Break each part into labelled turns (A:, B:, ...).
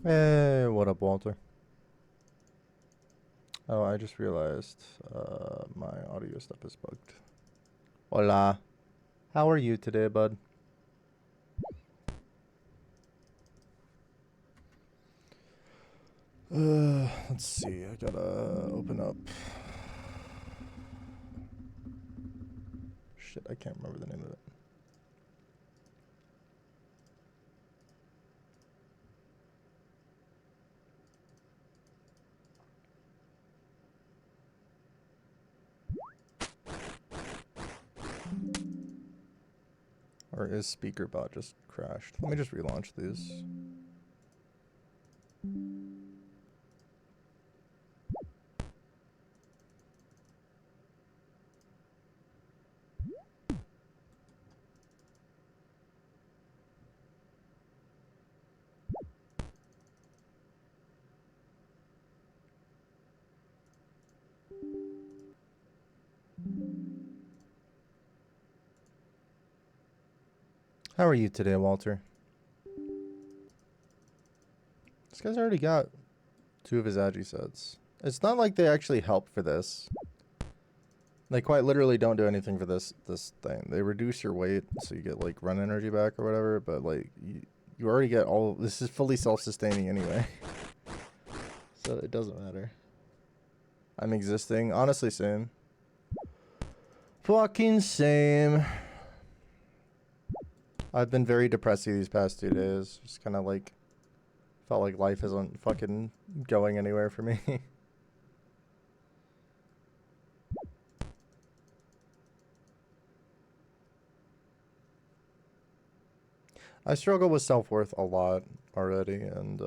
A: Hey, what up, Walter? Oh, I just realized my audio stuff is bugged. Hola. How are you today, bud? Let's see. I gotta open up. Shit, I can't remember the name of it. Or is SpeakerBot just crashed? Let me just relaunch these. How are you today, Walter? This guy's already got 2 of his Agi sets. It's not like they actually help for this. They quite literally don't do anything for this thing. They reduce your weight so you get like run energy back or whatever, but like you already get all this is fully self-sustaining anyway. So it doesn't matter. I'm existing. Honestly, same. Fucking same. I've been very depressing these past 2 days. Just kind of like felt like life isn't fucking going anywhere for me. I struggle with self-worth a lot already, and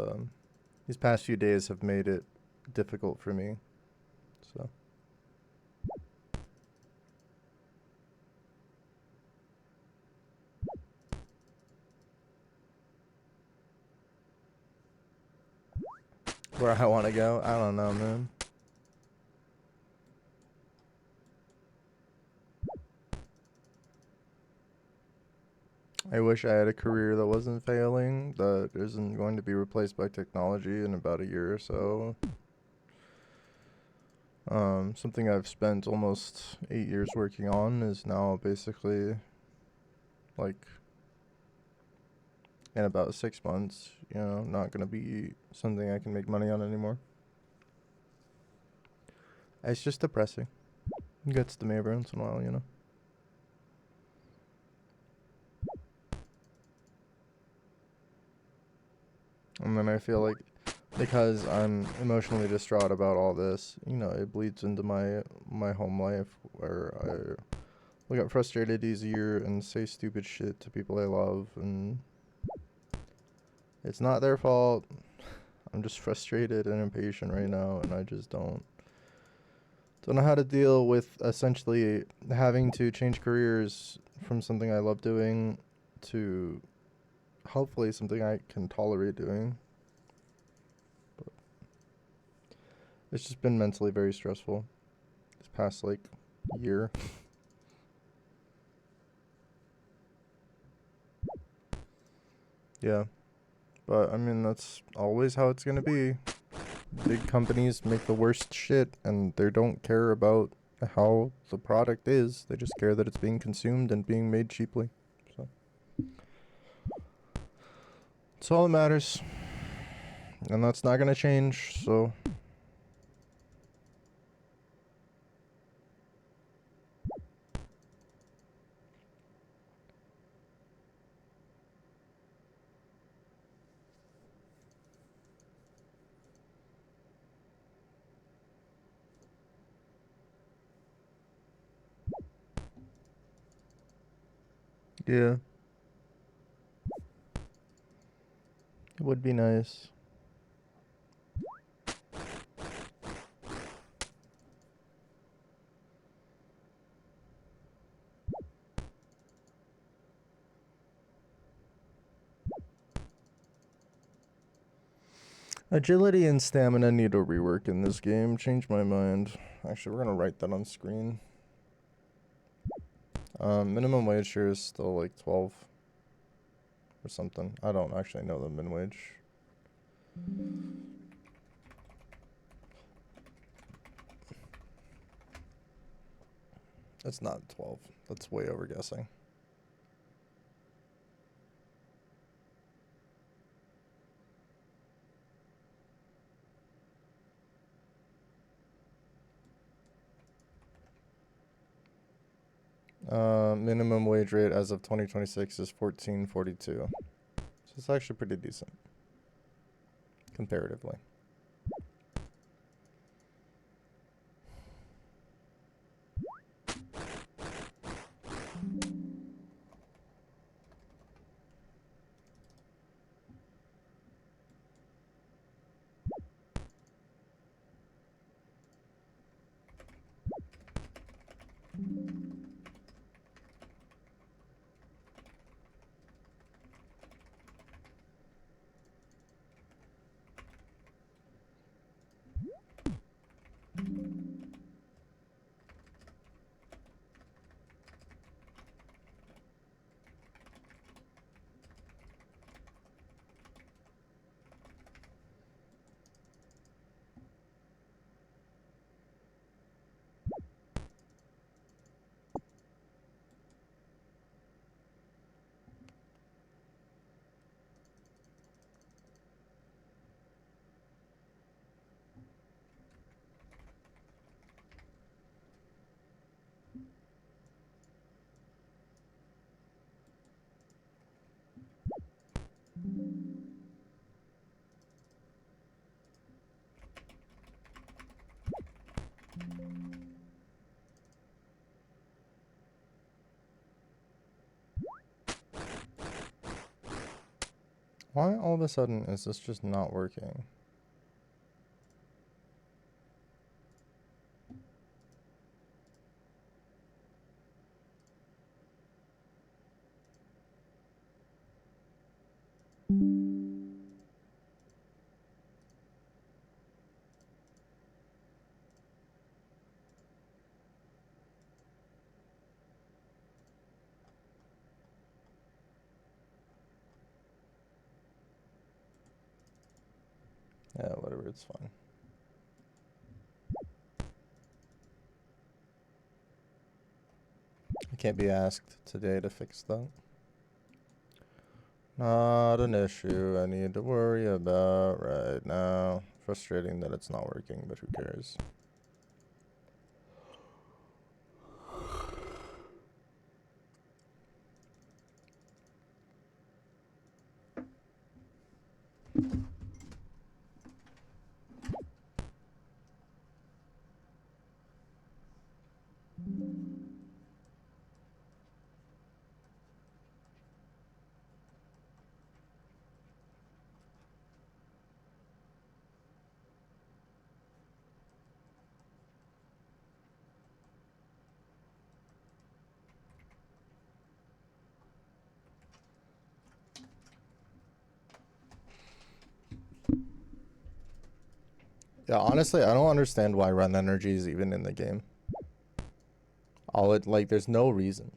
A: these past few days have made it difficult for me. So. Where I want to go? I don't know, man. I wish I had a career that wasn't failing, that isn't going to be replaced by technology in about a year or so. Something I've spent almost 8 years working on is now basically, like, in about 6 months, not going to be something I can make money on anymore. It's just depressing. It gets to me every once in a while. And then I feel like because I'm emotionally distraught about all this, it bleeds into my home life where I get frustrated easier and say stupid shit to people I love, and it's not their fault. I'm just frustrated and impatient right now, and I just don't know how to deal with essentially having to change careers from something I love doing to hopefully something I can tolerate doing. But it's just been mentally very stressful this past like year. Yeah. But I mean that's always how it's gonna be. Big companies make the worst shit and they don't care about how the product is. They just care that it's being consumed and being made cheaply. So that's all that matters. And that's not gonna change, so yeah. It would be nice. Agility and stamina need a rework in this game. Change my mind. Actually, we're gonna write that on screen. Minimum wage here is still like 12 or something. I don't actually know the min wage. It's not 12. That's way over guessing. Minimum wage rate as of 2026 is $14.42. So it's actually pretty decent comparatively. Why all of a sudden is this just not working? Yeah, whatever, it's fine. I can't be asked today to fix that. Not an issue I need to worry about right now. Frustrating that it's not working, but who cares? Yeah, honestly, I don't understand why run energy is even in the game. There's no reason.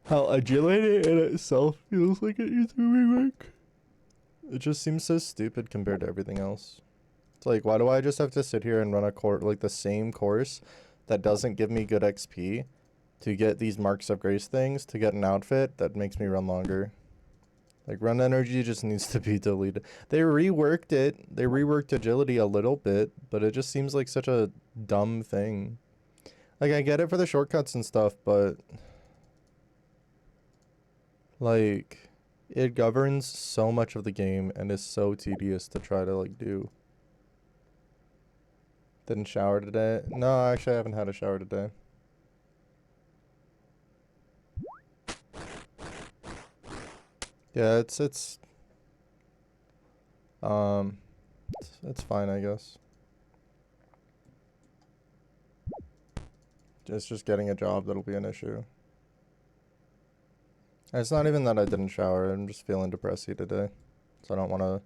A: How agility in itself feels like it needs to rework. It just seems so stupid compared to everything else. It's like, why do I just have to sit here and run a course, like the same course that doesn't give me good XP to get these Marks of Grace things, to get an outfit that makes me run longer? Like, run energy just needs to be deleted. They reworked it. They reworked agility a little bit, but it just seems like such a dumb thing. Like, I get it for the shortcuts and stuff, but like, it governs so much of the game and is so tedious to try to like do. Didn't shower today. No, actually I haven't had a shower today. Yeah, it's fine, I guess. It's just getting a job that'll be an issue. And it's not even that I didn't shower. I'm just feeling depressy today. So I don't want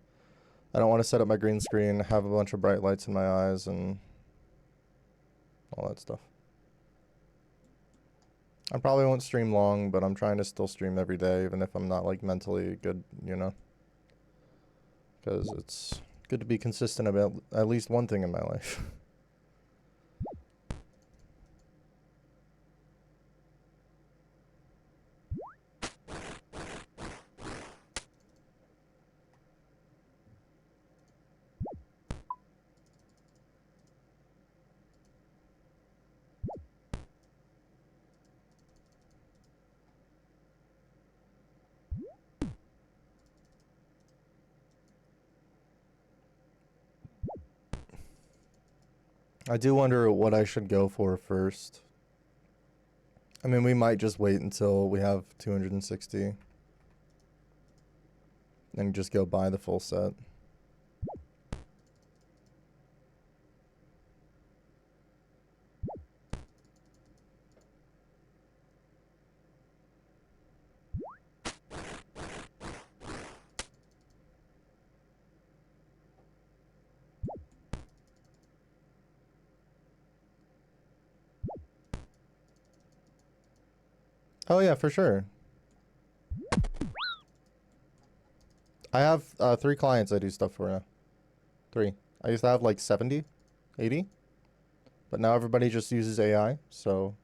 A: to set up my green screen, have a bunch of bright lights in my eyes and all that stuff. I probably won't stream long, but I'm trying to still stream every day, even if I'm not like mentally good, you know. because it's good to be consistent about at least one thing in my life. I do wonder what I should go for first. I mean, we might just wait until we have 260 and just go buy the full set. Oh yeah, for sure. I have 3 clients I do stuff for now. 3. I used to have like 70, 80. But now everybody just uses AI, so...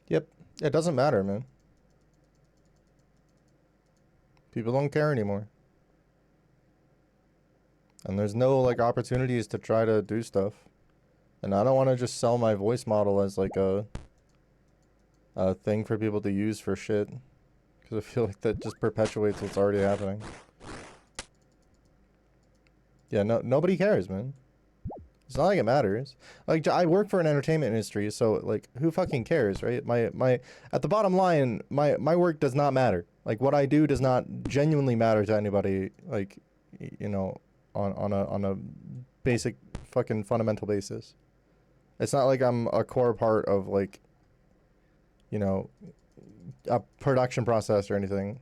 A: Yep. It doesn't matter, man. People don't care anymore. And there's no, like, opportunities to try to do stuff. And I don't want to just sell my voice model as, like, a thing for people to use for shit. Because I feel like that just perpetuates what's already happening. Yeah, nobody cares, man. It's not like it matters. Like, I work for an entertainment industry, so, like, who fucking cares, right? At the bottom line, my work does not matter. Like, what I do does not genuinely matter to anybody, like, you know, on a basic fucking fundamental basis. It's not like I'm a core part of, like, you know, a production process or anything.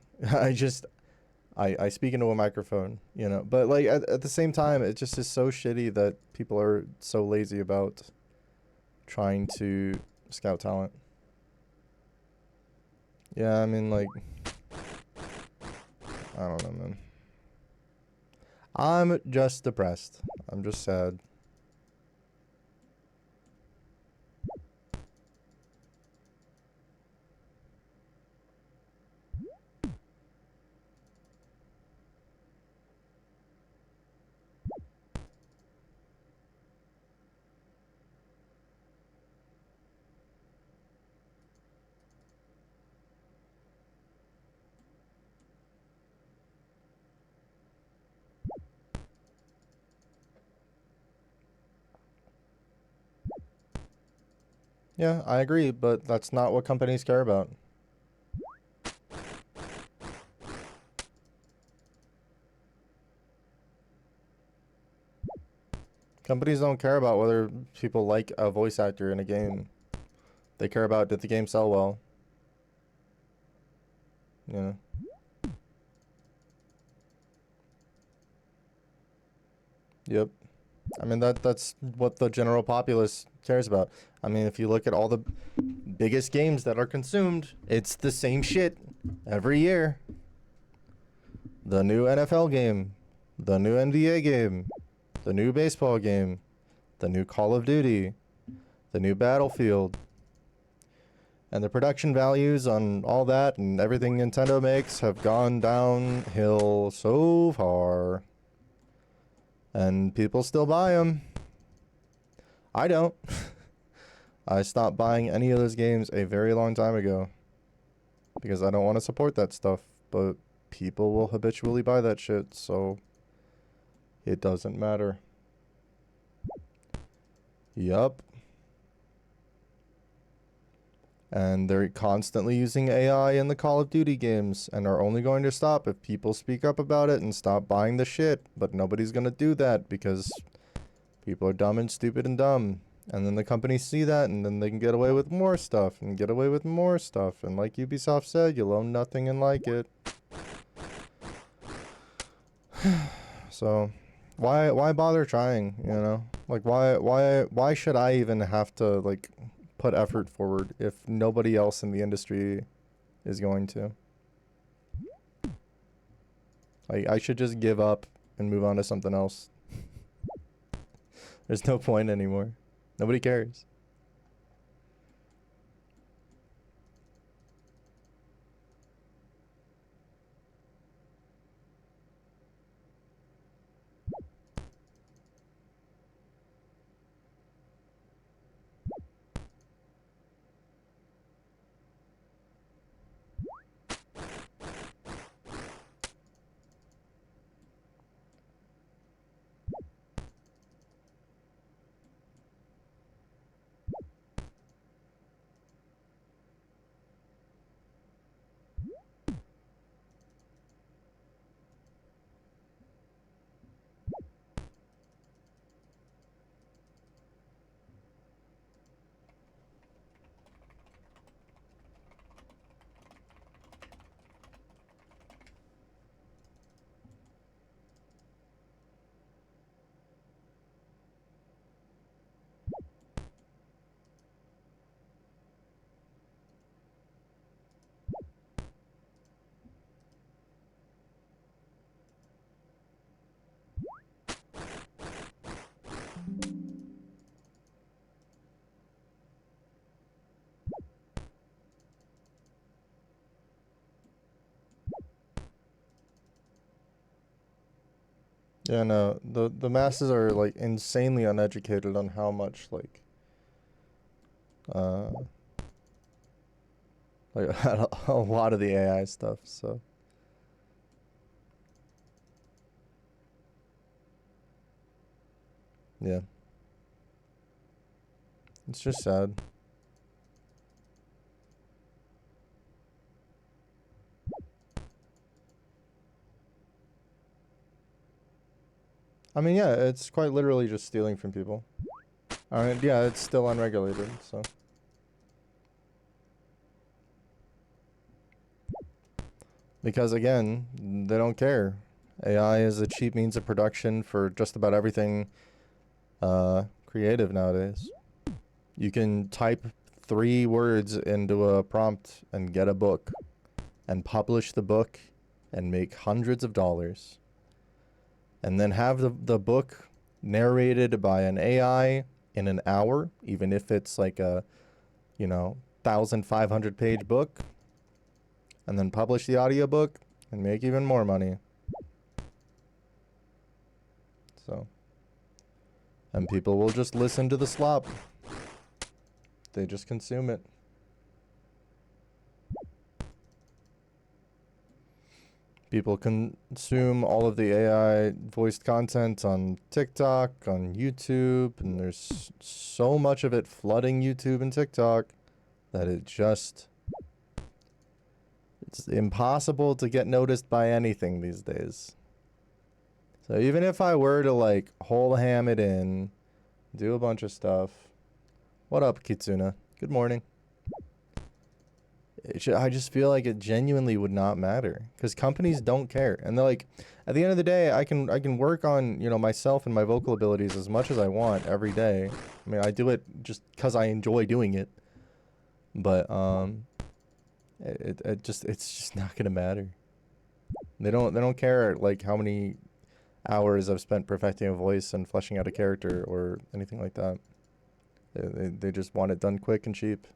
A: I speak into a microphone, you know. But, like, at the same time, it just is so shitty that people are so lazy about trying to scout talent. Yeah, I mean, like, I don't know, man. I'm just depressed. I'm just sad. Yeah, I agree, but that's not what companies care about. Companies don't care about whether people like a voice actor in a game. They care about, did the game sell well? You know? Yep. I mean, that's what the general populace cares about. I mean, if you look at all the biggest games that are consumed, it's the same shit every year. The new NFL game, the new NBA game, the new baseball game, the new Call of Duty, the new Battlefield. And the production values on all that and everything Nintendo makes have gone downhill so far. And people still buy them. I don't. I stopped buying any of those games a very long time ago. Because I don't want to support that stuff. But people will habitually buy that shit, so it doesn't matter. Yup. And they're constantly using AI in the Call of Duty games and are only going to stop if people speak up about it and stop buying the shit. But nobody's going to do that because People are dumb and stupid and dumb. And then the companies see that, and then they can get away with more stuff, and get away with more stuff. And like Ubisoft said, you'll own nothing and like it. So, why bother trying, you know? Like, why should I even have to, like, put effort forward if nobody else in the industry is going to? Like, I should just give up and move on to something else. There's no point anymore. Nobody cares. Yeah, no, the masses are like insanely uneducated on how much uh like a lot of the AI stuff. So yeah, it's just sad. I mean, yeah, it's quite literally just stealing from people. I mean, yeah, it's still unregulated, so. Because again, they don't care. AI is a cheap means of production for just about everything creative nowadays. You can type 3 words into a prompt and get a book and publish the book and make hundreds of dollars. And then have the book narrated by an AI in an hour, even if it's like a, 1,500 page book, and then publish the audiobook and make even more money. So, and people will just listen to the slop. They just consume it. People consume all of the AI voiced content on TikTok, on YouTube, and there's so much of it flooding YouTube and TikTok that it's impossible to get noticed by anything these days. So even if I were to like whole ham it in, do a bunch of stuff. What up, Kitsuna? Good morning. I just feel like it genuinely would not matter because companies don't care, and they're like, at the end of the day, I can work on myself and my vocal abilities as much as I want every day. I mean, I do it just because I enjoy doing it, but it's just not gonna matter. They don't care like how many hours I've spent perfecting a voice and fleshing out a character or anything like that. They just want it done quick and cheap.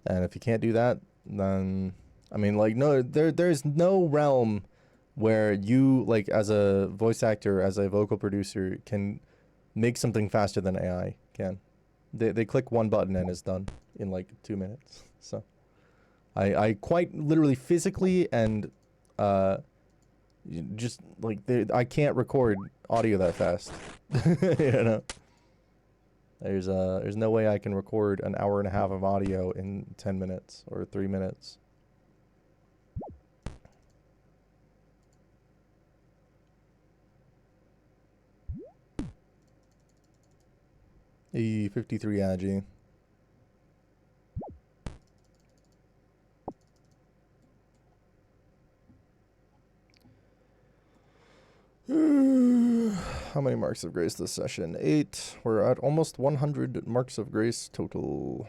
A: And if you can't do that, then I mean, like, no, there's no realm where you, like, as a voice actor, as a vocal producer, can make something faster than AI can. They click one button and it's done in like 2 minutes. So I quite literally physically and just like I can't record audio that fast. You know. There's no way I can record an hour and a half of audio in 10 minutes or 3 minutes. A 53 Agi. How many marks of grace this session? 8. We're at almost 100 marks of grace total.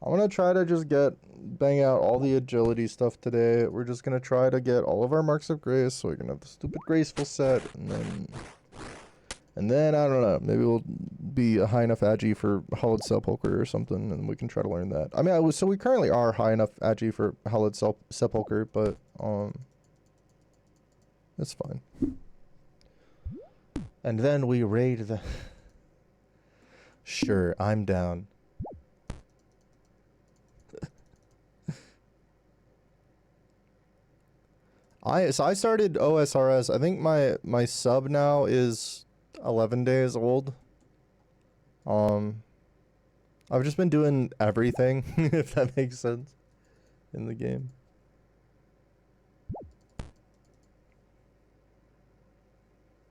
A: I'm gonna try to just bang out all the agility stuff today. We're just gonna try to get all of our marks of grace so we can have the stupid graceful set, and then I don't know, maybe we'll be a high enough agi for Hallowed Sepulchre or something, and we can try to learn that. I mean, so we currently are high enough agi for Hallowed Sepulchre, but it's fine. And then we raid the. Sure, I'm down. I started OSRS. I think my sub now is 11 days old. I've just been doing everything, if that makes sense, in the game.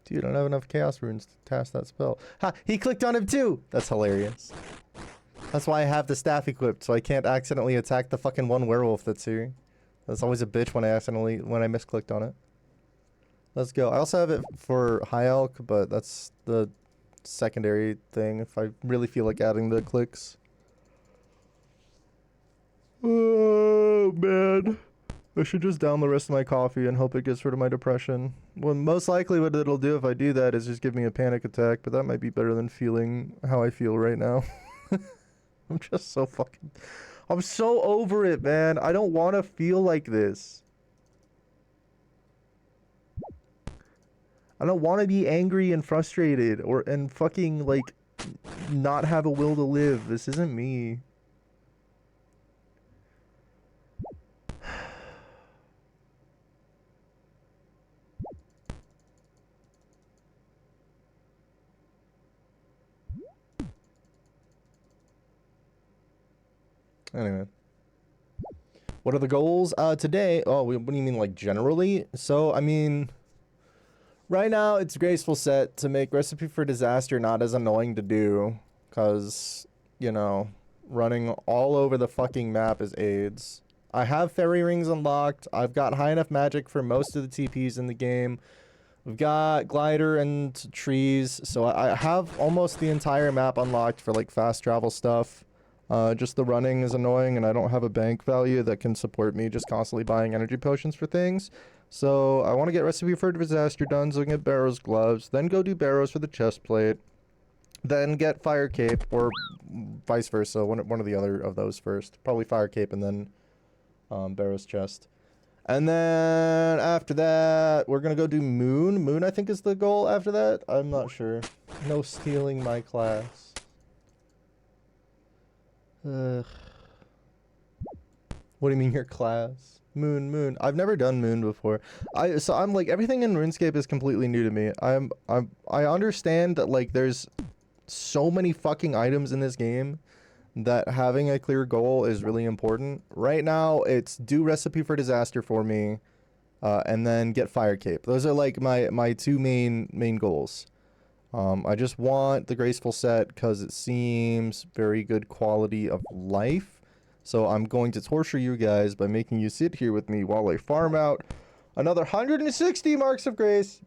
A: Dude, I don't have enough chaos runes to cast that spell. Ha! He clicked on him too! That's hilarious. That's why I have the staff equipped, so I can't accidentally attack the fucking one werewolf that's here. That's always a bitch when I misclicked on it. Let's go. I also have it for High Elk, but that's the secondary thing if I really feel like adding the clicks. Oh, man. I should just down the rest of my coffee and hope it gets rid of my depression. Well, most likely what it'll do if I do that is just give me a panic attack, but that might be better than feeling how I feel right now. I'm just so fucking... I'm so over it, man. I don't want to feel like this. I don't want to be angry and frustrated and fucking, like, not have a will to live. This isn't me. Anyway. What are the goals? Today... Oh, what do you mean, like, generally? So, I mean... Right now, it's Graceful Set to make Recipe for Disaster not as annoying to do. Because, you know, running all over the fucking map is AIDS. I have Fairy Rings unlocked. I've got high enough magic for most of the TPs in the game. We've got Glider and trees. So I have almost the entire map unlocked for, like, fast travel stuff. Just the running is annoying, and I don't have a bank value that can support me just constantly buying energy potions for things. So I want to get Recipe for Disaster done, so I can get Barrow's gloves, then go do Barrows for the chest plate, then get Fire Cape, or vice versa, one of the other of those first. Probably Fire Cape and then Barrow's chest. And then after that, we're going to go do Moon. Moon, I think, is the goal after that. I'm not sure. No stealing my class. Ugh. What do you mean your class? Moon. I've never done Moon before. So I'm like, everything in RuneScape is completely new to me. I understand that, like, there's so many fucking items in this game that having a clear goal is really important. Right now, it's do Recipe for Disaster for me, and then get Fire Cape. Those are like my two main goals. I just want the Graceful Set because it seems very good quality of life. So I'm going to torture you guys by making you sit here with me while I farm out another 160 marks of grace.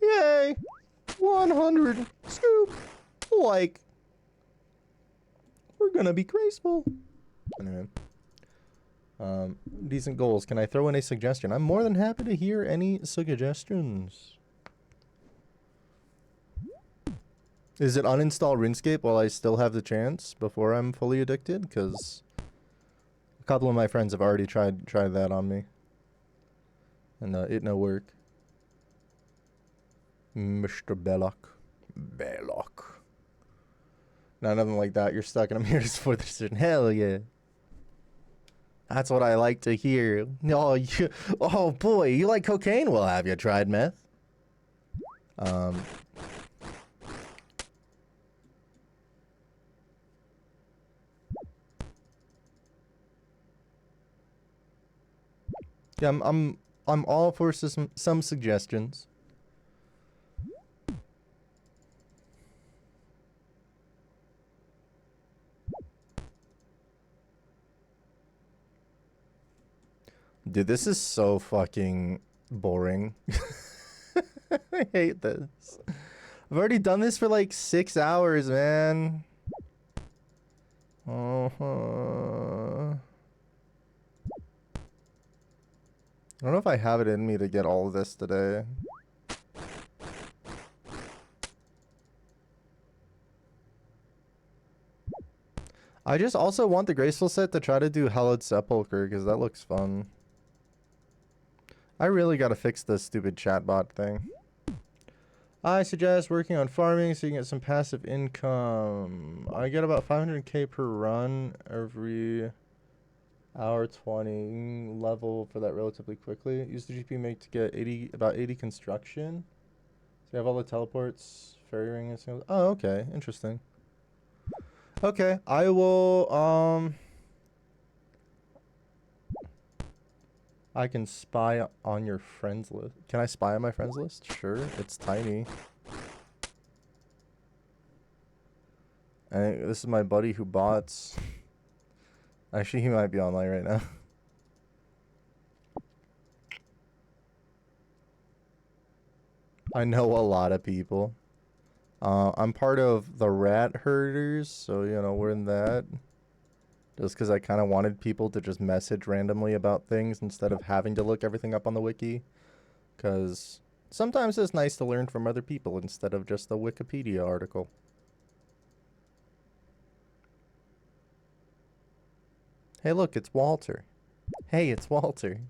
A: Yay! 100. Scoop. Like. We're gonna be graceful. Anyway. Decent goals. Can I throw in a suggestion? I'm more than happy to hear any suggestions. Is it uninstall RuneScape while I still have the chance before I'm fully addicted? Because a couple of my friends have already tried that on me. And it no work. Mr. Belloc. No, nothing like that. You're stuck and I'm here just for the decision. Hell yeah. That's what I like to hear. Oh boy, you like cocaine? Well, have you tried meth? Yeah, I'm all for some suggestions. Dude, this is so fucking boring. I hate this. I've already done this for like 6 hours, man. I don't know if I have it in me to get all of this today. I just also want the Graceful set to try to do Hallowed Sepulchre because that looks fun. I really gotta fix this stupid chatbot thing. I suggest working on farming so you can get some passive income. I get about 500k per run every hour 20 level for that relatively quickly. Use the GP make to get about 80 construction. So you have all the teleports, fairy ring and stuff. Oh, okay, interesting. Okay, I will I can spy on your friends list. Can I spy on my friends list? Sure, it's tiny. And this is my buddy who bots. Actually, he might be online right now. I know a lot of people. I'm part of the rat herders, so, you know, we're in that. Just because I kind of wanted people to just message randomly about things instead of having to look everything up on the wiki. Because sometimes it's nice to learn from other people instead of just a Wikipedia article. Hey, look, it's Walter. Hey, it's Walter.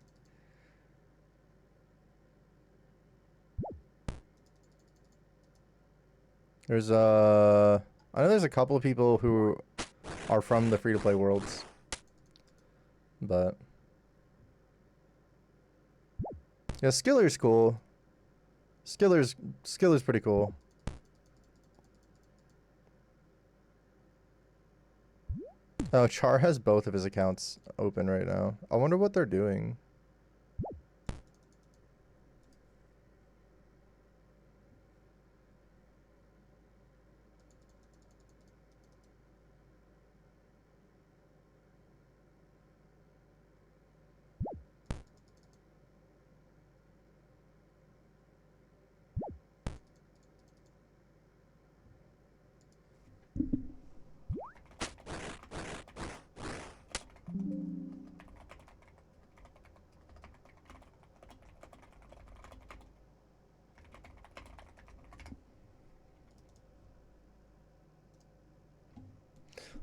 A: There's I know there's a couple of people who are from the free-to-play worlds, but yeah, Skiller's cool. Skiller's pretty cool. Oh, Char has both of his accounts open right now. I wonder what they're doing.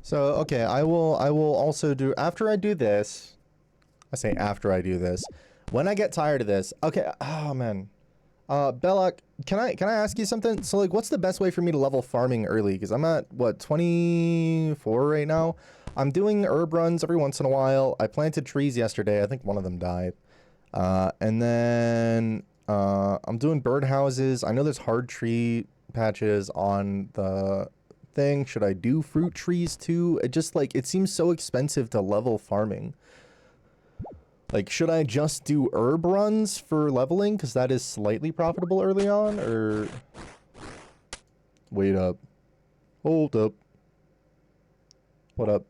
A: So, okay, I will also do, after I do this, I say after I do this, when I get tired of this, okay, oh man. Belloc, can I ask you something? So like, what's the best way for me to level farming early? Because I'm at, what, 24 right now? I'm doing herb runs every once in a while. I planted trees yesterday. I think one of them died. And then, I'm doing birdhouses. I know there's hard tree patches on the thing. Should I do fruit trees too? It just like, it seems so expensive to level farming. Like, should I just do herb runs for leveling? Because that is slightly profitable early on, or... Wait up. Hold up. What up?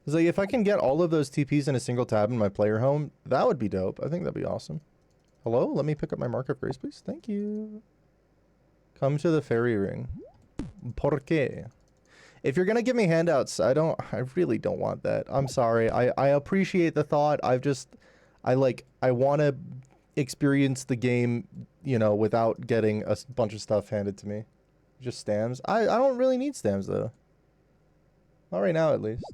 A: It's like, if I can get all of those TPs in a single tab in my player home, that would be dope. I think that'd be awesome. Hello? Let me pick up my Mark of Grace, please. Thank you. Come to the fairy ring. ¿Por qué? If you're gonna give me handouts, I really don't want that. I'm sorry. I appreciate the thought. I want to experience the game, you know, without getting a bunch of stuff handed to me. Just stamps. I don't really need stamps though. Not right now, at least.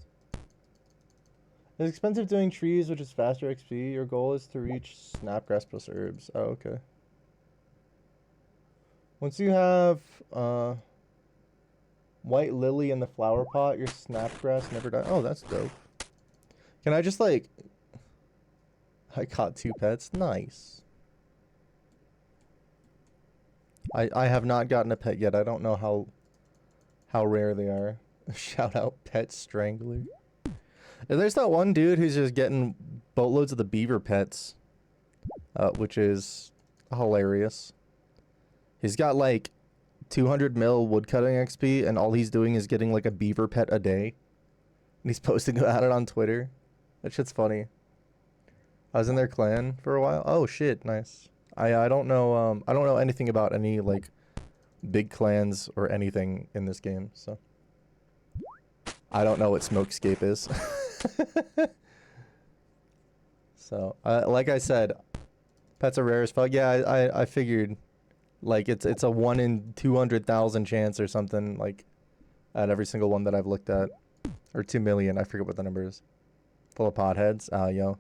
A: It's expensive doing trees, which is faster XP. Your goal is to reach snapgrass plus herbs. Oh, okay. Once you have, white lily in the flower pot, your snapgrass never dies. Oh, that's dope. Can I just like... I caught 2 pets. Nice. I have not gotten a pet yet. I don't know how rare they are. Shout out Pet Strangler. And there's that one dude who's just getting boatloads of the beaver pets, which is hilarious. He's got like 200 mil woodcutting XP, and all he's doing is getting like a beaver pet a day. And he's posting about it on Twitter. That shit's funny. I was in their clan for a while. Oh shit, nice. I don't know anything about any like big clans or anything in this game, so I don't know what Smokescape is. So, like I said, pets are rare as fuck. Yeah, I figured like it's a 1 in 200,000 chance or something like at every single one that I've looked at, or 2 million. I forget what the number is. Full of potheads. Yo.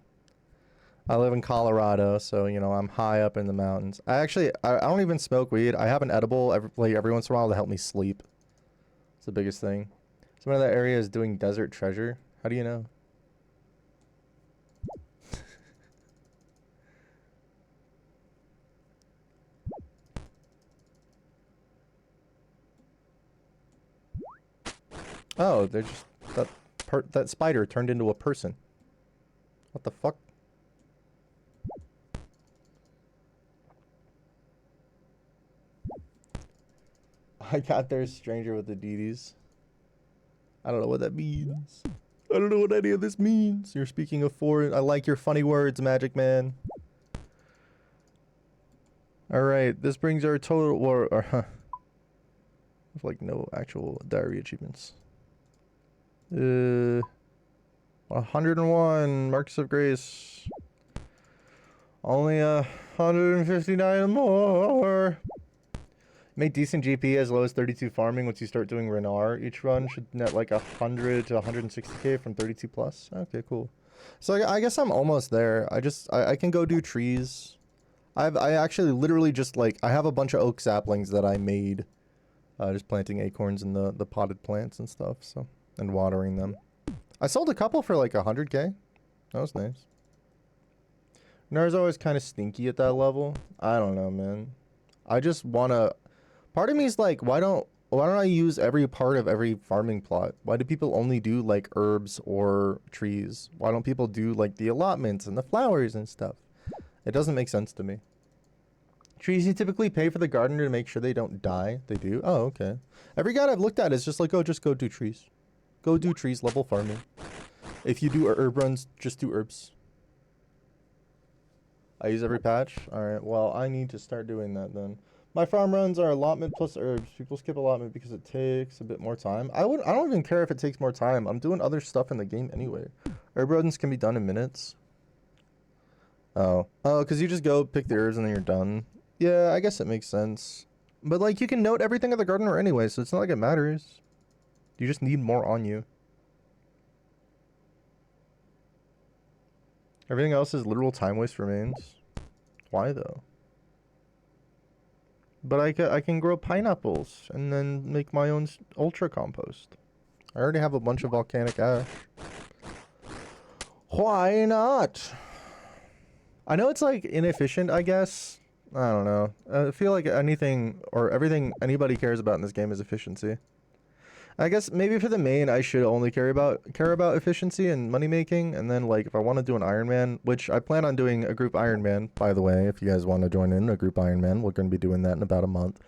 A: I live in Colorado, so, you know, I'm high up in the mountains. I don't even smoke weed. I have an edible every once in a while to help me sleep. It's the biggest thing. Some of that area is doing desert treasure. How do you know? Oh, they're just... That spider turned into a person. What the fuck? I got there stranger with the DDs. I don't know what that means. I don't know what any of this means. You're speaking of foreign. I like your funny words, Magic Man. Alright, this brings our total like no actual diary achievements. 101 Marks of Grace. Only 159 more. Make decent GP as low as 32 farming. Once you start doing Renar, each run should net like 100 to 160k from 32 plus. Okay, cool. So I guess I'm almost there. I can go do trees. I actually literally just like I have a bunch of oak saplings that I made, just planting acorns in the potted plants and stuff. So and watering them. I sold a couple for like 100k. That was nice. Renar's always kind of stinky at that level. I don't know, man. I just wanna. Part of me is like, why don't I use every part of every farming plot? Why do people only do like herbs or trees? Why don't people do like the allotments and the flowers and stuff? It doesn't make sense to me. Trees, you typically pay for the gardener to make sure they don't die. They do? Oh, okay. Every guide I've looked at is just like, oh, just go do trees. Go do trees, level farming. If you do herb runs, just do herbs. I use every patch? Alright, well, I need to start doing that then. My farm runs are allotment plus herbs. People skip allotment because it takes a bit more time. I don't even care if it takes more time. I'm doing other stuff in the game anyway. Herb runs can be done in minutes. Oh, because you just go pick the herbs and then you're done. Yeah, I guess it makes sense. But like you can note everything of the gardener anyway, so it's not like it matters. You just need more on you. Everything else is literal time waste remains. Why though? But I can grow pineapples and then make my own ultra compost. I already have a bunch of volcanic ash. Why not? I know it's like inefficient, I guess. I don't know. I feel like anything or everything anybody cares about in this game is efficiency. I guess maybe for the main, I should only care about efficiency and money making, and then like if I want to do an Ironman, which I plan on doing a group Ironman, by the way, if you guys want to join in a group Ironman, we're going to be doing that in about a month.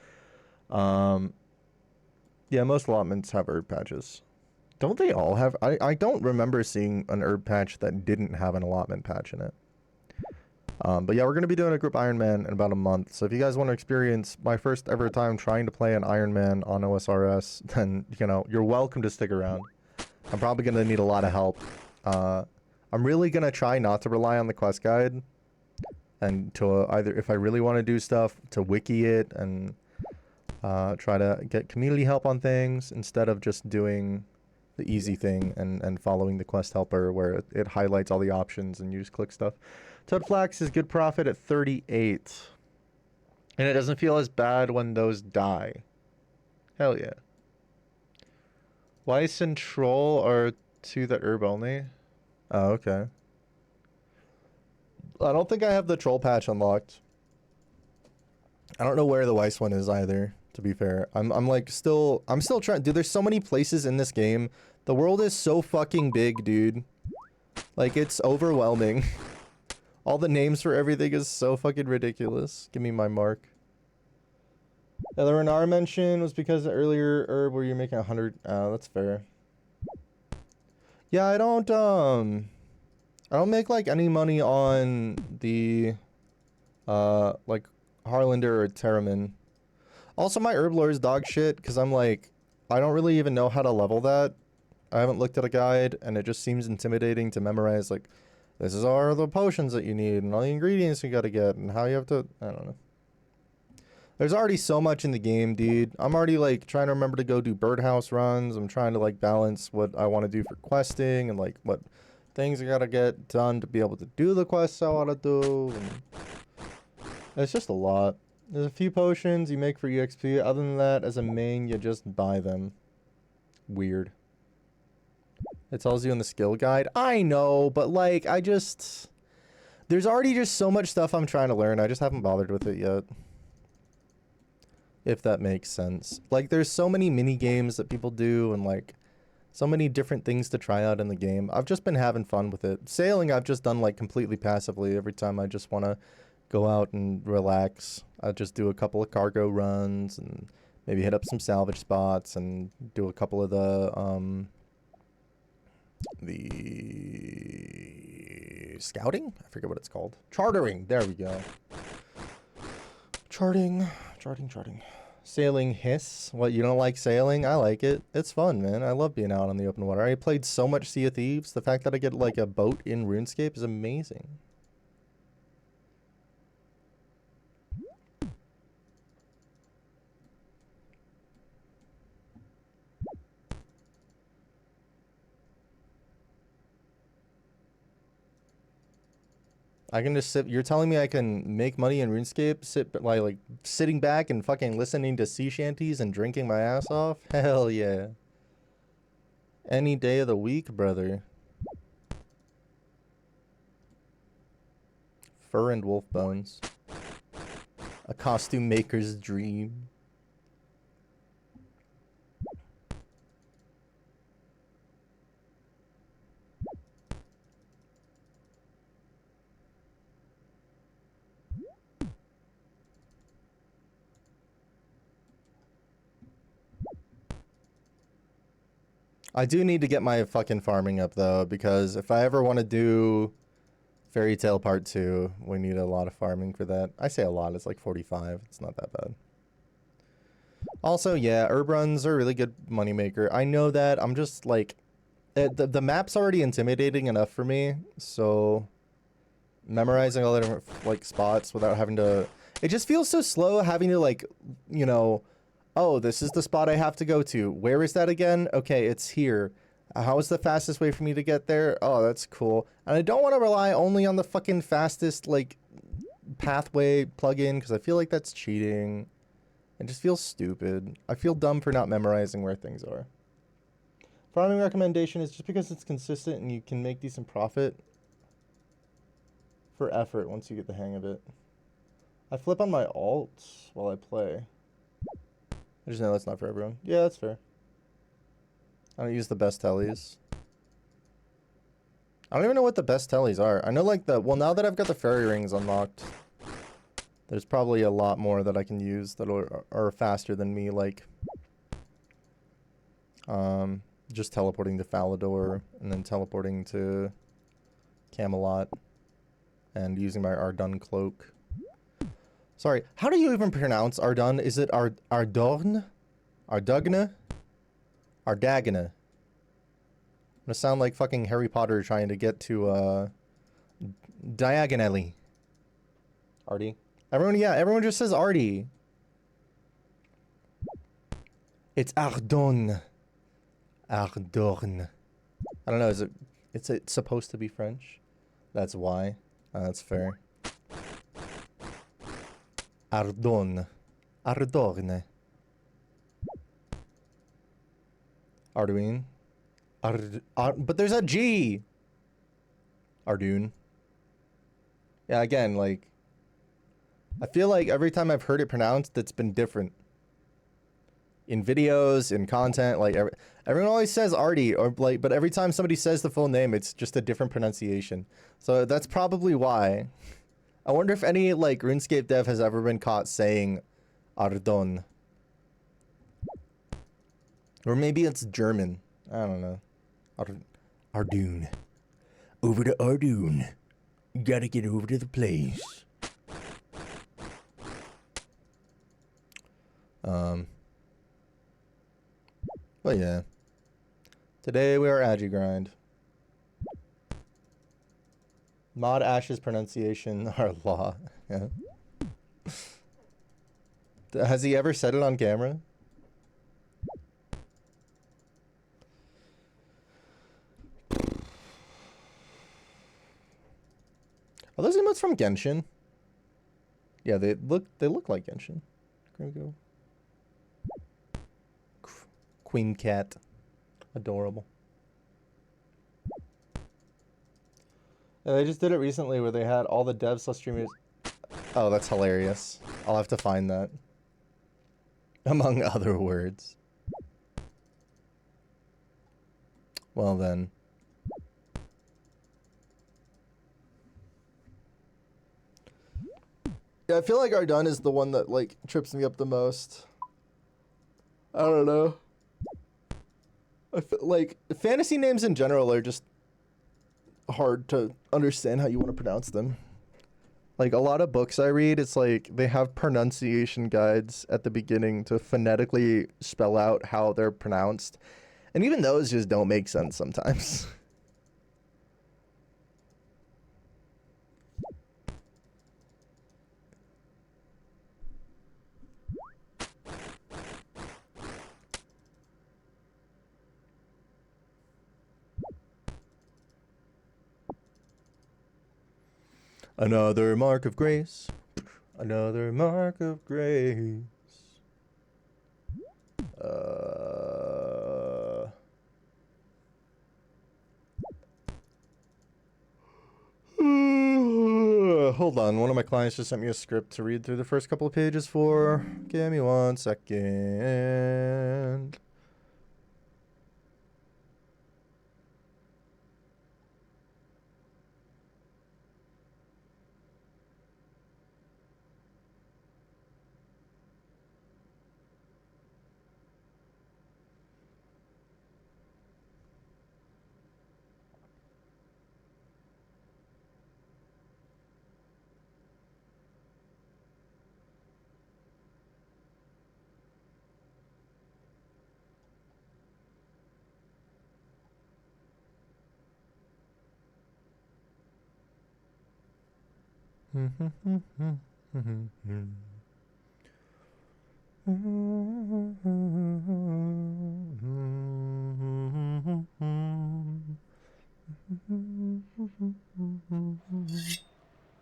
A: Yeah, most allotments have herb patches. Don't they all have? I don't remember seeing an herb patch that didn't have an allotment patch in it. But yeah, we're going to be doing a group Ironman in about a month. So if you guys want to experience my first ever time trying to play an Ironman on OSRS, then, you know, you're welcome to stick around. I'm probably going to need a lot of help. I'm really going to try not to rely on the quest guide. And to either, if I really want to do stuff, to wiki it and try to get community help on things instead of just doing the easy thing and following the quest helper where it highlights all the options and you just click stuff. Toad Flax is good profit at 38. And it doesn't feel as bad when those die. Hell yeah. Lice and Troll are to the herb only. Oh, okay. I don't think I have the Troll patch unlocked. I don't know where the Weiss one is either, to be fair. I'm still trying. Dude, there's so many places in this game. The world is so fucking big, dude. Like, it's overwhelming. All the names for everything is so fucking ridiculous. Give me my mark. Yeah, the Renar mention was because the earlier herb where you're making 100. That's fair. Yeah, I don't make like any money on the like Harlander or Terramin. Also, my herb lore is dog shit because I'm like, I don't really even know how to level that. I haven't looked at a guide, and it just seems intimidating to memorize. Like, this is all the potions that you need, and all the ingredients you gotta get, and how you have to. I don't know. There's already so much in the game, dude. I'm already like trying to remember to go do birdhouse runs. I'm trying to like balance what I want to do for questing and like what things I gotta get done to be able to do the quests I want to do. And it's just a lot. There's a few potions you make for EXP. Other than that, as a main, you just buy them. Weird. It tells you in the skill guide. I know, but like, there's already just so much stuff I'm trying to learn. I just haven't bothered with it yet. If that makes sense. Like, there's so many mini games that people do and like so many different things to try out in the game. I've just been having fun with it. Sailing, I've just done like completely passively. Every time I just want to go out and relax, I just do a couple of cargo runs and maybe hit up some salvage spots and do a couple of the scouting? I forget what it's called. Chartering. There we go. Charting. Sailing hiss. What, you don't like sailing? I like it. It's fun, man. I love being out on the open water. I played so much Sea of Thieves. The fact that I get like a boat in RuneScape is amazing. I can just sit. You're telling me I can make money in RuneScape, like sitting back and fucking listening to sea shanties and drinking my ass off? Hell yeah. Any day of the week, brother. Fur and wolf bones. A costume maker's dream. I do need to get my fucking farming up though, because if I ever want to do Fairy Tale Part 2, we need a lot of farming for that. I say a lot, it's like 45. It's not that bad. Also, yeah, herb runs are a really good moneymaker. I know that. I'm just like, the map's already intimidating enough for me, so memorizing all the different like spots without having to, it just feels so slow having to like, you know, oh, this is the spot I have to go to. Where is that again? Okay, it's here. How is the fastest way for me to get there? Oh, that's cool. And I don't want to rely only on the fucking fastest like pathway plugin because I feel like that's cheating. It just feels stupid. I feel dumb for not memorizing where things are. Farming recommendation is just because it's consistent and you can make decent profit for effort once you get the hang of it. I flip on my alt while I play. I just know that's not for everyone. Yeah, that's fair. I don't use the best tellies. I don't even know what the best tellies are. I know like well, now that I've got the fairy rings unlocked, there's probably a lot more that I can use that are faster than me, like just teleporting to Falador and then teleporting to Camelot and using my Ardun cloak. Sorry, how do you even pronounce Ardun? Is it Ardorn? Ardugna? Ardagna? I'm gonna sound like fucking Harry Potter trying to get to diagonally. Artie? Everyone just says Artie. It's Ardon. Ardorn. I don't know, is it supposed to be French? That's why. That's fair. Ardon. Ardorn. Arduin. But there's a G! Arduin. Yeah, again, like, I feel like every time I've heard it pronounced, it's been different. In videos, in content, like, everyone always says Artie, or like, but every time somebody says the full name, it's just a different pronunciation. So that's probably why. I wonder if any, like, RuneScape dev has ever been caught saying Ardon. Or maybe it's German. I don't know. Ardoon. Over to Ardoon. Gotta get over to the place. But yeah. Today we are Agigrind. Mod Ash's pronunciation our law. Yeah. Has he ever said it on camera? Are those emotes from Genshin? Yeah, they look like Genshin. Here we go. Queen cat. Adorable. Yeah, they just did it recently where they had all the devs plus streamers. Oh, that's hilarious. I'll have to find that. Among other words. Well then. Yeah, I feel like Ardun is the one that, like, trips me up the most. I don't know. I feel like fantasy names in general are just hard to understand how you want to pronounce them. Like, a lot of books I read, it's like they have pronunciation guides at the beginning to phonetically spell out how they're pronounced. And even those just don't make sense sometimes. Another mark of grace. Another mark of grace. Hold on, one of my clients just sent me a script to read through the first couple of pages for. Give me 1 second.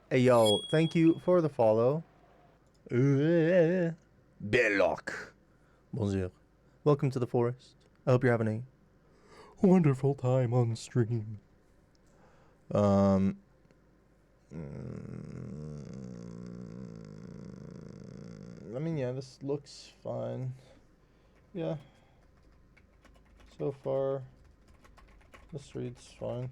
A: Hey yo, thank you for the follow. Belloc. Bonjour. Welcome to the forest. I hope you're having a wonderful time on stream. I mean, yeah, this looks fine. Yeah. So far, this reads fine.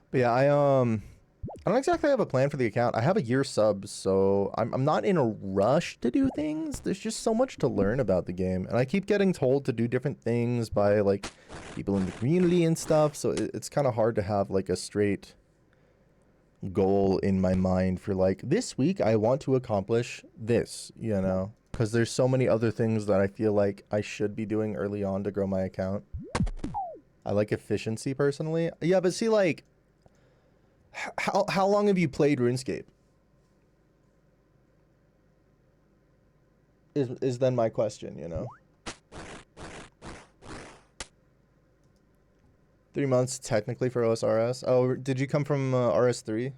A: But yeah, I don't exactly have a plan for the account. I have a year sub, so I'm not in a rush to do things. There's just so much to learn about the game, and I keep getting told to do different things by like people in the community and stuff. So it's kind of hard to have like a straight goal in my mind for like this week I want to accomplish this, you know, because there's so many other things that I feel like I should be doing early on to grow my account. I like efficiency personally. Yeah, but see, like, how long have you played RuneScape? Is then my question, you know? 3 months technically for OSRS. Oh, did you come from RS3?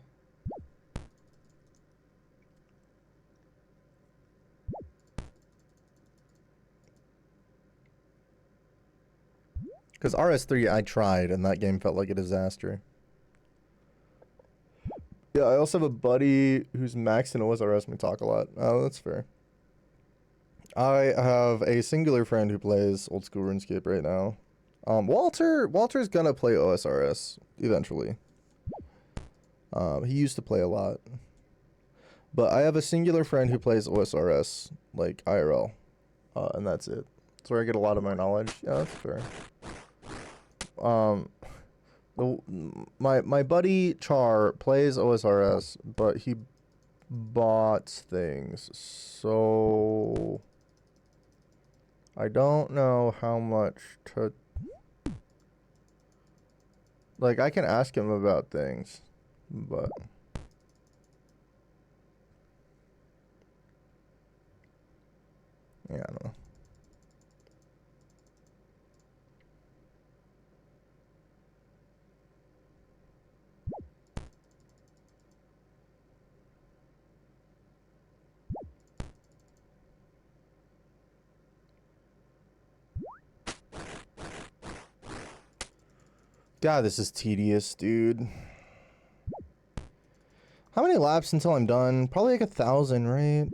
A: Because RS3 I tried and that game felt like a disaster. Yeah, I also have a buddy who's maxed in OSRS and we talk a lot. Oh, that's fair. I have a singular friend who plays old school RuneScape right now. Walter's gonna play OSRS eventually. He used to play a lot. But I have a singular friend who plays OSRS, like IRL. And that's it. That's where I get a lot of my knowledge. Yeah, that's fair. My buddy Char plays OSRS, but he bought things, so I don't know how much to, like, I can ask him about things, but yeah, I don't know. God, this is tedious, dude. How many laps until I'm done? Probably like 1,000, right?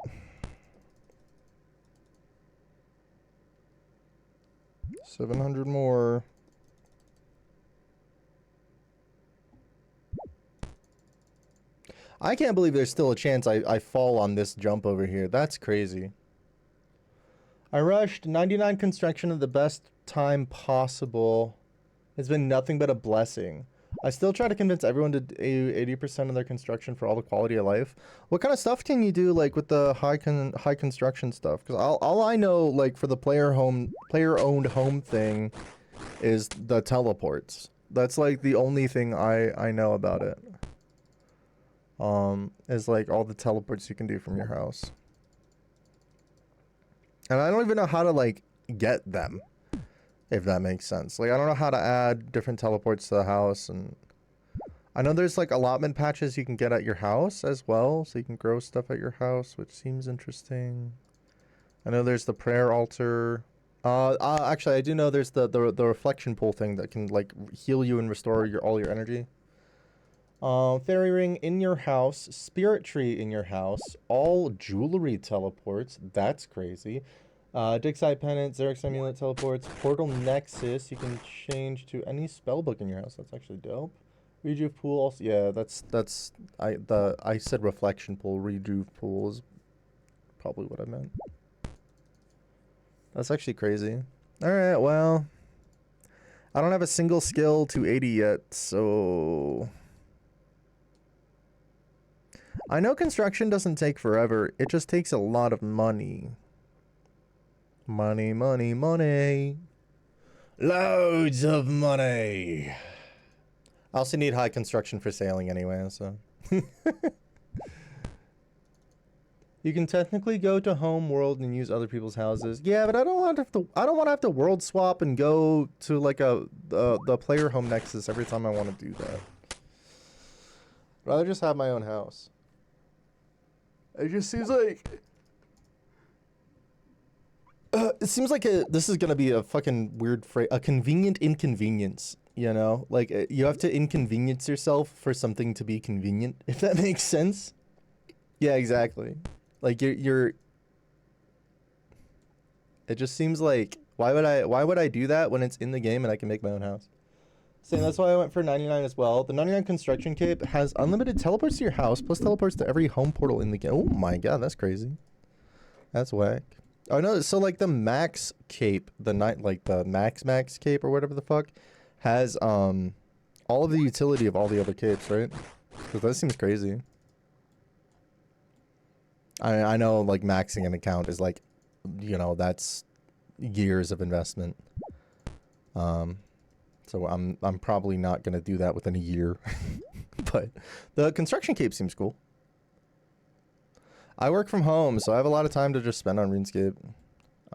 A: $700 more. I can't believe there's still a chance I fall on this jump over here. That's crazy. I rushed 99 construction at the best time possible. It's been nothing but a blessing. I still try to convince everyone to do 80% of their construction for all the quality of life. What kind of stuff can you do, like, with the high construction stuff? Because all I know, like, for the player-owned home thing is the teleports. That's, like, the only thing I know about it. Is, like, all the teleports you can do from your house. And I don't even know how to, like, get them. If that makes sense. Like, I don't know how to add different teleports to the house, and I know there's like allotment patches you can get at your house as well, so you can grow stuff at your house, which seems interesting. I know there's the prayer altar. Actually, I do know there's the reflection pool thing that can like heal you and restore all your energy. Fairy ring in your house, spirit tree in your house, all jewelry teleports. That's crazy. Digside Pennant, Xerix Amulet teleports, Portal Nexus, you can change to any spellbook in your house. That's actually dope. Rejuve Pool also, yeah, I said Reflection Pool, Rejuve Pool is probably what I meant. That's actually crazy. Alright, well, I don't have a single skill to 80 yet, so I know construction doesn't take forever, it just takes a lot of money. Money, money, money. Loads of money. I also need high construction for sailing anyway, so. You can technically go to home world and use other people's houses. Yeah, but I don't want to have to world swap and go to like the player home nexus every time I want to do that. I'd rather just have my own house. It just seems like it seems like this is gonna be a fucking weird phrase, a convenient inconvenience, you know? Like, you have to inconvenience yourself for something to be convenient, if that makes sense. Yeah, exactly. Like, it just seems like, why would I do that when it's in the game and I can make my own house? Saying that's why I went for 99 as well. The 99 construction cape has unlimited teleports to your house, plus teleports to every home portal in the game. Oh my god, that's crazy. That's whack. Oh no, so like the max cape, the max cape or whatever the fuck, has all of the utility of all the other capes, right? Because that seems crazy. I know like maxing an account is like, you know, that's years of investment. So I'm probably not gonna do that within a year. But the construction cape seems cool. I work from home, so I have a lot of time to just spend on RuneScape.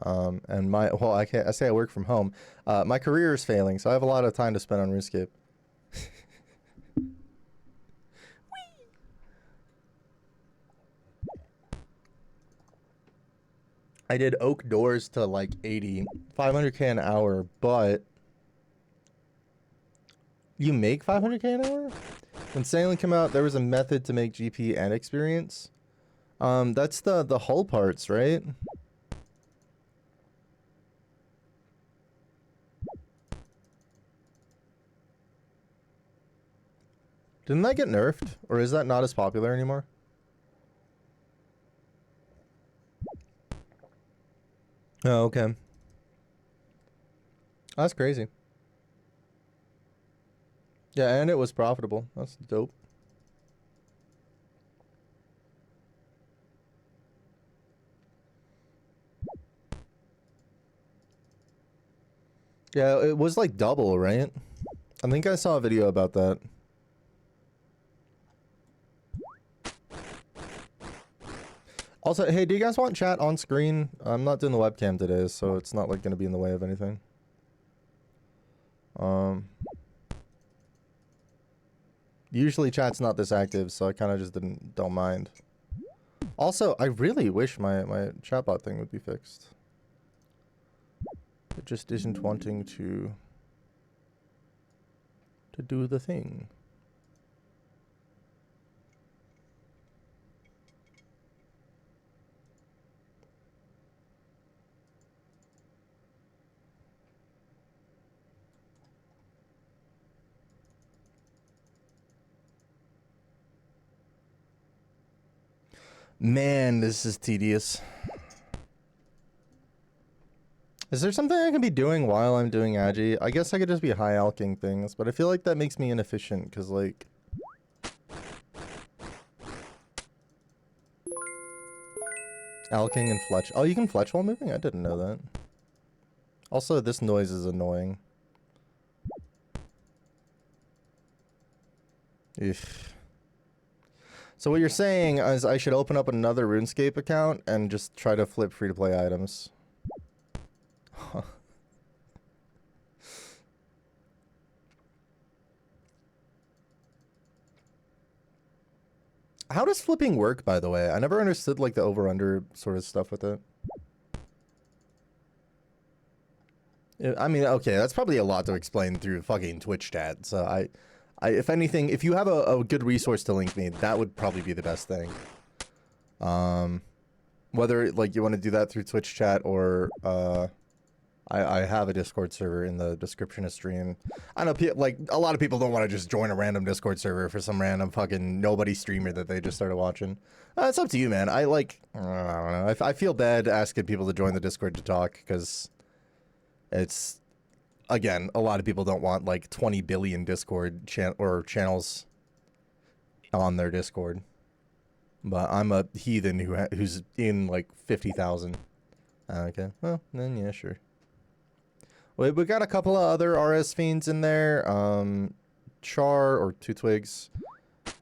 A: And I say I work from home. My career is failing, so I have a lot of time to spend on RuneScape. I did oak doors to like 80, 500k an hour, but you make 500k an hour? When Sailing came out, there was a method to make GP and experience. That's the hull parts, right? Didn't that get nerfed? Or is that not as popular anymore? Oh, okay. That's crazy. Yeah, and it was profitable. That's dope. Yeah, it was like double, right? I think I saw a video about that. Also, hey, do you guys want chat on screen? I'm not doing the webcam today, so it's not like gonna be in the way of anything. Usually chat's not this active, so I kind of just don't mind. Also, I really wish my chatbot thing would be fixed. It just isn't wanting to do the thing. Man, this is tedious. Is there something I can be doing while I'm doing Agi? I guess I could just be high alking things, but I feel like that makes me inefficient, because, like... Alking and fletch. Oh, you can fletch while moving? I didn't know that. Also, this noise is annoying. Eesh. So what you're saying is I should open up another RuneScape account and just try to flip free-to-play items. How does flipping work, by the way? I never understood, like, the over-under sort of stuff with it. I mean, okay, that's probably a lot to explain through fucking Twitch chat. So I if anything, if you have a good resource to link me, that would probably be the best thing. Whether, like, you want to do that through Twitch chat or, I have a Discord server in the description of stream. I know, like, a lot of people don't want to just join a random Discord server for some random fucking nobody streamer that they just started watching. It's up to you, man. I don't know. I feel bad asking people to join the Discord to talk, because it's, again, a lot of people don't want, like, 20 billion Discord channels on their Discord. But I'm a heathen who's in, like, 50,000. Okay, well, then yeah, sure. We got a couple of other RS fiends in there. Char, or Two Twigs.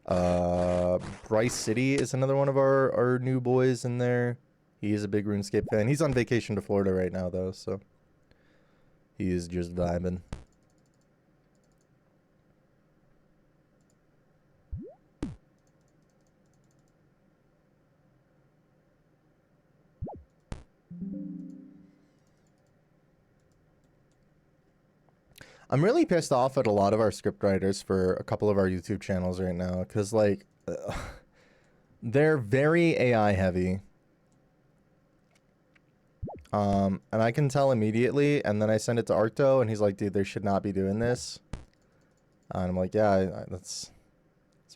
A: Bryce City is another one of our new boys in there. He is a big RuneScape fan. He's on vacation to Florida right now, though, so he is just vibing. I'm really pissed off at a lot of our scriptwriters for a couple of our YouTube channels right now, because, like, they're very AI heavy. And I can tell immediately, and then I send it to Arcto, and he's like, dude, they should not be doing this. And I'm like, yeah, that's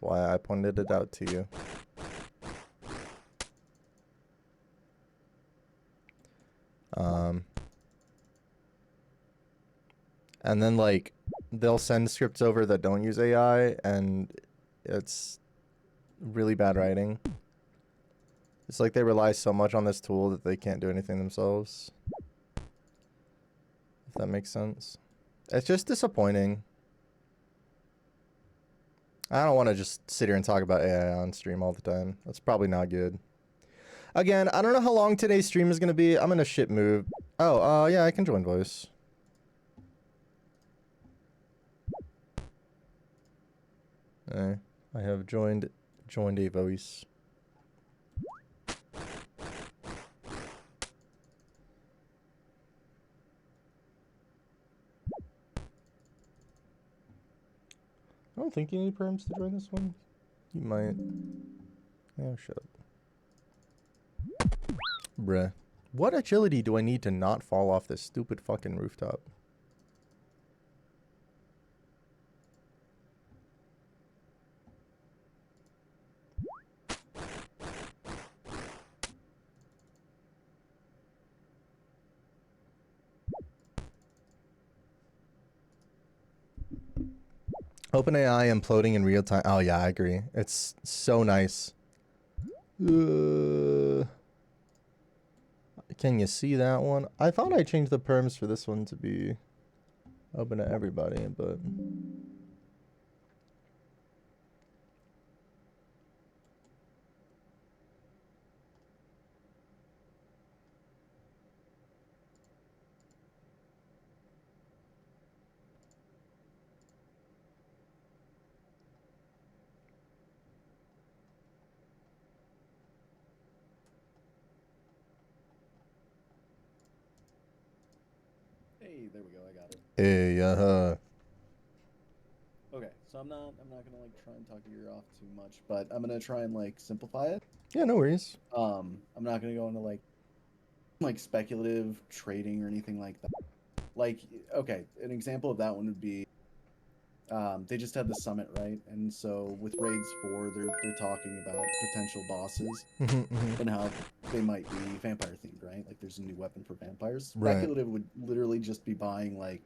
A: why I pointed it out to you. And then, like, they'll send scripts over that don't use AI, and it's really bad writing. It's like they rely so much on this tool that they can't do anything themselves. If that makes sense. It's just disappointing. I don't want to just sit here and talk about AI on stream all the time. That's probably not good. Again, I don't know how long today's stream is going to be. I'm in a shit mood. Oh, yeah, I can join voice. I have joined a voice. I don't think you need perms to join this one. You might. Oh, shut up. Bruh. What agility do I need to not fall off this stupid fucking rooftop? OpenAI imploding in real time. Oh yeah, I agree. It's so nice. Can you see that one? I thought I changed the perms for this one to be open to everybody, but
B: Hey, there we go. I got it.
A: hey,
B: Okay, so I'm not gonna like try and talk your ear off too much, but I'm gonna try and like simplify it.
A: yeah, no worries.
B: I'm not gonna go into like speculative trading or anything like that. Like, okay, an example of that one would be they just had the summit, right? And so with raids 4, they're talking about potential bosses and how they might be vampire themed, right? Like there's a new weapon for vampires.
A: Right,
B: Speculative would literally just be buying like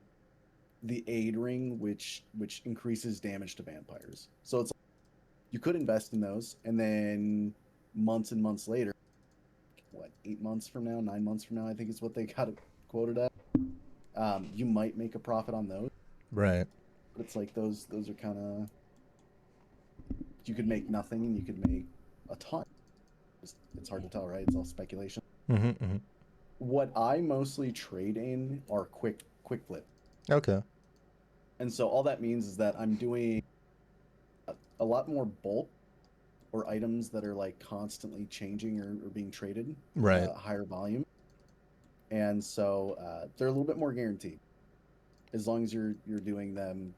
B: the aid ring, which increases damage to vampires. So it's you could invest in those, and then months and months later, what 8 months from now, 9 months from now, I think is what they got it quoted at. You might make a profit on those,
A: right.
B: but it's like those are kind of you could make nothing and you could make a ton. It's hard to tell, right? It's all speculation.
A: Mm-hmm.
B: What I mostly trade in are quick flip,
A: Okay.
B: and so all that means is that I'm doing a lot more bulk or items that are like constantly changing or being traded,
A: Right.
B: higher volume, and so they're a little bit more guaranteed as long as you're doing them,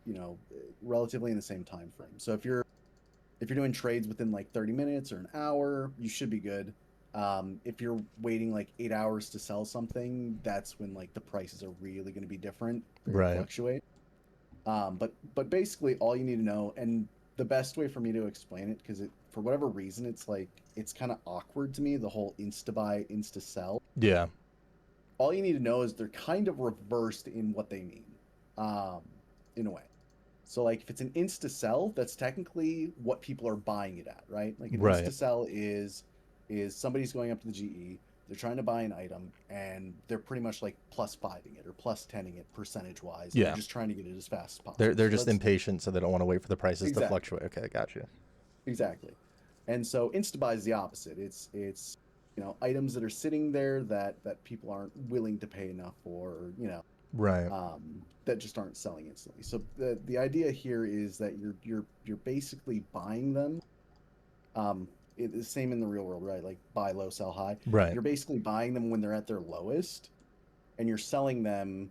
B: relatively in the same time frame. So if you're doing trades within like 30 minutes or an hour, you should be good. If you're waiting like 8 hours to sell something, that's when like the prices are really going to be different. They're going to
A: Right.
B: fluctuate. But basically, all you need to know, and the best way for me to explain it, because for whatever reason, it's kind of awkward to me, the whole insta buy, insta sell.
A: Yeah.
B: All you need to know is they're kind of reversed in what they mean, um, in a way. So like if it's an insta sell, that's technically what people are buying it at, right? Like an
A: Right.
B: insta sell is somebody's going up to the GE, they're trying to buy an item, and they're pretty much like plus fiving it or plus tenning it percentage wise, and they're
A: Yeah.
B: just trying to get it as fast as
A: They're
B: possible.
A: they're
B: So
A: just
B: that's
A: impatient, so they don't want to wait for the prices to
B: exactly,
A: fluctuate. Okay, gotcha.
B: exactly. And so insta buy is the opposite. It's items that are sitting there that people aren't willing to pay enough for, or
A: Right.
B: that just aren't selling instantly. So the idea here is that you're basically buying them. It's the same in the real world, right? Like buy low, sell high.
A: Right.
B: You're basically buying them when they're at their lowest, and you're selling them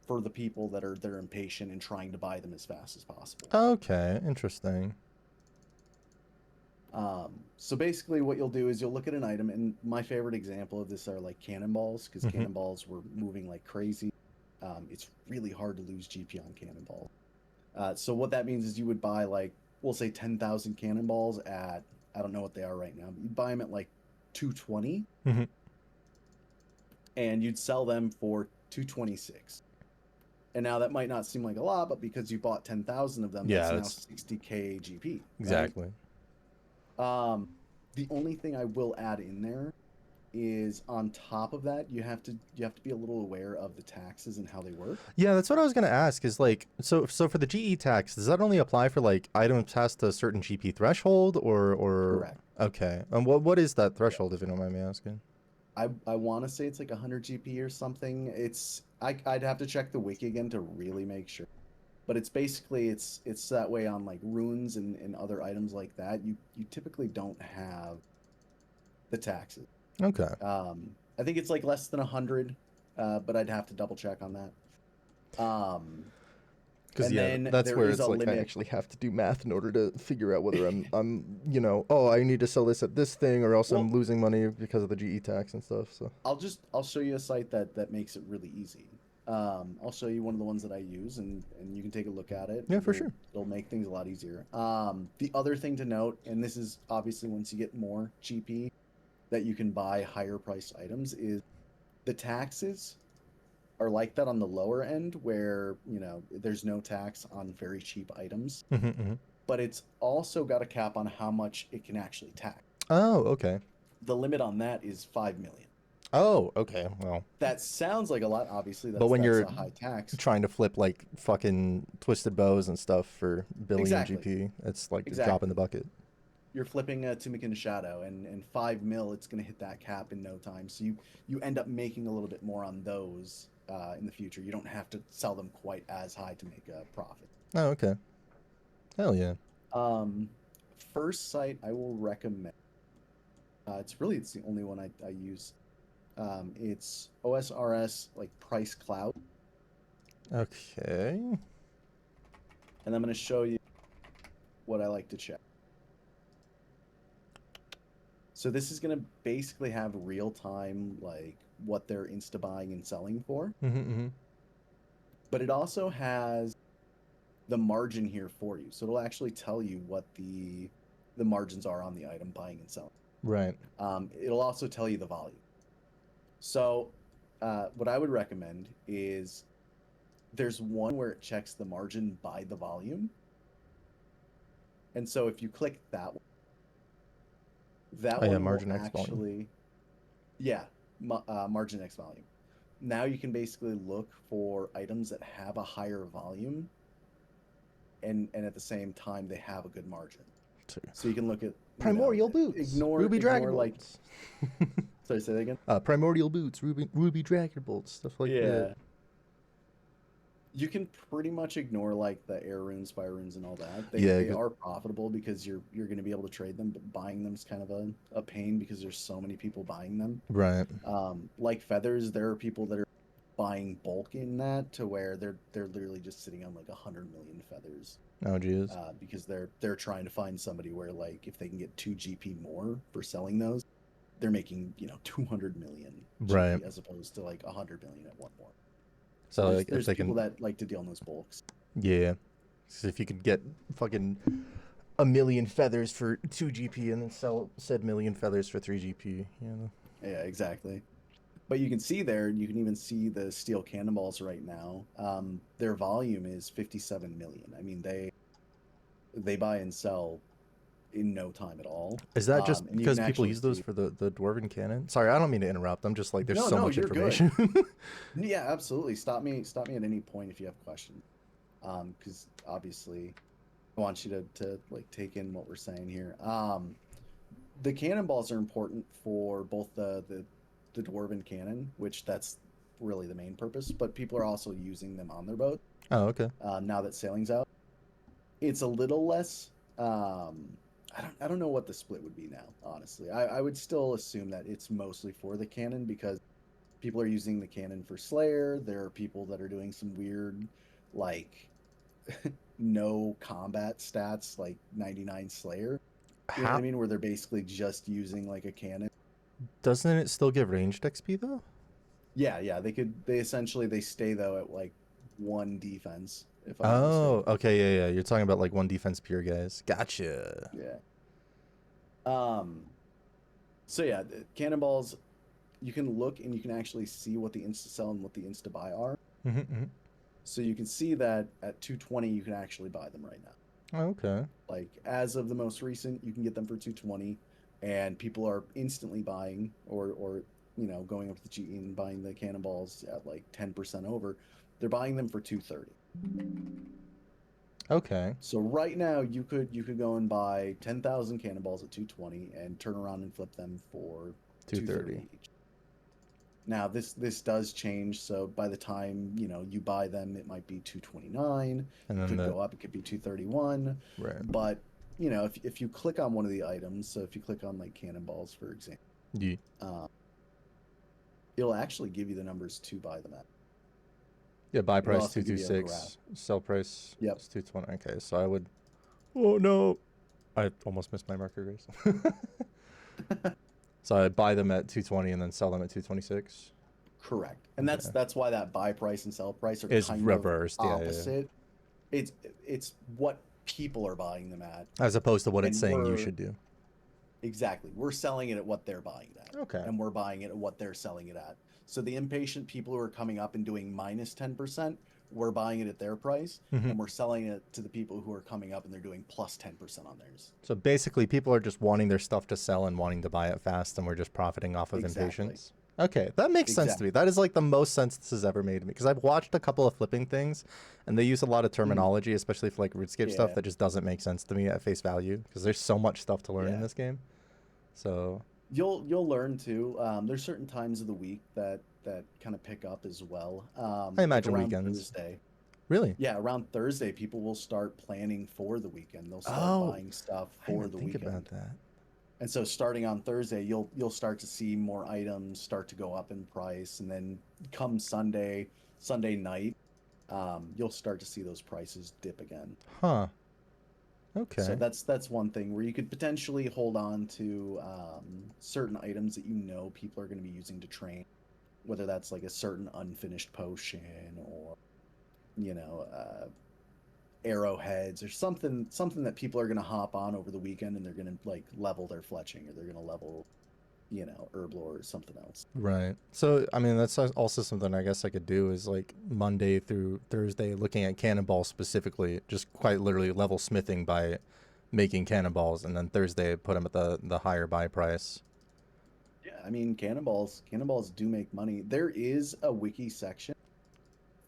B: for the people that are impatient and trying to buy them as fast as possible.
A: Okay. Interesting.
B: So basically, what you'll do is you'll look at an item, and my favorite example of this are like cannonballs, because
A: Mm-hmm.
B: cannonballs were moving like crazy. It's really hard to lose GP on cannonballs. So what that means is you would buy like we'll say 10,000 cannonballs at I don't know what they are right now, but you'd buy them at like 220,
A: Mm-hmm.
B: and you'd sell them for 226. And now that might not seem like a lot, but because you bought 10,000 of them,
A: Yeah.
B: that's now
A: That's
B: 60K GP, right?
A: exactly.
B: Um, the only thing I will add in there is on top of that, you have to be a little aware of the taxes and how they work.
A: Yeah, that's what I was gonna ask. Is like, so for the GE tax, does that only apply for like items past a certain GP threshold, or
B: Correct.
A: okay? And what is that
B: Yeah.
A: threshold, if you don't mind me asking?
B: I want to say it's like 100 GP or something. I'd have to check the wiki again to really make sure. But it's basically it's that way on like runes and other items like that. You typically don't have the taxes.
A: Okay.
B: I think it's like less than 100, but I'd have to double check on that.
A: Because
B: And
A: yeah,
B: then
A: that's
B: there
A: where
B: is
A: it's
B: a
A: like I
B: limit.
A: actually have to do math in order to figure out whether oh, I need to sell this at this thing, or else I'm
B: Well,
A: losing money because of the GE tax and stuff. So
B: I'll show you a site that makes it really easy. I'll show you one of the ones that I use, and you can take a look at it.
A: yeah, for
B: It'll
A: sure.
B: it'll make things a lot easier. The other thing to note, and this is obviously once you get more GP that you can buy higher priced items, is the taxes are like that on the lower end, where there's no tax on very cheap items,
A: Mm-hmm.
B: but it's also got a cap on how much it can actually tax.
A: Oh, okay.
B: The limit on that is 5 million.
A: Oh, okay. Well,
B: That sounds like a lot. Obviously,
A: but
B: that's
A: when
B: that's
A: you're
B: a high tax.
A: trying to flip like fucking twisted bows and stuff for billion
B: Exactly,
A: GP, it's like a drop in the
B: exactly.
A: bucket.
B: You're flipping a Tumikin Shadow, and 5 mil, it's going to hit that cap in no time. So you end up making a little bit more on those in the future. You don't have to sell them quite as high to make a profit.
A: Oh, okay. Hell yeah.
B: Um, First site I will recommend. It's the only one I use. It's OSRS like Price Cloud,
A: Okay.
B: and I'm going to show you what I like to check. So this is going to basically have real time, like what they're insta buying and selling for,
A: Mm-hmm.
B: but it also has the margin here for you. So it'll actually tell you what the margins are on the item buying and selling.
A: Right.
B: It'll also tell you the volume. So what I would recommend is there's one where it checks the margin by the volume. And so if you click that one, that
A: Oh yeah,
B: one will
A: margin X volume.
B: actually, yeah, margin X volume. Now you can basically look for items that have a higher volume and at the same time they have a good margin. So you can look at,
A: Primordial boots, Ruby Dragon
B: ignore like,
A: bolts.
B: sorry, say that again.
A: Primordial boots, Ruby Dragon bolts, stuff like that.
B: Yeah. You can pretty much ignore like the air runes, spire runes, and all that.
A: Yeah,
B: They are profitable because you're going to be able to trade them, but buying them is kind of a pain because there's so many people buying them.
A: right.
B: Like feathers, there are people that are buying bulk in that to where they're literally just sitting on like 100 million feathers
A: Oh geez.
B: because they're trying to find somebody where like if they can get 2 GP more for selling those, they're making 200 million
A: Right.
B: GP as opposed to like 100 million at one point. So
A: So like if
B: there's
A: they
B: people
A: can,
B: that like to deal in those bulks.
A: yeah. So if you could get fucking a million feathers for 2 GP and then sell said million feathers for 3 GP, you know.
B: Yeah, exactly. But you can see there, you can even see the steel cannonballs right now. Their volume is 57 million. I mean, they buy and sell in no time at all.
A: Is that just
B: And you
A: because
B: can
A: people
B: actually
A: use those
B: see.
A: for the dwarven cannon? Sorry, I don't mean to interrupt. I'm just like there's
B: No,
A: so
B: no,
A: much
B: you're good.
A: information.
B: Yeah, absolutely. Stop me at any point if you have questions. Because obviously, I want you to like take in what we're saying here. The cannonballs are important for both the dwarven cannon, which that's really the main purpose, but people are also using them on their boat
A: Oh, okay.
B: now that sailing's out. It's a little less. I don't know what the split would be now. Honestly, I would still assume that it's mostly for the cannon because people are using the cannon for Slayer. There are people that are doing some weird, like, no combat stats, like 99 Slayer. You know what I
A: How
B: mean? Where they're basically just using like a cannon.
A: doesn't it still give ranged XP though?
B: Yeah, yeah. They essentially they stay though at like one defense, if I'm not
A: Oh,
B: mistaken.
A: okay, yeah, yeah. You're talking about like one defense pure guys. Gotcha.
B: Yeah. Um. So yeah, the cannonballs. You can look and you can actually see what the insta sell and what the insta buy are.
A: Mm-hmm.
B: So you can see that at 220 you can actually buy them right now.
A: Oh, okay.
B: Like as of the most recent, you can get them for 220, and people are instantly buying or going up to the GE and buying the cannonballs at like 10% over. They're buying them for 230.
A: Okay.
B: So right now you could go and buy 10,000 cannonballs at 220 and turn around and flip them for
A: 230.
B: 230 each. Now this does change, so by the time, you buy them, it might be 229.
A: And
B: It
A: then
B: could
A: the
B: go up, it could be 231.
A: right.
B: But, if you click on one of the items, so if you click on like cannonballs, for example,
A: Yeah.
B: uh, it'll actually give you the numbers to buy them at.
A: Yeah, buy
B: It'll
A: price
B: also give you a graph.
A: 226, sell price
B: Yep.
A: is 220. Okay, so I would. Oh no, I almost missed my marker race. So I buy them at 220 and then sell them at 226.
B: Correct. And
A: Okay.
B: that's why that buy price and sell price are
A: Is
B: kind of
A: reversed, yeah, yeah.
B: opposite. It's what people are buying them at,
A: As opposed to what it's
B: and
A: saying you should do.
B: exactly, we're selling it at what they're buying it at.
A: Okay.
B: And we're buying it at what they're selling it at. So the impatient people who are coming up and doing minus 10%, we're buying it at their price,
A: Hmm.
B: and we're selling it to the people who are coming up and they're doing plus 10% on theirs.
A: So basically, people are just wanting their stuff to sell and wanting to buy it fast, and we're just profiting off of
B: Exactly.
A: impatience. Okay, that makes sense to me.
B: Exactly.
A: That is like the most sense this has ever made to me because I've watched a couple of flipping things, and they use a lot of
B: Mhm.
A: terminology, especially for like RuneScape stuff,
B: Yeah.
A: that just doesn't make sense to me at face value because there's so much stuff to learn in
B: Yeah.
A: this game. So,
B: You'll learn too. There's certain times of the week that kind of pick up as well.
A: I
B: Like
A: imagine
B: around
A: weekends.
B: Thursday.
A: Really?
B: Yeah, around Thursday, people will start planning for the weekend. They'll start
A: Oh,
B: buying stuff
A: I didn't
B: for
A: even
B: the
A: think about
B: weekend.
A: that.
B: And so starting on Thursday, you'll start to see more items start to go up in price, and then come Sunday night, you'll start to see those prices dip again.
A: Huh.
B: So
A: Okay.
B: that's one thing where you could potentially hold on to certain items that you know people are going to be using to train, whether that's like a certain unfinished potion or you know arrowheads or something that people are going to hop on over the weekend and they're going to like level their fletching or they're going to level herblore or something else.
A: Right. So, I mean, that's also something I guess I could do is like Monday through Thursday, looking at cannonballs specifically, just quite literally level smithing by making cannonballs, and then Thursday put them at the higher buy price.
B: Yeah, I mean cannonballs do make money. There is a wiki section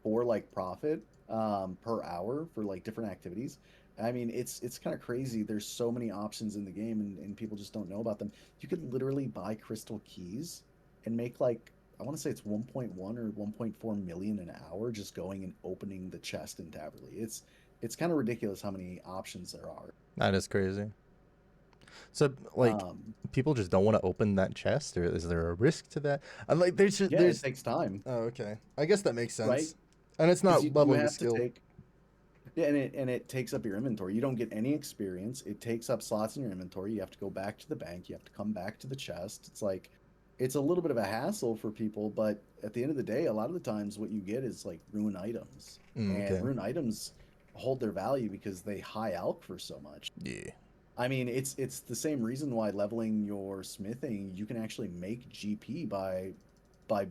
B: for like profit per hour for like different activities. I mean, it's kind of crazy. There's so many options in the game, and people just don't know about them. You could literally buy crystal keys and make like I want to say it's 1.1 or 1.4 million an hour just going and opening the chest in Taverly. It's kind of ridiculous how many options there are.
A: That is crazy. So, like,
B: Um,
A: people just don't want to open that chest, or is there a risk to that? I'm like, there's just,
B: yeah, it
A: there's.
B: takes time,
A: Oh, okay. I guess that makes
B: right?
A: sense. And it's
B: Because
A: not
B: you
A: leveling the
B: have to
A: skill.
B: take. Yeah, and it takes up your inventory. You don't get any experience. It takes up slots in your inventory. You have to go back to the bank. You have to come back to the chest. It's like it's a little bit of a hassle for people, but at the end of the day, a lot of the times what you get is like rune items. And
A: Okay.
B: rune items hold their value because they high alch for so much.
A: Yeah.
B: I mean, it's the same reason why leveling your smithing, you can actually make GP by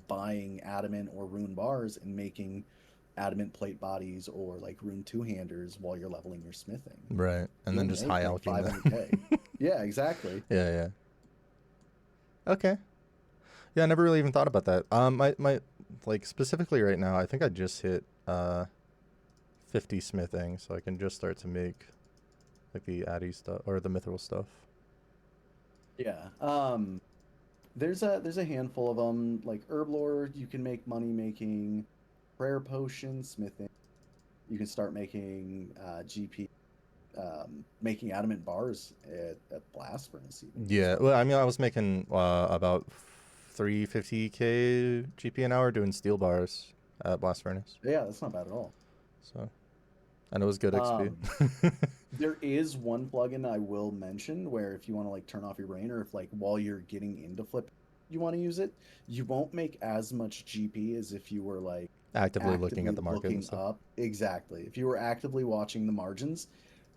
B: buying adamant or rune bars and making adamant plate bodies or like rune two-handers while you're leveling your smithing.
A: Right. And
B: You'll
A: then just high
B: make like
A: alching them.
B: 500k. Yeah, exactly.
A: Yeah, yeah. Okay. Yeah, I never really even thought about that. My like specifically right now, I think I just hit 50 smithing, so I can just start to make like the addy stuff or the mithril stuff.
B: Yeah. There's a handful of them like herblore. You can make money making prayer potion smithing. You can start making GP, making adamant bars at blast furnace even as
A: Yeah,
B: well.
A: well, I mean, I was making about 350k GP an hour doing steel bars at blast furnace,
B: Yeah, that's not bad at all.
A: so and it was good XP.
B: Um, There is one plugin I will mention where if you want to like turn off your brain or if like while you're getting into flip you want to use it, you won't make as much GP as if you were like
A: Actively looking at
B: actively
A: the market and
B: looking
A: stuff.
B: up. Exactly. If you were actively watching the margins,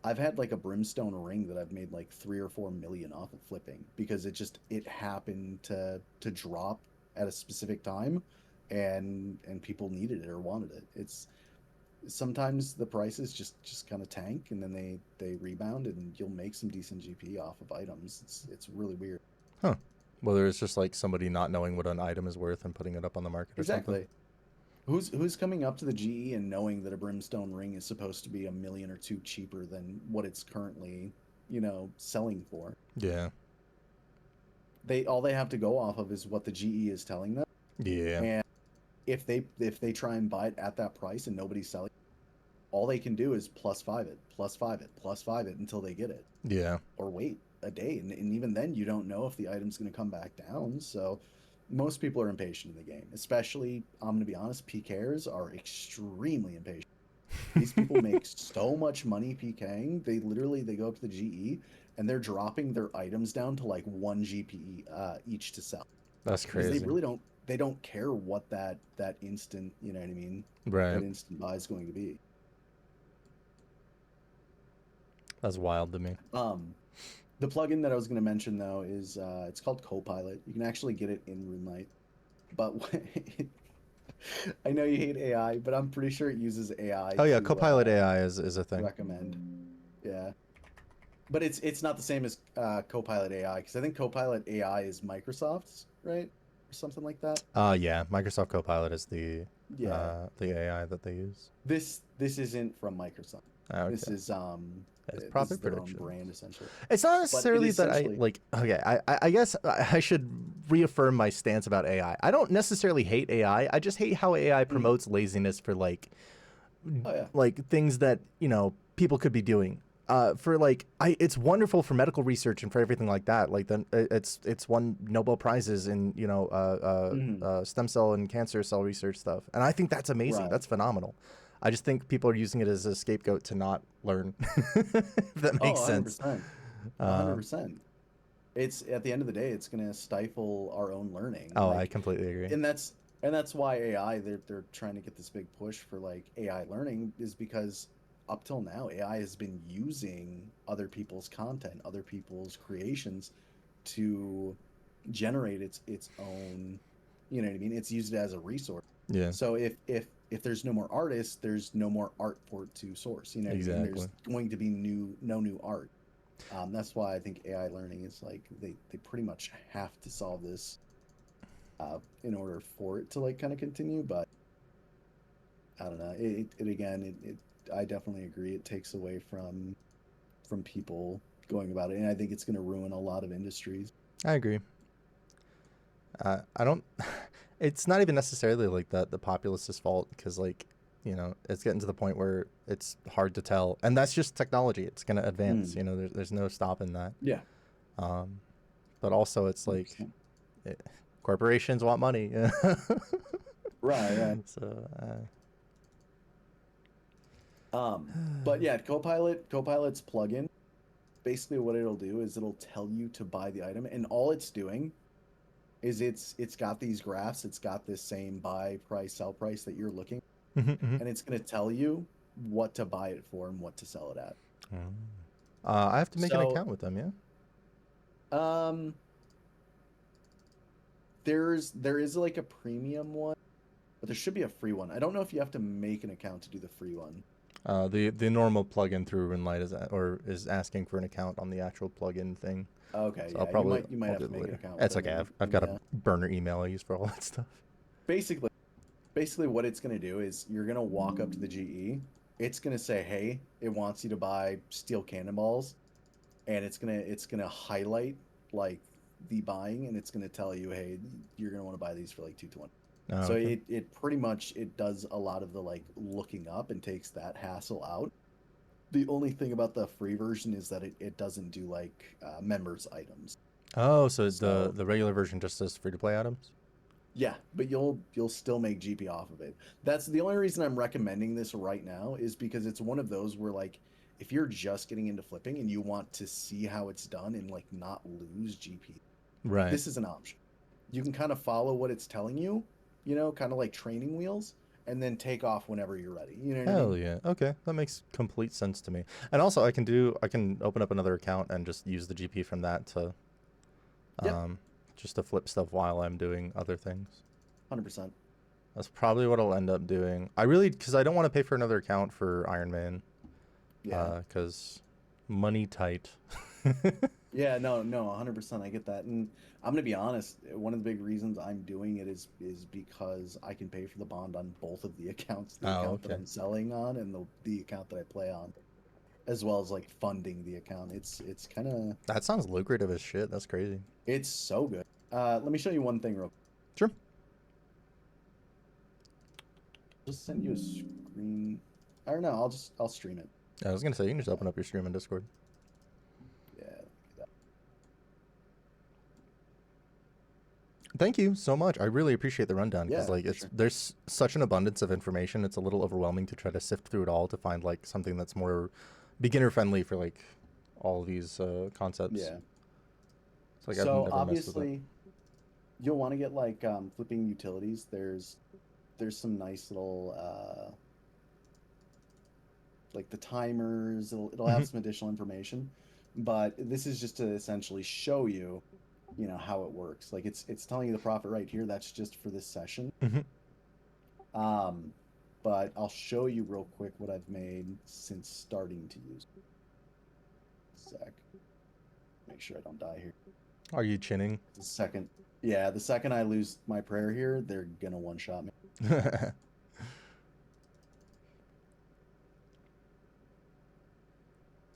B: I've had like a brimstone ring that I've made like 3 or 4 million off of flipping because it happened to drop at a specific time and people needed it or wanted it. It's sometimes the prices just kind of tank and then they rebound and you'll make some decent GP off of items. It's really weird.
A: Huh. Whether it's just like somebody not knowing what an item is worth and putting it up on the market or something.
B: Exactly. Who's coming up to the GE and knowing that a brimstone ring is supposed to be 1 million or 2 cheaper than what it's currently, selling for?
A: Yeah.
B: They all they have to go off of is what the GE is telling them.
A: Yeah.
B: And if they try and buy it at that price and nobody's selling, all they can do is plus five it, plus five it, plus five it until they get it.
A: Yeah.
B: Or wait a day. And even then, you don't know if the item's going to come back down. So most people are impatient in the game, especially, I'm going to be honest, PKers are extremely impatient. These people make so much money PKing. They go up to the GE and they're dropping their items down to like 1 GP each to sell
A: That's
B: because
A: crazy.
B: they don't care what that instant, you know what I mean? That
A: Right.
B: instant buy is going to be.
A: That's wild to me.
B: The plugin that I was going to mention though is it's called Copilot. You can actually get it in RuneLite. but I know you hate AI, but I'm pretty sure it uses AI
A: Oh yeah,
B: to
A: Copilot AI is a thing.
B: recommend. Yeah, but it's not the same as Copilot AI because I think Copilot AI is Microsoft's, right, or something like that.
A: Yeah, Microsoft Copilot is
B: Yeah,
A: the AI that they use.
B: this isn't from Microsoft. This
A: Okay,
B: is
A: it's
B: this
A: profit
B: is their own
A: prediction.
B: brand essentially.
A: It's not
B: But it
A: necessarily that I
B: essentially,
A: like. Okay, I guess I should reaffirm my stance about AI. I don't necessarily hate AI. I just hate how AI
B: mm,
A: promotes laziness for
B: oh yeah,
A: things that people could be doing. For it's wonderful for medical research and for everything like that. Like it's won Nobel prizes in
B: hmm,
A: stem cell and cancer cell research stuff, and I think that's amazing.
B: right.
A: That's phenomenal. I just think people are using it as a scapegoat to not learn. If that
B: Oh,
A: makes sense.
B: 100%.
A: Um,
B: 100%. It's at the end of the day, it's going to stifle our own learning.
A: oh, I
B: Like,
A: completely agree.
B: and that's why AI they're trying to get this big push for like AI learning is because up till now AI has been using other people's content, other people's creations to generate its own, you know what I mean? It's used as a resource.
A: Yeah,
B: So if there's no more artists, there's no more art for it to source. You know what I mean?
A: exactly.
B: There's going to be no new art. That's why I think AI learning is like they pretty much have to solve this in order for it to like kind of continue. But I don't know. It again, it I definitely agree. It takes away from people going about it, and I think it's going to ruin a lot of industries.
A: I agree. I don't. It's not even necessarily like the populace's fault because it's getting to the point where it's hard to tell, and that's just technology. It's gonna advance.
B: Mm,
A: There's no stopping that.
B: yeah,
A: Um, but also it's like
B: 100%.
A: it, corporations want money.
B: Right, right.
A: So
B: But yeah, Copilot's plugin, basically what it'll do is it'll tell you to buy the item, and all it's doing is it's got these graphs, it's got this same buy price, sell price that you're looking,
A: mhm, mhm.
B: and it's gonna tell you what to buy it for and what to sell it at.
A: Mm. I have to make an
B: So,
A: account with them. Yeah.
B: um, there is like a premium one, but there should be a free one. I don't know if you have to make an account to do the free one.
A: The normal plugin through Runlight is asking for an account on the actual plugin thing.
B: Okay,
A: So
B: yeah, you might
A: I'll
B: have
A: do
B: to
A: it
B: make an
A: later.
B: account with
A: It's
B: them,
A: okay.
B: and
A: I've
B: and
A: got a
B: yeah,
A: burner email I use for all that stuff.
B: basically basically what it's going to do is you're going to walk up to the GE. It's going to say, "Hey, it wants you to buy steel cannonballs," and it's going to highlight like the buying, and it's going to tell you, "Hey, you're going to want to buy these for like 220."
A: Oh,
B: So
A: okay.
B: it pretty much it does a lot of the like looking up and takes that hassle out. The only thing about the free version is that it doesn't do like members items.
A: Oh, so
B: So
A: the regular version just says free to play items.
B: yeah, but you'll still make GP off of it. That's the only reason I'm recommending this right now is because it's one of those where like if you're just getting into flipping and you want to see how it's done and like not lose GP,
A: Right.
B: this is an option. You can kind of follow what it's telling you, kind of like training wheels, and then take off whenever you're ready. You know what I
A: Hell
B: mean?
A: yeah. Okay, that makes complete sense to me. And also, I can open up another account and just use the GP from that to
B: Yep,
A: um just to flip stuff while I'm doing other things.
B: 100%.
A: That's probably what I'll end up doing. I really because I don't want to pay for another account for Iron Man
B: Yeah.
A: because money tight.
B: Yeah, no, no, 100%. I get that. And I'm gonna be honest, one of the big reasons I'm doing it is because I can pay for the bond on both of the accounts, the
A: Oh,
B: account that
A: okay.
B: I'm selling on and the account that I play on, as well as like funding the account. It's kind of
A: That sounds lucrative as shit. That's crazy.
B: it's so good. Let me show you one thing real quick.
A: Sure.
B: Just send you a screen. I don't know, I'll stream it.
A: I was gonna say you can just open up your stream in Discord.
B: Yeah.
A: Thank you so much. I really appreciate the rundown because
B: Yeah,
A: like
B: for
A: it's
B: sure.
A: there's such an abundance of information. It's a little overwhelming to try to sift through it all to find like something that's more beginner friendly for like all these concepts.
B: Yeah.
A: It's like I've
B: So
A: never messed with it.
B: obviously you'll want to get like flipping utilities. There's some nice little like the timers. It'll have
A: Mhm.
B: some additional information, but this is just to essentially show you you know, how it works. Like it's telling you the profit right here. That's just for this session.
A: Hmm.
B: Um, but I'll show you real quick what I've made since starting to use it. Sec. Make sure I don't die here.
A: Are you chinning?
B: The second, yeah, the second I lose my prayer here, they're gonna one shot me.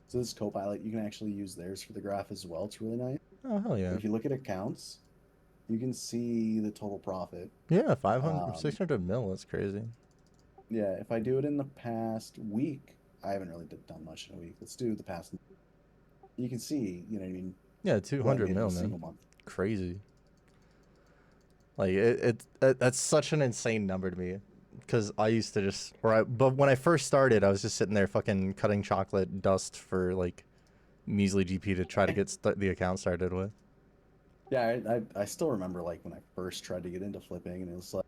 B: So this Copilot, you can actually use theirs for the graph as well. It's really nice.
A: Oh, hell
B: But
A: yeah.
B: if you look at accounts, you can see the total profit.
A: Yeah, 500,
B: Um,
A: 600 mil. That's crazy.
B: yeah, if I do it in the past week, I haven't really done much in a week. Let's do the past. You can see, you know what I mean,
A: Yeah,
B: what I
A: 200
B: made in a
A: mil, man.
B: single month.
A: Crazy. Like that's such an insane number to me, because I used to just, but when I first started, I was just sitting there fucking cutting chocolate dust for like measly GP to try to get the account started with.
B: Yeah, I still remember like when I first tried to get into flipping, and it was like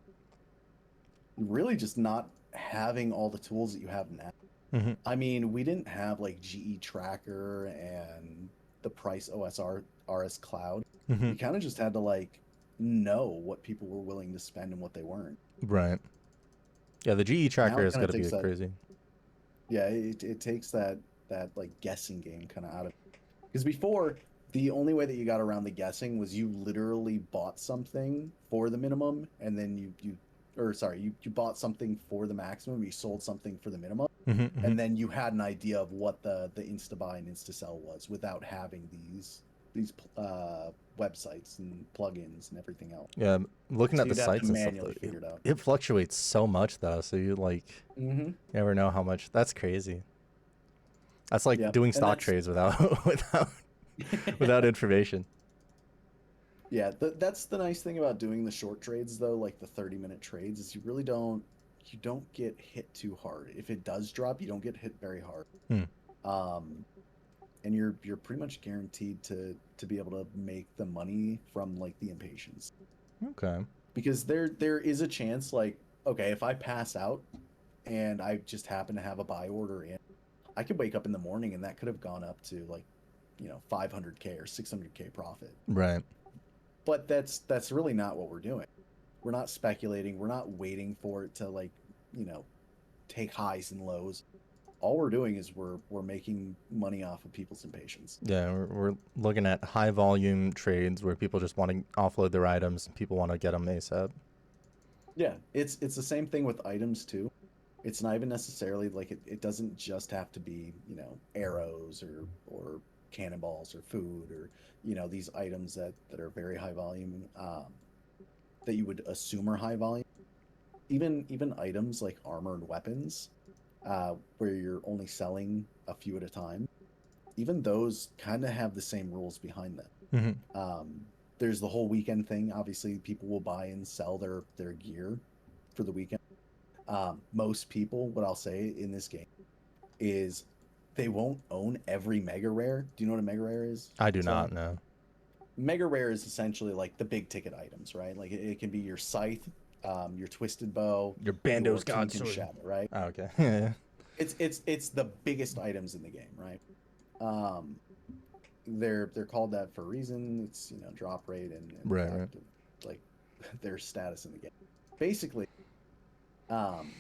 B: really just not having all the tools that you have now.
A: Hmm.
B: I mean, we didn't have like GE Tracker and the Price OSR RS Cloud.
A: Hmm.
B: You kind of just had to like know what people were willing to spend and what they weren't.
A: Right. Yeah, the GE
B: Now
A: tracker
B: it
A: is
B: kind of
A: gonna be
B: takes that,
A: crazy.
B: yeah, it takes that like guessing game kind of out of, because before the only way that you got around the guessing was you literally bought something for the minimum, and then you or sorry, you bought something for the maximum, you sold something for the minimum,
A: Hmm. Hmm.
B: and then you had an idea of what the insta buy and insta sell was without having these websites and plugins and everything else.
A: Yeah, looking
B: So
A: at the
B: you'd have to
A: sites and stuff, though,
B: manually figure it out.
A: it fluctuates so much though. So you like
B: Hmm.
A: never know how much. That's crazy. That's like
B: Yeah,
A: doing
B: and
A: stock
B: that's
A: trades without without information.
B: yeah, that's the nice thing about doing the short trades though, like the 30-minute trades, is you don't get hit too hard. If it does drop, you don't get hit very hard.
A: Hmm.
B: Um, and you're pretty much guaranteed to be able to make the money from like the impatience.
A: Okay.
B: Because there is a chance like, okay, if I pass out and I just happen to have a buy order in, I could wake up in the morning and that could have gone up to like, you know, 500K or 600K profit.
A: Right.
B: But that's really not what we're doing. We're not speculating. We're not waiting for it to like, you know, take highs and lows. All we're doing is we're making money off of people's impatience.
A: Yeah, we're looking at high volume trades where people just want to offload their items and people want to get them ASAP.
B: Yeah, it's the same thing with items too. It's not even necessarily like it doesn't just have to be, you know, arrows or cannonballs or food or, you know, these items that are very high volume, that you would assume are high volume. Even items like armor and weapons, where you're only selling a few at a time, even those kind of have the same rules behind them.
A: Hmm.
B: There's the whole weekend thing. Obviously, people will buy and sell their gear for the weekend. Most people, what I'll say in this game is they won't own every mega rare. Do you know what a mega rare is,
A: I do
B: Sly?
A: not know.
B: Mega rare is essentially like the big ticket items, right? Like it can be your scythe, your twisted bow,
A: Your
B: your
A: Bando's God
B: Kingpin
A: sword.
B: shadow, right?
A: Oh, okay. Yeah.
B: It's the biggest items in the game, right? Um, they're called that for a reason. It's, you know, drop rate and the
A: Right. Right.
B: fact of like their status in the game. Basically, um,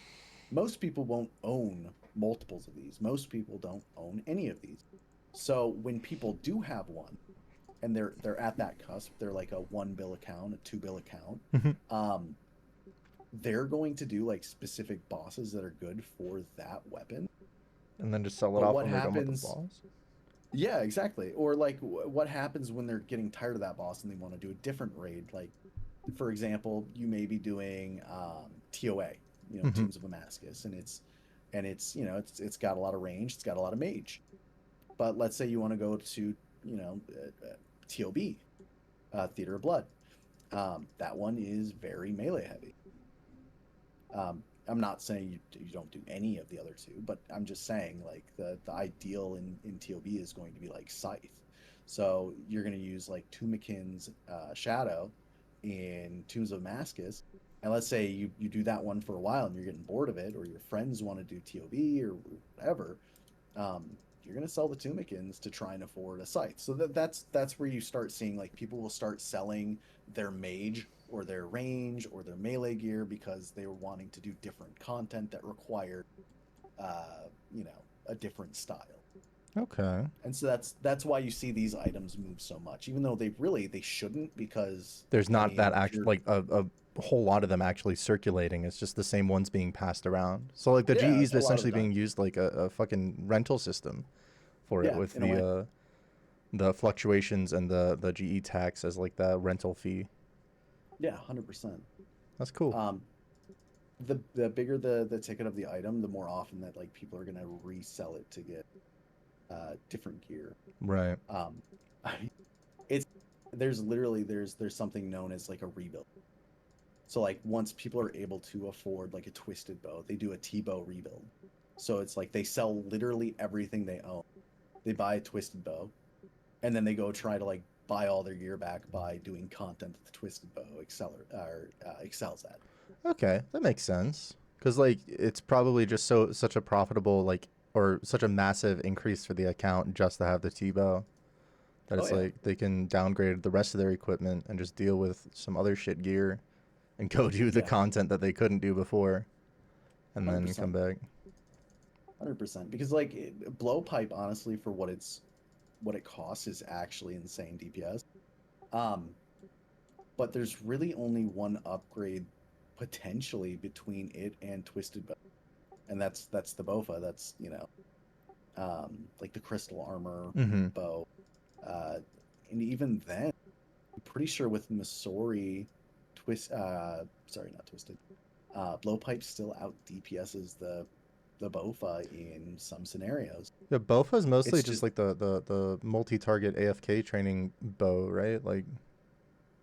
B: most people won't own multiples of these. Most people don't own any of these. So when people do have one, and they're at that cusp, they're like a 1 bill account, a 2 bill account.
A: Hmm.
B: Um, they're going to do like specific bosses that are good for that weapon.
A: And then just sell it
B: But
A: off
B: what
A: when they're done with the
B: happens?
A: boss.
B: Yeah, exactly. Or like what happens when they're getting tired of that boss and they want to do a different raid? Like, for example, you may be doing TOA, you know,
A: Hmm.
B: Tombs of Damascus, and it's you know it's got a lot of range, it's got a lot of mage. But let's say you want to go to, you know, TOB, Theater of Blood. That one is very melee heavy. I'm not saying you don't do any of the other two, but I'm just saying like the ideal in TOB is going to be like Scythe. So you're going to use like Tumakin's Shadow in Tombs of Damascus. And let's say you do that one for a while and you're getting bored of it, or your friends want to do TOB or whatever. Um, you're going to sell the Tumikins to try and afford a scythe. So that's where you start seeing like people will start selling their mage or their range or their melee gear because they were wanting to do different content that required, you know, a different style.
A: Okay.
B: And so that's why you see these items move so much, even though they shouldn't, because
A: There's
B: I
A: not that
B: mean, if
A: act
B: you're
A: like a whole lot of them actually circulating. It's just the same ones being passed around. So like the
B: yeah,
A: GE's
B: a lot of
A: essentially
B: the time,
A: being used like a fucking rental system for it
B: yeah,
A: with
B: in a way,
A: the fluctuations and the GE tax as like the rental fee.
B: yeah, 100%.
A: That's cool.
B: Um, the bigger the ticket of the item, the more often that like people are gonna resell it to get different gear.
A: Right.
B: Um, I mean, it's there's literally there's something known as like a rebuild. So like once people are able to afford like a twisted bow, they do a T-bow rebuild. So it's like they sell literally everything they own. They buy a twisted bow, and then they go try to like buy all their gear back by doing content that the twisted bow excels at.
A: Okay, that makes sense. Cause like it's probably just such a profitable like or such a massive increase for the account just to have the T-bow that
B: Oh
A: it's
B: yeah,
A: like they can downgrade the rest of their equipment and just deal with some other shit gear and go do the
B: yeah,
A: content that they couldn't do before and
B: hundred
A: then come
B: percent,
A: back.
B: 100%. Because like blowpipe, honestly, for what it costs is actually insane DPS. Um, but there's really only one upgrade potentially between it and twisted bow, and that's the bofa. That's like the crystal armor
A: Mm-hmm.
B: bow. Uh, and even then, I'm pretty sure with Missouri, sorry, not twisted. Blowpipe still out DPSs the Bofa in some scenarios.
A: Yeah, Bofa is mostly
B: It's
A: just
B: just
A: like the multi-target AFK training bow, right? Like,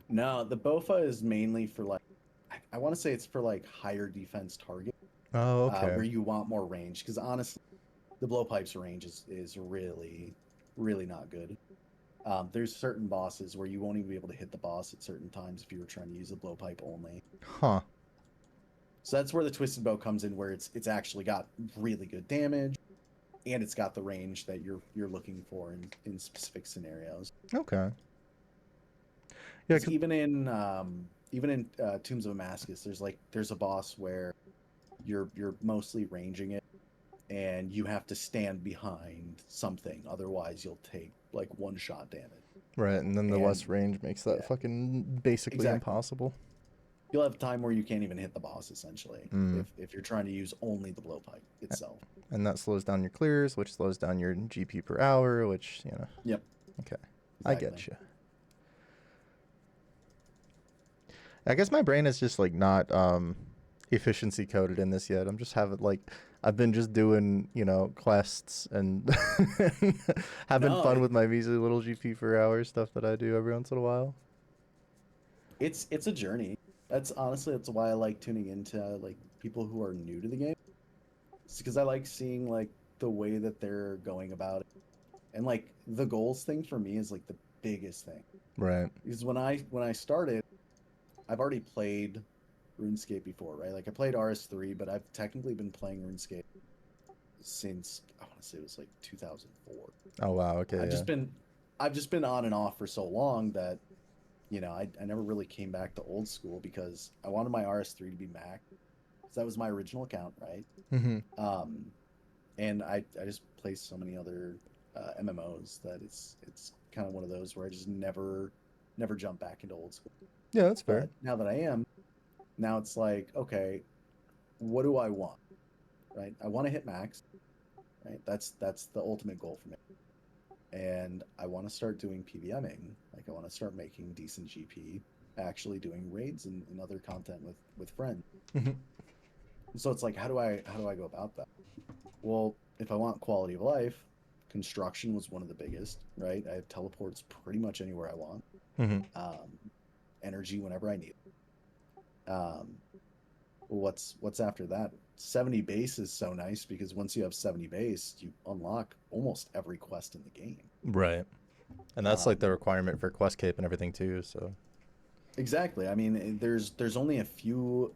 B: no, the Bofa is mainly for like I want to say it's for like higher defense target,
A: oh, okay,
B: where you want more range. Because honestly, the Blowpipe's range is really really not good. There's certain bosses where you won't even be able to hit the boss at certain times if you were trying to use a blowpipe only.
A: huh?
B: So that's where the twisted bow comes in, where it's actually got really good damage and it's got the range that you're looking for in specific scenarios.
A: Okay, yeah,
B: Because even in Tombs of Damascus, there's a boss where you're mostly ranging it, and you have to stand behind something, otherwise you'll take like one shot damage.
A: right. And then the
B: And
A: less range makes that
B: yeah,
A: fucking basically
B: exactly.
A: impossible.
B: You'll have time where you can't even hit the boss essentially
A: Mm.
B: if you're trying to use only the blowpipe itself.
A: And that slows down your clears, which slows down your GP per hour, which
B: Yep,
A: okay, I
B: exactly.
A: get you. I guess my brain is just like not efficiency coded in this yet. I'm just having like I've been just doing, quests and having
B: No,
A: fun with my measly little GP per hour stuff that I do every once in a while.
B: it's a journey. That's why I like tuning into like people who are new to the game. It's because I like seeing like the way that they're going about it. And like the goals thing for me is like the biggest thing.
A: Right.
B: Because when I started, I've already played RuneScape before, right? Like I played RS3, but I've technically been playing RuneScape since I want to say it was like 2004.
A: Oh wow,
B: I've
A: okay, yeah.
B: just been I've just been on and off for so long that I never really came back to old school because I wanted my RS3 to be Mac. Because that was my original account, right?
A: Mhm.
B: Um, and I just play so many other MMOs that it's kind of one of those where I just never jump back into old school.
A: Yeah, that's fair.
B: But now that I am, now it's like, okay, what do I want? Right? I want to hit max, right? That's the ultimate goal for me. And I want to start doing PVMing. Like I want to start making decent GP, actually doing raids and other content with friends.
A: Mhm.
B: So it's like, how do I go about that? Well, if I want quality of life, construction was one of the biggest, right? I have teleports pretty much anywhere I want.
A: Mhm.
B: Um, Energy whenever I need it. What's after that? 70 base is so nice because once you have 70 base, you unlock almost every quest in the game.
A: Right. And that's like the
B: Um,
A: requirement for quest cape and everything too, so.
B: exactly. I mean, there's only a few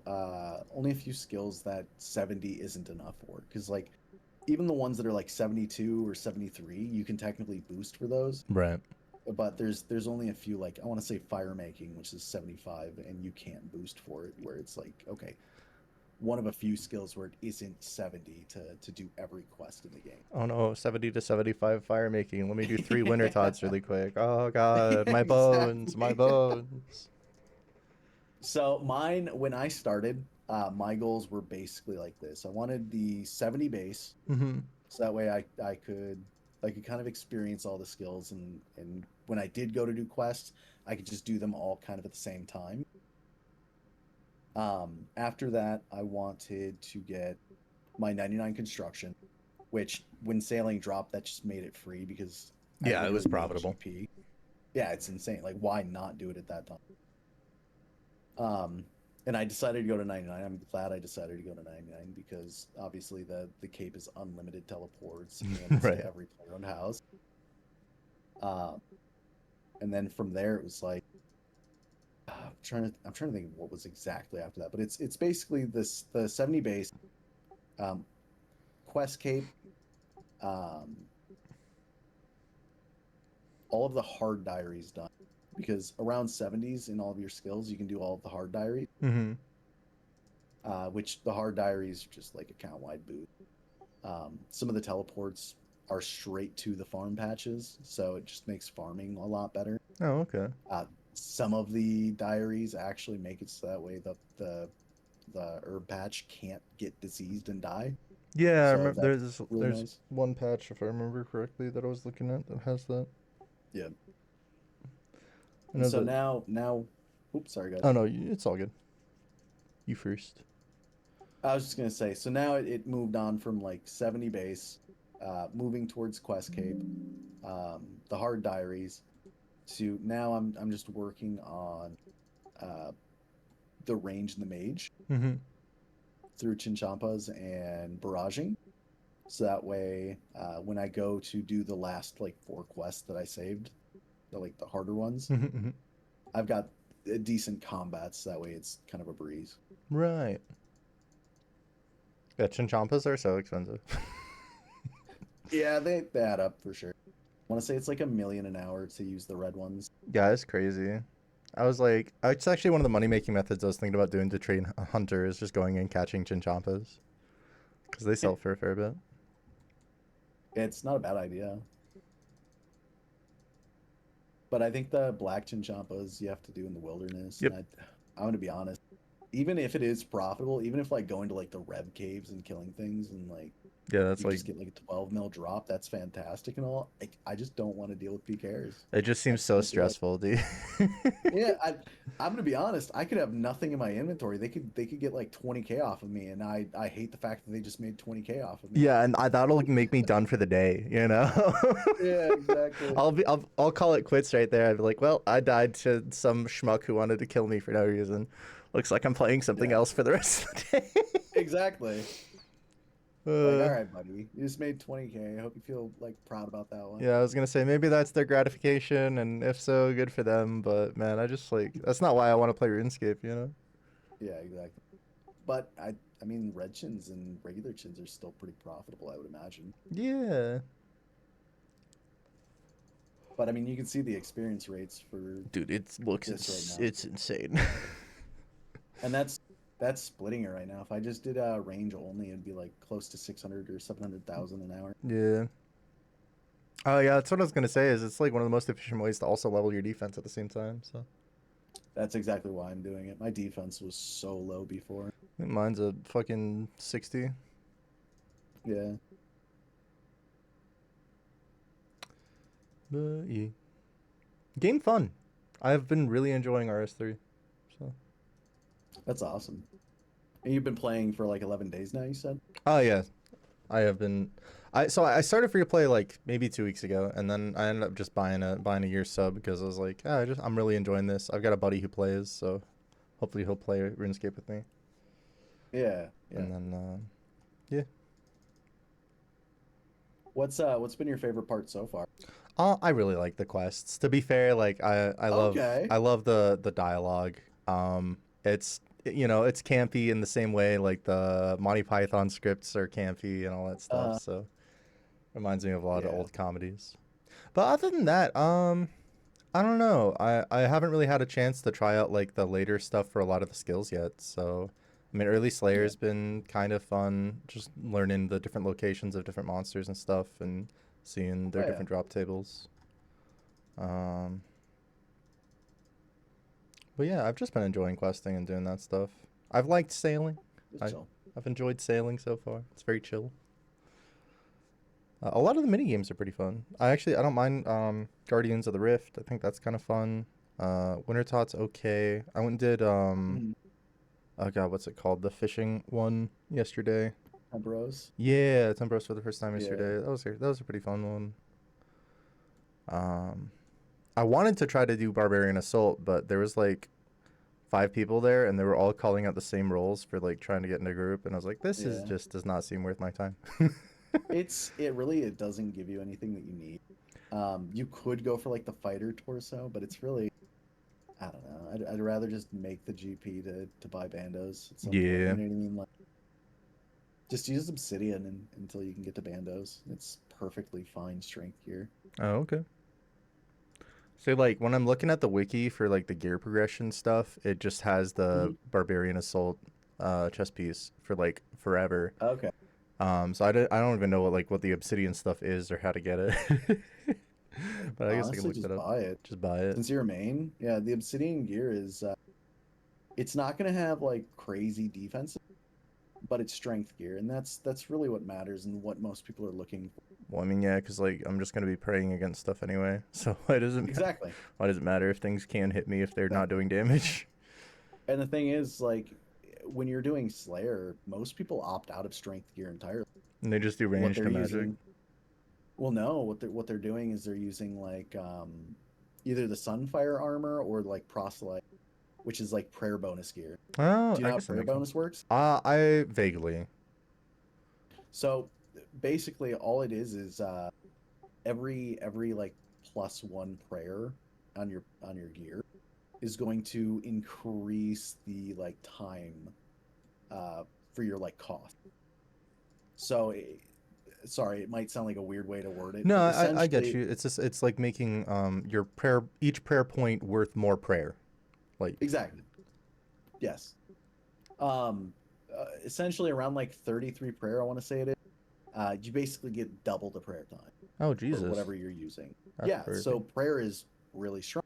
B: skills that 70 isn't enough for because like even the ones that are like 72 or 73, you can technically boost for those.
A: Right.
B: But there's only a few, like I want to say fire making, which is 75, and you can't boost for it. Where it's like, okay, one of a few skills where it isn't 70 to do every quest in the game.
A: Oh no, 70 to 75 fire making. Let me do 3 winter
B: Yeah,
A: tots really quick. Oh god, my bones, my
B: exactly.
A: bones.
B: So mine, when I started, my goals were basically like this. I wanted the 70 base,
A: Mm-hmm.
B: so that way I could kind of experience all the skills, and when I did go to do quests, I could just do them all kind of at the same time. After that, I wanted to get my 99 construction, which when sailing dropped, that just made it free because I
A: Yeah, it was
B: literally made
A: profitable.
B: GP. Yeah, it's insane. Like, why not do it at that time? Um, and I decided to go to 99. I'm glad I decided to go to 99 because obviously the cape is unlimited teleports and it's
A: Right.
B: to every player-owned house. Um, and then from there it was like I'm trying to think of what was exactly after that, but it's basically the 70 base, um, quest cape, um, all of the hard diaries done because around 70s in all of your skills you can do all of the hard diaries,
A: Mm-hmm.
B: which the hard diaries are just like account wide boot. Some of the teleports are straight to the farm patches, so it just makes farming a lot better.
A: Oh, okay.
B: Uh, some of the diaries actually make it so that way the herb patch can't get diseased and die.
A: Yeah, I
B: So
A: remember
B: that's really
A: there's
B: nice.
A: one patch if I remember correctly that I was looking at that has that.
B: Yeah.
A: I
B: And
A: know
B: so
A: that.
B: now, oops, sorry guys.
A: Oh no, it's all good. You first.
B: I was just gonna say, so now it moved on from like 70 base, moving towards Quest Cape, the hard diaries, to now I'm just working on uh, the range and the mage
A: Mm-hmm.
B: through Chinchampas and barraging. So that way, when I go to do the last like 4 quests that I saved, like the harder ones,
A: Mm-hmm.
B: I've got a decent combats. So that way, it's kind of a breeze.
A: Right. Yeah, chinchampas are so expensive.
B: Yeah, they add up for sure. I want to say it's like 1 million an hour to use the red ones.
A: Yeah, it's crazy. I was like, it's actually one of the money making methods I was thinking about doing to train a hunter is just going and catching chinchampas because they sell for a fair bit.
B: It's not a bad idea. But I think the black Chinchampas you have to do in the wilderness.
A: Yep.
B: And I'm gonna be honest, even if it is profitable, even if like going to like the Rev caves and killing things and like
A: Yeah, that's
B: you
A: like
B: just get like a 12 mil drop, that's fantastic and all. I just don't want to deal with PKers.
A: it just
B: I
A: seems
B: just
A: so
B: don't feel like
A: stressful, dude.
B: yeah, I'm gonna be honest. I could have nothing in my inventory. They could get like 20K off of me, and I hate the fact that they just made 20K off of me.
A: Yeah, and that'll make me done for the day, you know.
B: Yeah, exactly.
A: I'll call it quits right there. I'd be like, well, I died to some schmuck who wanted to kill me for no reason. Looks like I'm playing something
B: Yeah,
A: else for the rest of the
B: exactly.
A: day.
B: Like, all right, buddy, you just made 20K. I hope you feel like proud about that one.
A: Yeah, I was gonna say maybe that's their gratification, and if so, good for them. But man, I just like that's not why I want to play RuneScape, you know?
B: Yeah, exactly. But I mean, red chins and regular chins are still pretty profitable, I would imagine.
A: Yeah,
B: But I mean, you can see the experience rates for
A: dude, it looks
B: this right now,
A: it's insane.
B: and that's splitting it right now. If I just did a range only, it'd be like close to 600 or 700,000 an hour.
A: Yeah. Oh yeah, that's what I was gonna say. Is it's like one of the most efficient ways to also level your defense at the same time. So
B: That's exactly why I'm doing it. My defense was so low before.
A: I think mine's a fucking 60.
B: Yeah,
A: But yeah, game fun. I've been really enjoying RS3. So
B: that's awesome. And you've been playing for like 11 days now, you said?
A: oh yeah, I have been. I started free to play like maybe 2 weeks ago, and then I ended up just buying a year sub because I was like, ah, I'm really enjoying this. I've got a buddy who plays, so hopefully he'll play RuneScape with me.
B: Yeah, yeah.
A: And then yeah,
B: What's been your favorite part so far?
A: I really like the quests. To be fair, like I
B: Okay.
A: love the dialogue. It's you know, it's campy in the same way like the Monty Python scripts are campy and all that stuff.
B: Uh,
A: So reminds me of a lot of
B: yeah.
A: old comedies. But other than that, I don't know. I haven't really had a chance to try out like the later stuff for a lot of the skills yet. So, I mean, early
B: Yeah.
A: Slayer's been kind of fun, just learning the different locations of different monsters and stuff, and seeing
B: Oh
A: their
B: yeah.
A: different drop tables. Um, but yeah, I've just been enjoying questing and doing that stuff. I've liked sailing.
B: Just
A: I
B: chill.
A: I've enjoyed sailing so far. It's very chill. A lot of the mini games are pretty fun. I don't mind Guardians of the Rift. I think that's kind of fun. Wintertot's okay. I went and did
B: Mm-hmm.
A: oh god, what's it called? The fishing one yesterday.
B: Bros.
A: Yeah, Timbros for the first time
B: Yeah.
A: yesterday. That was a pretty fun one. Um, I wanted to try to do Barbarian Assault, but there was like 5 people there, and they were all calling out the same roles for like trying to get in a group, and I was like, this is
B: Yeah.
A: just does not seem worth my time.
B: It doesn't give you anything that you need. You could go for like the fighter torso, but it's really I don't know. I'd rather just make the GP to buy bandos at some point.
A: Yeah.
B: You know what I mean? Like just use obsidian until you can get to bandos. It's perfectly fine strength gear.
A: Oh, okay. So like when I'm looking at the wiki for like the gear progression stuff, it just has
B: Hmm.
A: the Barbarian Assault chest piece for like forever.
B: Okay.
A: So I don't even know what the obsidian stuff is or how to get it. But I guess I can
B: Honestly,
A: look that
B: just
A: up.
B: buy it.
A: Just buy it.
B: Since you're a main, yeah, the obsidian gear is it's not gonna have like crazy defense, but it's strength gear, and that's really what matters and what most people are looking for.
A: Well, I mean, yeah, because like I'm just gonna be praying against stuff anyway. So why does it matter?
B: Exactly.
A: Why does it matter if things can hit me if they're not
B: Exactly.
A: doing damage?
B: And the thing is, like, when you're doing Slayer, most people opt out of strength gear entirely.
A: And they just do
B: What
A: ranged
B: they're
A: or magic.
B: using, well, no, what they're doing is they're using like either the Sunfire armor or like proselyte, which is like prayer bonus gear.
A: Oh,
B: Do you
A: I
B: know how
A: guess that
B: prayer
A: makes sense.
B: bonus works?
A: I vaguely.
B: So basically, all it is every like +1 prayer on your gear is going to increase the like time uh, for your like cost. So sorry, it might sound like a weird way to word it,
A: No,
B: but
A: I get
B: essentially,
A: you. It's like making your prayer each prayer point worth more prayer. Like
B: exactly, yes. Essentially around like 33 prayer, I want to say it is. You basically get double the prayer time
A: oh
B: for
A: Jesus,
B: whatever you're using.
A: that's
B: Yeah,
A: crazy.
B: so prayer is really strong.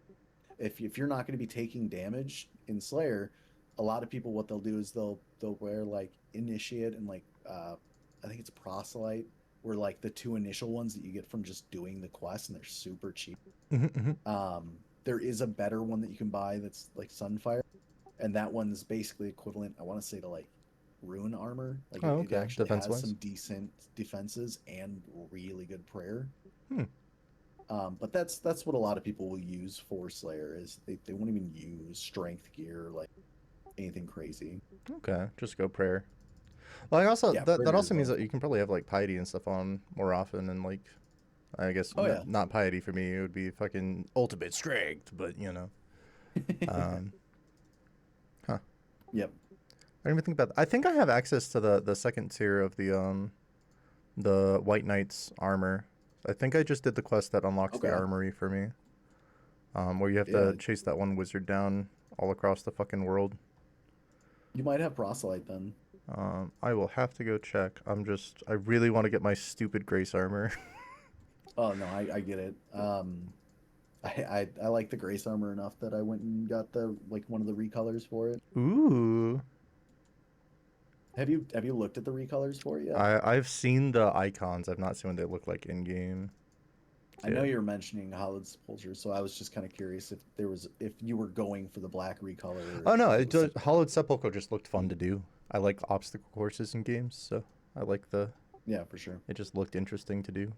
B: If you're not going to be taking damage in Slayer, a lot of people what they'll do is they'll wear like initiate and like I think it's proselyte, were like the two initial ones that you get from just doing the quest, and they're super cheap.
A: Mm-hmm.
B: There is a better one that you can buy that's like Sunfire, and that one's basically equivalent, I want to say, to like rune armor. Like
A: Oh,
B: it
A: okay.
B: actually
A: Defense
B: has
A: wise.
B: some decent defenses and really good prayer.
A: Hmm.
B: But that's what a lot of people will use for Slayer is they won't even use strength gear like anything crazy.
A: Okay, just go prayer. Well, I also
B: Yeah,
A: that
B: prayer
A: also
B: is
A: means
B: always
A: that you can probably have like piety and stuff on more often, and like I guess
B: oh yeah.
A: not piety for me. It would be fucking ultimate strength, but um, huh.
B: Yep.
A: I didn't even think about that. I think I have access to the second tier of the White Knight's armor. I think I just did the quest that unlocks the
B: Okay.
A: armory for me. Where you have
B: Yeah.
A: to chase that one wizard down all across the fucking world.
B: You might have proselyte then.
A: I will have to go check. I really want to get my stupid grace armor.
B: Oh no, I get it. I like the grace armor enough that I went and got the like one of the recolors for it.
A: Ooh.
B: Have you looked at the recolors for it yet?
A: I've seen the icons. I've not seen what they look like in game.
B: I know
A: Yeah.
B: you were mentioning Hallowed Sepulchre, so I was just kind of curious if you were going for the black recolor
A: Oh
B: or
A: no,
B: if it
A: it
B: was
A: does,
B: something.
A: Hollowed Sepulchre just looked fun to do. I like obstacle courses in games, so I like the.
B: Yeah, for sure.
A: It just looked interesting to do.
B: You can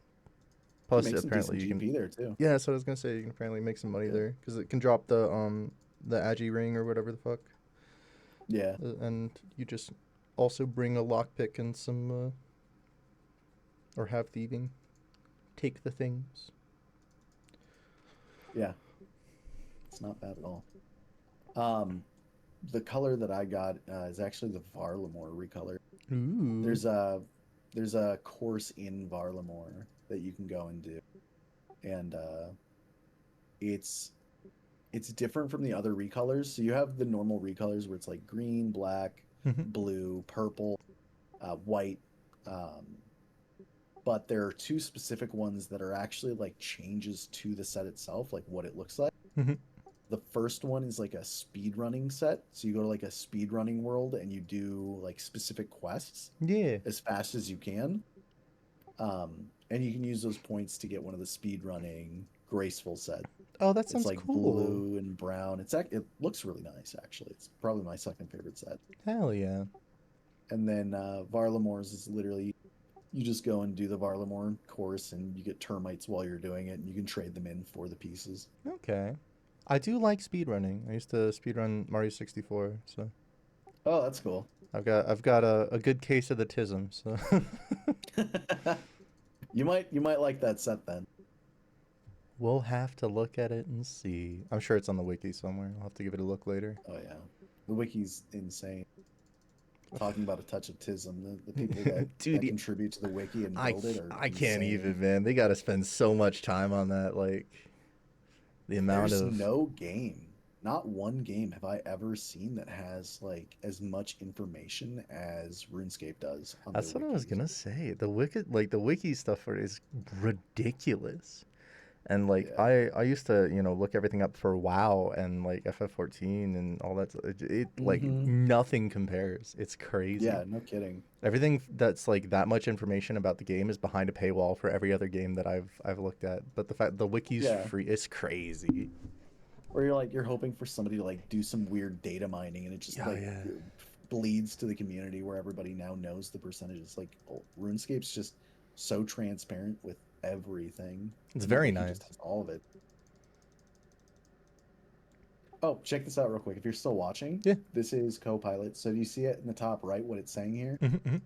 A: Plus,
B: make some decent
A: apparently you can.
B: GP there too.
A: Yeah, so I was gonna say you can apparently make some money
B: Yeah.
A: there because it can drop the agi ring or whatever the fuck,
B: Yeah.
A: and you just also bring a lockpick and some or have thieving, take the things.
B: Yeah. It's not bad at all. Um, the color that I got is actually the Varlamore recolor.
A: Ooh.
B: There's a there's a course in Varlamore that you can go and do, and it's it's different from the other recolors. So you have the normal recolors where it's like green, black,
A: Mhm.
B: blue, purple, white. Um, but there are two specific ones that are actually like changes to the set itself, like what it looks like.
A: Mhm.
B: The first one is like a speed running set. So you go to like a speed running world and you do like specific quests
A: Yeah.
B: as fast as you can. And you can use those points to get one of the speed running graceful sets.
A: Oh, that
B: It's
A: sounds
B: like
A: cool.
B: blue and brown. It looks really nice actually. It's probably my second favorite set.
A: Hell yeah.
B: And then Varlamore's is literally you just go and do the Varlamore course and you get termites while you're doing it and you can trade them in for the pieces.
A: Okay. I do like speedrunning. I used to speedrun Mario 64, so
B: Oh, that's cool.
A: I've got a good case of the tism, so
B: You might like that set then.
A: we'll have to look at it and see. I'm sure it's on the wiki somewhere. I'll have to give it a look later.
B: Oh yeah. The wiki's insane. Talking about a touch of tism, the people that
A: Dude,
B: contribute to the wiki and build it are
A: I can't
B: insane.
A: even, man. They got to spend so much time on that, like the amount
B: There's
A: of.
B: no game, not one game have I ever seen that has like as much information as RuneScape does on their
A: That's what I was
B: wikis.
A: gonna say. The wiki stuff is ridiculous. And like
B: Yeah.
A: I used to look everything up for WoW and like FF14 and all that. It like
B: Mm-hmm.
A: nothing compares. It's crazy.
B: Yeah, no kidding.
A: Everything that's like that much information about the game is behind a paywall for every other game that I've looked at. But the fact the wiki's
B: Yeah.
A: free, it's crazy.
B: Or you're hoping for somebody to like do some weird data mining and it just
A: Yeah,
B: like
A: yeah.
B: bleeds to the community where everybody now knows the percentages. Like RuneScape's just so transparent with everything.
A: It's
B: And the
A: very
B: wiki just
A: nice.
B: has all of it. Oh, check this out real quick. If you're still watching,
A: Yeah.
B: this is Copilot. So do you see it in the top right what it's saying here?
A: Hmm.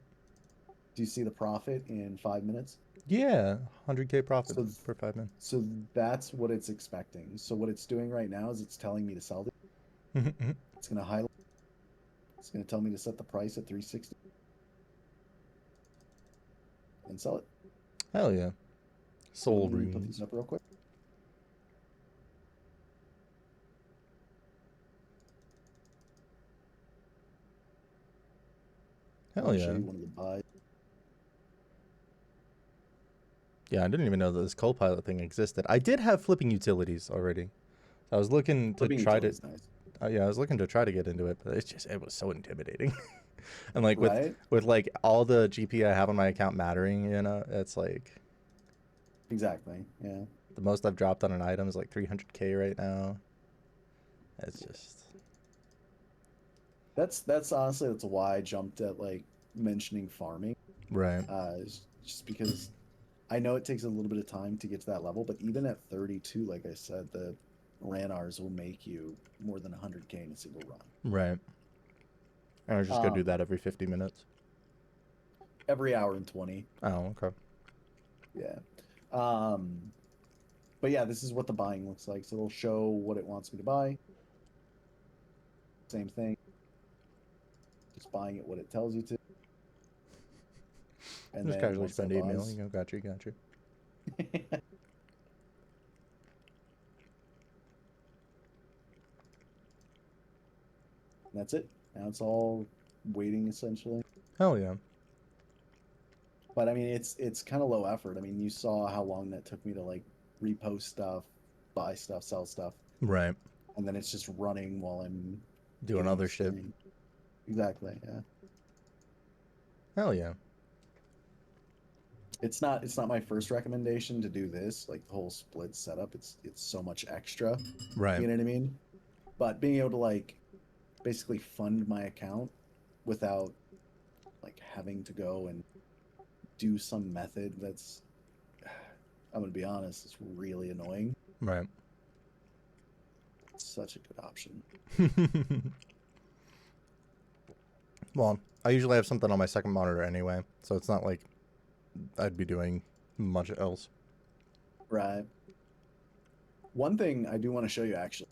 B: Do you see the profit in 5 minutes?
A: Yeah, 100K profit
B: So
A: per 5 minutes.
B: so that's what it's expecting. So what it's doing right now is it's telling me to sell it.
A: Hmm.
B: It's gonna highlight. It's gonna tell me to set the price at 360 and sell it.
A: Hell yeah.
B: So let
A: Soul
B: me put these
A: runes.
B: up real quick.
A: Hell
B: I'll show
A: yeah.
B: you one of the buys.
A: Yeah, I didn't even know that this Copilot thing existed. I did have flipping utilities already. I was looking to
B: Flipping
A: try to,
B: utility is nice,
A: yeah, I was looking to try to get into it, but it was so intimidating. And like
B: right?
A: with like all the GP I have on my account mattering, it's like
B: Exactly. Yeah.
A: the most I've dropped on an item is like 300K right now. It's just
B: That's honestly that's why I jumped at like mentioning farming.
A: right,
B: Is just because I know it takes a little bit of time to get to that level, but even at 32, like I said, the Ranars will make you more than 100K in a single run.
A: right. And I was just gonna do
B: Um,
A: that every 50 minutes.
B: every hour and 20.
A: Oh, okay.
B: Yeah. Um, but yeah, this is what the buying looks like. So it'll show what it wants me to buy. Same thing. Just buying it what it tells you to. And
A: Just
B: then
A: casually
B: once that
A: spend 8 mil.
B: buys,
A: Got you, got you.
B: and that's it. Now it's all waiting essentially.
A: Hell yeah.
B: But I mean, it's kind of low effort. I mean, you saw how long that took me to like repost stuff, buy stuff, sell stuff,
A: Right.
B: and then it's just running while I'm
A: Doing
B: getting
A: other
B: the
A: shit.
B: stream. Exactly. Yeah.
A: Hell yeah.
B: It's not my first recommendation to do this, like the whole split setup. It's so much extra.
A: Right.
B: You know what I mean? But being able to like basically fund my account without like having to go and do some method that's I'm gonna be honest, it's really annoying.
A: Right.
B: It's such a good option.
A: Well, I usually have something on my second monitor anyway, so it's not like I'd be doing much else.
B: Right. One thing I do want to show you actually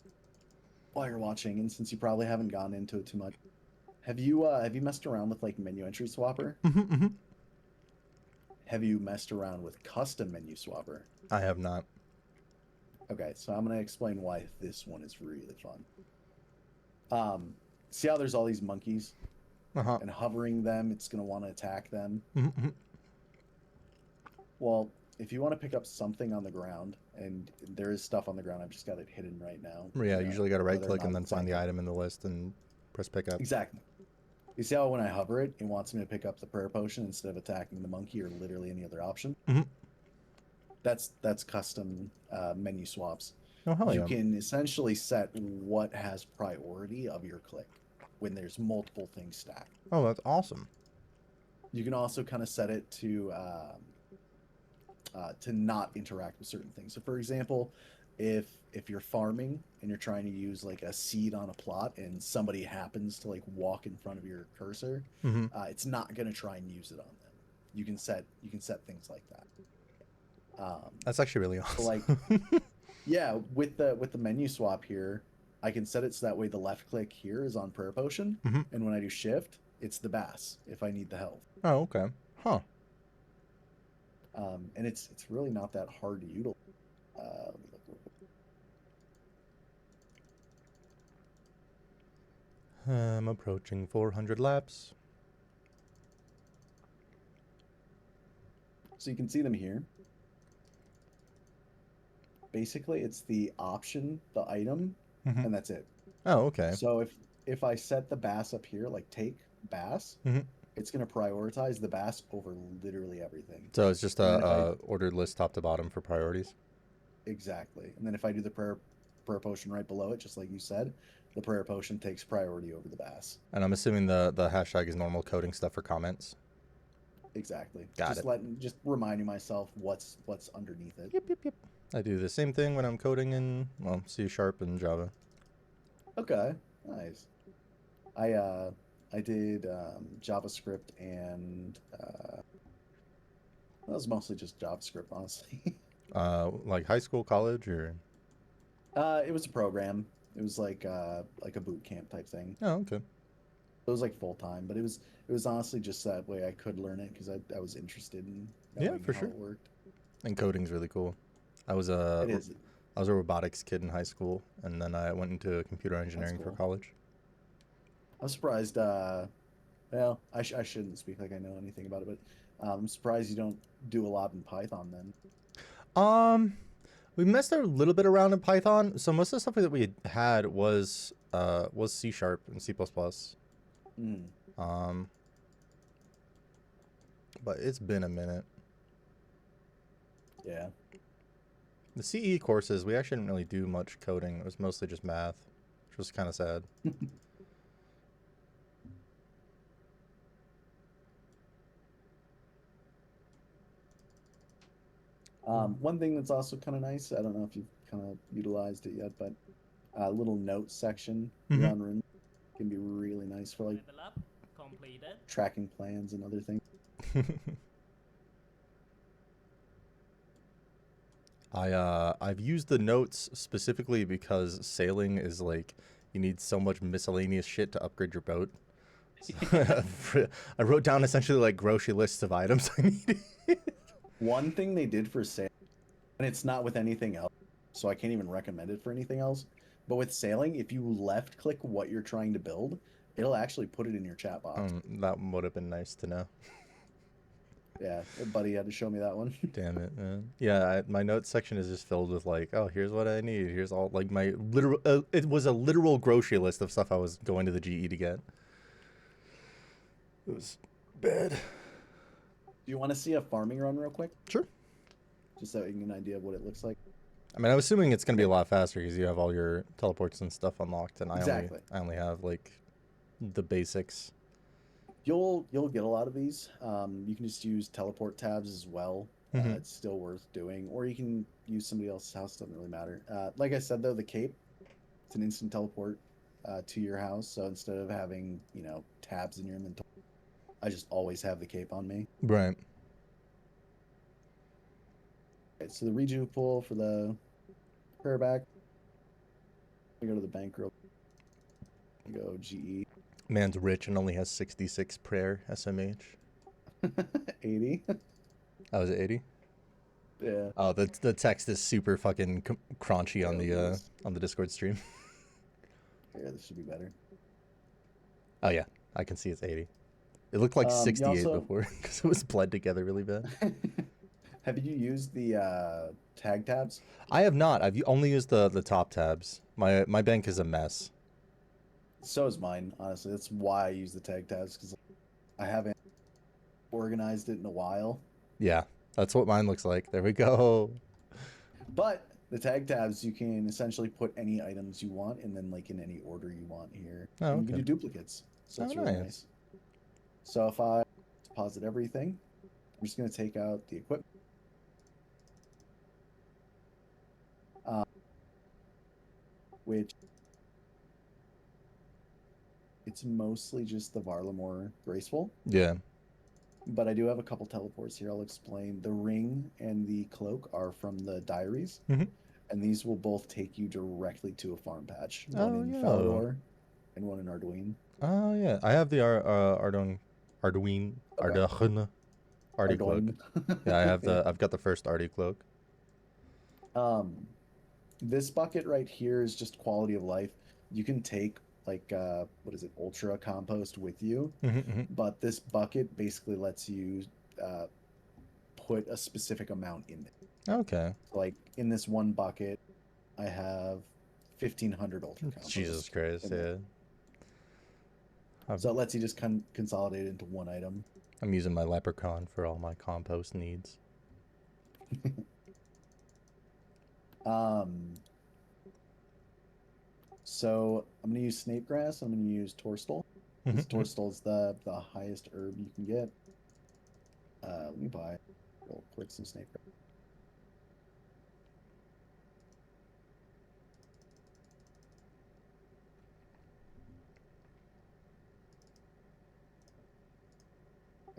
B: while you're watching, and since you probably haven't gone into it too much, have you messed around with like menu entry swapper?
A: Mm-hmm.
B: Have you messed around with custom menu swapper?
A: I have not.
B: Okay, so I'm gonna explain why this one is really fun. Um, See how there's all these monkeys
A: Uh-huh.
B: and hovering them, it's gonna want to attack them.
A: Mm-hmm.
B: Well, if you want to pick up something on the ground, and there is stuff on the ground, I've just got it hidden right now.
A: Yeah, usually got to right
B: Whether or
A: click
B: not
A: and then
B: it's
A: find the
B: attacking.
A: item in the list and press pick up.
B: Exactly. You see how when I hover it, it wants me to pick up the prayer potion instead of attacking the monkey or literally any other option?
A: Mm-hmm.
B: That's custom menu swaps.
A: Oh, hell
B: You
A: yeah.
B: can essentially set what has priority of your click when there's multiple things stacked.
A: Oh, that's awesome.
B: You can also kind of set it to not interact with certain things. So, for example, if you're farming and you're trying to use like a seed on a plot and somebody happens to like walk in front of your cursor,
A: Mm-hmm.
B: it's not going to try and use it on them. You can set things like that.
A: That's actually really
B: So like
A: awesome.
B: yeah, with the menu swap here, I can set it so that way the left click here is on prayer potion,
A: Mm-hmm.
B: and when I do shift, it's the bass if I need the health.
A: Oh, okay. Huh.
B: And it's really not that hard to utilize. Let me look real quick.
A: I'm approaching 400 laps.
B: So you can see them here. Basically, it's the option, the item,
A: Mm-hmm.
B: and that's it.
A: Oh, okay.
B: So if I set the bass up here, like take bass,
A: Mm-hmm.
B: it's going to prioritize the bass over literally everything.
A: So it's just
B: And then if I
A: a ordered list top to bottom for priorities.
B: exactly, and then if I do the prayer potion right below it, just like you said, the prayer potion takes priority over the bass.
A: And I'm assuming the hashtag is normal coding stuff for comments.
B: Exactly.
A: Got it.
B: Just reminding myself what's underneath it.
A: Yep, yep, yep. I do the same thing when I'm coding in, well, C# and Java.
B: Okay, nice. I did JavaScript and that was mostly just JavaScript, honestly.
A: Like high school, college, or?
B: It was a program. It was like a boot camp type thing.
A: Oh, okay.
B: It was like full time, but it was honestly just that way I could learn it because I was interested in
A: Yeah,
B: knowing
A: for
B: how
A: sure.
B: it worked.
A: And coding's really cool. I was
B: It
A: a
B: is.
A: I was a robotics kid in high school, and then I went into computer
B: That's
A: engineering for
B: cool.
A: college.
B: I'm surprised. Well, I shouldn't speak like I know anything about it, but I'm surprised you don't do a lot in Python then.
A: Um, we messed a little bit around in Python. So most of the stuff that we had was C# and C++.
B: Mm,
A: Um, but it's been a minute.
B: yeah.
A: The CE courses, we actually didn't really do much coding. It was mostly just math, which was kind of sad.
B: One thing that's also kind of nice, I don't know if you've kind of utilized it yet, but a little notes section here
A: Mhm.
B: on Rune can be really nice for like
C: Level up completed.
B: tracking plans and other things.
A: I've used the notes specifically because sailing is like you need so much miscellaneous shit to upgrade your boat. So I wrote down essentially like grocery lists of items I needed.
B: One thing they did for sale, and it's not with anything else, so I can't even recommend it for anything else. But with sailing, if you left click what you're trying to build, it'll actually put it in your chat box.
A: That would have been nice to know.
B: Yeah, a buddy had to show me that one.
A: Damn it, man. Yeah, my notes section is just filled with like, oh, here's what I need. Here's all like my literal. It was a literal grocery list of stuff I was going to the GE to get. It was bad.
B: Do you want to see a farming run real quick?
A: Sure.
B: Just so you can get an idea of what it looks like.
A: I mean, I'm assuming it's gonna be a lot faster because you have all your teleports and stuff unlocked, and
B: Exactly.
A: I only have like the basics.
B: You'll get a lot of these. You can just use teleport tabs as well.
A: Mhm.
B: It's still worth doing, or you can use somebody else's house. Doesn't really matter. Like I said though, the cape, it's an instant teleport to your house. So instead of having tabs in your inventory, I just always have the cape on me.
A: Right.
B: Okay, so the rejuve pool for the prayer back. me go to the bank real. Go GE.
A: Man's rich and only has 66 prayer SMH.
B: 80.
A: Oh, was it 80?
B: Yeah.
A: Oh, the text is super fucking crunchy
B: Yeah,
A: on the Discord stream.
B: this should be better.
A: Oh yeah, I can see it's 80. It looked like
B: You
A: 68
B: also
A: before because it was bled together really bad.
B: have you used the tag tabs?
A: I have not. I've only used the top tabs. My bank is a mess.
B: So is mine, honestly. That's why I use the tag tabs because I haven't organized it in a while.
A: Yeah, that's what mine looks like. There we go.
B: But the tag tabs, you can essentially put any items you want and then like in any order you want here.
A: Oh,
B: And you can
A: okay.
B: do duplicates. So
A: Oh,
B: it's really
A: nice.
B: nice. So if I deposit everything, I'm just going to take out the equipment. Which it's mostly just the Varlamore Graceful.
A: Yeah.
B: But I do have a couple teleports here. I'll explain. The ring and the cloak are from the diaries.
A: Mm-hmm.
B: And these will both take you directly to a farm patch. One
A: Oh
B: in
A: yeah.
B: Falador and one in Arduin.
A: Oh yeah. I have the Arduin
B: Okay.
A: Artie cloak.
B: Arduin.
A: Yeah,
B: Yeah.
A: I've got the first Artie cloak.
B: Um, this bucket right here is just quality of life. You can take like what is it, ultra compost with you,
A: Mm-hmm.
B: but this bucket basically lets you uh, put a specific amount in it.
A: Okay.
B: Like in this one bucket, I have 1,500 ultra
A: Jesus
B: compost
A: Christ.
B: in there.
A: Yeah.
B: So it lets you just consolidate it into one item.
A: I'm using my leprechaun for all my compost needs.
B: Um, so I'm gonna use snape grass. I'm gonna use torstal. This
A: Mm-hmm.
B: torstal's the highest herb you can get. Let me buy real quick some snape grass.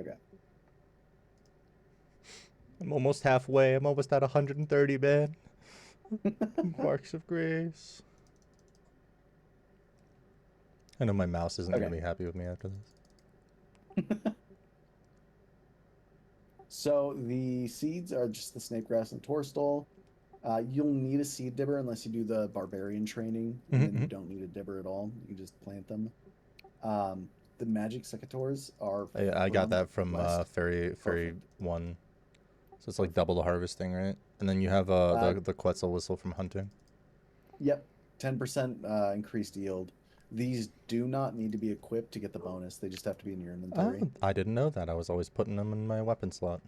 B: Okay.
A: I'm almost halfway. I'm almost at 130, man. Marks of Grace. I know my mouse isn't
B: Okay.
A: gonna be happy with me after this.
B: So the seeds are just the snape grass and torstal. You'll need a seed dibber unless you do the barbarian training, and then
A: Mm-hmm.
B: you don't need a dibber at all. You just plant them. The magic secateurs are
A: I got
B: from
A: that from
B: west.
A: Fairy
B: Perfect.
A: 1. So it's like double the harvesting, right? And then you have the Quetzal whistle from hunting.
B: Yep, 10% increased yield. These do not need to be equipped to get the bonus. They just have to be in your
A: Oh,
B: inventory.
A: I didn't know that. I was always putting them in my weapon slot.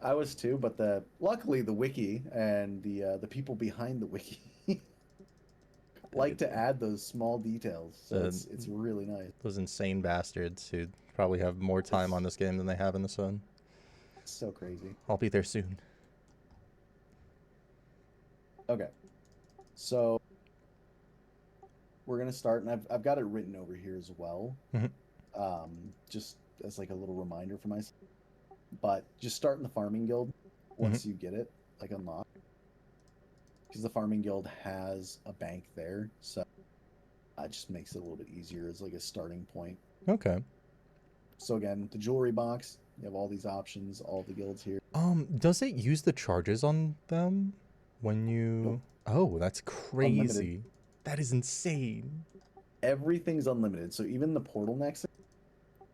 B: I was too, but luckily the wiki and the people behind the wiki like to add those small details. So it's really nice.
A: Those insane bastards who probably have more time on this game than they have in the sun.
B: So crazy.
A: I'll be there soon.
B: Okay, so we're gonna start, and I've got it written over here as well, just as like a little reminder for myself. But just start in the farming guild once you get it like unlocked, because the farming guild has a bank there, so it just makes it a little bit easier as like a starting point.
A: Okay.
B: So again, the jewelry box, you have all these options, all the guilds here.
A: Does it use the charges on them when you?
B: Nope.
A: Oh, that's crazy.
B: Unlimited.
A: That is insane.
B: Everything's unlimited. So even the portal next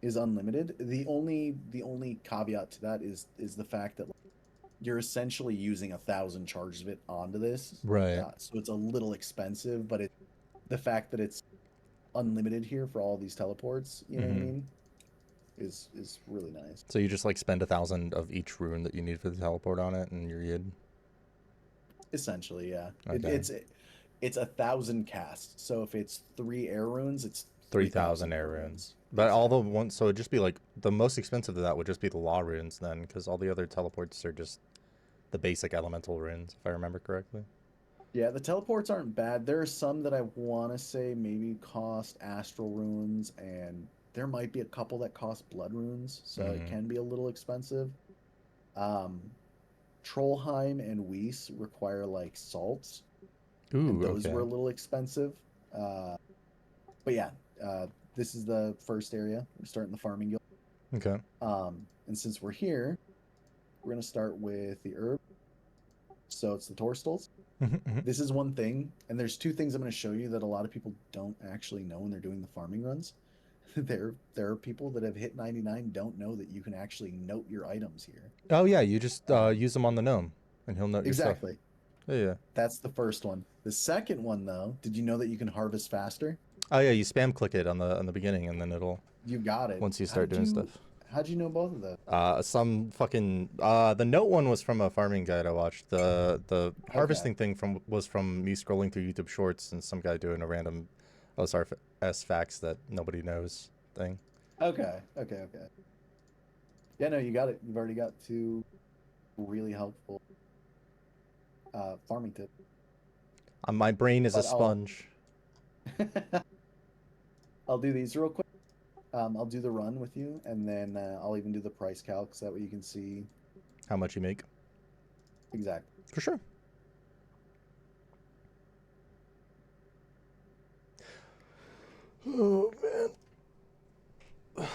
B: is unlimited. The only caveat to that is the fact that you're essentially using 1,000 charges of it onto this.
A: Right.
B: So it's a little expensive, but the fact that it's unlimited here for all these teleports, you know what I mean, is really nice.
A: So you just like spend 1,000 of each rune that you need for the teleport on it, and you're good.
B: Essentially, yeah.
A: Okay.
B: It's 1,000 casts. So if it's 3 air runes, it's
A: 3,000 air runes. But all the ones, so it'd just be like the most expensive of that would just be the law runes then, because all the other teleports are just the basic elemental runes, if I remember correctly.
B: Yeah, the teleports aren't bad. There are some that I want to say maybe cost astral runes, and there might be a couple that cost blood runes, so it can be a little expensive. Trollheim and Weiss require like salts, and
A: Ooh,
B: those
A: okay.
B: were a little expensive. Uh, but yeah, this is the first area. We're starting the farming guild.
A: Okay.
B: And since we're here, we're gonna start with the herb. So it's the torstals.
A: Mhm, mhm.
B: This is one thing, and there's two things I'm going to show you that a lot of people don't actually know when they're doing the farming runs. There are people that have hit 99 don't know that you can actually note your items here.
A: Oh yeah, you just
B: Um,
A: use them on the gnome, and he'll note your stuff.
B: exactly.
A: Yeah, yeah.
B: That's the first one. The second one, though, did you know that you can harvest faster?
A: Oh yeah, you spam click it on the beginning, and then it'll
B: You got it.
A: once you
B: How
A: start
B: did
A: doing
B: you?
A: stuff.
B: How did you know both of those?
A: Some fucking the note one was from a farming guide I watched. The
B: Okay.
A: harvesting thing was from me scrolling through YouTube Shorts and some guy doing a random OSRS facts that nobody knows thing.
B: Okay. Okay. Okay. Yeah. No, you got it. You've already got two really helpful farming tips.
A: My brain is a
B: But I'll
A: sponge.
B: I'll do these real quick. I'll do the run with you, and then I'll even do the price calc so that way you can see
A: How much you make?
B: exactly.
A: For sure. Oh man, I'm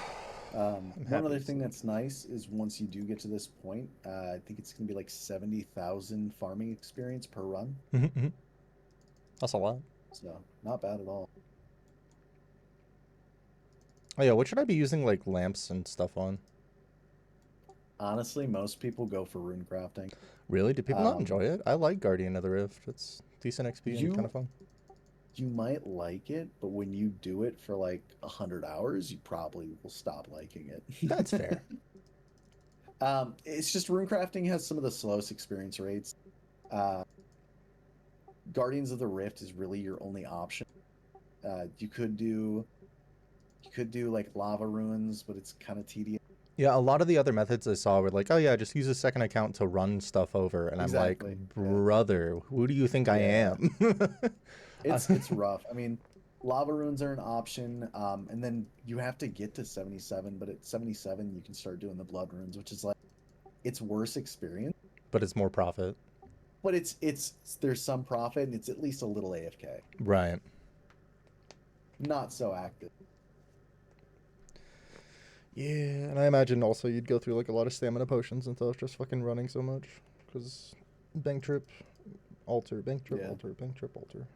B: One
A: happy
B: other
A: it's
B: thing
A: like.
B: that's nice is once you do get to this point, I think it's going to be like 70,000 farming experience per run.
A: That's a lot.
B: So not bad at all.
A: Oh yeah, what should I be using like lamps and stuff on?
B: Honestly, most people go for rune crafting.
A: Really? Do people not
B: Um,
A: enjoy it? I like Guardian of the Rift. It's decent XP and kind
B: you
A: of fun.
B: you might like it, but when you do it for like 100 hours, you probably will stop liking
A: That's
B: it.
A: fair.
B: It's just rune crafting has some of the slowest experience rates. Uh, Guardians of the Rift is really your only option. You could do like lava ruins, but it's kind of tedious.
A: Yeah, a lot of the other methods I saw were like, oh yeah, just use a second account to run stuff over, and I'm like,
B: Exactly. Yeah.
A: brother, who do you think I
B: Yeah.
A: am?
B: It's rough. I mean, lava ruins are an option, and then you have to get to 77, but at 77 you can start doing the blood runes, which is like it's worse experience,
A: But it's more profit.
B: but it's there's some profit and it's at least a little AFK.
A: Right.
B: Not so active.
A: Yeah, and I imagine also you'd go through like a lot of stamina potions and stuff just fucking running so much. Because bank trip, alter, bank trip,
B: Yeah.
A: alter, bank trip, alter.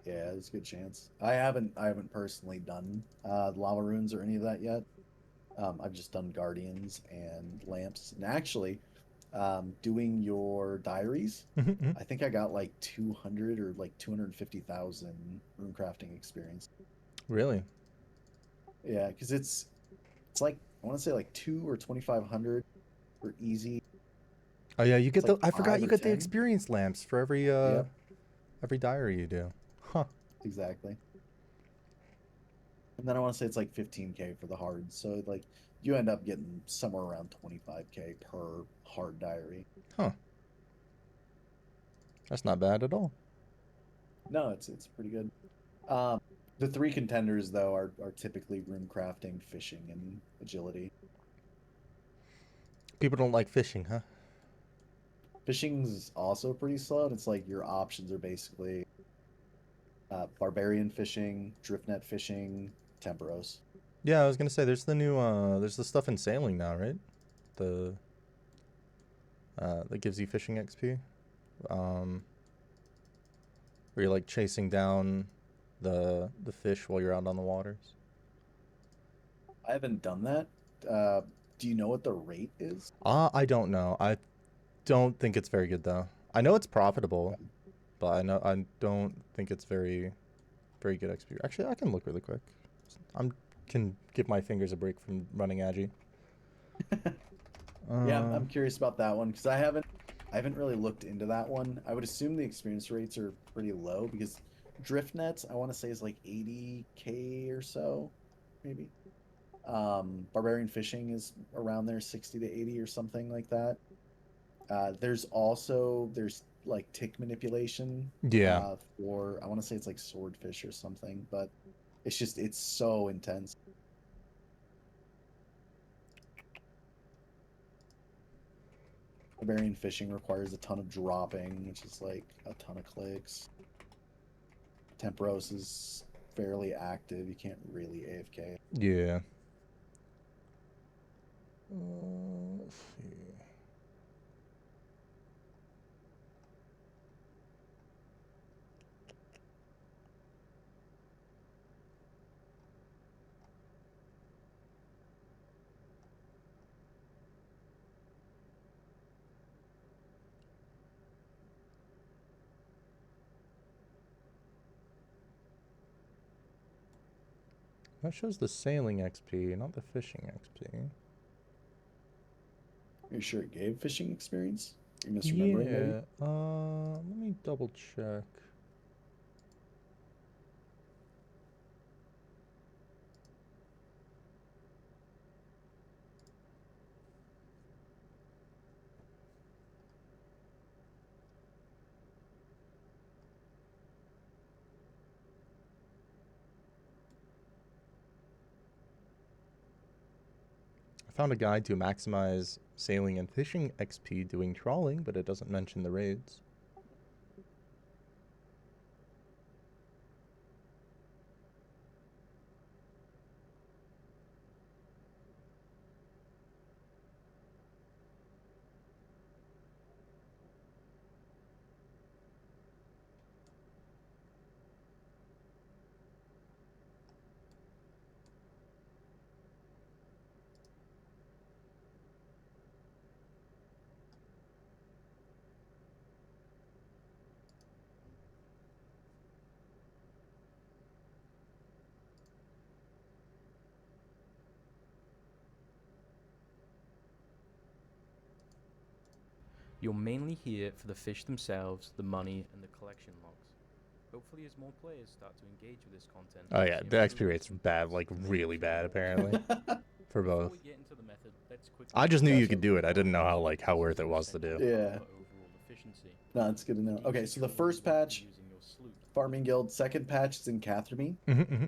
B: Yeah, there's a good chance. I haven't personally done lava runes or any of that yet. I've just done guardians and lamps. And actually, doing your diaries, I think I got like 200 or like 250,000 rune crafting experience.
A: Really?
B: Yeah, because it's like I want to say like 2 or 2,500 for easy.
A: Oh yeah, you
B: It's
A: get
B: like
A: the. I forgot
B: five
A: you
B: or
A: get the
B: 10.
A: experience lamps for
B: Yep,
A: every diary you do. Huh.
B: exactly. And then I want to say it's like 15K for the hard. So like you end up getting somewhere around 25K per hard diary.
A: Huh. That's not bad at all.
B: No, it's pretty good. Um, the three contenders though are typically rune crafting, fishing, and agility.
A: People don't like fishing, huh?
B: Fishing's also pretty slow, and it's like your options are basically barbarian fishing, drift net fishing, temporos.
A: Yeah, I was gonna say there's the stuff in sailing now, right? The that gives you fishing XP. Um, where you're like chasing down the fish while you're out on the waters.
B: I haven't done that. Uh, do you know what the rate is?
A: I don't know. I don't think it's very good though. I know it's profitable,
B: Okay.
A: but I don't think it's very good XP. Actually, I can look really quick. I'm can give my fingers a break from running Agi.
B: Yeah, I'm,
A: Uh,
B: I'm curious about that one because I haven't really looked into that one. I would assume the experience rates are pretty low because drift nets I want to say is like 80K or so, maybe. Barbarian fishing is around there 60 to 80 or something like that. There's like tick manipulation
A: yeah.
B: for I want to say it's like swordfish or something, but it's so intense. Barbarian fishing requires a ton of dropping, which is like a ton of clicks. Temperos is fairly active. You can't really AFK.
A: Yeah. Let's see. That shows the sailing XP, not the fishing XP.
B: Are you sure it gave fishing experience? You're misremembering, maybe?
A: Yeah. Let me double check. I found a guide to maximize sailing and fishing XP doing trawling, but it doesn't mention the raids.
C: You're mainly here for the fish themselves, the money, and the collection logs. Hopefully, as more players start to engage with this content,
A: Oh
C: we'll
A: yeah,
C: see
A: the XP
C: improvements
A: rate's
C: and
A: bad,
C: tweaks
A: like
C: to make
A: really
C: it feel
A: bad
C: more
A: apparently, for
C: Before
A: both.
C: we get into the method, let's quickly
A: I just knew you
B: Gotcha.
A: could do it. I didn't know how
C: This
A: worth
C: is
A: it was to do.
C: essential
B: Yeah.
C: for overall efficiency.
B: No, it's good to know.
C: You can
B: Okay,
C: use
B: so the
C: trolling
B: first
C: method
B: patch,
C: using your sloop.
B: Farming Guild. Second patch is in Catherby.
A: Mm-hmm.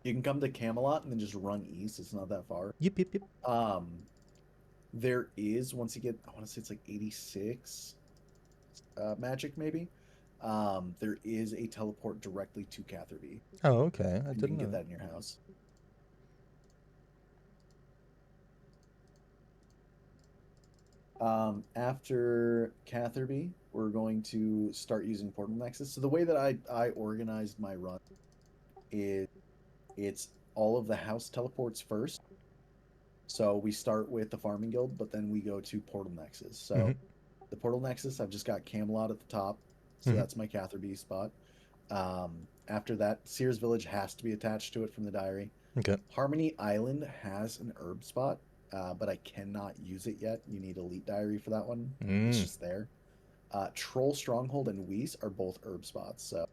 B: You can come to Camelot and then just run east. It's not that far.
A: Yep.
B: There is, once you get, I want to say it's like 86 magic maybe. There is a teleport directly to Catherby.
A: Oh, okay. I
B: And you
A: didn't
B: can
A: know
B: get
A: that.
B: that in your house. After Catherby, we're going to start using Portal Nexus. So the way that I organized my run is it's all of the house teleports first. So we start with the Farming Guild, but then we go to Portal Nexus. So
A: Mm-hmm.
B: the Portal Nexus, I've just got Camelot at the top. So
A: Mhm.
B: that's my Catherby spot. After that, Sears Village has to be attached to it from the diary.
A: Okay.
B: Harmony Island has an herb spot, but I cannot use it yet. You need Elite Diary for that one. It's just there. Troll Stronghold and Weiss are both herb spots. So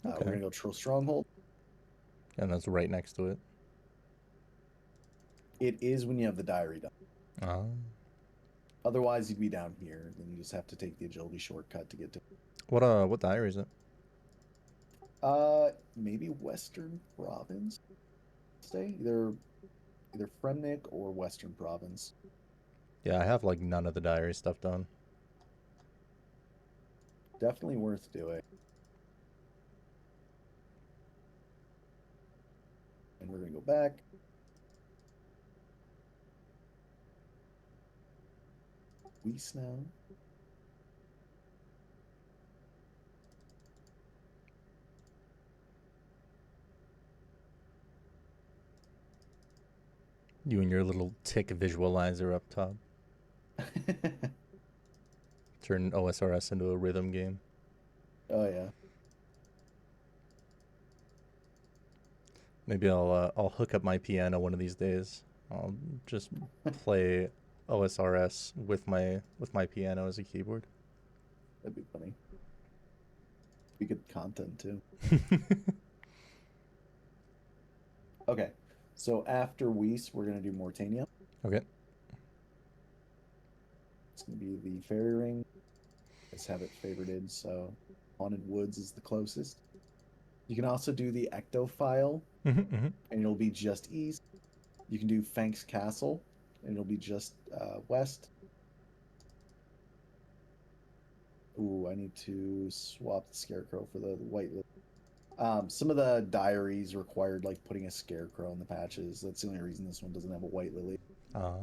B: we're
A: Okay.
B: going to go Troll Stronghold.
A: And that's right next to it.
B: It is when you have the diary done.
A: Ah.
B: Otherwise, you'd be down here. Then you just have to take the agility shortcut to get to.
A: What diary is it?
B: Maybe Western Province. Stay either Fremnik or Western Province.
A: Yeah, I have like none of the diary stuff done.
B: Definitely worth doing. And we're gonna go back. Weiss now.
A: You and your little tick visualizer up top. Turn OSRS into a rhythm game.
B: Oh yeah.
A: Maybe I'll hook up my piano one of these days. I'll just play OSRS with my piano as a keyboard.
B: That'd be funny. Be good content too. Okay. So after Weiss, we're gonna do Mortania.
A: Okay.
B: It's gonna be the fairy ring. Let's have it favorited, so Haunted Woods is the closest. You can also do the Ectophile, and it'll be just east. You can do Fank's Castle, and it'll be just west. Ooh, I need to swap the Scarecrow for the White Lily. Some of the diaries required like putting a scarecrow in the patches. That's the only reason this one doesn't have a white lily.
A: Uh,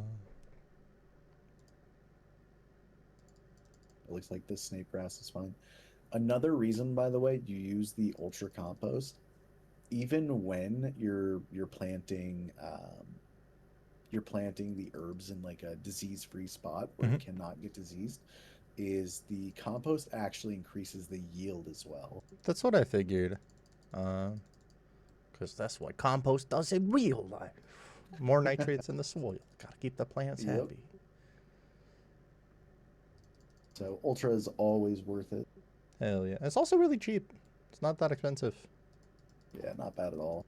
B: It looks like this snake grass is fine. Another reason, by the way, you use the ultra compost even when you're planting the herbs in like a disease-free spot where it
A: mhm.
B: cannot get diseased, is the compost actually increases the yield as well.
A: That's what I figured. Because that's what compost does in real life. More nitrates in the soil. Gotta keep the plants
B: Yep.
A: happy.
B: So ultra is always worth it.
A: Hell yeah. It's also really cheap. It's not that expensive.
B: Yeah, not bad at all.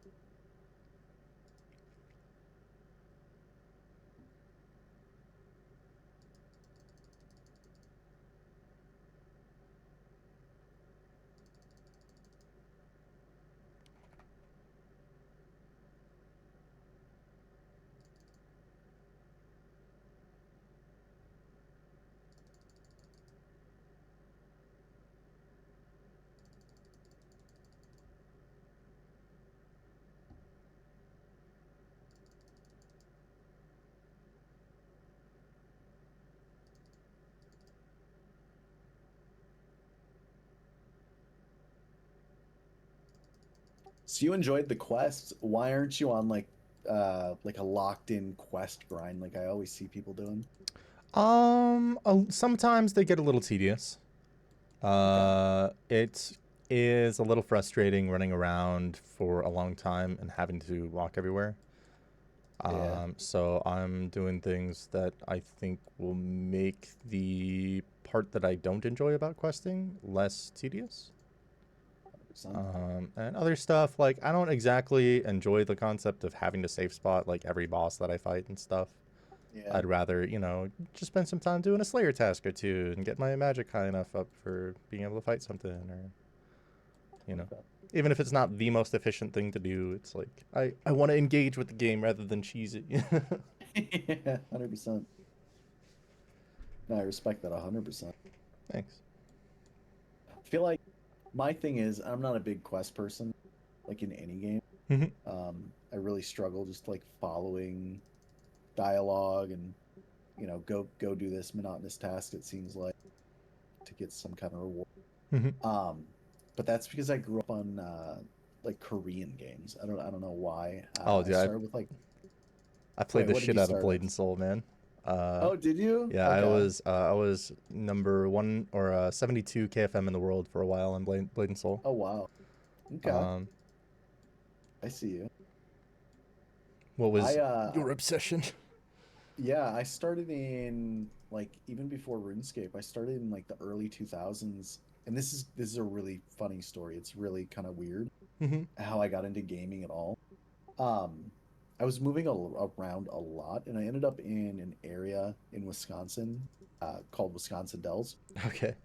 B: So you enjoyed the quest. Why aren't you on like a locked in quest grind like I always see people doing?
A: Sometimes they get a little tedious.
B: Okay.
A: It is a little frustrating running around for a long time and having to walk everywhere.
B: Yeah.
A: So I'm doing things that I think will make the part that I don't enjoy about questing less tedious.
B: 100%.
A: And other stuff, like, I don't exactly enjoy the concept of having to save spot like every boss that I fight and stuff.
B: Yeah.
A: I'd rather, just spend some time doing a Slayer task or two and get my magic high enough up for being able to fight something, or, you know.
B: Okay.
A: Even if it's not the most efficient thing to do, it's like, I want to engage with the game rather than cheese it.
B: Yeah, 100%. No, I respect that 100%.
A: Thanks.
B: I feel like my thing is I'm not a big quest person, like in any game.
A: Mhm.
B: I really struggle just like following dialogue and go do this monotonous task. It seems like to get some kind of reward.
A: Mhm.
B: Um, but that's because I grew up on like Korean games. I don't know why.
A: Oh,
B: I
A: dude,
B: started with like
A: I played
B: wait,
A: the
B: what did
A: shit
B: you
A: out of
B: start
A: Blade
B: with?
A: and Soul, man. Uh,
B: Oh, did you?
A: yeah,
B: Okay.
A: I was number one or 72 KFM in the world for a while on Blade and Soul.
B: Oh wow. Okay.
A: Um,
B: I see you.
A: what
B: I
A: was your obsession?
B: yeah, I started in like even before RuneScape. I started in like the early 2000s. And this is a really funny story. It's really kind of weird
A: Hmm.
B: how I got into gaming at all. Um, I was moving around a lot, and I ended up in an area in Wisconsin called Wisconsin Dells.
A: Okay.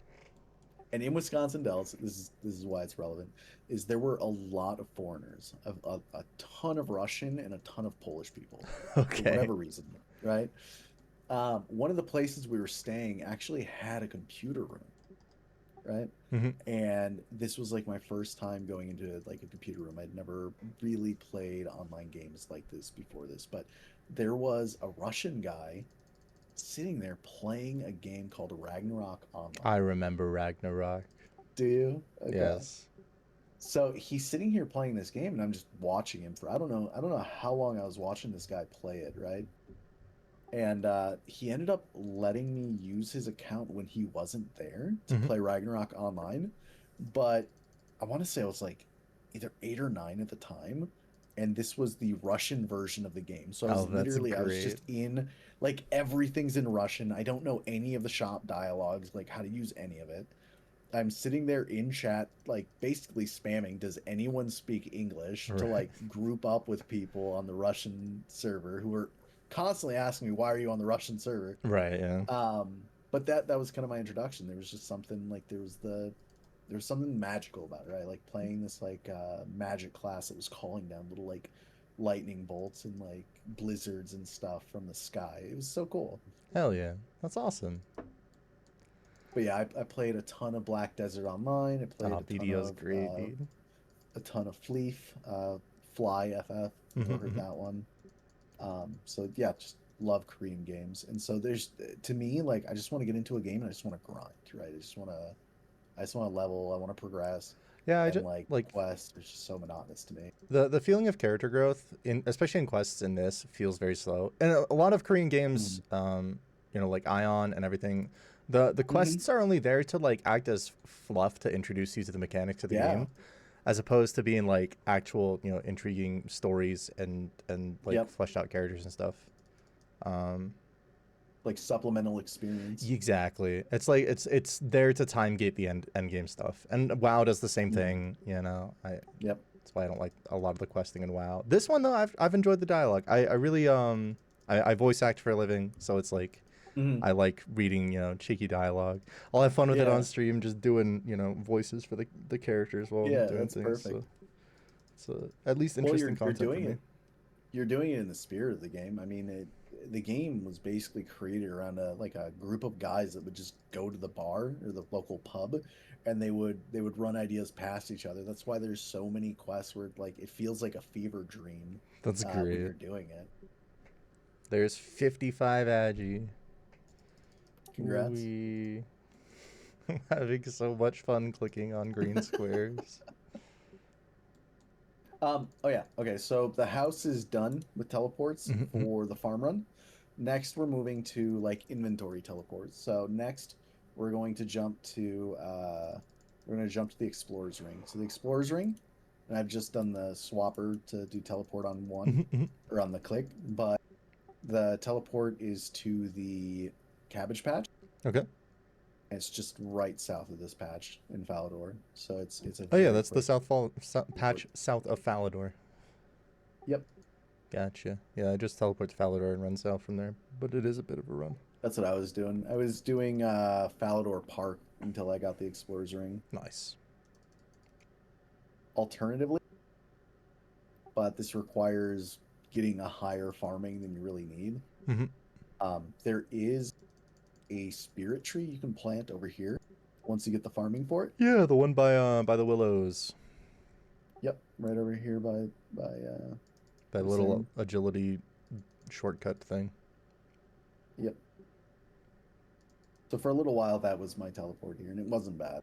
B: And in Wisconsin Dells, this is why it's relevant, is there were a lot of foreigners, a ton of Russian and a ton of Polish people, for
A: Okay.
B: whatever reason, right? One of the places we were staying actually had a computer room, right?
A: Hmm.
B: And this was like my first time going into like a computer room. I'd never really played online games like this before this, but there was a Russian guy sitting there playing a game called Ragnarok
A: I
B: Online.
A: remember Ragnarok.
B: Do you? Okay.
A: Yes.
B: So he's sitting here playing this game and I'm just watching him for I don't know how long I was watching this guy play it, right? And he ended up letting me use his account when he wasn't there to
A: Hmm.
B: play Ragnarok Online. But I want to say I was like either 8 or 9 at the time. And this was the Russian version of the game. So
A: Oh, that's
B: I was
A: great.
B: just in like everything's in Russian. I don't know any of the shop dialogues, like how to use any of it. I'm sitting there in chat, like basically spamming, does anyone speak English to
A: Right.
B: like group up with people on the Russian server who were constantly asking me, why are you on the Russian server?
A: Right. Yeah.
B: But that was kind of my introduction. There was just something like there was something magical about it, right? Like playing this like magic class that was calling down little like lightning bolts and like blizzards and stuff from the sky. It was so cool.
A: Hell yeah. That's awesome.
B: But yeah, I played a ton of Black Desert Online. I played
A: Oh,
B: a ton
A: BDO's
B: of
A: great, dude.
B: a ton of Fleef, Fly FF. Never heard
A: Mhm.
B: that one. So yeah, just love Korean games. And so there's to me like I just want to get into a game and I just want to grind, right? I just want to level, I want to progress,
A: Yeah, I
B: and
A: just
B: like
A: like
B: quests are just so monotonous to me.
A: the feeling of character growth in, especially in quests in this, feels very slow. And a lot of Korean games,
B: Mhm.
A: like Ion and everything, the
B: Mhm.
A: quests are only there to like act as fluff to introduce you to the mechanics of the
B: Yeah.
A: game, as opposed to being like actual, intriguing stories and like
B: Yep.
A: fleshed out characters and stuff. Um,
B: Like supplemental experience.
A: exactly. It's like it's there to time gate the end game stuff. And WoW does the same
B: Mhm.
A: thing,
B: Yep.
A: That's why I don't like a lot of the questing in WoW. This one though, I've enjoyed the dialogue. I really I voice act for a living, so it's like
B: Mhm.
A: I like reading, cheeky dialogue. I'll have fun with it on
B: Yeah.
A: stream, just doing, voices for the characters while I'm
B: Yeah,
A: doing
B: that's
A: things.
B: perfect.
A: So it's at least
B: Well,
A: interesting
B: you're
A: content for
B: doing
A: me.
B: it. You're doing it in the spirit of the game. I mean, the game was basically created around a group of guys that would just go to the bar or the local pub, and they would run ideas past each other. That's why there's so many quests where like it feels like a fever dream
A: That's
B: when
A: great.
B: you're doing it.
A: There's 55 Agi.
B: Congrats.
A: We having so much fun clicking on green squares.
B: Oh yeah. Okay, so the house is done with teleports
A: Mhm.
B: for the farm run. Next, we're moving to like inventory teleports. So next, we're going to jump to the explorer's ring. So the explorer's ring, and I've just done the swapper to do teleport on one or on the click, but the teleport is to the cabbage patch.
A: Okay.
B: It's just right south of this patch in Falador. So it's a
A: Oh yeah,
B: very
A: that's the
B: quick teleport.
A: patch south of Falador.
B: Yep.
A: Gotcha. Yeah, I just teleport to Falador and run south from there, but it is a bit of a run.
B: That's what I was doing. I was doing Falador Park until I got the Explorer's Ring.
A: Nice.
B: Alternatively, but this requires getting a higher farming than you really need.
A: Hmm.
B: There is a spirit tree you can plant over here once you get the farming for it.
A: Yeah, the one by the willows.
B: Yep, right over here by
A: That
B: this
A: little
B: thing.
A: agility shortcut thing.
B: Yep. So for a little while that was my teleport here, and it wasn't bad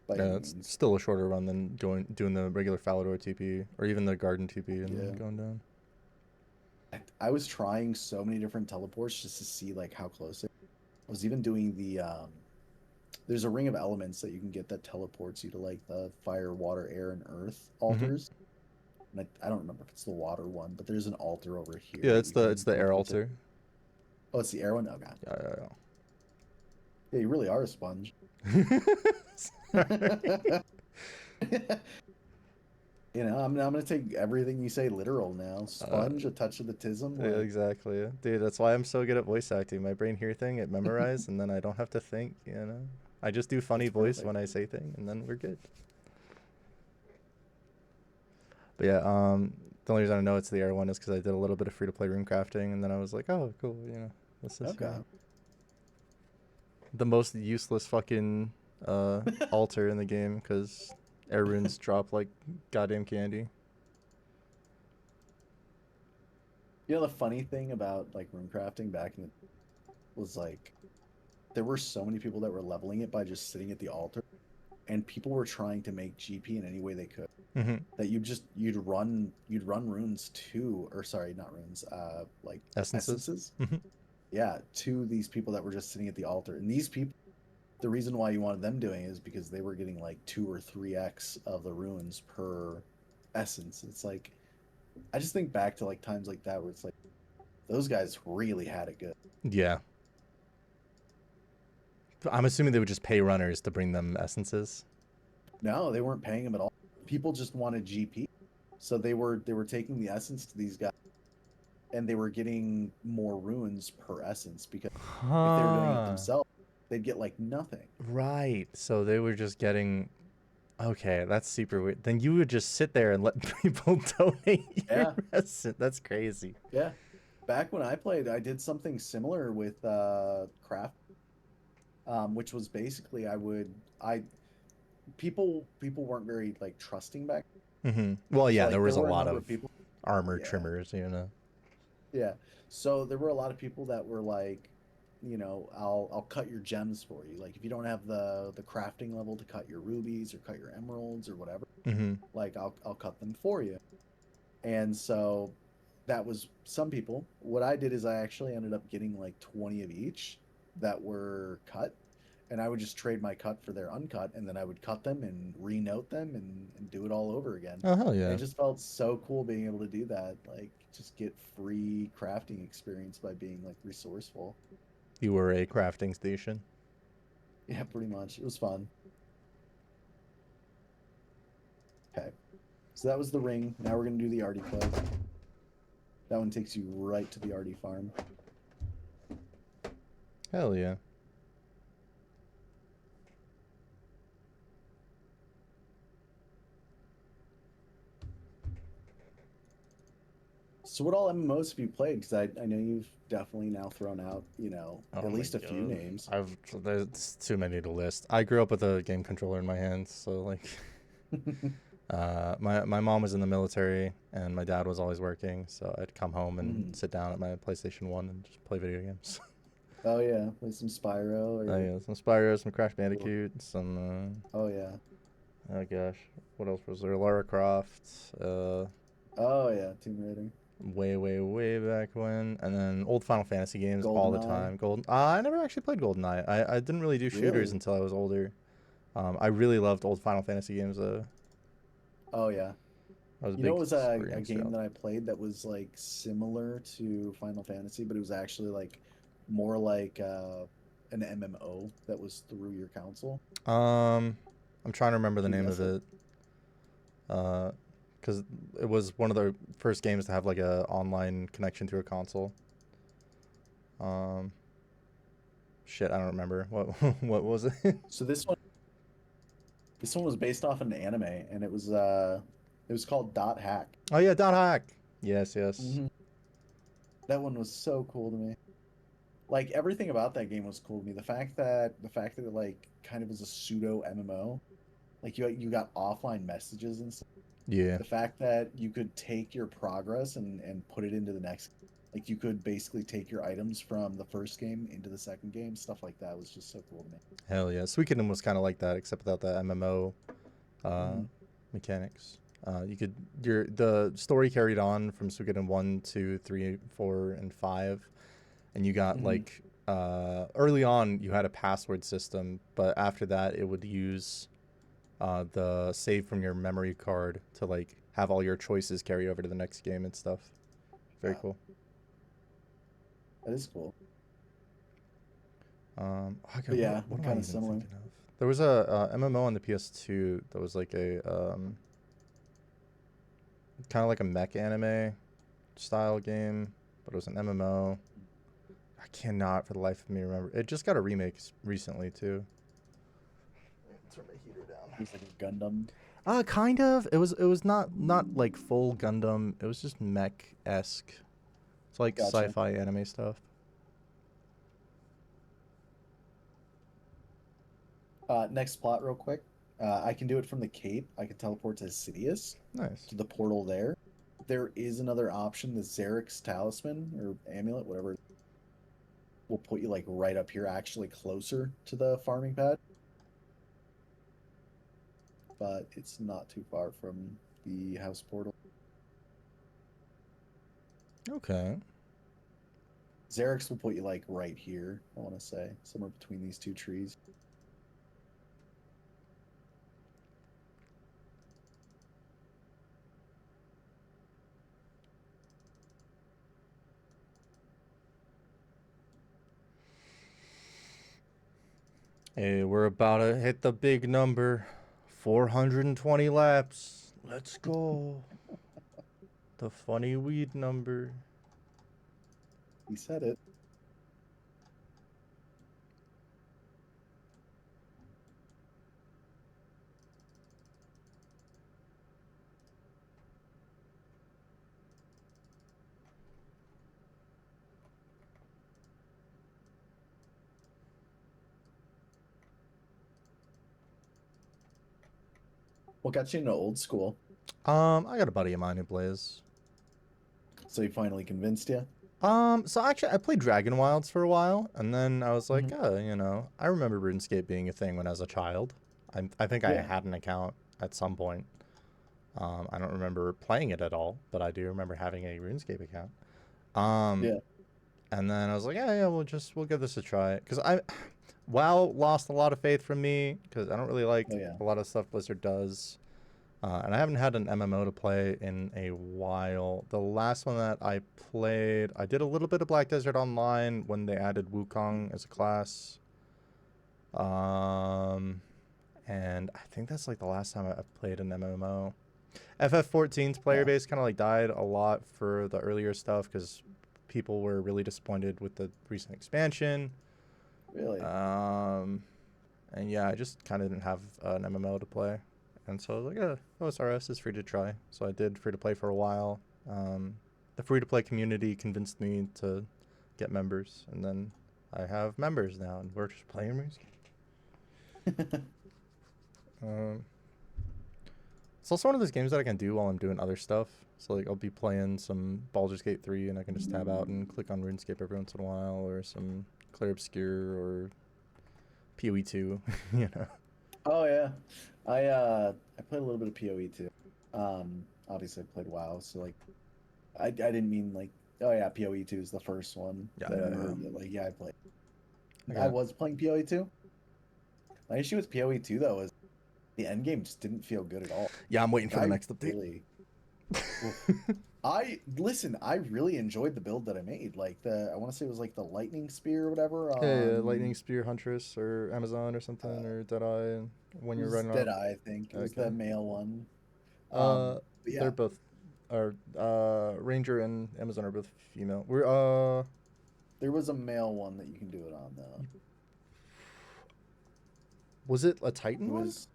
B: by
A: Yeah,
B: any
A: it's
B: means.
A: still a shorter run than doing the regular Falador TP or even the Garden TP and then
B: Yeah.
A: going down.
B: I was trying so many different teleports just to see like how close it. I was even doing the there's a ring of elements that you can get that teleports you to like the fire, water, air, and earth
A: Hmm.
B: altars. And I don't remember if it's the water one, but there's an altar over here
A: Yeah,
B: that
A: it's
B: you
A: the
B: can
A: air
B: teleport to.
A: altar.
B: Oh, it's the air one? Okay.
A: Yeah,
B: Yeah, you really are a sponge.
A: yeah, yeah.
B: I'm gonna take everything you say literal now.
A: Sorry.
B: Sponge, a touch of the tism,
A: Yeah,
B: like
A: exactly. Dude, that's why I'm so good at voice acting. My brain hear thing, it memorize, and then I don't have to think, I just do funny
B: that's
A: voice
B: perfect.
A: when I say thing, and then we're good. But yeah, the only reason I know it's the air one is because I did a little bit of free to play room crafting, and then I was like, oh, cool, this is
B: Okay.
A: the most useless fucking altar in the game because air runes drop like goddamn candy.
B: You know the funny thing about like rune crafting back in the was like there were so many people that were leveling it by just sitting at the altar, and people were trying to make GP in any way they could.
A: Hmm.
B: That you'd run runes to, or sorry, not runes, like
A: Essences.
B: essences,
A: Hmm.
B: yeah, to these people that were just sitting at the altar. And these people, the reason why you wanted them doing it is because they were getting like 2 or 3x of the runes per essence. It's like I just think back to like times like that where it's like those guys really had it good.
A: Yeah. I'm assuming they would just pay runners to bring them essences.
B: No, they weren't paying them at all. People just wanted GP, so they were taking the essence to these guys, and they were getting more runes per essence because if they were doing it
A: Huh.
B: themselves, they'd get like nothing.
A: Right. So they were just getting. Okay, that's super weird. Then you would just sit there and let people donate your
B: Yeah,
A: essence. That's crazy.
B: yeah. Back when I played, I did something similar with craft, which was basically I would I people weren't very like trusting back.
A: Well,
B: So
A: yeah, there
B: like there
A: was a
B: were a
A: lot
B: number
A: of
B: of people.
A: armor
B: Yeah.
A: trimmers, you know.
B: Yeah. So there were a lot of people that were like, you know, I'll cut your gems for you. Like if you don't have the crafting level to cut your rubies or cut your emeralds or whatever,
A: Mm-hmm.
B: like I'll cut them for you. And so that was some people. What I did is I actually ended up getting like 20 of each that were cut. And I would just trade my cut for their uncut, and then I would cut them and renote them and do it all over again.
A: Oh hell
B: And
A: yeah,
B: it just felt so cool being able to do that. Like just get free crafting experience by being like resourceful.
A: you were a crafting station.
B: Yeah, pretty much. It was fun. Okay. So that was the ring. Now we're gonna do the Artie play. That one takes you right to the Artie farm.
A: Hell yeah.
B: So what all MMOs have you played? Because I know you've definitely now thrown out, you know,
A: Oh
B: at
A: my
B: least a few
A: god.
B: names.
A: There's too many to list. I grew up with a game controller in my hands, so like my mom was in the military and my dad was always working, so I'd come home and
B: Mhm.
A: sit down at my PlayStation 1 and just play video games.
B: Oh yeah, play some Spyro or
A: Yeah, some Spyro, some Crash Bandicoot, some
B: oh yeah.
A: oh gosh, what else was there? Lara Croft,
B: Oh yeah, Tomb Raider.
A: way back when, and then old Final Fantasy games all the
B: GoldenEye.
A: time. I never actually played GoldenEye. I didn't really do shooters
B: Really?
A: until I was older. I really loved old Final Fantasy games though.
B: Oh yeah.
A: I was a
B: You know,
A: big
B: it was
A: Square
B: a
A: Enix
B: game
A: child.
B: that I played that was like similar to Final Fantasy, but it was actually like more like an MMO that was through your console.
A: I'm trying to remember the
B: Can you
A: name of
B: guess it?
A: it. Because it was one of the first games to have like a online connection through a console. Um, shit, I don't remember what what was it.
B: So this one was based off an anime, and it was called Dot Hack.
A: Oh yeah, Dot Hack. Yes, yes.
B: Hmm. That one was so cool to me. Like everything about that game was cool to me. The fact that it like kind of is a pseudo MMO, like you got offline messages and stuff.
A: Yeah.
B: The fact that you could take your progress and put it into the next, like you could basically take your items from the first game into the second game, stuff like that was just so cool to me.
A: Hell yeah. Suikoden was kind of like that, except without the MMO uh,
B: Hmm.
A: mechanics. You could the story carried on from Suikoden 1, 2, 3, 4, and 5, and you got
B: Hmm.
A: like early on you had a password system, but after that it would use the save from your memory card to like have all your choices carry over to the next game and stuff. Very
B: Wow,
A: cool.
B: that is cool.
A: Okay,
B: But yeah,
A: what am I
B: kind of
A: even
B: similar.
A: thinking of? There was a MMO on the PS2 that was like a kind of like a mech anime style game, but it was an MMO. I cannot for the life of me remember. It just got a remake recently too. Turn my heater down.
B: It was like a Gundam.
A: Kind of. It was not like full Gundam. It was just mech esque. It's like
B: Gotcha.
A: sci-fi anime stuff.
B: Next plot, real quick. I can do it from the Cape. I can teleport to Sidious,
A: Nice.
B: to the portal there. There is another option, the Xerix Talisman or Amulet, whatever, will put you like right up here, actually closer to the farming pad, but it's not too far from the house portal.
A: Okay.
B: Xerix will put you like right here, I want to say, somewhere between these two trees.
A: Hey, we're about to hit the big number. 420 laps. Let's go. The funny weed number.
B: He said it. What got you into old school?
A: I got a buddy of mine who plays.
B: So he finally convinced you?
A: So actually, I played Dragon Wilds for a while, and then I was like,
B: Mhm.
A: oh, I remember RuneScape being a thing when I was a child. I think I
B: Yeah.
A: had an account at some point. I don't remember playing it at all, but I do remember having a RuneScape account. Um,
B: Yeah.
A: and then I was like, yeah, we'll give this a try, because WoW lost a lot of faith from me because I don't really like
B: Oh yeah.
A: a lot of stuff Blizzard does. And I haven't had an MMO to play in a while. The last one that I played, I did a little bit of Black Desert Online when they added Wukong as a class. Um, and I think that's like the last time I've played an MMO. FF14's player
B: Yeah.
A: base kind of like died a lot for the earlier stuff because people were really disappointed with the recent expansion.
B: Really?
A: Um, and yeah, I just kind of didn't have an MMO to play. And so I was like, yeah, OSRS is free to try. So I did free to play for a while. The free to play community convinced me to get members. And then I have members now, and we're just playing music. Um, it's also one of those games that I can do while I'm doing other stuff. So like I'll be playing some Baldur's Gate 3 and I can just tab out and click on RuneScape every once in a while, or some Clear Obscure or PoE 2, you know.
B: Oh yeah. I played a little bit of PoE too. Obviously I played WoW, so like I didn't mean like, oh yeah, PoE 2 is the first one.
A: Yeah,
B: Or yeah, like yeah, I played.
A: I
B: I
A: got
B: was playing PoE 2. My issue with PoE 2 though is the end game just didn't feel good at all.
A: Yeah, I'm waiting
B: Like
A: for the
B: I
A: next update.
B: really oof. I really enjoyed the build that I made. Like I want to say it was like the lightning spear or whatever
A: Yeah,
B: on
A: Lightning Spear Huntress or Amazon or something
B: uh
A: or Deadeye when
B: it
A: you're
B: was
A: running out.
B: Deadeye, I think. It was
A: Okay.
B: the male one.
A: Uh,
B: But
A: they're
B: yeah,
A: both, are Ranger and Amazon are both female. We're
B: there was a male one that you can do it on though.
A: was it a
B: It
A: Titan one?
B: was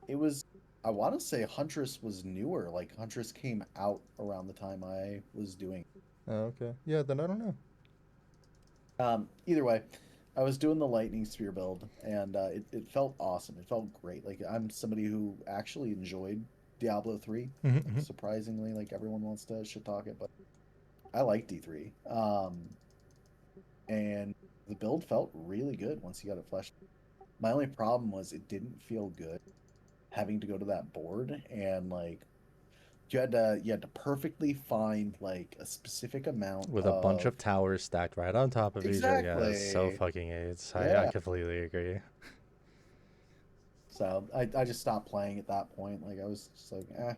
B: it was I want to say Huntress was newer. Like Huntress came out around the time I was doing.
A: Oh, okay. Yeah, then I don't know.
B: Either way, I was doing the lightning spear build, and it felt awesome. It felt great. Like I'm somebody who actually enjoyed Diablo 3. Like
A: Mm-hmm.
B: surprisingly, like everyone wants to shit talk it, but I like D3. And the build felt really good once you got it fleshed. My only problem was it didn't feel good having to go to that board and like you had to perfectly find like a specific amount
A: With a bunch
B: of
A: of towers stacked right on top of each other. Yeah, it's so
B: exactly.
A: fucking AIDS. I
B: Yeah.
A: completely agree.
B: So I just stopped playing at that point. Like I was just like,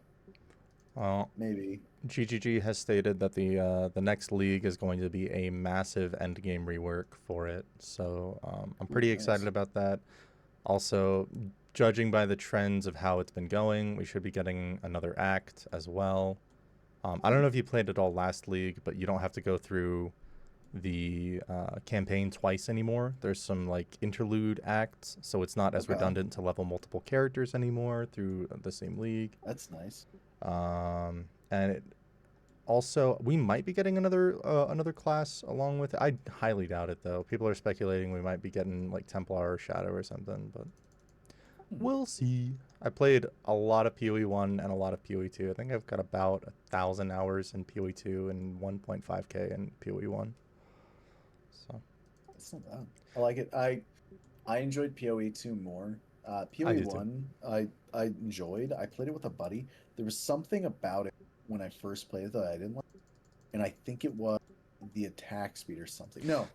A: Well,
B: maybe.
A: GGG has stated that the next league is going to be a massive endgame rework for it. So I'm
B: Ooh,
A: pretty excited
B: nice.
A: about that. Also, judging by the trends of how it's been going, we should be getting another act as well. I don't know if you played it all last league, but you don't have to go through the campaign twice anymore. There's some like interlude acts, so it's not as
B: Okay,
A: redundant to level multiple characters anymore through the same league.
B: that's nice.
A: And it also, we might be getting another class along with it. I highly doubt it though. People are speculating we might be getting like Templar or Shadow or something, but
B: Hmm.
A: we'll see. I played a lot of PoE 1 and a lot of PoE 2. I think I've got about 1,000 hours in PoE 2 and 1.5k in PoE 1. So
B: That's not bad. I like it. I enjoyed PoE 2 more.
A: I
B: PoE
A: do too.
B: 1 I enjoyed. I played it with a buddy. There was something about it when I first played it that I didn't like, and I think it was the attack speed or something. No,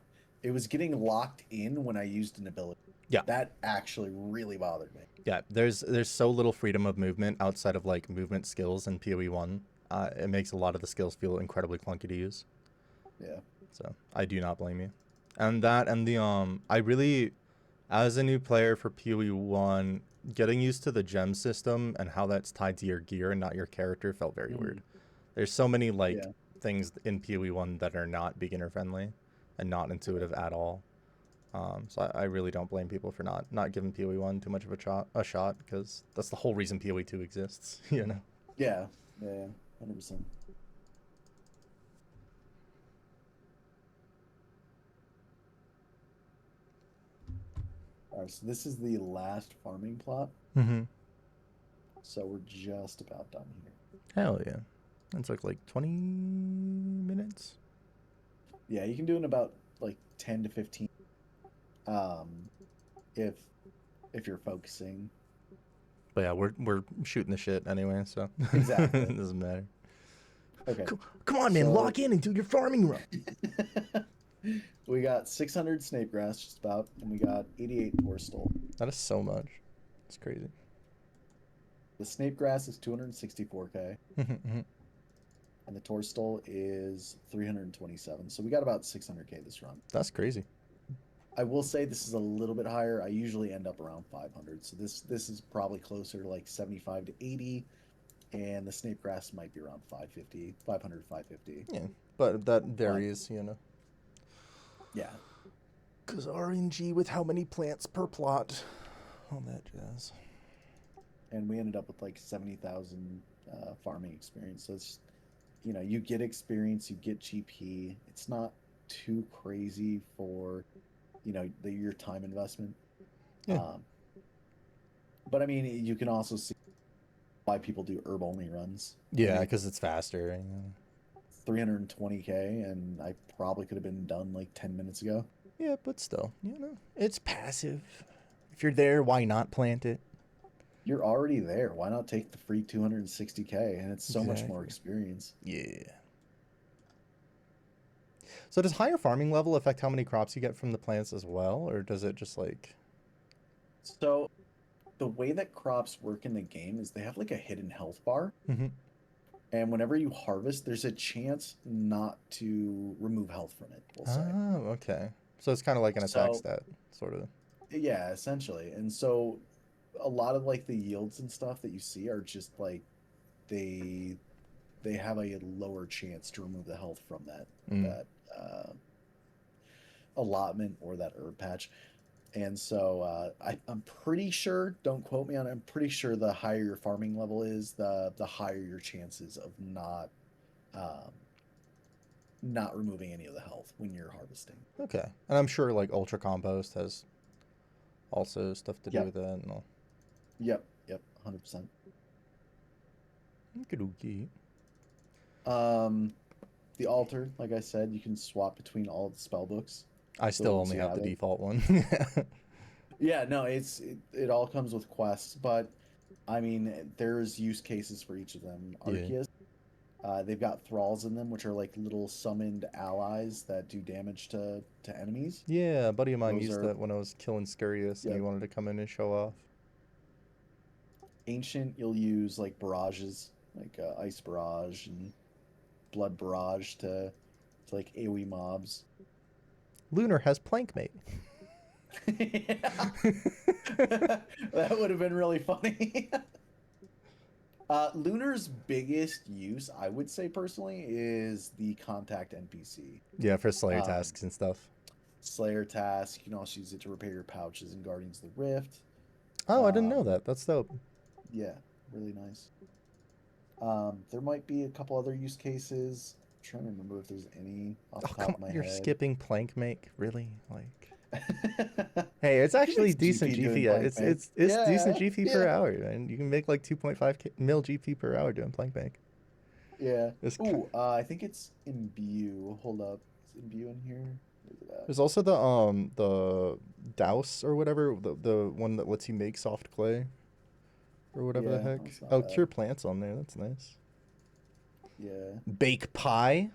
B: it was getting locked in when I used an ability.
A: Yeah,
B: That actually really bothered me.
A: yeah. There's so little freedom of movement outside of like movement skills in PoE 1. It makes a lot of the skills feel incredibly clunky to use.
B: Yeah.
A: So I do not blame you. And that and the I really, as a new player for PoE 1, getting used to the gem system and how that's tied to your gear and not your character felt very
B: Mm,
A: weird. There's so many like
B: yeah.
A: things in PoE 1 that are not beginner friendly and not intuitive at all. So I really don't blame people for not giving PoE 1 too much of a shot because that's the whole reason PoE 2 exists, you know.
B: Yeah. Yeah. 100%. All right. So this is the last farming plot.
A: Mm-hmm.
B: So we're just about done here.
A: Hell yeah. That took like 20 minutes.
B: Yeah, you can do it in about like 10 to 15. Um, if you're focusing.
A: But yeah, we're shooting the shit anyway, so
B: Exactly.
A: it doesn't matter.
B: Okay.
A: Come on, man,
B: So
A: lock in and do your farming run.
B: we got 600 snape grass just about, and we got 88 torstal.
A: That is so much. It's crazy.
B: The snape grass is 264k,
A: Mhm.
B: and the torstal is 327. So we got about 600k this run.
A: That's crazy.
B: I will say this is a little bit higher. I usually end up around 500, so this is probably closer to like 75 to 80, and the snape grass might be around 550, 500, 550.
A: Yeah, but that varies,
B: Yeah.
A: Because RNG with how many plants per plot, all that jazz.
B: And we ended up with like 70,000 farming experience. So it's, you get experience, you get GP. It's not too crazy for, your time investment.
A: Yeah.
B: But I mean, you can also see why people do herb only runs.
A: Yeah, because it's faster.
B: 320k, and I probably could have been done like 10 minutes ago.
A: Yeah, but still, it's passive. If you're there, why not plant it?
B: You're already there. Why not take the free 260k? And it's so much more experience.
A: Yeah. So does higher farming level affect how many crops you get from the plants as well, or does it just like?
B: So the way that crops work in the game is they have like a hidden health bar.
A: Mm-hmm.
B: And whenever you harvest, there's a chance not to remove health from it, we'll say.
A: Oh, okay. So it's kind of like an attack stat, sort of.
B: Yeah, essentially. And so a lot of like the yields and stuff that you see are just like they have a lower chance to remove the health from that allotment or that herb patch. And so I'm pretty sure, don't quote me on it, I'm pretty sure the higher your farming level is, the higher your chances of not removing any of the health when you're harvesting.
A: Okay. And I'm sure like Ultra Compost has also stuff to do
B: Yep.
A: with that and all.
B: Yep, 100%.
A: Okey-dokey.
B: The altar, like I said, you can swap between all the spell books.
A: I still
B: once
A: only
B: you
A: have the
B: it-
A: default one.
B: Yeah, no, it all comes with quests, but I mean, there's use cases for each of them.
A: Yeah.
B: Arceus, they've got thralls in them, which are like little summoned allies that do damage to enemies.
A: Yeah, a buddy of mine
B: Those
A: used
B: are-
A: that when I was killing Scurious, and he
B: Yep.
A: wanted to come in and show off.
B: Ancient, you'll use like barrages, like ice barrage and blood barrage to like AoE mobs.
A: Lunar has Plankmate.
B: Yeah. That would have been really funny. Lunar's biggest use, I would say personally, is the contact NPC.
A: Yeah, for Slayer tasks and stuff.
B: Slayer task. You can also use it to repair your pouches in Guardians of the Rift.
A: Oh, I didn't know that. That's dope.
B: Yeah, really nice. There might be a couple other use cases. I'm trying to remember if there's any off the top of my
A: You're
B: head.
A: skipping Plankmate, really? Like, hey, it's actually
B: It's
A: decent
B: GP doing
A: GP. It's
B: Plankmate.
A: decent
B: Yeah,
A: GP per
B: yeah.
A: hour, and you can make like 2.5 mil GP per hour doing Plankmate.
B: Yeah.
A: It's
B: Ooh, I think it's imbue. Hold up, is imbue in here? Where's it at?
A: There's also the Douse or whatever, the one that lets you make soft clay, or whatever the
B: Yeah,
A: heck.
B: that's not
A: Oh,
B: bad.
A: cure plants on there. That's nice.
B: Yeah.
A: Bake pie.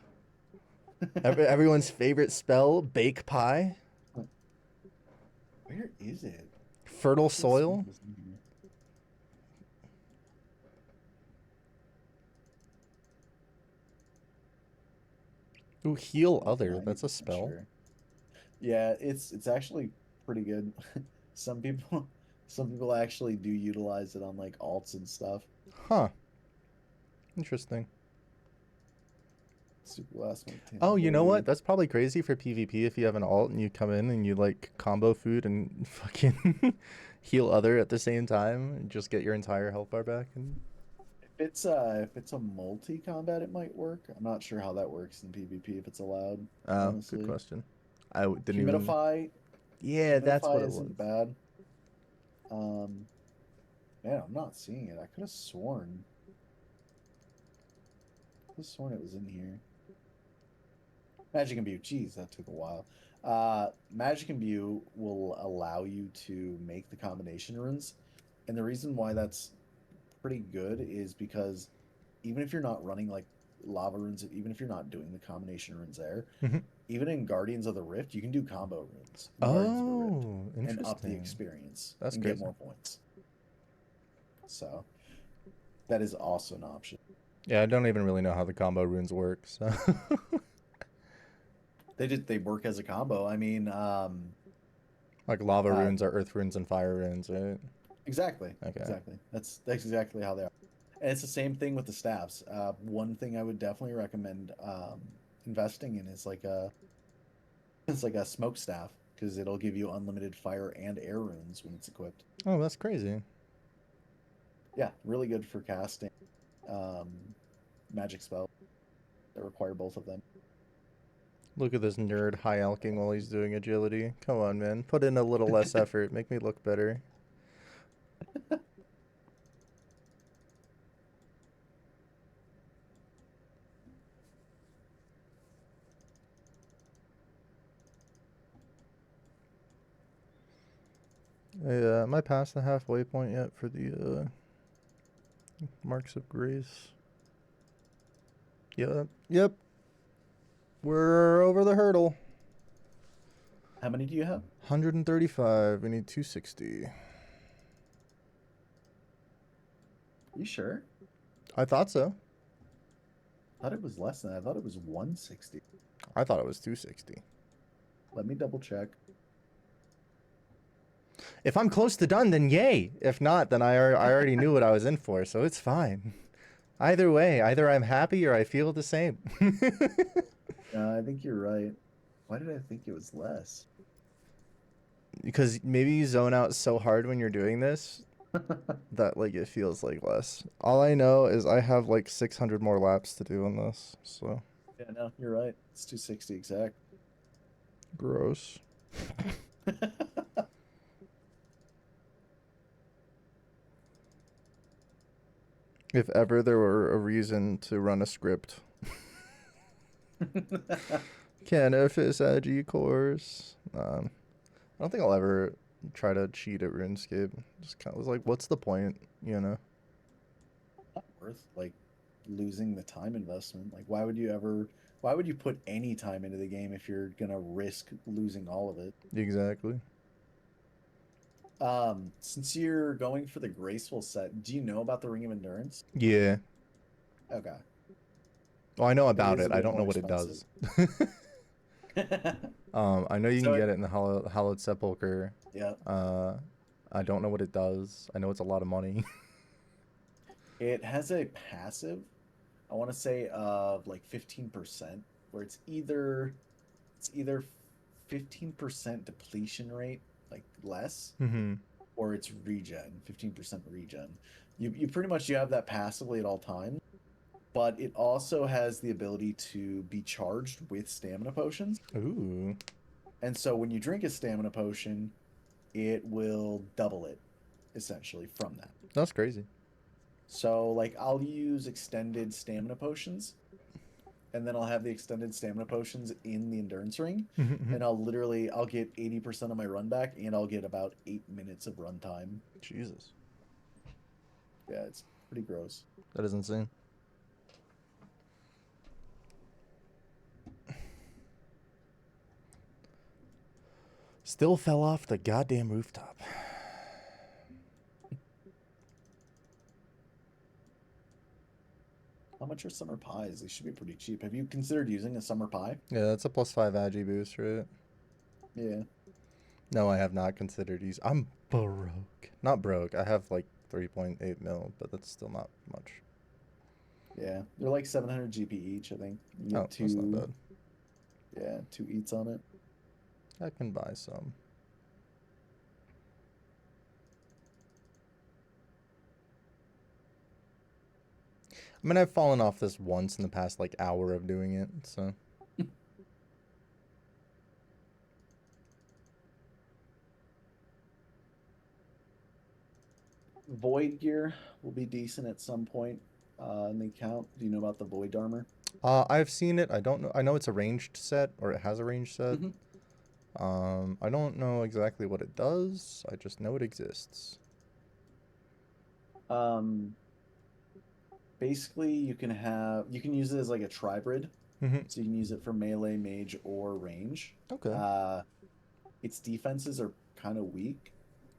A: Everyone's favorite spell, bake pie.
B: Where is it?
A: Fertile
B: Let's see if
A: soil.
B: it's in here.
A: Ooh, heal
B: I'm
A: other. That's a
B: 90%
A: spell.
B: sure. Yeah, it's actually pretty good. Some people actually do utilize it on like alts and stuff.
A: Huh. Interesting.
B: Super last one.
A: Oh, you know what? That's probably crazy for PvP if you have an alt and you come in and you like combo food and fucking heal other at the same time and just get your entire health bar back. And
B: If it's a multi combat, it might work. I'm not sure how that works in PvP if it's allowed.
A: oh,
B: honestly.
A: good question. I didn't even.
B: Humidify.
A: Yeah, that's what it was.
B: Isn't bad. Man, I'm not seeing it. I could have sworn. It was in here. Magic Imbue. Jeez, that took a while. Magic Imbue will allow you to make the combination runes, and the reason why that's pretty good is because even if you're not running like lava runes, even if you're not doing the combination runes there,
A: Mhm.
B: even in Guardians of the Rift, you can do combo runes in Guardians of the Rift
A: Oh,
B: and up the
A: interesting.
B: experience
A: That's
B: and get
A: crazy.
B: more points. So that is also an option.
A: Yeah, I don't even really know how the combo runes work, so.
B: They work as a combo. I mean,
A: Like lava
B: uh,
A: runes are earth runes and fire runes, right?
B: exactly,
A: Okay.
B: exactly. That's exactly how they are. And it's the same thing with the staffs. One thing I would definitely recommend investing in is like a it's like a smoke staff because it'll give you unlimited fire and air runes when it's equipped.
A: Oh, that's crazy.
B: Yeah, really good for casting um, magic spells that require both of them.
A: Look at this nerd high alking while he's doing agility. Come on, man. Put in a little less effort. Make me look better. Yeah, am I past the halfway point yet for the marks of grace? Yep. Yep. We're over the hurdle.
B: How many do you have?
A: 135. We need 260.
B: You sure?
A: I thought so.
B: I thought it was less than that. I thought it was 160.
A: I thought it was 260.
B: Let me double check.
A: If I'm close to done, then yay. If not, then I already knew what I was in for, so it's fine. Either way, either I'm happy or I feel the same.
B: I think you're right. Why did I think it was less?
A: Because maybe you zone out so hard when you're doing this that like it feels like less. All I know is I have like 600 more laps to do on this, so
B: Yeah, no, you're right. It's 260 exact.
A: gross. If ever there were a reason to run a script. Cannabis Agi course. I don't think I'll ever try to cheat at RuneScape. Just kind of was like, what's the point, you know?
B: Not worth like losing the time investment. Like why would you put any time into the game if you're gonna risk losing all of it?
A: Exactly.
B: Since you're going for the graceful set, do you know about the Ring of Endurance?
A: Yeah.
B: Okay.
A: Well, I know
B: It
A: about
B: is a
A: it. I
B: bit
A: don't know
B: more
A: what it
B: expensive.
A: does. I know you can
B: So
A: get it in the Hallowed Sepulcher.
B: yeah,
A: I don't know what it does. I know it's a lot of money.
B: it has a passive, I want to say of like 15%, where it's either 15% depletion rate, like less,
A: Mm-hmm.
B: or it's regen, 15% regen. You pretty much you have that passively at all times, but it also has the ability to be charged with stamina potions.
A: Ooh.
B: And so when you drink a stamina potion, it will double it essentially from that.
A: That's crazy.
B: So like I'll use extended stamina potions, and then I'll have the extended stamina potions in the endurance ring, and I'll get 80% of my run back, and I'll get about 8 minutes of run time.
A: Jesus.
B: Yeah, it's pretty gross.
A: That is insane. Still fell off the goddamn rooftop.
B: How much are summer pies? They should be pretty cheap. Have you considered using a summer pie?
A: Yeah, that's a +5 agi boost, right?
B: Yeah.
A: No, I have not considered using. I'm broke. Not broke. I have like 3.8 mil, but that's still not much.
B: Yeah. They're like 700 GP each, I think. You
A: Oh,
B: get
A: that's not bad.
B: yeah, 2 eats on it.
A: I can buy some. I mean, I've fallen off this once in the past like hour of doing it, so.
B: Void gear will be decent at some point in the account. Do you know about the Void armor?
A: I've seen it. I don't know. I know it's a ranged set, or it has a ranged set.
B: Mhm.
A: I don't know exactly what it does. I just know it exists.
B: Um, basically, you can use it as like a tribrid,
A: Mm-hmm.
B: so you can use it for melee, mage, or range.
A: Okay.
B: Its defenses are kind of weak,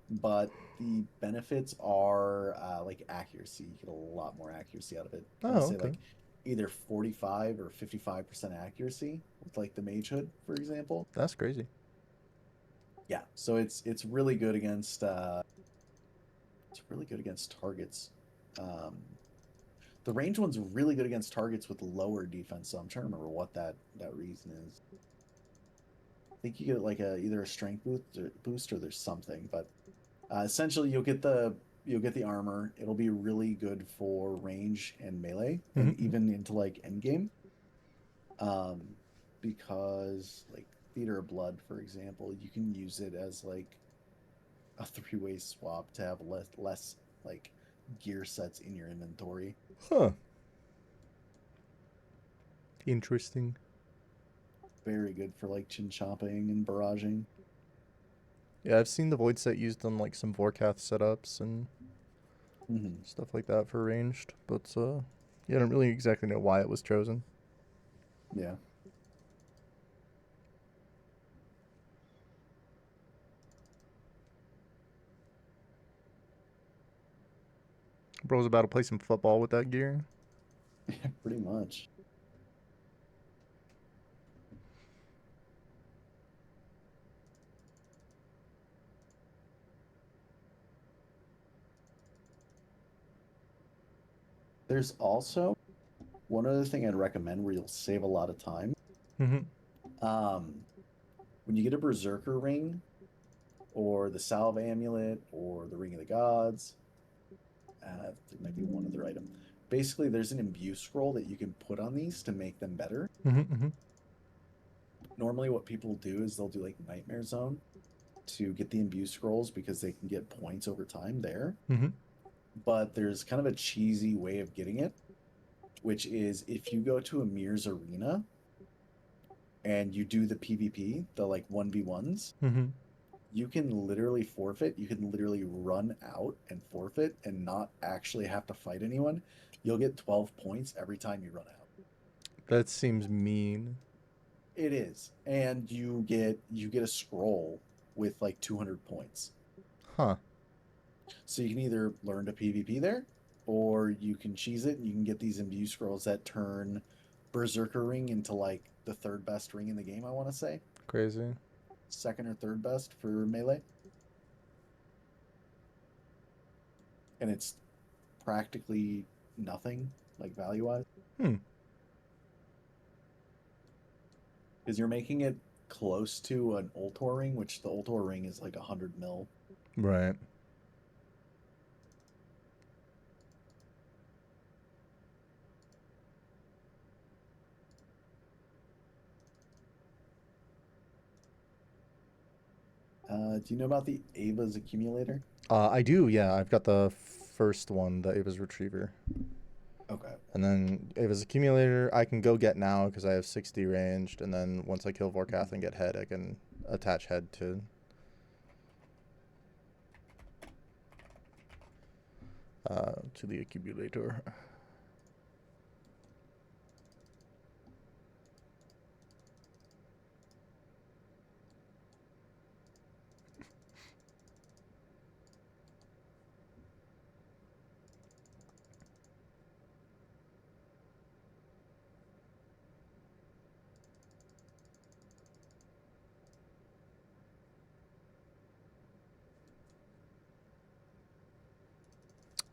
B: but the benefits are like accuracy. You get a lot more accuracy out of it. I want
A: Oh,
B: to say
A: okay.
B: like either 45 or 55% accuracy with like the mage hood, for example.
A: That's crazy.
B: Yeah, so it's really good against targets. Um, the range one's really good against targets with lower defense. So I'm trying to remember what that reason is. I think you get like either a strength boost or there's something, but essentially you'll get the armor. It'll be really good for range and melee, and
A: Mm-hmm.
B: even into like end game. Um, because like Theater of Blood, for example, you can use it as like a three-way swap to have less like gear sets in your inventory.
A: Huh. Interesting.
B: Very good for like chin chopping and barraging.
A: Yeah, I've seen the void set used on like some Vorkath setups and
B: Hmm.
A: stuff like that for ranged, but yeah, I don't really exactly know why it was chosen.
B: Yeah.
A: Bro's about to play some football with that gear.
B: Yeah, pretty much. There's also one other thing I'd recommend where you'll save a lot of time.
A: Mm-hmm.
B: Um, when you get a Berserker ring, or the Salve amulet, or the Ring of the Gods, there might be one other item. Basically, there's an imbue scroll that you can put on these to make them better.
A: Mm-hmm. Mm-hmm.
B: Normally, what people do is they'll do like Nightmare Zone to get the imbue scrolls because they can get points over time there.
A: Mm-hmm.
B: But there's kind of a cheesy way of getting it, which is if you go to a Mirror's Arena and you do the PvP, the like 1v1s,
A: Mm-hmm.
B: you can literally forfeit. You can literally run out and forfeit and not actually have to fight anyone. You'll get 12 points every time you run out.
A: That seems mean.
B: It is. And you get a scroll with like 200 points.
A: Huh.
B: So you can either learn to PvP there, or you can cheese it and you can get these imbue scrolls that turn Berserker Ring into like the third best ring in the game, I want to say.
A: Crazy.
B: Second or third best for melee. And it's practically nothing, like value wise.
A: Hmm.
B: Because you're making it close to an Ultor ring, which the Ultor ring is like 100 mil.
A: Right.
B: Do you know about the Ava's accumulator?
A: I do. Yeah, I've got the first one, the Ava's Retriever.
B: Okay.
A: And then Ava's Accumulator, I can go get now because I have 60 ranged. And then once I kill Vorkath and get head, I can attach head to the accumulator.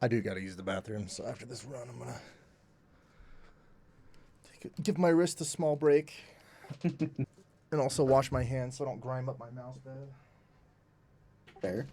A: I do gotta use the bathroom, so after this run, I'm gonna give my wrist a small break, and also wash my hands so I don't grime up my mouse pad.
B: Fair.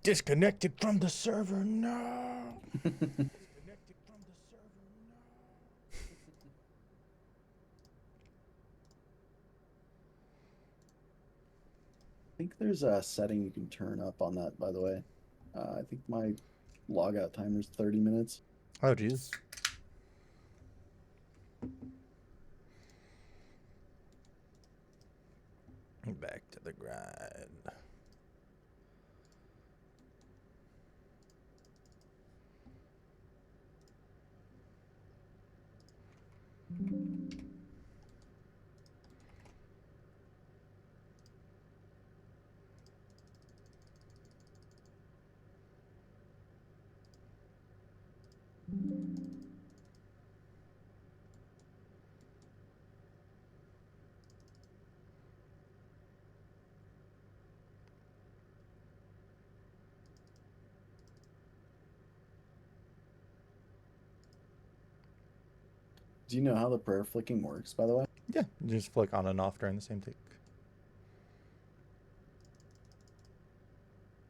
A: Disconnected from the server, no. Disconnected from the server, no.
B: I think there's a setting you can turn up on that, by the way. I think my logout timer is 30 minutes.
A: Oh, jeez. Back to the grind.
B: Do you know how the prayer flicking works, by the way?
A: Yeah, you just flick on and off during the same take.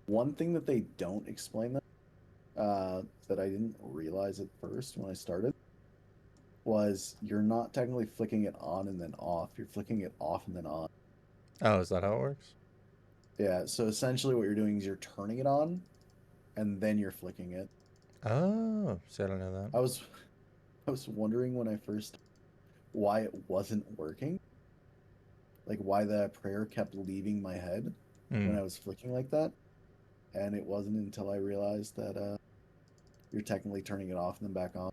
B: One thing that they don't explain that I didn't realize at first when I started was you're not technically flicking it on and then off. You're flicking it off and then on.
A: Oh, is that how it works?
B: Yeah, so essentially what you're doing is you're turning it on and then you're flicking it.
A: Oh, see, I don't know that.
B: I was wondering when I first why it wasn't working. Like why the prayer kept leaving my head when I was flicking like that. And it wasn't until I realized that you're technically turning it off and then back on.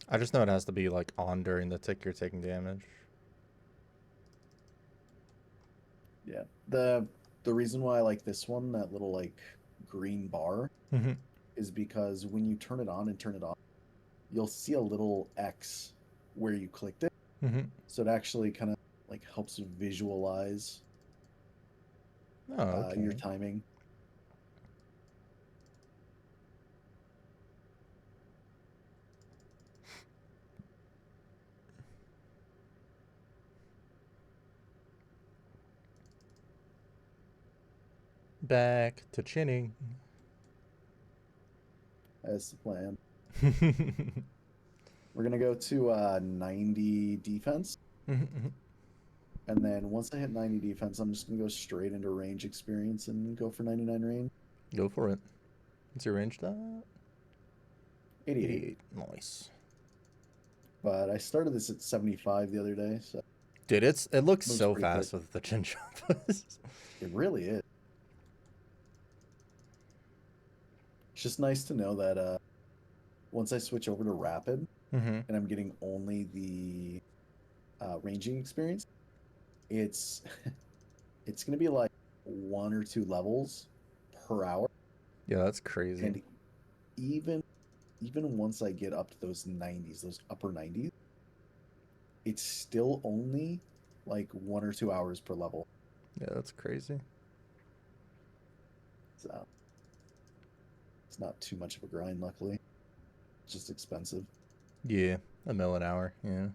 A: I just know it has to be like on during the tick you're taking damage.
B: Yeah. The reason why I like this one, that little like green bar,
A: Mm-hmm.
B: is because when you turn it on and turn it off, you'll see a little X where you clicked it.
A: Mm-hmm.
B: So it actually kind of like helps visualize
A: Oh, okay.
B: your timing.
A: Back to chinning.
B: That's the plan. We're gonna go to 90 defense,
A: Mm-hmm.
B: and then once I hit 90 defense, I'm just gonna go straight into range experience and go for 99 range.
A: Go for it. What's your range stat?
B: 88.
A: 88. Nice.
B: But I started this at 75 the other day, so
A: Dude, it looks
B: moves
A: so
B: pretty
A: fast
B: quick.
A: with the chin choppers.
B: It really is. It's just nice to know that once I switch over to rapid
A: Mm-hmm.
B: and I'm getting only the ranging experience, it's it's gonna be like 1 or 2 levels per hour,
A: Yeah, that's crazy.
B: and even once I get up to those 90s, those upper 90s, it's still only like 1 or 2 hours per level.
A: Yeah, that's crazy.
B: So it's not too much of a grind, luckily. It's just expensive.
A: Yeah, $1 mil an hour. Yeah,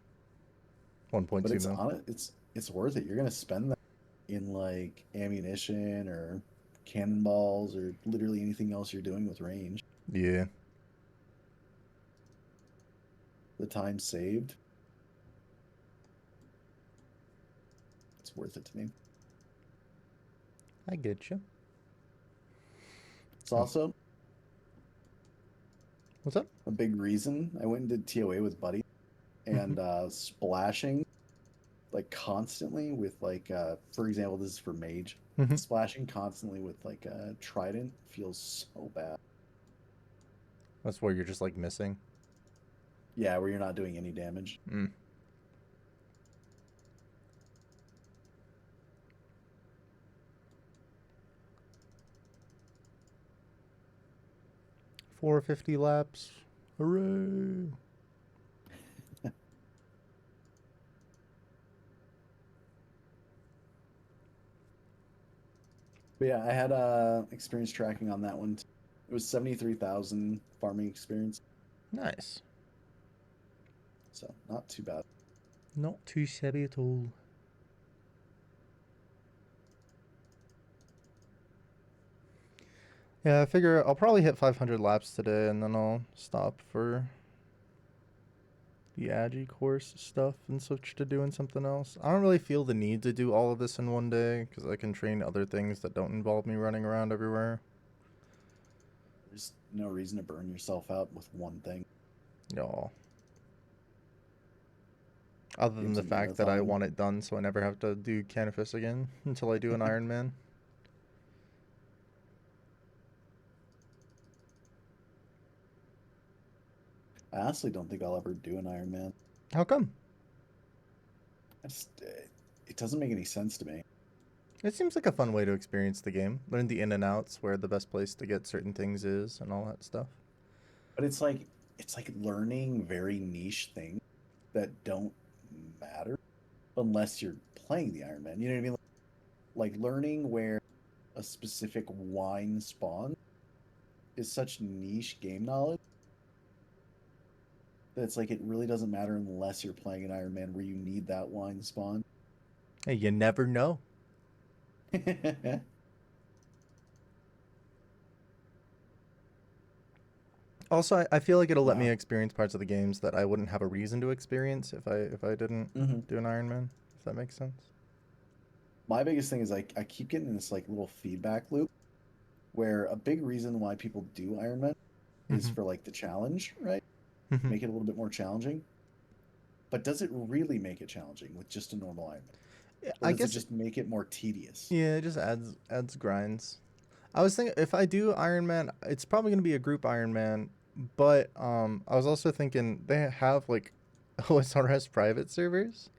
A: 1.2
B: But it's
A: mil.
B: on it. It's worth it. You're gonna spend that in like ammunition or cannonballs or literally anything else you're doing with range.
A: Yeah.
B: The time saved, it's worth it to me.
A: I get you.
B: It's also
A: What's up?
B: a big reason I went and did TOA with Buddy, and splashing like constantly with like for example, this is for mage.
A: Mhm.
B: Splashing constantly with like a trident feels so bad.
A: That's where you're just like missing.
B: Yeah, where you're not doing any damage.
A: Mm. $450 laps. Hooray!
B: But yeah, I had experience tracking on that one too. It was 73,000 farming experience,
A: Nice.
B: so not too bad.
A: Not too shabby at all. Yeah, I figure I'll probably hit 500 laps today, and then I'll stop for the Agi course stuff and switch to doing something else. I don't really feel the need to do all of this in one day because I can train other things that don't involve me running around everywhere.
B: There's no reason to burn yourself out with one thing.
A: No. Other than
B: Game's
A: the
B: a
A: fact that I
B: marathon.
A: want it done so I never have to do Canifis again until I do an Ironman.
B: I honestly don't think I'll ever do an Ironman.
A: How come?
B: It doesn't make any sense to me.
A: It seems like a fun way to experience the game. Learn the in and outs, where the best place to get certain things is, and all that stuff.
B: But it's like learning very niche things that don't matter unless you're playing the Iron Man. You know what I mean? Like learning where a specific wine spawns is such niche game knowledge that it's like it really doesn't matter unless you're playing an Iron Man where you need that wine spawn.
A: Hey, you never know. Also, I feel like it'll let me
B: Wow.
A: experience parts of the games that I wouldn't have a reason to experience if I didn't
B: Hmm.
A: do an Ironman. If that makes sense.
B: My biggest thing is like I keep getting in this like little feedback loop where a big reason why people do Iron Man is
A: Mm-hmm.
B: for like the challenge, right?
A: Mm-hmm.
B: Make it a little bit more challenging. But does it really make it challenging with just a normal Iron Man? Or
A: I
B: does it
A: guess
B: just make it more tedious?
A: yeah, it just adds grinds. I was thinking if I do Iron Man, it's probably gonna be a group Iron Man. But I was also thinking they have like OSRS private servers.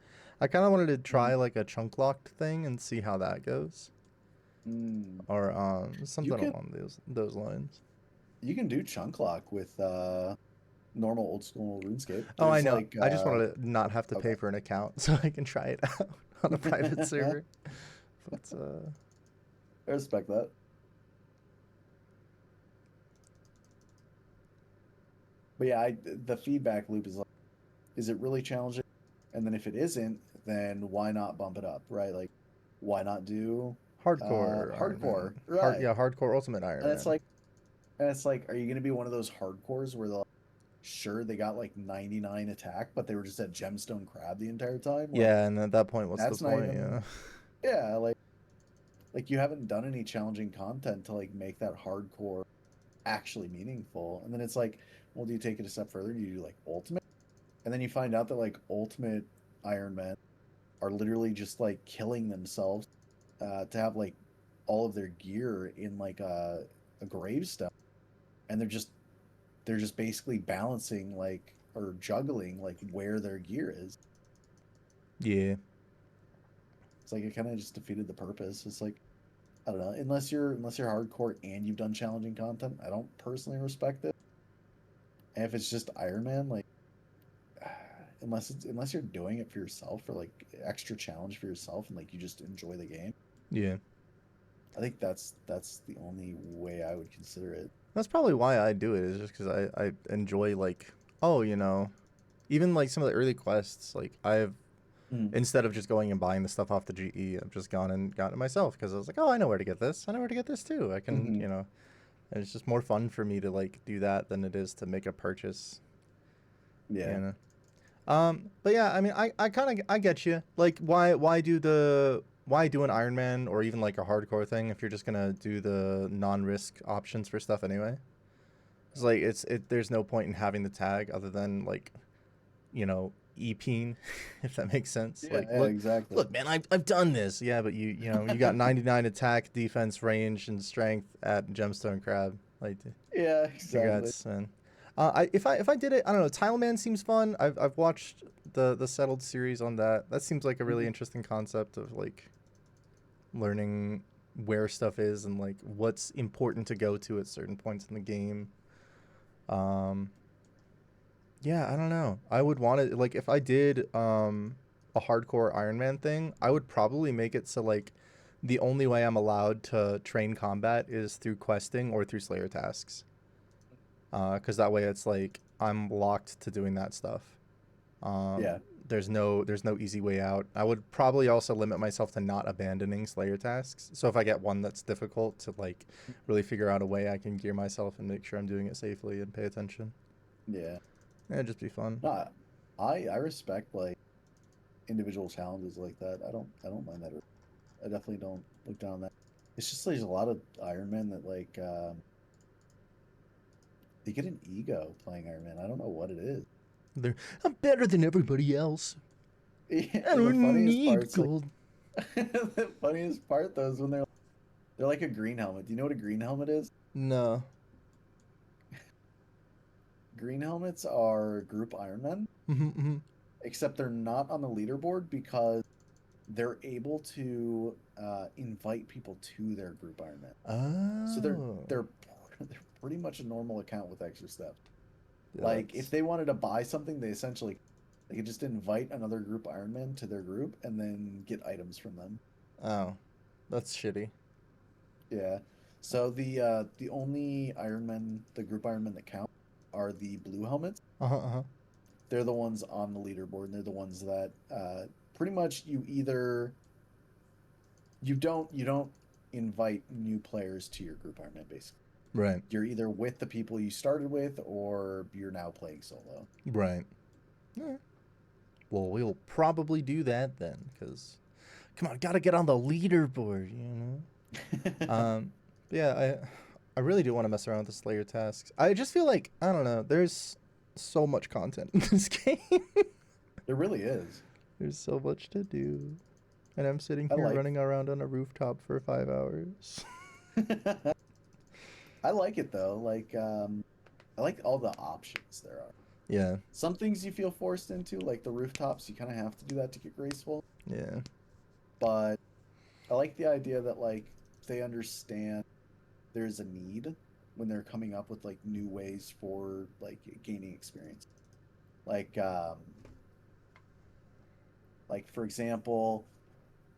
A: I kind of wanted to
B: Mhm.
A: try like a chunk locked thing and see how that goes,
B: Mm.
A: or
B: You
A: something
B: can
A: along those lines.
B: you can do chunk lock with normal old school RuneScape.
A: Oh, I
B: There's
A: know.
B: like
A: I just wanted to not have to pay
B: okay.
A: for an account so I can try it out on a private server. But
B: I respect that. But yeah, the feedback loop is like, is it really challenging? And then if it isn't, then why not bump it up, right? Like, why not do
A: hardcore Iron
B: hardcore,
A: Man,
B: right?
A: hardcore Ultimate Iron
B: And it's
A: Man.
B: like, are you gonna be one of those hardcores where they're like, sure they got like 99 attack, but they were just at gemstone crab the entire time? Like,
A: Yeah, and at that point, what's the
B: that's not
A: point?
B: even,
A: Yeah.
B: yeah, like you haven't done any challenging content to like make that hardcore actually meaningful. And then it's like, well, do you take it a step further? Do you do like ultimate? And then you find out that like ultimate Iron Man are literally just like killing themselves to have like all of their gear in like a gravestone, and they're just basically balancing like or juggling like where their gear is.
A: Yeah.
B: It's like it kind of just defeated the purpose. It's like I don't know, unless you're hardcore and you've done challenging content, I don't personally respect it. And if it's just Iron Man, like unless you're doing it for yourself or like extra challenge for yourself and like you just enjoy the game,
A: Yeah.
B: I think that's the only way I would consider it.
A: That's probably why I do it, is just because I enjoy, like, oh, even like some of the early quests, like,
B: Mm.
A: instead of just going and buying the stuff off the GE, I've just gone and gotten it myself because I was like, oh, I know where to get this. I know where to get this too. I can,
B: Hmm.
A: and it's just more fun for me to, like, do that than it is to make a purchase, you
B: Yeah.
A: know? But yeah, I mean, I kind of I get you. Like, why do an Iron Man or even like a hardcore thing if you're just gonna do the non-risk options for stuff anyway? It's like there's no point in having the tag other than like EPing, if that makes sense.
B: Yeah,
A: Like,
B: yeah, exactly.
A: look, man, I've done this. Yeah, but you got 99 attack, defense, range, and strength at Gemstone Crab. Like,
B: Yeah, exactly.
A: congrats, man. If I did it, I don't know. Tile Man seems fun. I've watched the settled series on that. That seems like a really
B: Hmm.
A: interesting concept of like learning where stuff is and like what's important to go to at certain points in the game. Um, yeah, I don't know. I would want it like if I did a hardcore Iron Man thing, I would probably make it so like the only way I'm allowed to train combat is through questing or through Slayer tasks. Because that way it's like I'm locked to doing that stuff. Um,
B: Yeah.
A: there's no easy way out. I would probably also limit myself to not abandoning Slayer tasks. So if I get one that's difficult, to like really figure out a way I can gear myself and make sure I'm doing it safely and pay attention.
B: Yeah.
A: It'd just be fun.
B: No, I respect like individual challenges like that. I don't mind that. I definitely don't look down on that. It's just there's a lot of Iron Man that like they get an ego playing Iron Man. I don't know what it is.
A: I'm better than everybody else.
B: Yeah,
A: I
B: and the
A: don't
B: funniest
A: need
B: part's like
A: gold.
B: the funniest part though is when they're like a green helmet. Do you know what a green helmet is?
A: No.
B: Green helmets are group Iron Men,
A: Mm-hmm.
B: except they're not on the leaderboard because they're able to invite people to their group Iron Man. So
A: Oh.
B: they're pretty much a normal account with extra steps.
A: Yeah,
B: Like if they wanted to buy something, they could just invite another group Iron Man to their group and then get items from them.
A: oh, that's shitty.
B: Yeah. So the only Iron Men, the group Iron Men that count are the blue helmets.
A: Uh-huh.
B: They're the ones on the leaderboard, and they're the ones that pretty much you don't invite new players to your group Iron Man basically.
A: Right.
B: You're either with the people you started with or you're now playing solo.
A: Right. Yeah. Well, we'll probably do that then, because come on, gotta get on the leaderboard, you know. Yeah, I really do want to mess around with the Slayer tasks. I just feel like I don't know. There's so much content in this game.
B: There really is.
A: There's so much to do, and I'm sitting
B: I
A: here
B: like
A: running around on a rooftop for 5 hours.
B: I like it though. Like I like all the options there are.
A: Yeah.
B: Some things you feel forced into, like the rooftops, you kind of have to do that to get graceful.
A: Yeah.
B: But I like the idea that like they understand there's a need when they're coming up with like new ways for like gaining experience. Like like for example,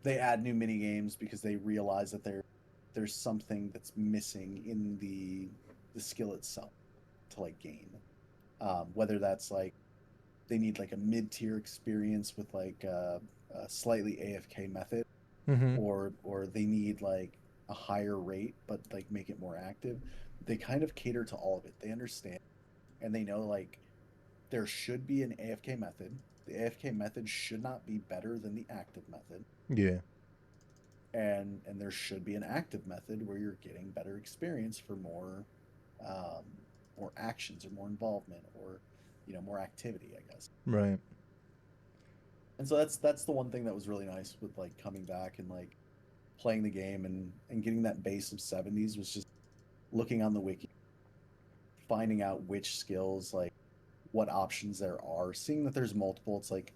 B: they add new mini games because they realize that there's something that's missing in the skill itself to like gain. Whether that's like they need like a mid-tier experience with like a slightly AFK method,
A: Mm-hmm.
B: or they need like a higher rate but like make it more active. They kind of cater to all of it. They understand and they know like there should be an AFK method. The AFK method should not be better than the active method,
A: Yeah.
B: and there should be an active method where you're getting better experience for um, more actions or more involvement or more activity, I guess.
A: Right.
B: And so that's the one thing that was really nice with like coming back and like playing the game and getting that base of 70s was just looking on the wiki, finding out which skills, like what options there are, seeing that there's multiple. It's like,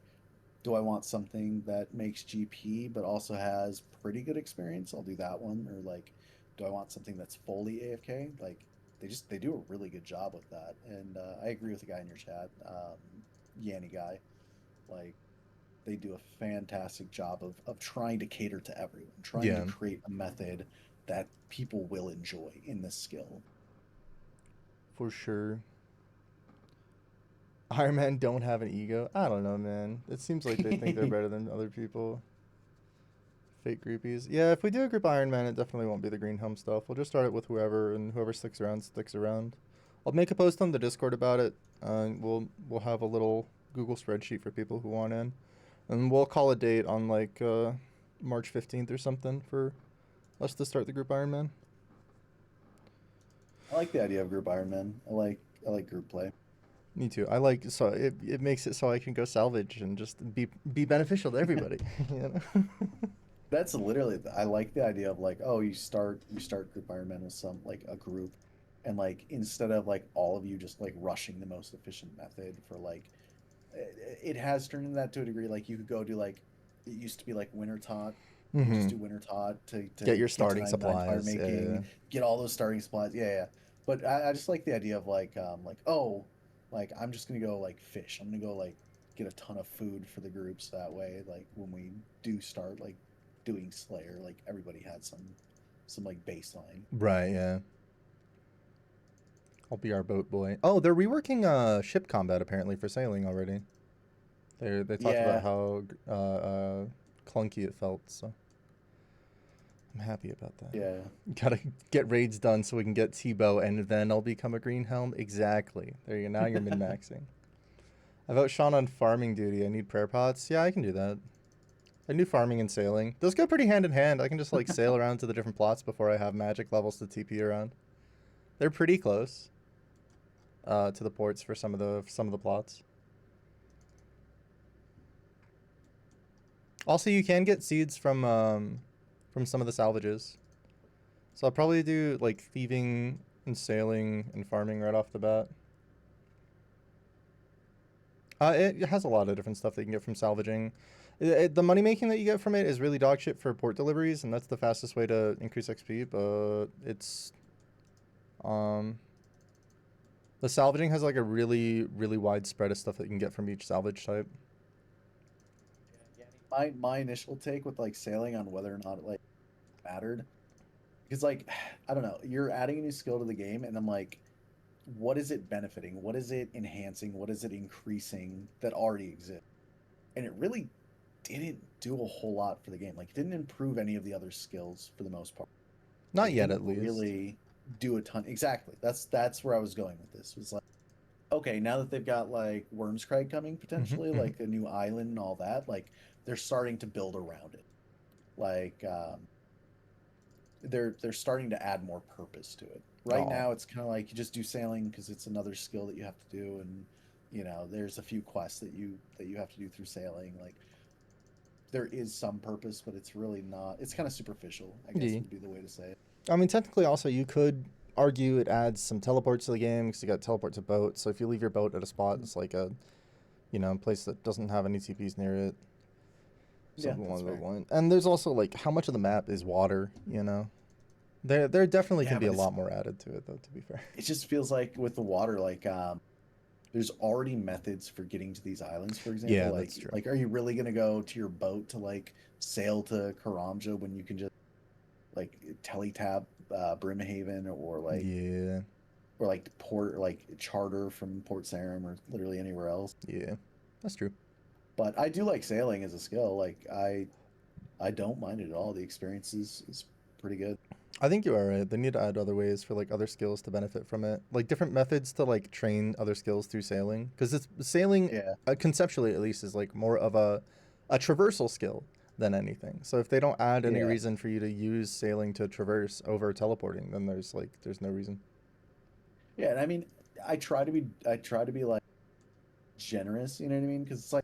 B: do I want something that makes GP but also has pretty good experience? I'll do that one. Or like, do I want something that's fully AFK? Like, they do a really good job with that. And I agree with the guy in your chat, Yanny guy. Like, they do a fantastic job of trying to cater to everyone, trying
A: Yeah.
B: to create a method that people will enjoy in this skill.
A: For sure. Iron Man don't have an ego. I don't know, man. It seems like they think they're better than other people. Fake groupies. Yeah, if we do a group Iron Man, it definitely won't be the green helm stuff. We'll just start it with whoever, and whoever sticks around sticks around. I'll make a post on the Discord about it. We'll have a little Google spreadsheet for people who want in, and we'll call a date on like March 15th or something for us to start the group Iron Man.
B: I like the idea of group Iron Man. I like group play.
A: Me too. I like so it makes it so I can go salvage and just be beneficial to everybody. You know?
B: That's literally I like the idea of like, oh, you start group Iron Man with some like a group, and like instead of like all of you just like rushing the most efficient method for like it has turned into that to a degree. Like you could go do like it used to be like winter tot. You could just
A: Mm-hmm.
B: do winter tot to
A: Get your
B: to
A: starting
B: 99 fire
A: supplies. Yeah,
B: making, get all those starting supplies. Yeah, yeah. But I just like the idea of like oh, like I'm just gonna go like fish. I'm gonna go like get a ton of food for the groups that way. Like when we do start like doing Slayer, like everybody had some like baseline.
A: right. Yeah. I'll be our boat boy. Oh, they're reworking ship combat apparently for sailing already. They talked about
B: Yeah,
A: how clunky it felt, so I'm happy about that.
B: yeah.
A: Gotta get raids done so we can get Tebow, and then I'll become a green helm. Exactly. There you go. Now you're min maxing. I vote Sean on farming duty. I need prayer pots. Yeah, I can do that. I do farming and sailing. Those go pretty hand in hand. I can just like sail around to the different plots before I have magic levels to TP around. They're pretty close to the ports for some of the plots. Also, you can get seeds from some of the salvages. So I'll probably do like thieving and sailing and farming right off the bat. It has a lot of different stuff that you can get from salvaging. The money making that you get from it is really dog shit for port deliveries, and that's the fastest way to increase XP. But it's the salvaging has like a really wide spread of stuff that you can get from each salvage type.
B: My initial take with like sailing on whether or not it like mattered, because like I don't know, you're adding a new skill to the game, and I'm like, what is it benefiting? What is it enhancing? What is it increasing that already exists? And it really didn't do a whole lot for the game. Like, it didn't improve any of the other skills for the most part.
A: Not
B: It
A: yet,
B: didn't
A: at least.
B: really do a ton. Exactly. That's where I was going with this. Was like, okay, now that they've got like Wormscrag coming potentially,
A: Mhm.
B: like a new island and all that, like they're starting to build around it. Like they're starting to add more purpose to it. Right
A: Aw.
B: now, it's kind of like you just do sailing because it's another skill that you have to do, and you know there's a few quests that you have to do through sailing. Like there is some purpose, but it's really not. It's kind of superficial, I guess
A: Yeah.
B: would be the way to say it.
A: I mean, technically, also you could argue it adds some teleports to the game because you got teleport to boat. So if you leave your boat at a spot, it's like a place that doesn't have any TPs near it.
B: Yeah,
A: Something
B: that's
A: along those
B: fair.
A: lines. And there's also like how much of the map is water. There definitely
B: Yeah,
A: can be
B: but
A: a lot more added to it though. To be fair.
B: it just feels like with the water, like there's already methods for getting to these islands. For example,
A: Yeah, that's true.
B: like are you really gonna go to your boat to like sail to Karamja when you can just like teletab Brimhaven
A: Yeah,
B: or like port like charter from Port Sarim or literally anywhere else.
A: yeah, that's true.
B: But I do like sailing as a skill. Like I don't mind it at all. The experience is pretty good.
A: I think you are right. They need to add other ways for like other skills to benefit from it, like different methods to like train other skills through sailing. Because it's sailing,
B: Yeah,
A: conceptually at least, is like more of a traversal skill than anything. So if they don't add any
B: yeah,
A: reason for you to use sailing to traverse over teleporting, then there's no reason.
B: yeah. And I mean, I try to be like generous. You know what I mean? Because it's like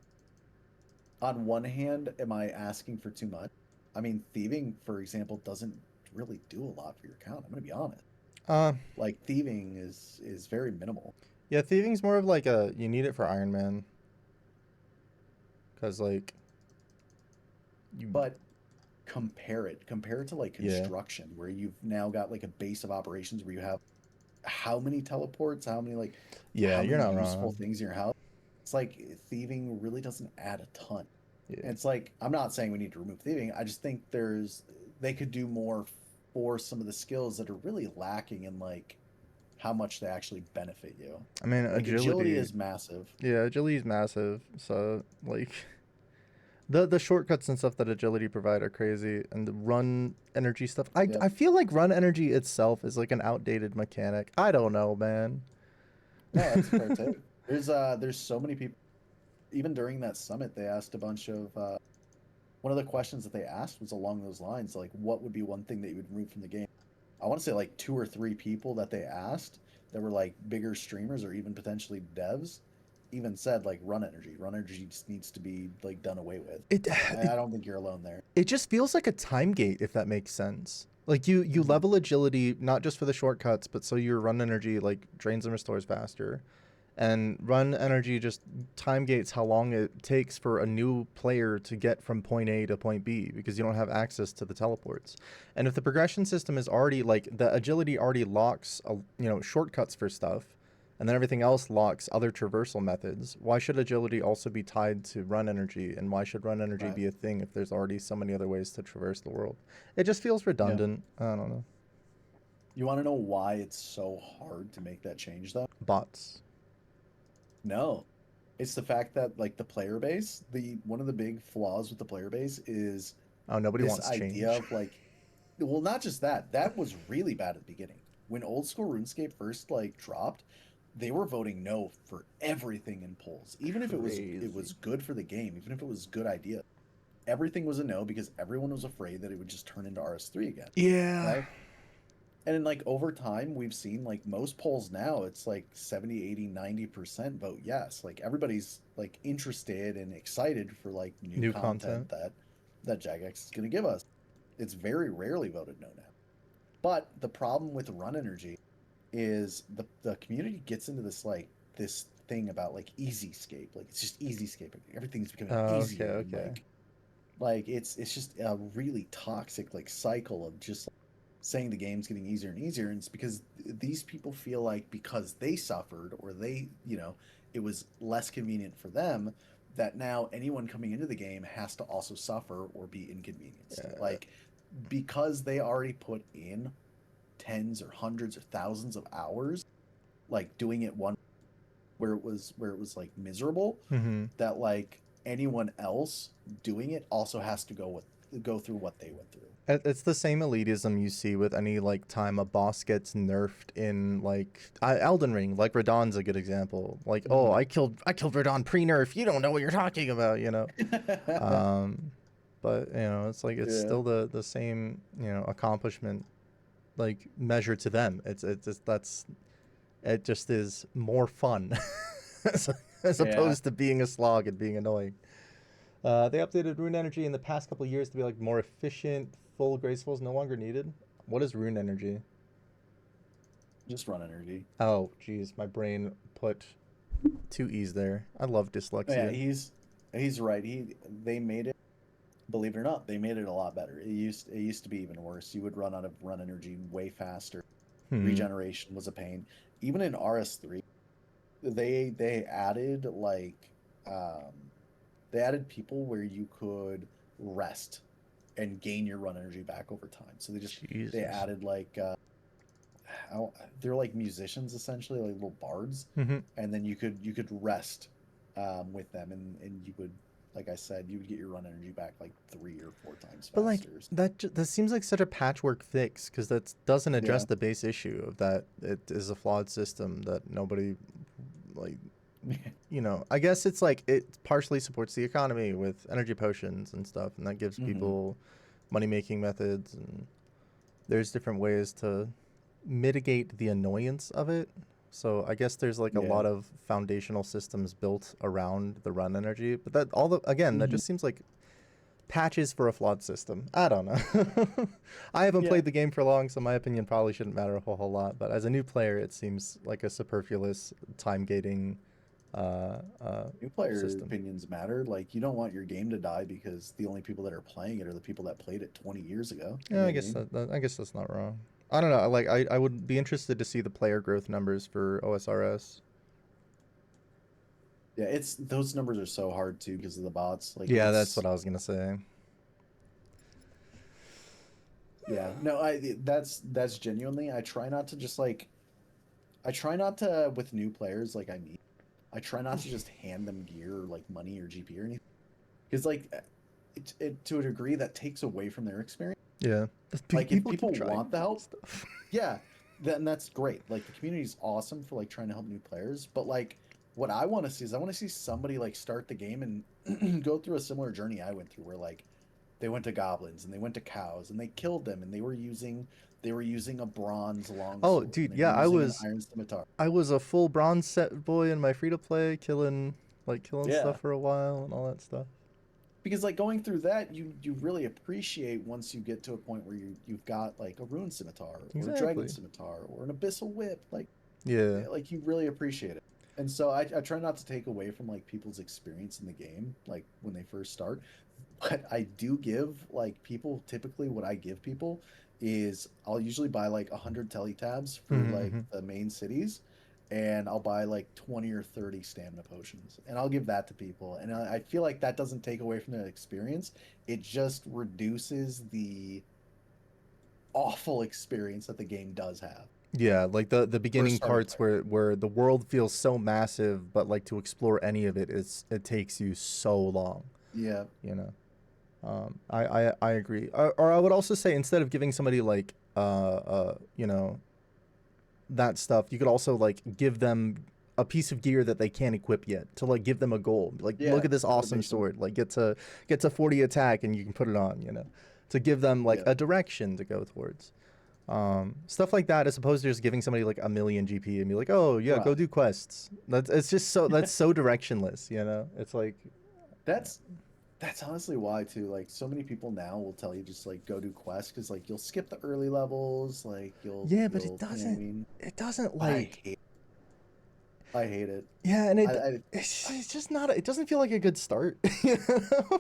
B: on one hand, am I asking for too much? I mean, thieving, for example, doesn't really do a lot for your account. I'm gonna be honest.
A: Uh,
B: Like thieving is very minimal.
A: yeah, thieving's more of like you need it for Iron Man, because like you
B: But compare it to like
A: yeah
B: construction, where you've now got like a base of operations where you have how many teleports, how many like
A: yeah
B: how
A: you're
B: many
A: not
B: useful
A: wrong.
B: things in your house. It's like thieving really doesn't add a ton.
A: Yeah.
B: And it's like I'm not saying we need to remove thieving. I just think they could do more for some of the skills that are really lacking in like how much they actually benefit you.
A: I mean
B: Like agility
A: agility.
B: is massive.
A: Yeah, agility is massive. So like the shortcuts and stuff that agility provide are crazy, and the run energy stuff.
B: Yep.
A: I feel like run energy itself is like an outdated mechanic. I don't know, man.
B: No, that's a fair take. There's so many people. Even during that summit, they asked a bunch of. One of the questions that they asked was along those lines, like, what would be one thing that you would remove from the game? I want to say like two or three people that they asked that were like bigger streamers or even potentially devs, even said like run energy. Run energy just needs to be like done away with.
A: it, it
B: I don't think you're alone there.
A: it just feels like a time gate, if that makes sense. Like you
B: Hmm.
A: level agility not just for the shortcuts, but so your run energy like drains and restores faster. And run energy just time gates how long it takes for a new player to get from point A to point B because you don't have access to the teleports. And if the progression system is already like the agility already locks shortcuts for stuff, and then everything else locks other traversal methods, why should agility also be tied to run energy, and why should run energy
B: Right.
A: be a thing if there's already so many other ways to traverse the world? It just feels
B: Yeah.
A: redundant. I don't know.
B: You want to know why it's so hard to make that change though?
A: Bots.
B: No. It's the fact that like the player base, the one of the big flaws with the player base is
A: Oh, nobody
B: this
A: wants
B: idea
A: change.
B: of like, well, not just that. That was really bad at the beginning. When old school RuneScape first like dropped, they were voting no for everything in polls. Even if it
A: Crazy.
B: was good for the game, even if it was a good idea. Everything was a no because everyone was afraid that it would just turn into RS3 again,
A: Yeah.
B: right? And then like over time we've seen like most polls now it's like 70, 80, 90% vote yes. Like everybody's like interested and excited for like new
A: New
B: content
A: content.
B: that Jagex is going to give us. It's very rarely voted no now. But the problem with run energy is the community gets into this like this thing about like easy scape. Like it's just easy scaping. Everything's becoming
A: Okay,
B: easier and
A: okay.
B: like it's just a really toxic like cycle of just saying the game's getting easier and easier, and it's because these people feel like because they suffered or they, it was less convenient for them, that now anyone coming into the game has to also suffer or be inconvenienced,
A: Yeah.
B: like because they already put in tens or hundreds or thousands of hours like doing it one where it was like miserable,
A: Mm-hmm.
B: that like anyone else doing it also has to go through what they went through.
A: It's the same elitism you see with any like time a boss gets nerfed in like Elden Ring. Like Radahn's a good example. Like, oh,
B: Mm-hmm.
A: I killed Radahn pre-nerf. You don't know what you're talking about, you know. Um, but it's like it's
B: Yeah.
A: still the same accomplishment like measure to them. It's just it just is more fun as, as
B: Yeah.
A: opposed to being a slog and being annoying. They updated Rune Energy in the past couple of years to be like more efficient. Full graceful is no longer needed. What is Rune Energy?
B: Just run energy.
A: Oh, geez, my brain put two e's there. I love
B: Oh, yeah,
A: dyslexia.
B: he's right. They made it, believe it or not, they made it a lot better. It used to be even worse. You would run out of run energy way faster.
A: Hmm.
B: Regeneration was a pain. Even in RS3, they added like um they added people where you could rest and gain your run energy back over time. So they
A: Jesus.
B: added like they're like musicians essentially, like little bards,
A: Hmm.
B: and then you could rest with them, and you would, like I said, you would get your run energy back like 3 or 4 times
A: But like
B: faster.
A: that seems like such a patchwork fix because that doesn't address
B: Yeah.
A: the base issue of that it is a flawed system that nobody like. I guess it's like it partially supports the economy with energy potions and stuff, and that gives
B: Hmm.
A: people money making methods, and there's different ways to mitigate the annoyance of it. So I guess there's like a
B: Yeah.
A: lot of foundational systems built around the run energy, but that all the again that
B: Hmm.
A: just seems like patches for a flawed system. I don't know. I haven't
B: Yeah.
A: played the game for long, so my opinion probably shouldn't matter a whole lot. But as a new player, it seems like a superfluous time gating
B: New player
A: system.
B: opinions matter. Like you don't want your game to die because the only people that are playing it are the people that played it 20 years ago. You
A: Yeah,
B: know
A: I
B: what I
A: guess
B: mean?
A: I guess that's not wrong. I don't know. Like I would be interested to see the player growth numbers for OSRS.
B: Yeah, it's those numbers are so hard too because of the bots. Like
A: Yeah, that's
B: it's
A: what I was gonna say.
B: yeah. No, that's genuinely I try not to just like I try not to with new players like I meet. I try not to just hand them gear or like money or GP or anything because like to a degree that takes away from their experience.
A: Yeah,
B: Like if
A: people keep
B: people
A: trying to
B: want the
A: give me
B: help,
A: stuff.
B: yeah, then that's great. Like the community's awesome for like trying to help new players, but like what I want to see is I want to see somebody like start the game and go through a similar journey I went through where like they went to goblins and they went to cows and they killed them and they were using a bronze
A: Oh,
B: longsword and
A: dude,
B: they were
A: yeah,
B: using an iron scimitar.
A: I was a full bronze set boy in my free to play, killing
B: Yeah.
A: stuff for a while and all that stuff.
B: Because like going through that you really appreciate once you get to a point where you've got like a rune scimitar or a dragon
A: Exactly.
B: scimitar or an abyssal whip,
A: Yeah.
B: like you really appreciate it. And so I try not to take away from like people's experience in the game like when they first start, but I do give like people typically what I give people is I'll usually buy like 100 teletabs for like
A: Mm-hmm.
B: the main cities, and I'll buy like 20 or 30 stamina potions and I'll give that to people, and I feel like that doesn't take away from their experience. It just reduces the awful experience that the game does have.
A: Yeah, like the beginning
B: starting
A: parts
B: point.
A: where the world feels so massive, but like to explore any of it is it takes you so long,
B: Yeah.
A: you know. I agree. Or I would also say instead of giving somebody like you know, that stuff, you could also like give them a piece of gear that they can't equip yet to like give them a goal. Like look
B: Yeah.
A: at this awesome
B: Motivation.
A: sword. Like get to 40 attack and you can put it on, you know. To give them like
B: Yeah.
A: a direction to go towards. Stuff like that as opposed to just giving somebody like a million GP and be like, "Oh, yeah, go
B: Right.
A: do quests." That's so directionless, you know. It's like
B: That's that's honestly why too. Like so many people now will tell you just like go do quests because like you'll skip the early levels. Like
A: yeah, but
B: you'll you know what I mean.
A: it doesn't
B: I
A: like
B: hate I hate it.
A: yeah, and
B: I
A: it's just not it doesn't feel like a good start, you know?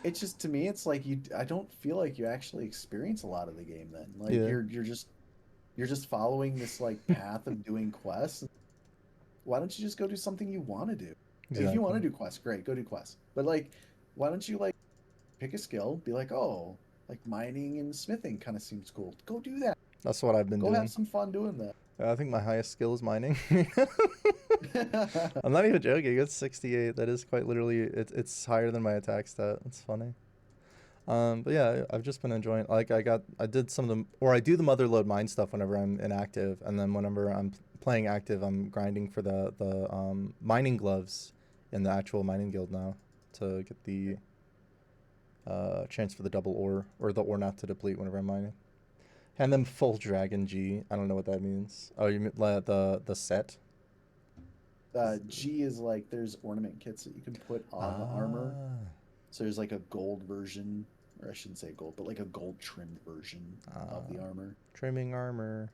B: it's just to me it's like you I don't feel like you actually experience a lot of the game then. Like
A: Yeah.
B: you're just following this like path of doing quests. Why don't you just go do something you want to do? If you want
A: Exactly.
B: to do quests, great, go do quests. But like why don't you like pick a skill, be like, "Oh, like mining and smithing kind of seems cool. Go do that.
A: That's what I've been
B: Go have
A: doing.
B: some fun doing
A: I think my highest skill is mining.
B: that."
A: I'm not even joking. It's 68. That is quite literally it's higher than my attack stat. It's funny. But yeah, I've just been enjoying. Like I did some of the or I do the mother load mine stuff whenever I'm inactive, and then whenever I'm playing active, I'm grinding for the mining gloves in the actual mining guild now to get the chance for the double ore or the ore not to deplete whenever I'm mining. And then full dragon G. I don't know what that means. Oh, you mean the set?
B: G is like there's ornament kits that you can put on the armor.
A: Ah.
B: So there's like a gold version, or I shouldn't say gold, but like a gold trimmed version of the armor.
A: Trimming armor.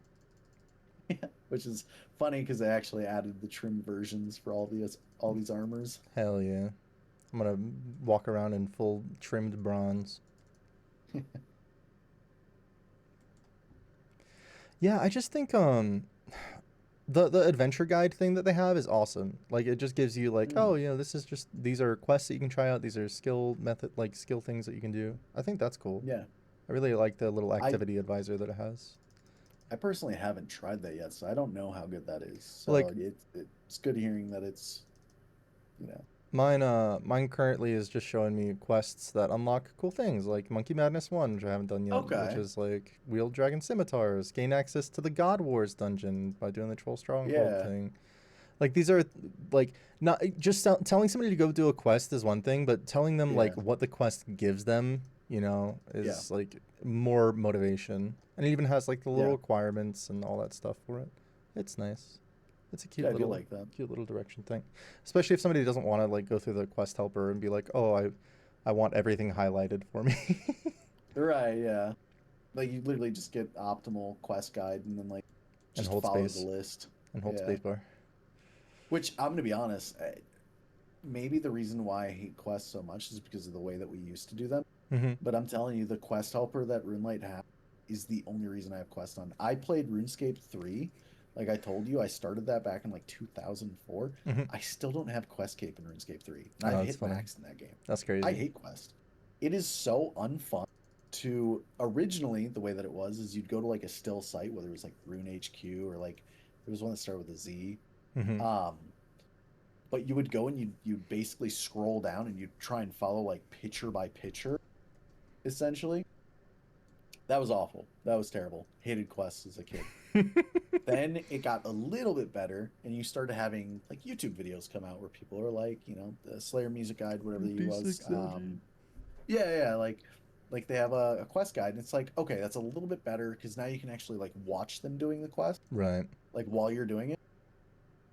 B: Which is funny because they actually added the trimmed versions for all these armors.
A: Hell yeah. I'm gonna walk around in full trimmed bronze. Yeah, I just think the adventure guide thing that they have is awesome. Like it just gives you like, oh,
B: Mm,
A: you know, this is just these are quests that you can try out. These are skill things that you can do. I think that's cool.
B: yeah,
A: I really like the little
B: I
A: activity advisor that it has.
B: I personally haven't tried that yet, so I don't know how good that is.
A: Like
B: So it's good hearing that it's you know
A: mine currently is just showing me quests that unlock cool things like Monkey Madness 1, which I haven't done yet, which
B: okay,
A: is like wield dragon scimitars, gain access to the God Wars dungeon by doing the Troll Stronghold
B: yeah,
A: thing. Like these are like not just telling somebody to go do a quest is one thing, but telling them
B: yeah,
A: like what the quest gives them, you know,
B: yeah,
A: is like more motivation. And it even has like the little
B: yeah,
A: requirements and all that stuff for it. It's nice. It's a
B: yeah. I do like that.
A: cute little direction thing. Especially if somebody doesn't want to like go through the quest helper and be like, "Oh, I want everything highlighted for me."
B: Right, yeah. Like you literally just get optimal quest guide and then like
A: And
B: just
A: hold
B: follow the
A: space
B: list.
A: and hold
B: Yeah.
A: space bar.
B: Which I'm gonna be honest, maybe the reason why I hate quests so much is because of the way that we used to do them.
A: Mhm.
B: But I'm telling you, the quest helper that RuneLight has is the only reason I have quest on. I played RuneScape 3. Like I told you, I started that back in like 2004.
A: Mhm.
B: I still don't have quest cape in RuneScape 3. And I've
A: Oh, that's
B: hit
A: funny.
B: max in that game.
A: That's
B: I
A: crazy.
B: hate quest. It is so unfun to originally the way that it was is you'd go to like a still site, whether it was like Rune HQ or like there was one that started with a Z.
A: Mhm.
B: Um, but you would go and you'd basically scroll down and you'd try and follow like picture by picture, essentially. That was awful. That was terrible. Hated quests as a kid. Then it got a little bit better, and you started having like YouTube videos come out where people are like, you know, the Slayer music guide, whatever he was.
A: D6 LG.
B: Yeah, yeah, like they have a quest guide, and it's like, okay, that's a little bit better because now you can actually like watch them doing the quest,
A: Right.
B: like while you're doing it.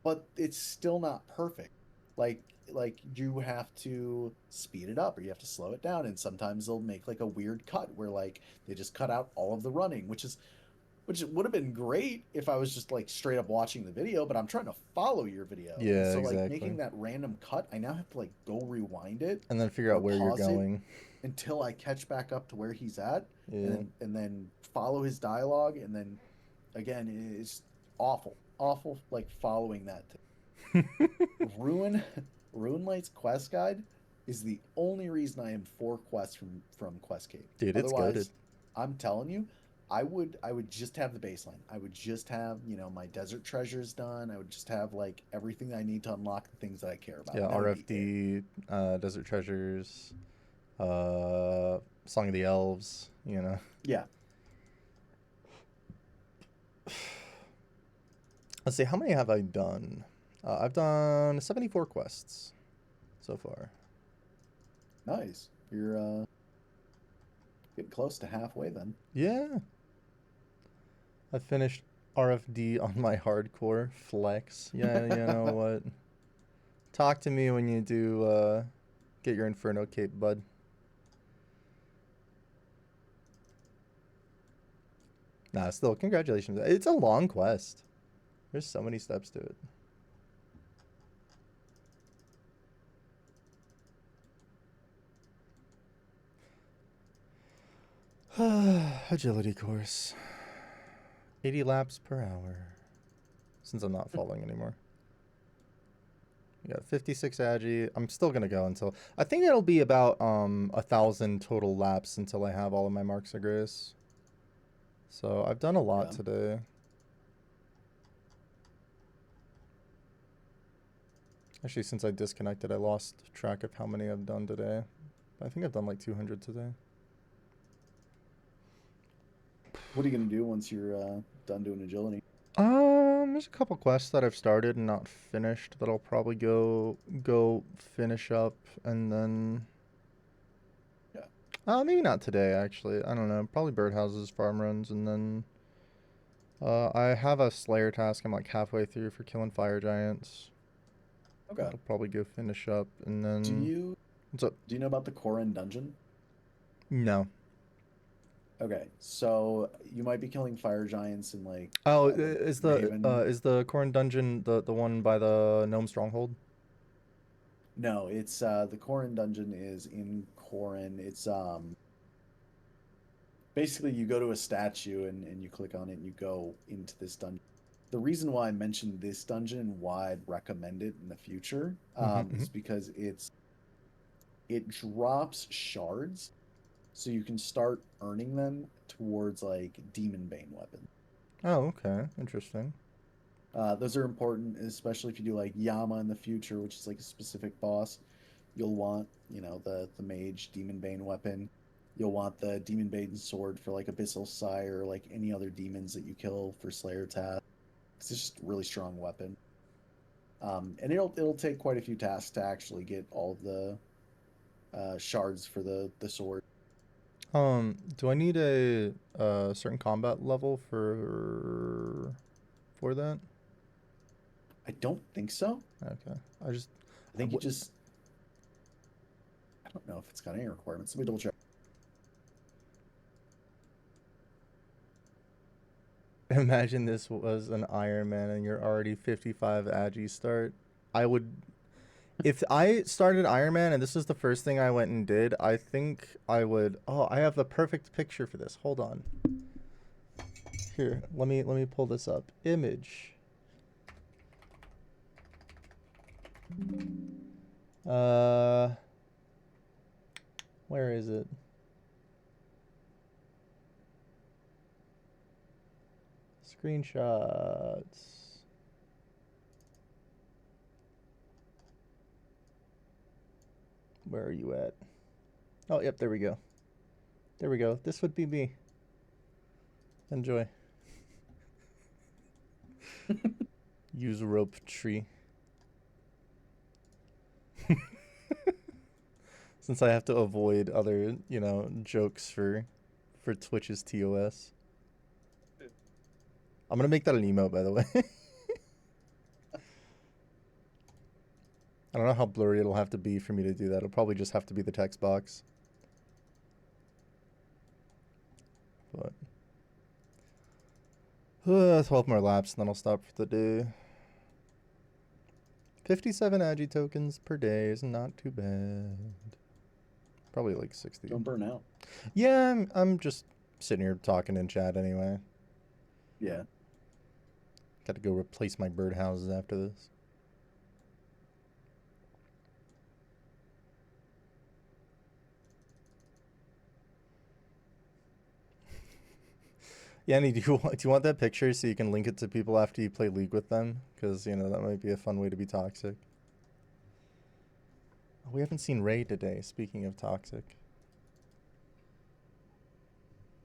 B: But it's still not perfect. Like you have to speed it up or you have to slow it down, and sometimes they'll make like a weird cut where like they just cut out all of the running, which would have been great if I was just like straight up watching the video, but I'm trying to follow your video. And
A: Yeah,
B: so like
A: exactly.
B: making that random cut, I now have to like go rewind it
A: And then figure
B: or
A: out where you're
B: pause it
A: going.
B: until I catch back up to where he's at
A: Yeah.
B: and then follow his dialogue and then again it's awful. Awful like following that. Ruin Runelight's quest guide is the only reason I am for quests from Quest Cape.
A: Dude, it's goaded.
B: Otherwise, I'm telling you, I would just have the baseline. I would just have, my desert treasures done. I would just have like everything I need to unlock the things that I care about.
A: Yeah,
B: And that would be it.
A: RFD, Desert Treasures, Song of the Elves, you know.
B: Yeah.
A: Let's see, how many have I done? I've done 74 quests so far.
B: Nice. You're getting close to halfway then.
A: Yeah. I finished RFD on my hardcore flex. Yeah, you know what? Talk to me when you do get your Inferno Cape, bud. Nah, still, congratulations. It's a long quest. There's so many steps to it. Agility course. 80 laps per hour. Since I'm not falling anymore. We got 56 agi. I'm still gonna go until I think it'll be about 1,000 total laps until I have all of my marks of grace. So I've done a lot
B: Yeah.
A: today. Actually, since I disconnected, I lost track of how many I've done today. I think I've done like 200 today.
B: What are you gonna do once you're done doing agility?
A: There's a couple quests that I've started and not finished that I'll probably go finish up, and then maybe not today actually. I don't know. Probably birdhouses, farm runs, and then I have a Slayer task I'm like halfway through for killing fire giants.
B: Okay.
A: I'll probably go finish up, and then what's up?
B: Do you know about the Korin dungeon?
A: No.
B: Okay, so you might be killing fire giants in like
A: Oh,
B: like Maven.
A: is the Corn dungeon the one by the gnome stronghold?
B: No, it's the Korin dungeon is in Korin. It's basically you go to a statue and you click on it and you go into this dungeon. The reason why I mentioned this dungeon and why I'd recommend it in the future is because it drops shards, so you can start earning them towards like demon bane weapons.
A: Oh, okay, interesting.
B: Those are important, especially if you do like Yama in the future, which is like a specific boss. You'll want, the mage demon bane weapon. You'll want the demon bane sword for like Abyssal Sire, or like any other demons that you kill for Slayer tasks. It's just a really strong weapon. And it'll take quite a few tasks to actually get all the shards for the sword.
A: Do I need a certain combat level for that?
B: I don't think so.
A: Okay,
B: I think you just. I don't know if it's got any requirements. Let me double check.
A: imagine this was an Iron Man and you're already 55 agi start. I would, if I started Iron Man and this is the first thing I went and did, I think I would. Oh, I have the perfect picture for this. Hold on. Here, let me pull this up. Image. Where is it? Screenshots. Where are you at? Oh, yep, there we go. There we go. This would be me. Enjoy. Use rope tree. Since I have to avoid other, jokes for Twitch's TOS. I'm gonna make that an emote, by the way. I don't know how blurry it'll have to be for me to do that. It'll probably just have to be the text box. But 12 more laps, and then I'll stop for the day. 57 agi tokens per day is not too bad. Probably like 60.
B: Don't burn out.
A: Yeah, I'm just sitting here talking in chat anyway.
B: Yeah.
A: Got to go replace my birdhouses after this. Yanni, do you want that picture so you can link it to people after you play League with them? Because that might be a fun way to be toxic. Oh, we haven't seen Ray today. Speaking of toxic.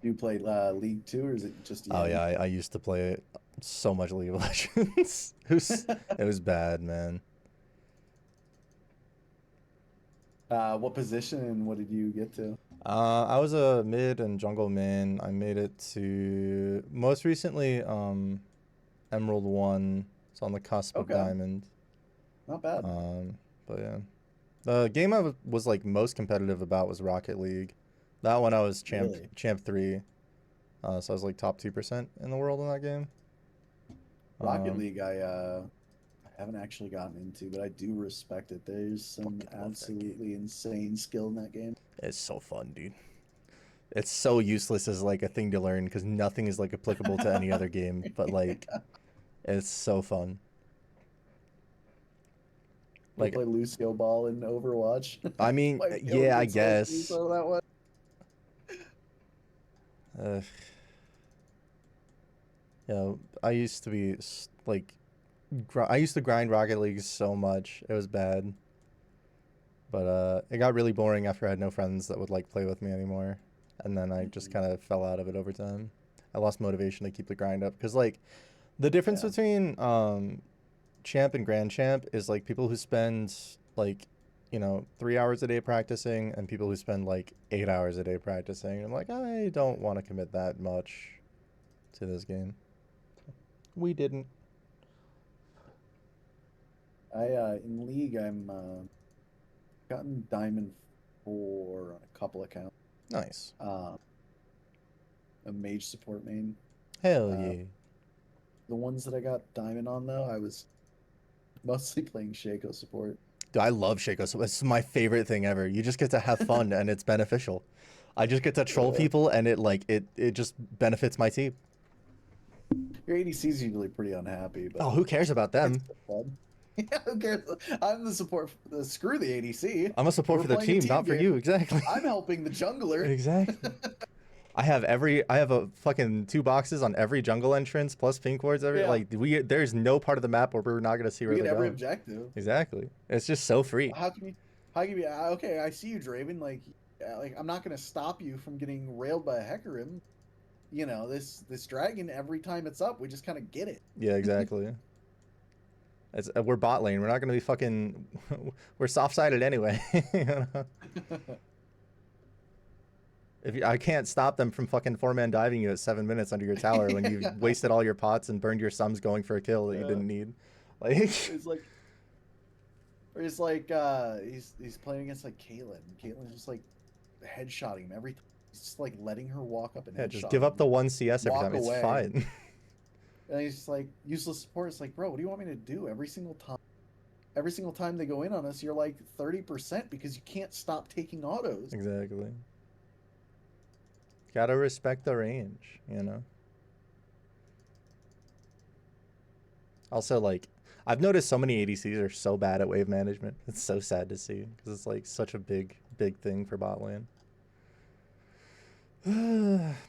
B: Do you play League 2 or is it just
A: Oh
B: Yanni?
A: yeah, I used to play so much League of Legends. It was bad, man.
B: What position and what did you get to?
A: I was a mid and jungle main. I made it to most recently Emerald 1. It's on the cusp of
B: Okay,
A: Diamond.
B: not bad.
A: But yeah. The game I was like most competitive about was Rocket League. That one I was
B: Really?
A: champ 3. So I was like top 2% in the world in that game.
B: Rocket
A: Um,
B: League, I haven't actually gotten into, but I do respect it. There's some
A: fucking love that game.
B: absolutely insane skill in that game.
A: It's so fun, dude. It's so useless as like a thing to learn because nothing is like applicable to any other game, but like it's so fun.
B: You
A: Like,
B: play Lucio Ball in Overwatch.
A: I mean,
B: Might be able to
A: yeah, I
B: get some use
A: guess.
B: out of that one.
A: Uh, I used to be like, I used to grind Rocket League so much. It was bad. But it got really boring after I had no friends that would like play with me anymore. And then I just
B: Mhm.
A: kind of fell out of it over time. I lost motivation to keep the grind up because like the difference
B: Yeah.
A: between champ and grand champ is like people who spend like 3 hours a day practicing and people who spend like 8 hours a day practicing. I'm like, I don't want to commit that much to this game. We didn't.
B: In League, I'm gotten Diamond 4 on a couple accounts.
A: Nice.
B: A mage support main.
A: Hell
B: Uh,
A: yeah.
B: the ones that I got Diamond on though, I was mostly playing Shaco support.
A: Dude, I love Shaco. So it's my favorite thing ever. You just get to have fun and it's beneficial. I just get to troll
B: Yeah.
A: people and it just benefits my team.
B: Your ADC's usually pretty unhappy, but
A: Oh, who cares about
B: it's
A: them?
B: fun. Yeah, who cares? I'm the support. Screw the ADC.
A: I'm a support
B: We're
A: for the
B: playing a
A: team,
B: team
A: not for
B: game.
A: you. Exactly.
B: I'm helping the jungler.
A: Exactly. I have a fucking 2 boxes on every jungle entrance plus pink wards every
B: Yeah,
A: there's no part of the map where we're not gonna see
B: we
A: where
B: get
A: they're
B: every
A: going.
B: objective.
A: Exactly. It's just so free.
B: How can you? How can you? Okay, I see you, Draven. Like I'm not gonna stop you from getting railed by a Hecarim. This dragon. Every time it's up, we just kind of get it.
A: Yeah, exactly. We're bot lane. We're not gonna be fucking. We're soft sided anyway. You know? I can't stop them from fucking 4-man diving you at 7 minutes under your tower when you've
B: Yeah.
A: wasted all your pots and burned your sums going for a kill that you
B: Yeah.
A: didn't need. Like,
B: It's like, or it's like he's playing against like Caitlyn. Caitlyn's just like headshotting him every time. He's just like letting her walk up and
A: yeah, just
B: headshot
A: give
B: him,
A: up the 1 CS every
B: walk
A: time. It's
B: away.
A: fine.
B: And he's just like useless support. It's like, bro, what do you want me to do every single time? Every single time they go in on us, you're like 30% because you can't stop taking autos.
A: Exactly. Gotta respect the range, you know? Also, like, I've noticed so many ADCs are so bad at wave management. It's so sad to see because it's like such a big thing for bot lane.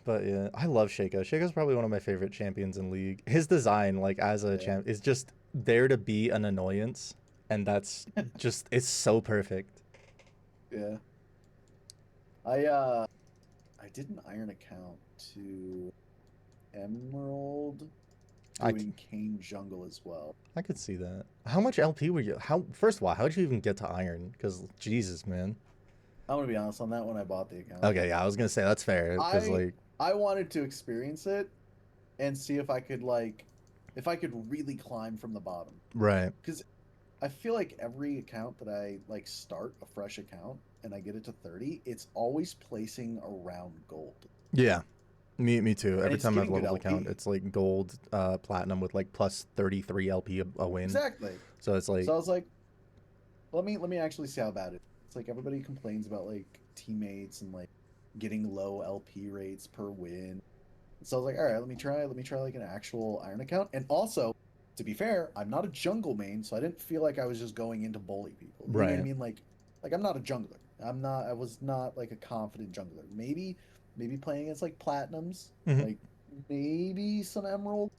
A: But yeah, I love Shaco. Shaco's probably one of my favorite champions in League. His design, like as a
B: Yeah.
A: champ, is just there to be an annoyance, and that's just it's so perfect.
B: Yeah. I did an iron account to Emerald
A: I
B: doing Kane jungle as well.
A: I could see that. How much LP were you? First of all, how did you even get to iron? Because Jesus, man.
B: I'm gonna be honest on that when I bought the account.
A: Okay, yeah, I was gonna say that's fair because like
B: I wanted to experience it and see if I could really climb from the bottom.
A: right.
B: Because I feel like every account that I like start a fresh account and I get it to 30, it's always placing around gold.
A: Yeah, me too.
B: And
A: Every
B: it's
A: time I've
B: getting good
A: leveled account,
B: LP.
A: it's like gold, platinum with like plus 33 LP a win.
B: Exactly.
A: So it's like
B: So I was like, let me actually see how bad it is. It's like everybody complains about like teammates and like getting low LP rates per win. So I was like, all right, let me try like an actual iron account. And also, to be fair, I'm not a jungle main, so I didn't feel like I was just going in to bully people. You know what I
A: Right.
B: mean? Like I'm not a jungler. I was not like a confident jungler. Maybe playing against like platinums,
A: Mhm.
B: like maybe some emerald,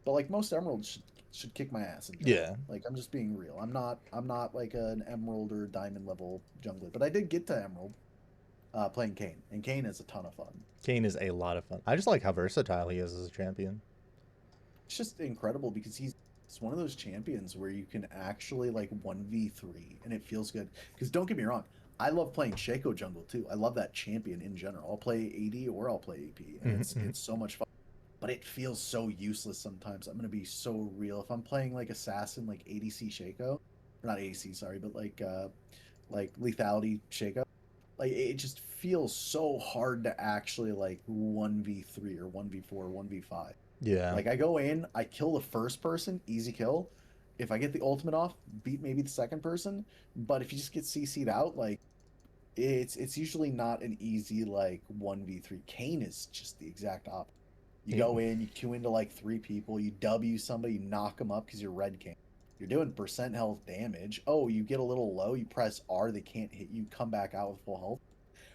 B: but like most emeralds should kick my ass in general.
A: Yeah.
B: Like I'm just being real. I'm not like an emerald or diamond level jungler, but I did get to emerald playing Kane, and Kane is a ton of fun.
A: Kane is a lot of fun. I just like how versatile he is as a champion.
B: It's just incredible because it's one of those champions where you can actually like 1v3 and it feels good. Because don't get me wrong, I love playing Shaco jungle too. I love that champion in general. I'll play AD or I'll play AP, and it's so much fun. But it feels so useless sometimes. I'm gonna be so real. If I'm playing like assassin, like ADC Shaco, or not ADC, sorry, but like lethality Shaco, like it just feels so hard to actually like 1v3 or 1v4 or 1v5.
A: Yeah.
B: Like I go in, I kill the first person, easy kill. If I get the ultimate off, beat maybe the second person. But if you just get CC'd out, like it's usually not an easy like 1v3. Kane is just the exact opposite. You
A: Yeah.
B: go in, you queue into like 3 people, you W somebody, you knock them up because you're red King. You're doing percent health damage. Oh, you get a little low, you press R, they can't hit you, come back out with full health.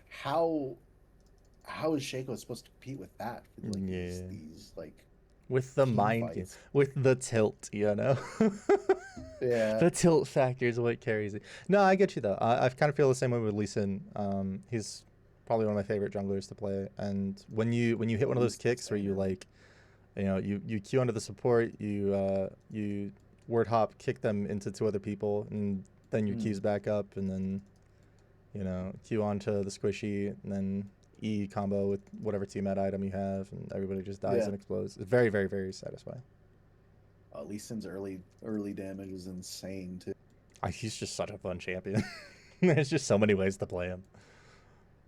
B: How how is Shaco supposed to compete with that for like
A: Yeah.
B: these like
A: With the
B: team
A: mind game,
B: fights?
A: with the tilt, you know.
B: Yeah.
A: The tilt factor is what carries it. No, I get you though. I kind of feel the same way with Lee Sin. He's probably one of my favorite junglers to play. And when you hit one of those
B: He's
A: kicks where you
B: insane.
A: like, you queue under the support, you word hop, kick them into 2 other people, and then your
B: Mm.
A: queues back up, and then queue onto the squishy, and then E combo with whatever teammate item you have, and everybody just dies
B: Yeah.
A: and explodes. It's very, very, very satisfying.
B: Lee Sin's early damage is insane too.
A: He's just such a fun champion. There's just so many ways to play him.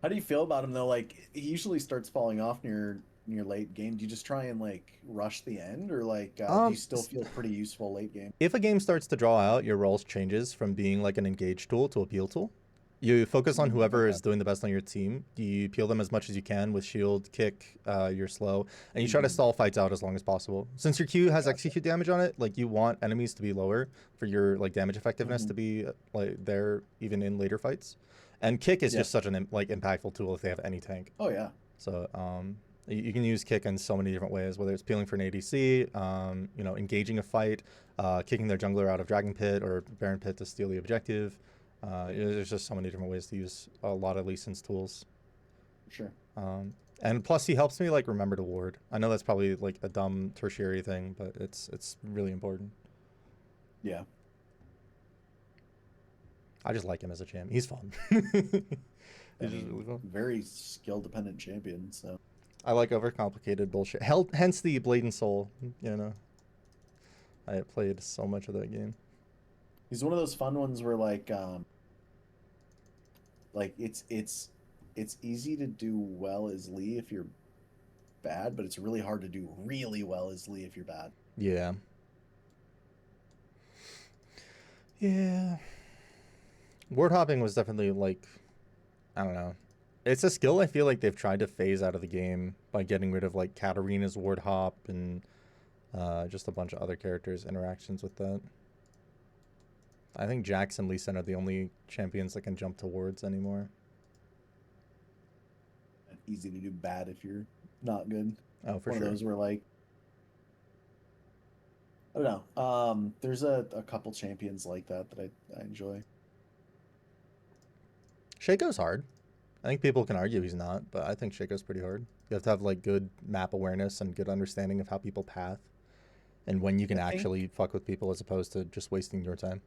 B: How do you feel about him though? Like he usually starts falling off near late game. Do you just try and like rush the end, or like do you still feel pretty useful late game?
A: If a game starts to draw out, your roles changes from being like an engage tool to a peel tool. You focus on whoever
B: Okay.
A: is doing the best on your team. You peel them as much as you can with shield, kick, you're slow, and you try to stall fights out as long as possible. Since your Q has
B: Gotcha.
A: execute damage on it, like you want enemies to be lower for your like damage effectiveness to be like there even in later fights. And kick is
B: Yeah.
A: just such an like impactful tool if they have any tank.
B: Oh yeah.
A: So you can use kick in so many different ways, whether it's peeling for an ADC, engaging a fight, kicking their jungler out of Dragon Pit or Baron Pit to steal the objective. There's just so many different ways to use a lot of Lee Sin's tools.
B: Sure.
A: And plus he helps me like remember to ward. I know that's probably like a dumb tertiary thing, but it's really important.
B: Yeah.
A: I just like him as a champ. He's fun.
B: I
A: He's just
B: mean,
A: really fun.
B: very skill dependent champion. So
A: I like overcomplicated bullshit. Hence the Blade and Soul, I played so much of that game.
B: he's one of those fun ones where like it's easy to do well as Lee if you're bad, but it's really hard to do really well as Lee if you're bad.
A: Yeah. Yeah. Word hopping was definitely like, I don't know. It's a skill I feel like they've tried to phase out of the game by getting rid of like Katarina's word hop and just a bunch of other characters' interactions with that. I think Jax and Lee Sin are the only champions that can jump to wards anymore.
B: Easy to do bad if you're not good.
A: Oh, for
B: One
A: sure.
B: of those where like I don't know. There's a couple champions like that I enjoy.
A: Shaco's hard. I think people can argue he's not, but I think Shaco's pretty hard. You have to have like good map awareness and good understanding of how people path and when you can
B: I think-
A: actually fuck with people as opposed to just wasting your time.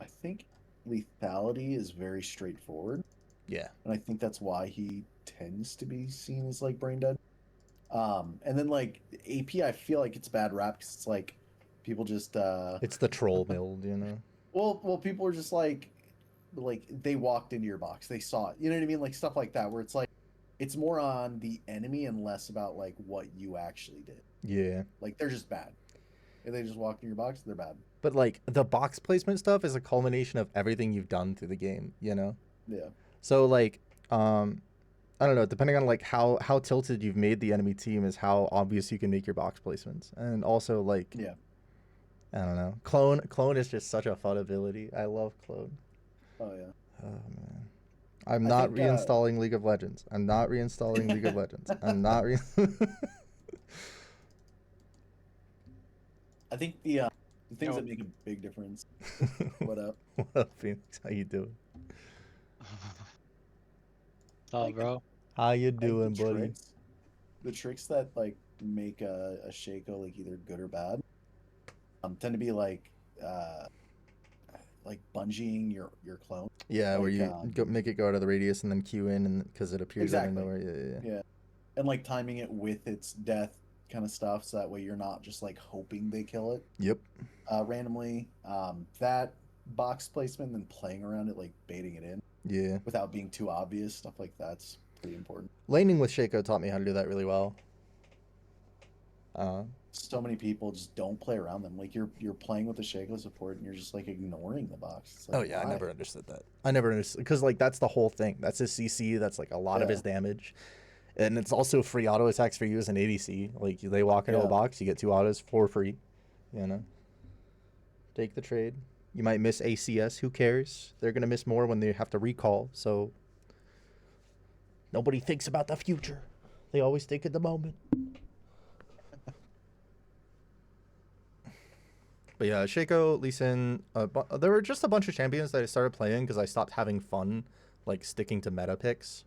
B: I think lethality is very straightforward,
A: Yeah.
B: and I think that's why he tends to be seen as like brain dead. And then like AP, I feel like it's a bad rap because it's like people just
A: It's the troll build,
B: well people are just like they walked into your box, they saw it, you know what I mean, like stuff like that where it's like it's more on the enemy and less about like what you actually did.
A: Yeah.
B: Like they're just bad. If they just walked in your box, they're bad.
A: But like the box placement stuff is a culmination of everything you've done through the game,
B: Yeah.
A: So like I don't know, depending on like how tilted you've made the enemy team is how obvious you can make your box placements. And also like
B: Yeah.
A: I don't know. Clone is just such a fun ability. I love clone.
B: Oh yeah.
A: Oh man. I'm
B: I
A: not
B: think,
A: reinstalling League of Legends. I'm not reinstalling League of Legends. I'm not
B: I think the things
D: Yo.
B: that make a big difference. What up?
A: What up, Phoenix? How you doing?
D: Oh,
B: Like
D: bro.
A: How you
B: I think
A: doing, buddy?
B: the tricks that like make a Shaco like either good or bad, tend to be uh like bungeeing your clone.
A: Yeah, where
B: Like
A: you go make it go out of the radius and then Q in, and because it appears out of
B: exactly.
A: nowhere. Yeah, yeah.
B: Yeah. And like timing it with its death kind of stuff, so that way you're not just like hoping they kill it
A: Yep.
B: randomly. That box placement and playing around it, like baiting it in
A: Yeah.
B: without being too obvious, stuff like that's pretty important.
A: Laning with Shaco taught me how to do that really well.
B: So many people just don't play around them. Like you're playing with the Shaco support and you're just like ignoring the box. It's like
A: Oh yeah, I
B: why?
A: never understood that. I never understood because like that's the whole thing. That's his CC. That's like a lot of
B: Yeah.
A: his damage, and it's also free auto attacks for you as an ADC. Like they walk into a
B: Yeah.
A: box, you get 2 autos for free. You know, take the trade. You might miss ACS. Who cares? They're gonna miss more when they have to recall. So nobody thinks about the future. They always think of the moment. But yeah, Shaco, Lee Sin, there were just a bunch of champions that I started playing because I stopped having fun, like, sticking to meta picks.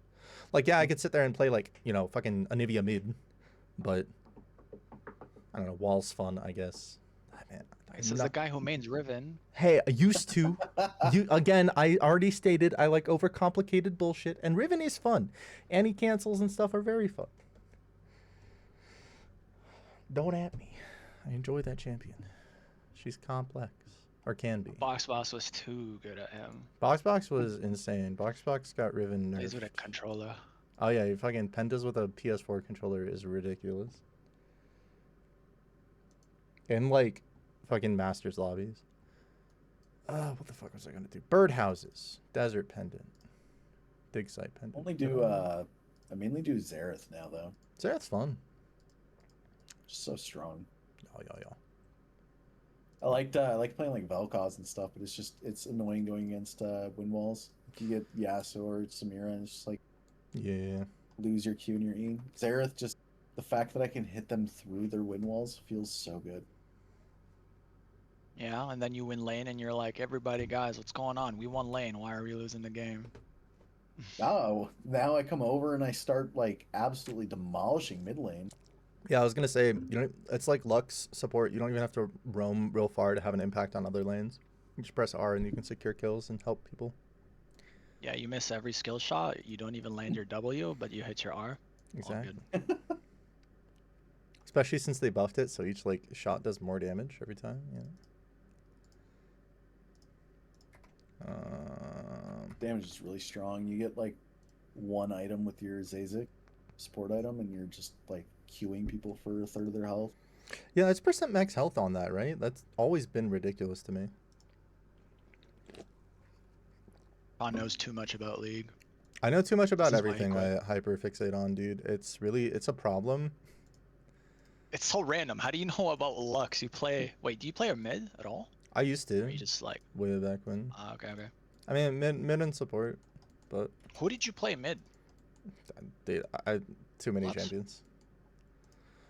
A: Like, yeah, I could sit there and play, like, you know, fucking Anivia mid, but, I don't know, Wall's fun, I guess. Ah, man,
D: This is the guy who mains Riven.
A: Hey, I used to. Again, I already stated I like overcomplicated bullshit, and Riven is fun. Anti-cancels and stuff are very fun. Don't at me. I enjoy that champion. She's complex. Or can be.
D: Box Boss was too good at him.
A: Box was insane. Box got Riven
D: Plays with a
A: nerfed.
D: controller.
A: Oh yeah, you fucking Pentas with a PS4 controller is ridiculous. In like fucking Masters lobbies. What the fuck was I gonna do? Birdhouses. Desert Pendant. Dig Site Pendant.
B: I mainly do Xerath now though.
A: Zerath's fun.
B: Just so strong.
A: Yeah.
B: I like playing like Vel'Koz and stuff, but it's annoying going against wind walls. If you get Yasuo or Samira, and it's just like
A: Yeah.
B: lose your Q and your E. Xerath, just the fact that I can hit them through their wind walls feels so good.
D: Yeah, and then you win lane and you're like, everybody, guys, what's going on? We won lane. Why are we losing the game?
B: Oh, now I come over and I start like absolutely demolishing mid lane.
A: Yeah, I was gonna say, you know, it's like Lux support. You don't even have to roam real far to have an impact on other lanes. You just press R and you can secure kills and help people.
D: Yeah, you miss every skill shot. You don't even land your W, but you hit your R. All
A: Exactly.
D: good.
A: Especially since they buffed it, so each like shot does more damage every time. Yeah.
B: Damage is really strong. You get like one item with your Zazik support item, and you're just like queuing people for a third of their health.
A: Yeah, it's percent max health on that, right? That's always been ridiculous to me.
D: Ron knows too much about League.
A: I know too much about
D: This is why he
A: everything
D: quit.
A: I hyper fixate on, dude. It's a problem.
D: It's so random. How do you know about Lux? You play... Wait, do you play a mid at all?
A: I used
D: Or
A: to,
D: you just like...
A: way back when.
D: Okay.
A: I mean, mid and support, but
D: Who did you play mid?
A: I too many
D: Lux?
A: champions.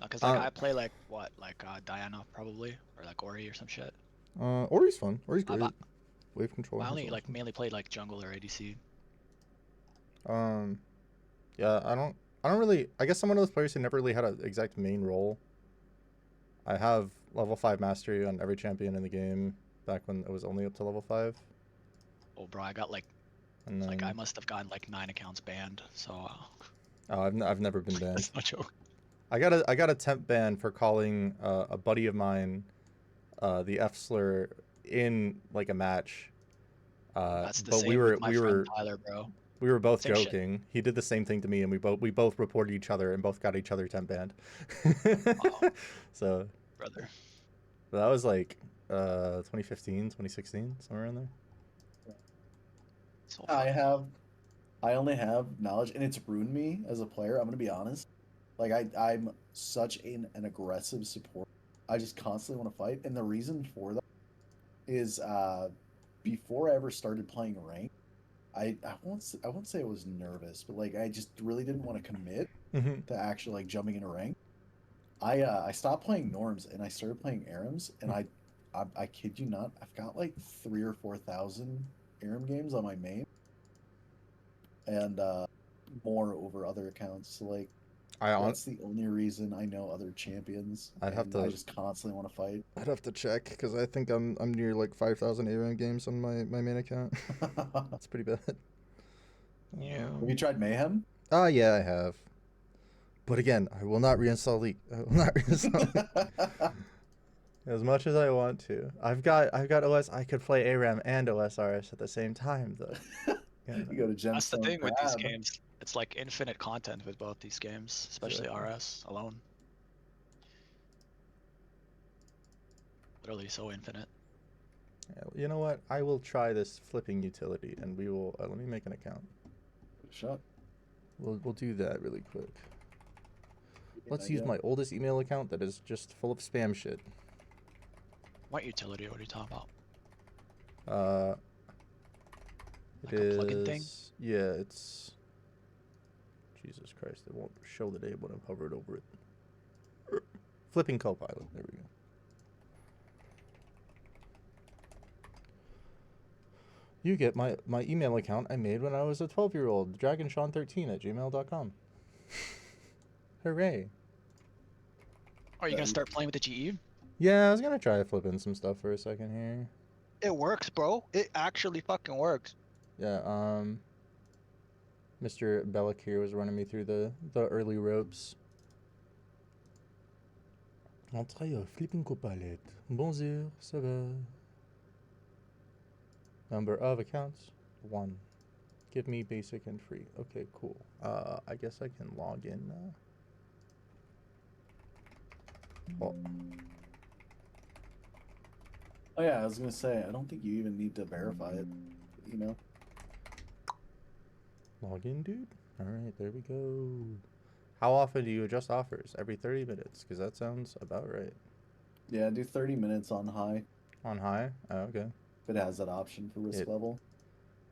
D: Because like I play like what? Like Diana probably? Or like Ori or some shit.
A: Ori's fun. Ori's great.
D: but-
A: Wave control.
D: I
A: has
D: only
A: a lot
D: like
A: of fun.
D: mainly played like jungle or ADC.
A: Yeah, I don't really. I guess I'm one of those players who never really had an exact main role. I have level 5 mastery on every champion in the game back when it was only up to level 5.
D: Oh bro, I got like
A: And then,
D: like I must have gotten like 9 accounts banned. So
A: oh, I've never been banned.
D: that's no joke.
A: I got a temp ban for calling a buddy of mine the F slur in like a match.
D: That's the
A: but
D: same
A: we
D: with my
A: we
D: friend
A: were
D: Tyler, bro.
A: we were both
D: Same shit.
A: joking. He did the same thing to me, and we both reported each other and both got each other temp banned.
D: Wow.
A: So
D: Brother.
A: that was like 2015, 2016, somewhere around there.
D: So
B: I only have knowledge, and it's ruined me as a player. I'm gonna be honest. Like I'm such an aggressive support. I just constantly want to fight, and the reason for that is before I ever started playing rank, I won't say I was nervous, but like I just really didn't want to commit
A: Mm-hmm.
B: to actually like jumping into rank. I stopped playing norms and I started playing ARAMs, and I kid you not, I've got like 3 or 4 thousand ARAM games on my main, and more over other accounts. So like that's the only reason I know other champions,
A: I'd have
B: and
A: to.
B: I just constantly want to fight.
A: I'd have to check because I think I'm near like 5,000 ARAM games on my main account. That's pretty bad.
D: Yeah.
B: Have you tried Mayhem?
A: Yeah, I have. But again, I will not reinstall League. I will not reinstall League. As much as I want to. I've got OS. I could play ARAM and OSRS at the same time, though. Yeah,
B: You go to Gemstone.
D: That's the thing with these
B: Grab.
D: games. It's like infinite content with both these games, especially
A: Exactly.
D: RS alone. Literally so infinite.
A: Yeah, you know what? I will try this flipping utility, and we will. Let me make an account.
B: Shut.
A: We'll do that really quick. Let's
B: idea.
A: use my oldest email account that is just full of spam shit.
D: What utility? What are you talking about?
A: It
D: Like a plugin thing?
A: is. Yeah, it's. Jesus Christ! It won't show the name when I've hovered over it. Flipping Copilot. There we go. You get my email account I made when I was a 12-year-old, dragonshawn13@gmail.com. Hooray.
D: Are you gonna start playing with the GE?
A: Yeah, I was gonna try flipping some stuff for a second here.
D: It works, bro. It actually fucking works.
A: Yeah, Mr. Bellick here was running me through the early ropes. Entrez au flipping Copilot. Bonjour, ça va? Number of accounts, 1. Give me basic and free. Okay, cool. I guess I can log in now. Oh.
B: Oh yeah, I was gonna say I don't think you even need to verify it. Email.
A: Log in, dude. All right, there we go. How often do you adjust offers? Every 30 minutes, because that sounds about right.
B: Yeah, do 30 minutes on high.
A: On high? Oh, okay.
B: If it has that option for risk level.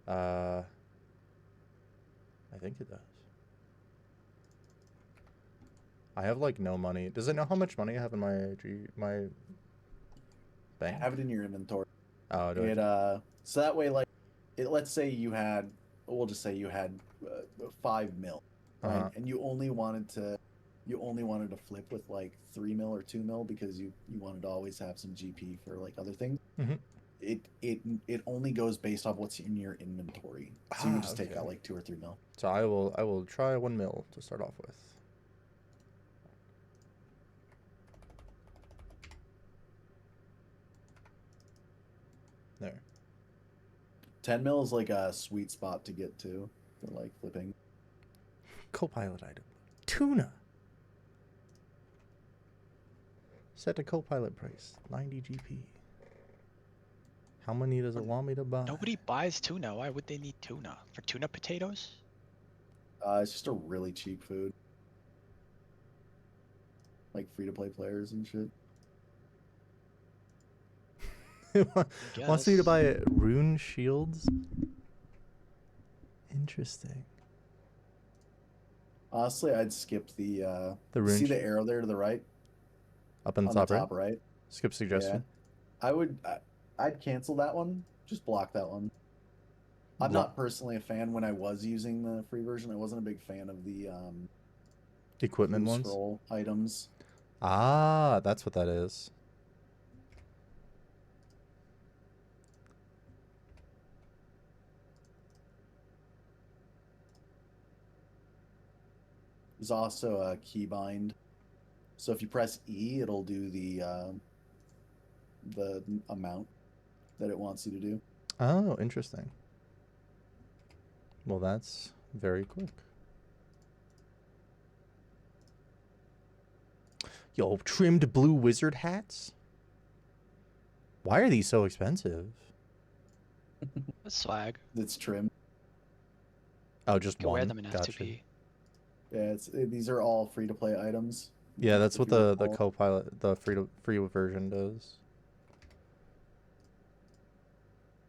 A: I think it does. I have like no money. Does it know how much money I have in my bank?
B: Have it in your inventory.
A: Oh, do
B: it so that way, like, let's say you had, we'll just say you had 5 mil, right? And you only wanted to flip with like 3 mil or 2 mil because you wanted to always have some GP for like other things. It only goes based off what's in your inventory. So you can just take out like 2 or 3 mil.
A: So I will try 1 mil to start off with. There.
B: 10 mil is like a sweet spot to get to for like flipping.
A: Copilot item. Tuna. Set a Copilot price. 90 GP. How many does it want me to buy?
D: Nobody buys tuna. Why would they need tuna? For tuna potatoes?
B: It's just a really cheap food. Like free-to-play players and shit.
A: Wants me to buy rune shields? Interesting.
B: Honestly, I'd skip the
A: rune.
B: See the arrow there to the right?
A: Up in the top,
B: right?
A: Skip suggestion.
B: Yeah. I'd cancel that one. Just block that one. I'm not personally a fan. When I was using the free version, I wasn't a big fan of the
A: equipment ones.
B: Scroll items.
A: Ah, that's what that is.
B: There's also a keybind. So if you press E, it'll do the amount that it wants you to do.
A: Oh, interesting. Well, that's very quick. Yo, trimmed blue wizard hats? Why are these so expensive?
D: That's swag.
B: It's trimmed.
A: Oh, just
D: you can
A: one.
D: wear them in F2P.
B: Yeah, these are all free-to-play items.
A: Yeah, that's what the Copilot, the free version does.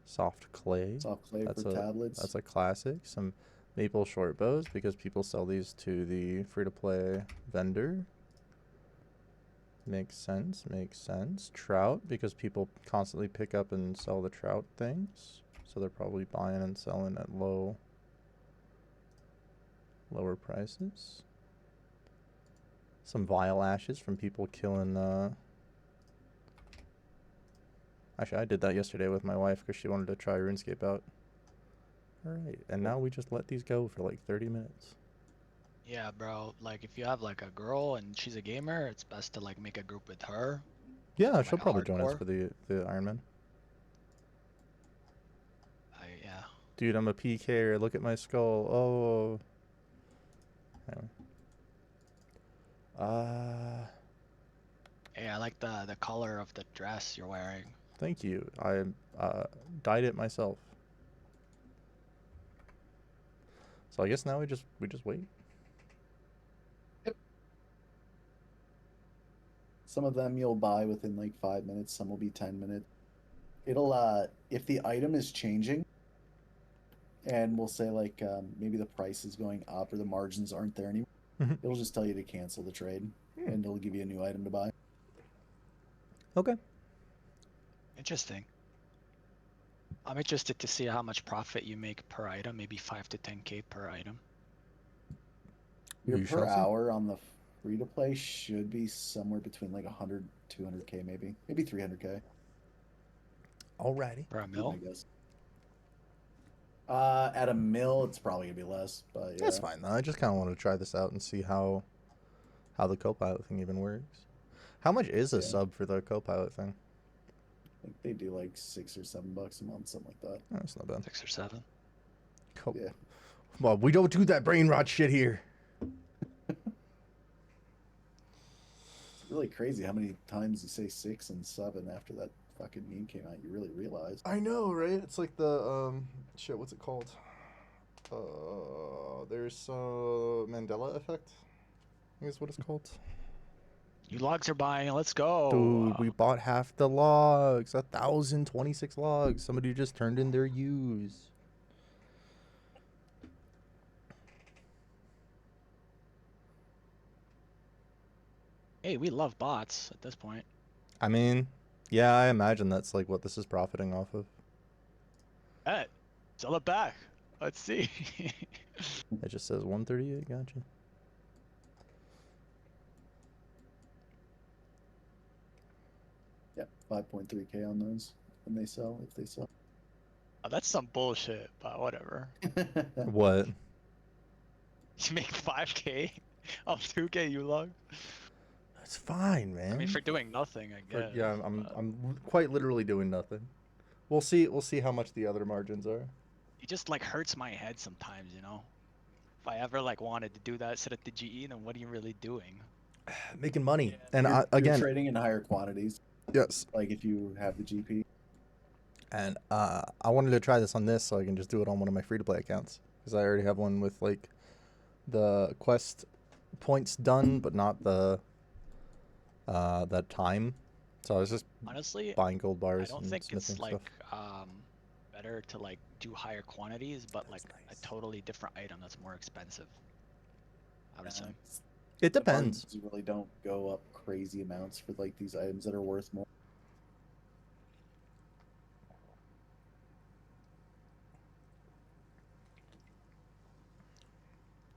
A: Soft clay.
B: Soft clay for tablets.
A: That's a classic. Some maple short bows because people sell these to the free-to-play vendor. Makes sense. Makes sense. Trout, because people constantly pick up and sell the trout things, so they're probably buying and selling at lower prices. Some vile ashes from people killing. Actually, I did that yesterday with my wife because she wanted to try RuneScape out. All right, and now we just let these go for like 30 minutes.
D: Yeah, bro. Like if you have like a girl and she's a gamer, it's best to like make a group with her.
A: Yeah,
D: Like
A: she'll
D: a
A: probably join us
D: hardcore.
A: for the Iron Man.
D: Yeah.
A: Dude, I'm a PKer. Look at my skull. Oh. Anyway.
D: Hey, I like the color of the dress you're wearing.
A: Thank you. I dyed it myself. So I guess now we just wait.
B: Some of them you'll buy within like 5 minutes. Some will be 10 minutes. It'll if the item is changing, and we'll say like maybe the price is going up or the margins aren't there anymore, it'll just tell you to cancel the trade, and it'll give you a new item to buy.
A: Okay.
D: Interesting. I'm interested to see how much profit you make per item, maybe 5 to 10K per item.
B: Your
A: We
B: per
A: shall see.
B: hour on the free to play should be somewhere between like 100, 200K, maybe 300K.
A: Alrighty.
D: Per
B: I
D: mil?
B: guess. At a mill, it's probably gonna be less, but yeah.
A: That's fine though. I just kind of want to try this out and see how the co-pilot thing even works. How much is a
B: Yeah.
A: sub for the co-pilot thing?
B: I think they do like $6 or $7 a month, something like that.
A: Oh, that's not bad.
D: 6 or 7.
B: Yeah.
A: Well, we don't do that brain rot shit here.
B: It's really crazy how many times you say 6 and 7 after that fucking meme came out. You really realize.
A: I know, right? It's like the shit. What's it called? There's Mandela effect. I think is what it's called.
D: You logs are buying. Let's go.
A: Dude, we bought half the logs. 1,026 logs. Somebody just turned in their use.
D: Hey, we love bots at this point.
A: I mean, yeah, I imagine that's like what this is profiting off of.
D: Hey, sell it back. Let's see.
A: It just says 138. Gotcha.
B: Yeah, 5.3K on those when they sell, if they sell.
D: Oh, that's some bullshit, but whatever.
A: What?
D: You make 5K off 2K you log?
A: That's fine, man.
D: I mean, for doing nothing, I guess.
A: Yeah, I'm quite literally doing nothing. We'll see how much the other margins are.
D: It just like hurts my head sometimes, you know. If I ever like wanted to do that, set up the GE, then what are you really doing?
A: Making money, and
B: you're
A: again,
B: trading in higher quantities.
A: yes.
B: Like if you have the GP.
A: And I wanted to try this on this so I can just do it on one of my free-to-play accounts because I already have one with like the quest points done, but not the that time. So I was just
D: Honestly,
A: buying gold bars.
D: I don't
A: and
D: think
A: smithing
D: it's like
A: stuff.
D: better to like do higher quantities, but
A: That's
D: like
A: nice.
D: a totally different item that's more expensive. I would say.
A: It
B: The
A: depends.
B: margins really don't go up crazy amounts for like these items that are worth more.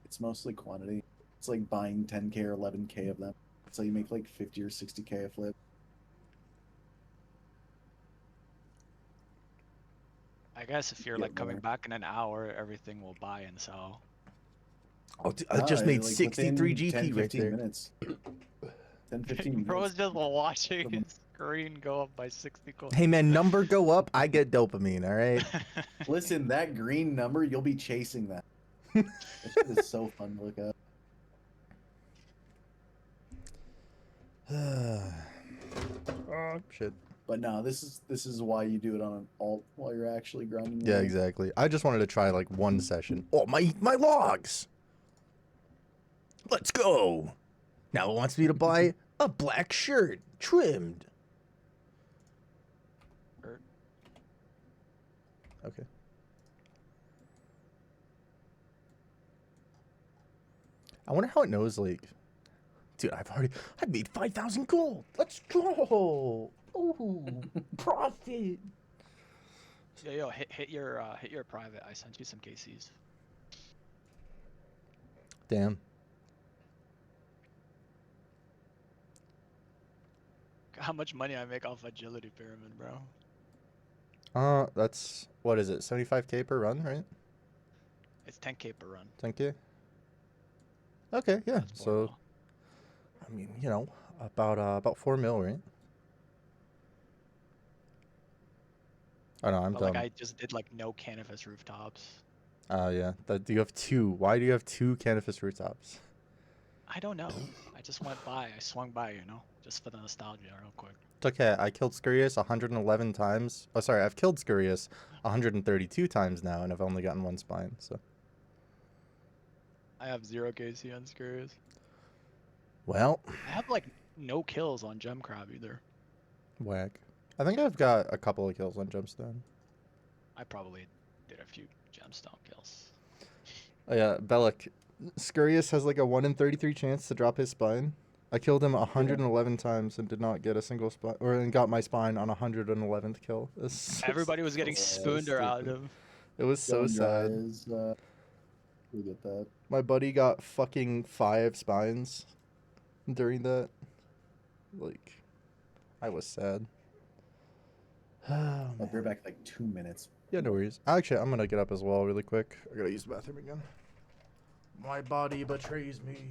B: It's mostly quantity. It's like buying 10K or 11K of them. So you make like 50 or 60K a flip.
D: I guess if you're
B: Get
D: like coming
B: more.
D: back in an hour, everything will buy and sell.
A: Oh, I just made
B: like
A: 63
B: within
A: GP
B: 10,
A: right
B: 15
A: there.
B: minutes. 10, 15
D: Bro is
B: minutes.
D: just watching
B: From-
D: his screen go up by 60 coins.
A: Hey man, number go up, I get dopamine. All right.
B: Listen, that green number, you'll be chasing that. That shit is so fun to look at.
A: Oh shit.
B: But no, this is why you do it on an alt while you're actually grinding.
A: Yeah, exactly. I just wanted to try like one session. Oh, my logs. Let's go. Now it wants me to buy a black shirt trimmed. Okay. I wonder how it knows like Dude, I've made 5,000 gold. Let's go. Ooh, profit.
D: Yo, hit your private. I sent you some KCs.
A: Damn.
D: How much money I make off agility pyramid, bro?
A: That's, what is it, 75k per run, right?
D: It's 10k per run.
A: 10k? Okay, yeah.
D: That's
A: So,
D: more.
A: I mean, you know, about 4 mil, right? Oh no, I'm
D: But like
A: dumb.
D: I just did like no canvas rooftops.
A: Yeah. You have two. Why do you have two canvas rooftops?
D: I don't know. I just went by. I swung by, you know, just for the nostalgia, real quick.
A: It's okay. I killed Scurius 111 times. Oh, sorry. I've killed Scurius 132 times now, and I've only gotten one spine. So.
D: I have 0 KC on Scurious.
A: Well.
D: I have like no kills on Gem Crab either.
A: Whack. I think I've got a couple of kills on Gemstone.
D: I probably did a few gemstone kills.
A: Oh yeah, Bellic. Scurius has like a 1 in 33 chance to drop his spine. I killed him 111 times and did not get a single spine, and got my spine on 111th kill.
D: Everybody was getting spooned out
A: stupid.
D: of.
A: It was so
B: Going dry
A: sad.
B: is, we get that.
A: My buddy got fucking 5 spines during that. Like, I was sad. Oh,
B: I'll be
A: man.
B: right back in like 2 minutes.
A: Yeah, no worries. Actually, I'm gonna get up as well really quick. I gotta use the bathroom again. My body betrays me.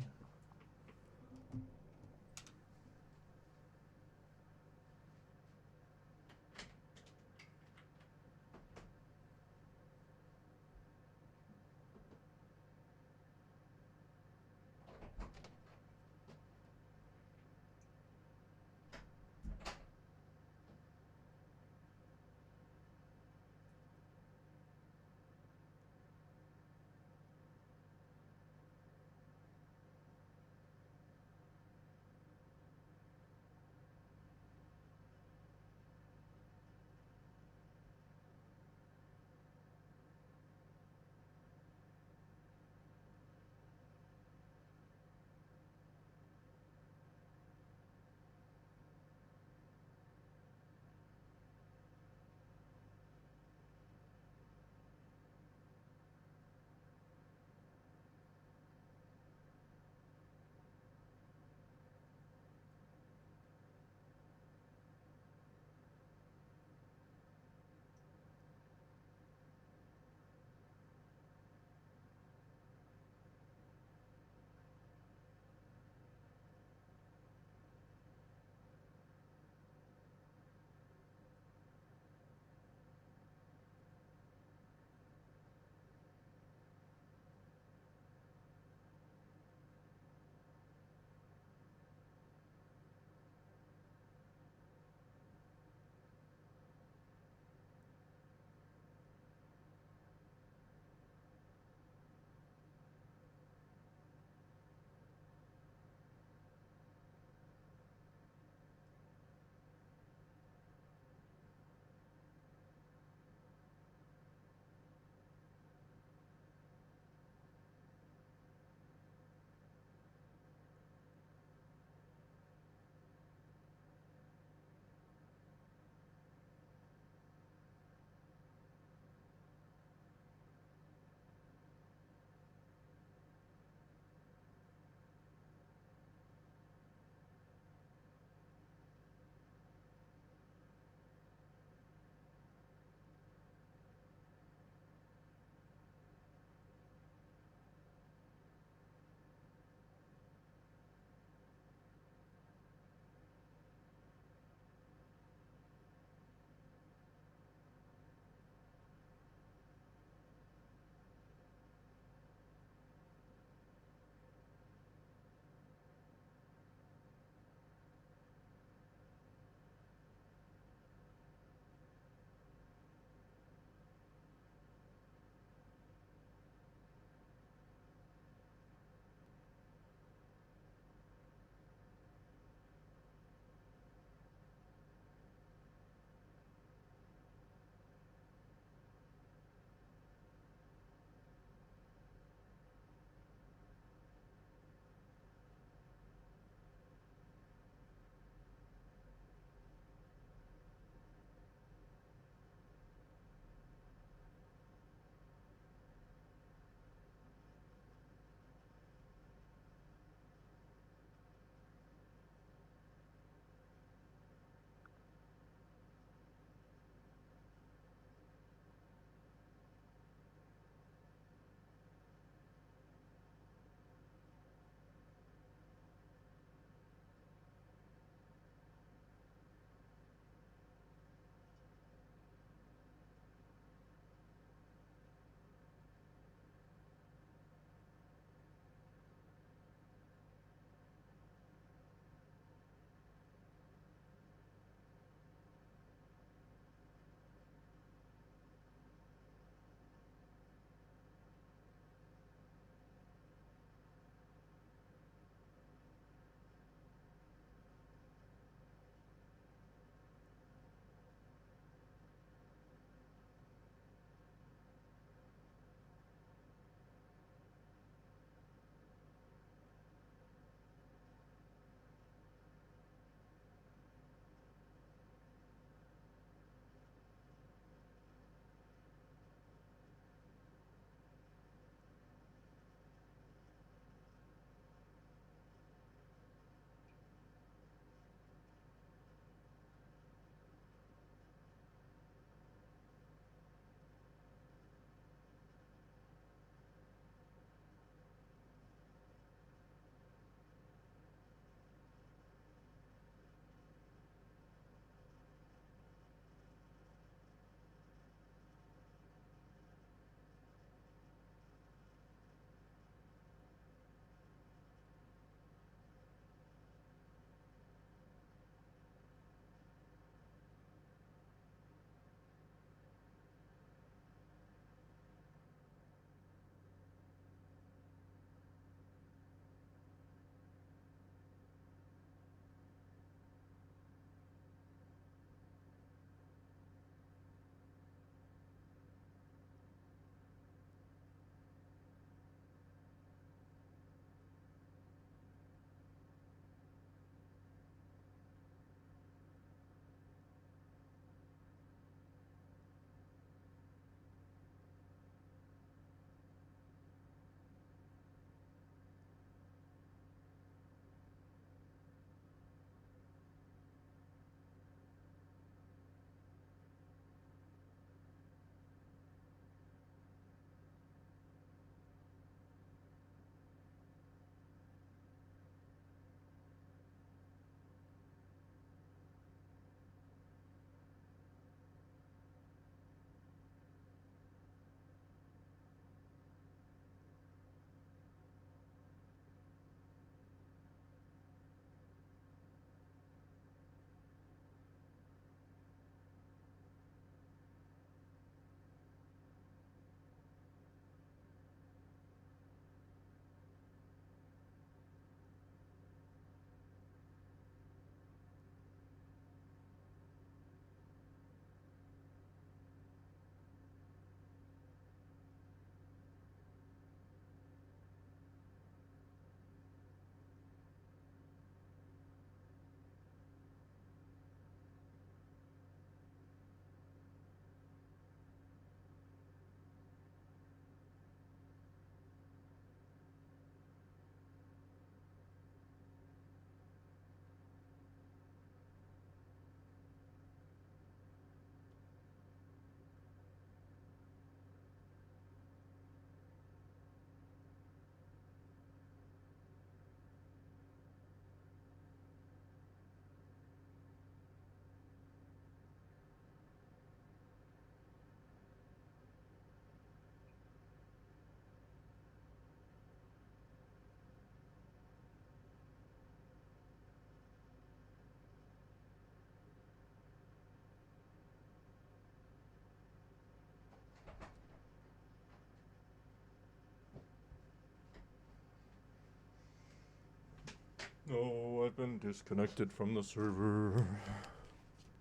A: Oh, I've been disconnected from the server.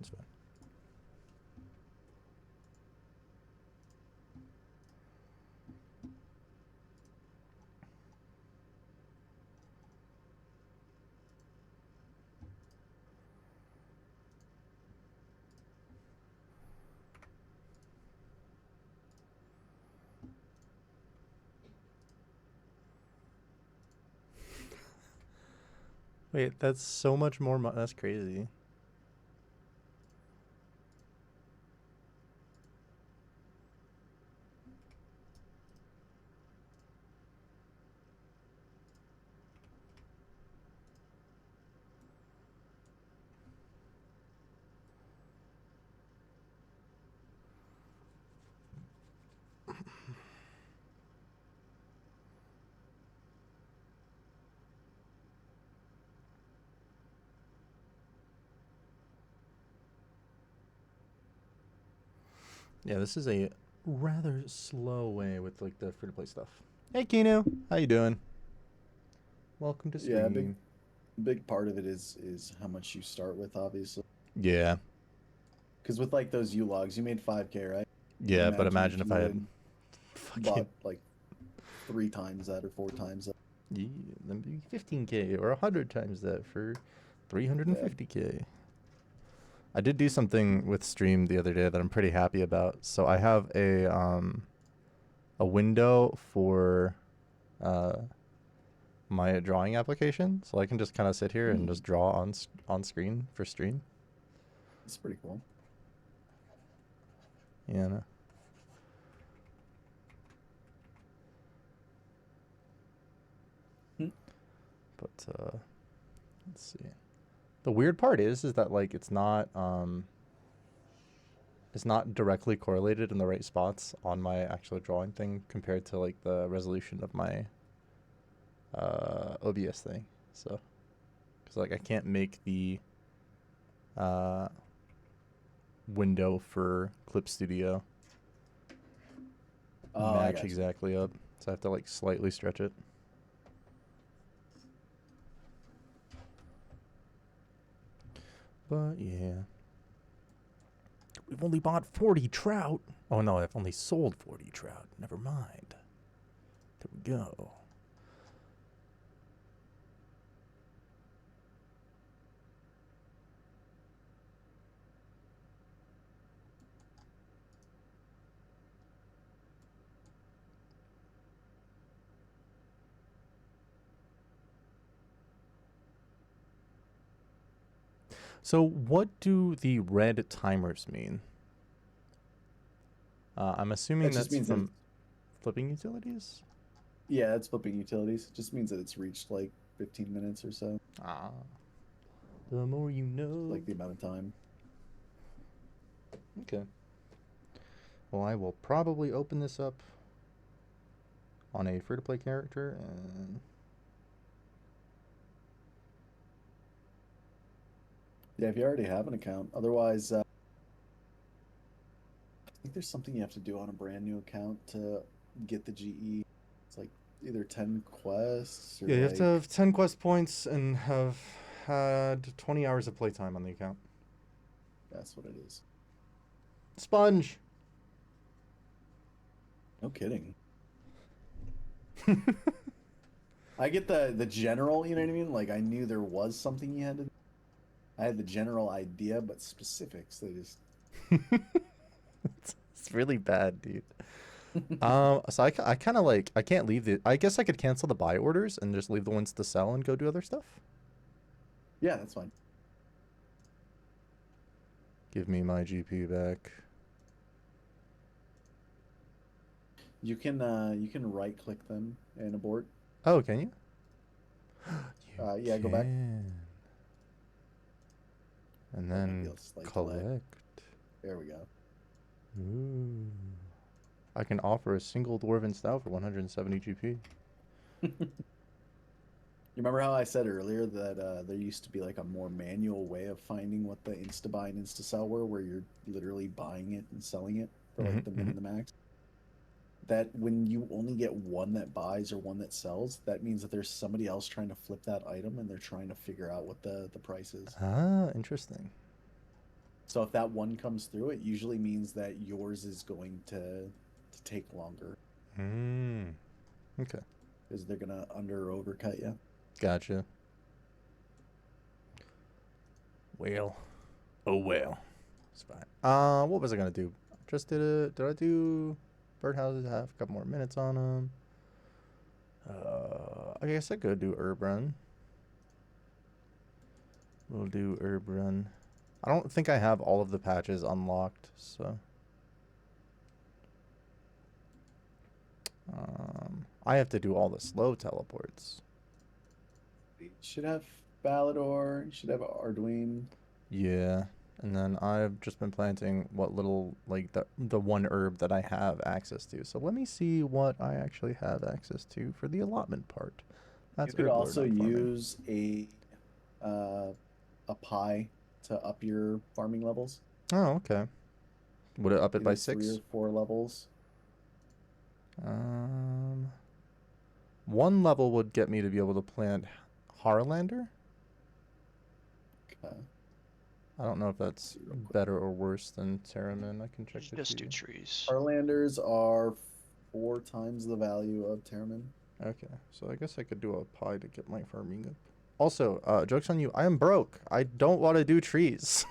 A: It's fine. Wait, that's so much more. That's crazy. Yeah, this is a rather slow way with like the free-to-play stuff. Hey, Kino, how you doing? Welcome to stream.
B: Yeah, big part of it is how much you start with, obviously.
A: Yeah.
B: Because with like those U logs, you made 5K, right?
A: Yeah, but imagine if
B: you
A: I had
B: had
A: fucking
B: bought like 3 times that or 4 times that.
A: yeah, then be 15K or 100 times that for 350K. I did do something with stream the other day that I'm pretty happy about. So I have a window for my drawing application, so I can just kind of sit here and just draw on screen for stream.
B: It's pretty cool.
A: Yeah. No. But let's see. The weird part is that like it's not directly correlated in the right spots on my actual drawing thing compared to like the resolution of my OBS thing. So, because like I can't make the window for Clip Studio match exactly up, so I have to like slightly stretch it. But yeah, we've only bought 40 trout. Oh no, I've only sold 40 trout. Never mind. There we go. So what do the red timers mean? I'm assuming
B: That just
A: that's
B: means that
A: from flipping utilities?
B: yeah, that's flipping utilities. It just means that it's reached like 15 minutes or so.
A: Ah. The more you know.
B: Like the amount of time.
A: Okay. Well, I will probably open this up on a free-to-play character and...
B: Yeah, if you already have an account. Otherwise, I think there's something you have to do on a brand new account to get the GE. It's like either 10 quests or
A: Yeah, you have
B: like...
A: to have 10 quest points and have had 20 hours of playtime on the account.
B: That's what it is.
A: Sponge!
B: No kidding. I get the general, you know what I mean? Like I knew there was something you had to do. I had the general idea, but specifics, they just...
A: It's really bad, dude. So I kind of like, I can't leave the... I guess I could cancel the buy orders and just leave the ones to sell and go do other stuff.
B: Yeah, that's fine.
A: Give me my GP back.
B: You can right click them and abort.
A: Oh, can you?
B: Yeah, go back.
A: And
B: Or maybe
A: then
B: I'll just, like,
A: collect.
B: There we go.
A: Ooh. I can offer a single dwarven stout for 170 GP.
B: You remember how I said earlier that there used to be like a more manual way of finding what the insta-buy and insta-sell were, where you're literally buying it and selling it for like the min and the max? that when you only get one that buys or one that sells, that means that there's somebody else trying to flip that item and they're trying to figure out what the price is.
A: Ah, interesting.
B: So if that one comes through, it usually means that yours is going to take longer
A: Okay.
B: because they're gonna under or overcut you.
A: Gotcha. Well. Oh well. It's fine. What was I gonna do? Just did it. Did I do birdhouses? Have a couple more minutes on them. I guess I could do herb run. We'll do herb run. I don't think I have all of the patches unlocked, so. I have to do all the slow teleports.
B: You should have Balador. You should have Arduino.
A: Yeah, and then I've just been planting what little, like, the one herb that I have access to. So let me see what I actually have access to for the allotment part. That's
B: You could
A: herb lord
B: also
A: not farming.
B: use a pie to up your farming levels.
A: Oh, okay. Would it up it by
B: Either 3
A: 6?
B: or 4 levels.
A: One level would get me to be able to plant Harlander.
B: Okay.
A: I don't know if that's
B: See real quick.
A: better or worse than Terramin. I can check the
D: Just do
A: two.
D: trees.
B: Harlanders are 4 times the value of Terramin.
A: Okay, so I guess I could do a pie to get my farming up. Also, joke's on you, I am broke. I don't want to do trees.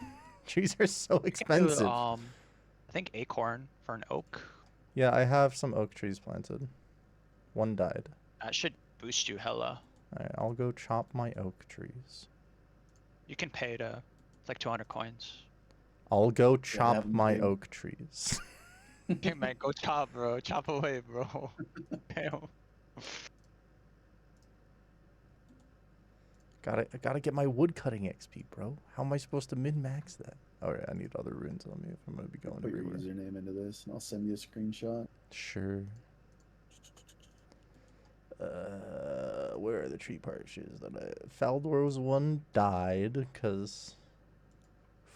A: Trees are so
D: You can do,
A: expensive.
D: I think acorn for an oak.
A: Yeah, I have some oak trees planted. One died.
D: That should boost you hella.
A: Alright, I'll go chop my oak trees.
D: You can pay to, it's like 200 coins.
A: I'll go
B: have
A: chop
B: them
A: my
B: pay.
A: oak trees.
D: Okay, man, go chop, bro. Chop away, bro. Damn.
A: I gotta get my wood cutting XP, bro. How am I supposed to min-max that? Alright, I need other runes on me if I'm gonna be going
B: Put your
A: everywhere.
B: username into this, and I'll send you a screenshot.
A: Sure. Where are the tree parches that Faldor's one died, cause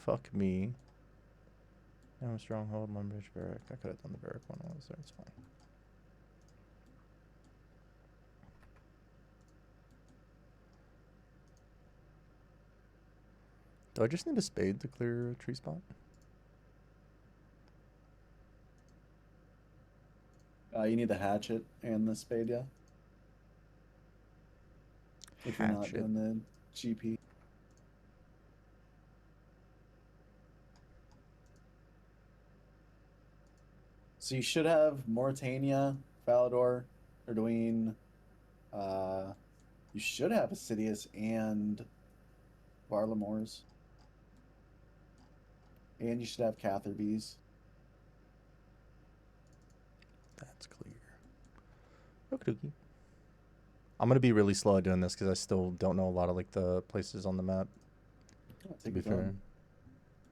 A: fuck me. Now stronghold, Lumbridge, barrack. I could have done the barrack one while I was there, it's fine. Do I just need a spade to clear a tree spot?
B: You need the hatchet and the spade, yeah? If you're not
A: Hatchet.
B: doing the GP. So you should have Mauritania, Falador, Arduino. You should have Assidius and Varlamores. And you should have Catherbees.
A: That's clear. Okie dokie. I'm gonna be really slow at doing this because I still don't know a lot of like the places on the map. To
B: Take
A: be
B: your
A: fair.
B: time.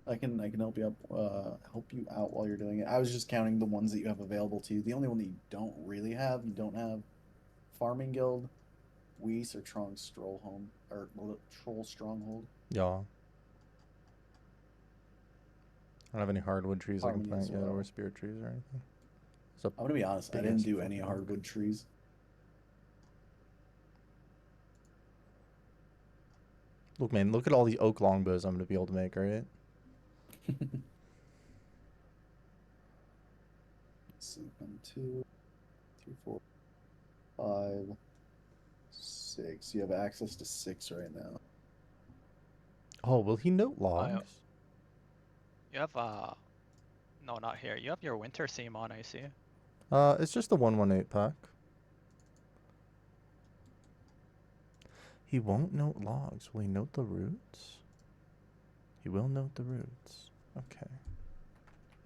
B: I can help you help you out while you're doing it. I was just counting the ones that you have available to you. The only one that you don't really have, you don't have Farming Guild, Weiss, or Troll Stronghold.
A: Yeah. I don't have any hardwood trees I can
B: Harmony
A: plant
B: as
A: yet, or
B: well.
A: spirit trees or anything. It's a
B: I'm gonna be honest, I
A: big
B: didn't
A: ass
B: do any
A: fucking
B: hardwood trees.
A: Look, man, look at all the oak longbows I'm gonna be able to make, alright?
B: Let's see, 1, 2, 3, 4, 5, 6. You have access to 6 right now.
A: Oh, will he note logs?
D: You have, no, not here. You have your winter theme on, I see.
A: It's just the 118 pack. He won't note logs. Will he note the roots? He will note the roots. Okay.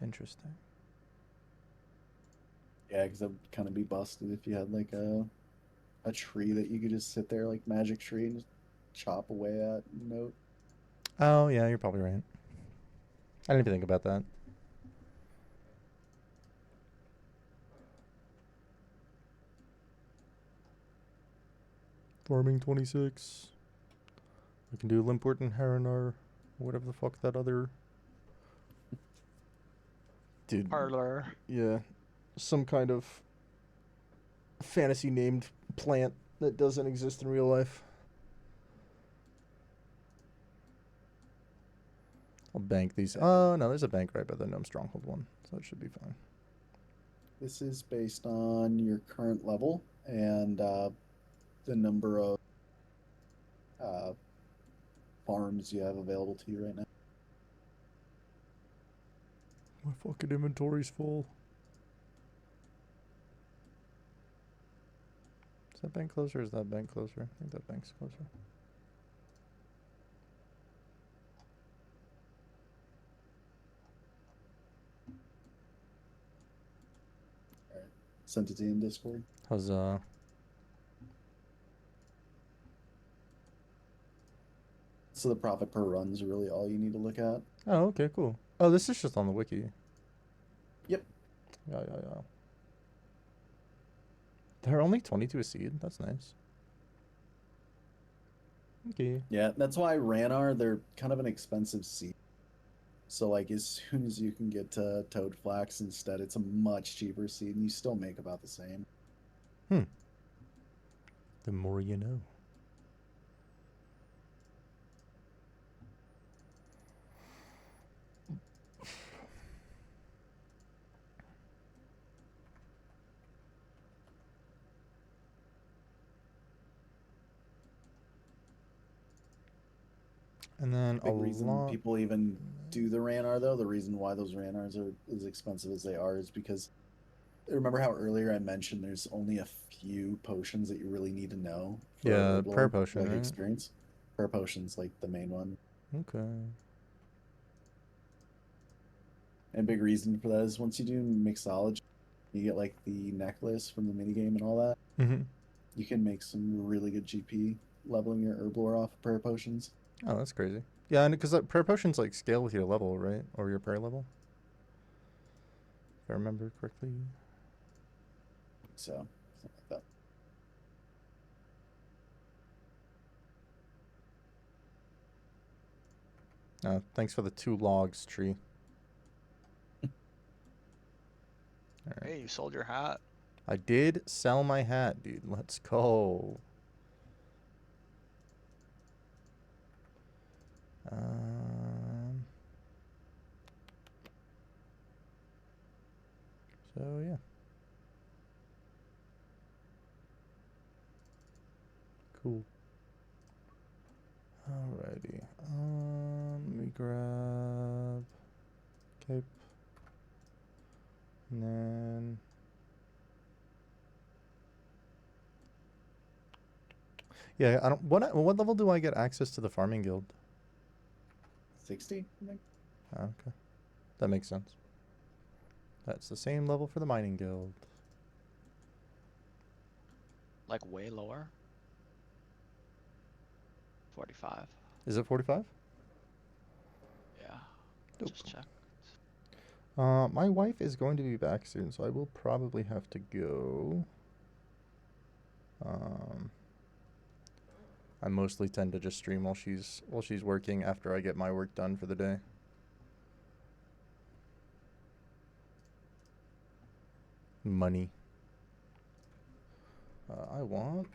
A: Interesting.
B: Yeah, because that would kind of be busted if you had like a tree that you could just sit there, like magic tree, and just chop away at and note.
A: Oh, yeah, you're probably right. I didn't even think about that. Farming 26. We can do Limport and Harinar, or whatever the fuck that other... Dude.
D: Parlor.
A: Yeah. Some kind of fantasy named plant that doesn't exist in real life. I'll bank these. Oh no, there's a bank right by the gnome stronghold one, so it should be fine.
B: This is based on your current level and the number of uh, farms you have available to you right now.
A: My fucking inventory's full. Is that bank closer or is that bank closer? I think that bank's closer.
B: All right. Sent it to you in Discord.
A: How's
B: So the profit per run is really all you need to look at.
A: Oh, okay, cool. Oh, this is just on the wiki.
B: Yep.
A: Yeah. They're only 22 a seed. That's nice. Okay.
B: Yeah, that's why Ranar, they're kind of an expensive seed. So like as soon as you can get to Toad Flax instead, it's a much cheaper seed and you still make about the same.
A: The more you know. And then
B: Big reason people even do the Ranar though, the reason why those Ranars are as expensive as they are is because remember how earlier I mentioned there's only a few potions that you really need to know for
A: Yeah,
B: Herblore,
A: prayer potion,
B: like
A: right?
B: experience. Prayer potion's like the main one.
A: Okay.
B: And a big reason for that is once you do mixology, you get like the necklace from the minigame and all that.
A: Mm-hmm.
B: You can make some really good GP leveling your Herblore off of prayer potions.
A: Oh, that's crazy. Yeah, and because prayer potions like scale with your level, right? Or your prayer level. If I remember correctly.
B: So, something like that.
A: Thanks for the 2 logs, tree. All right.
D: Hey, you sold your hat.
A: I did sell my hat, dude. Let's go. So yeah. Cool. Alrighty. Let me grab cape. And then yeah, I don't. What level do I get access to the farming guild?
B: 60, I think.
A: Okay, that makes sense. That's the same level for the mining guild.
D: Like way lower. 45.
A: Is it 45?
D: Yeah.
A: Dope.
D: Just check.
A: My wife is going to be back soon, so I will probably have to go. I mostly tend to just stream while she's working after I get my work done for the day. Money. I want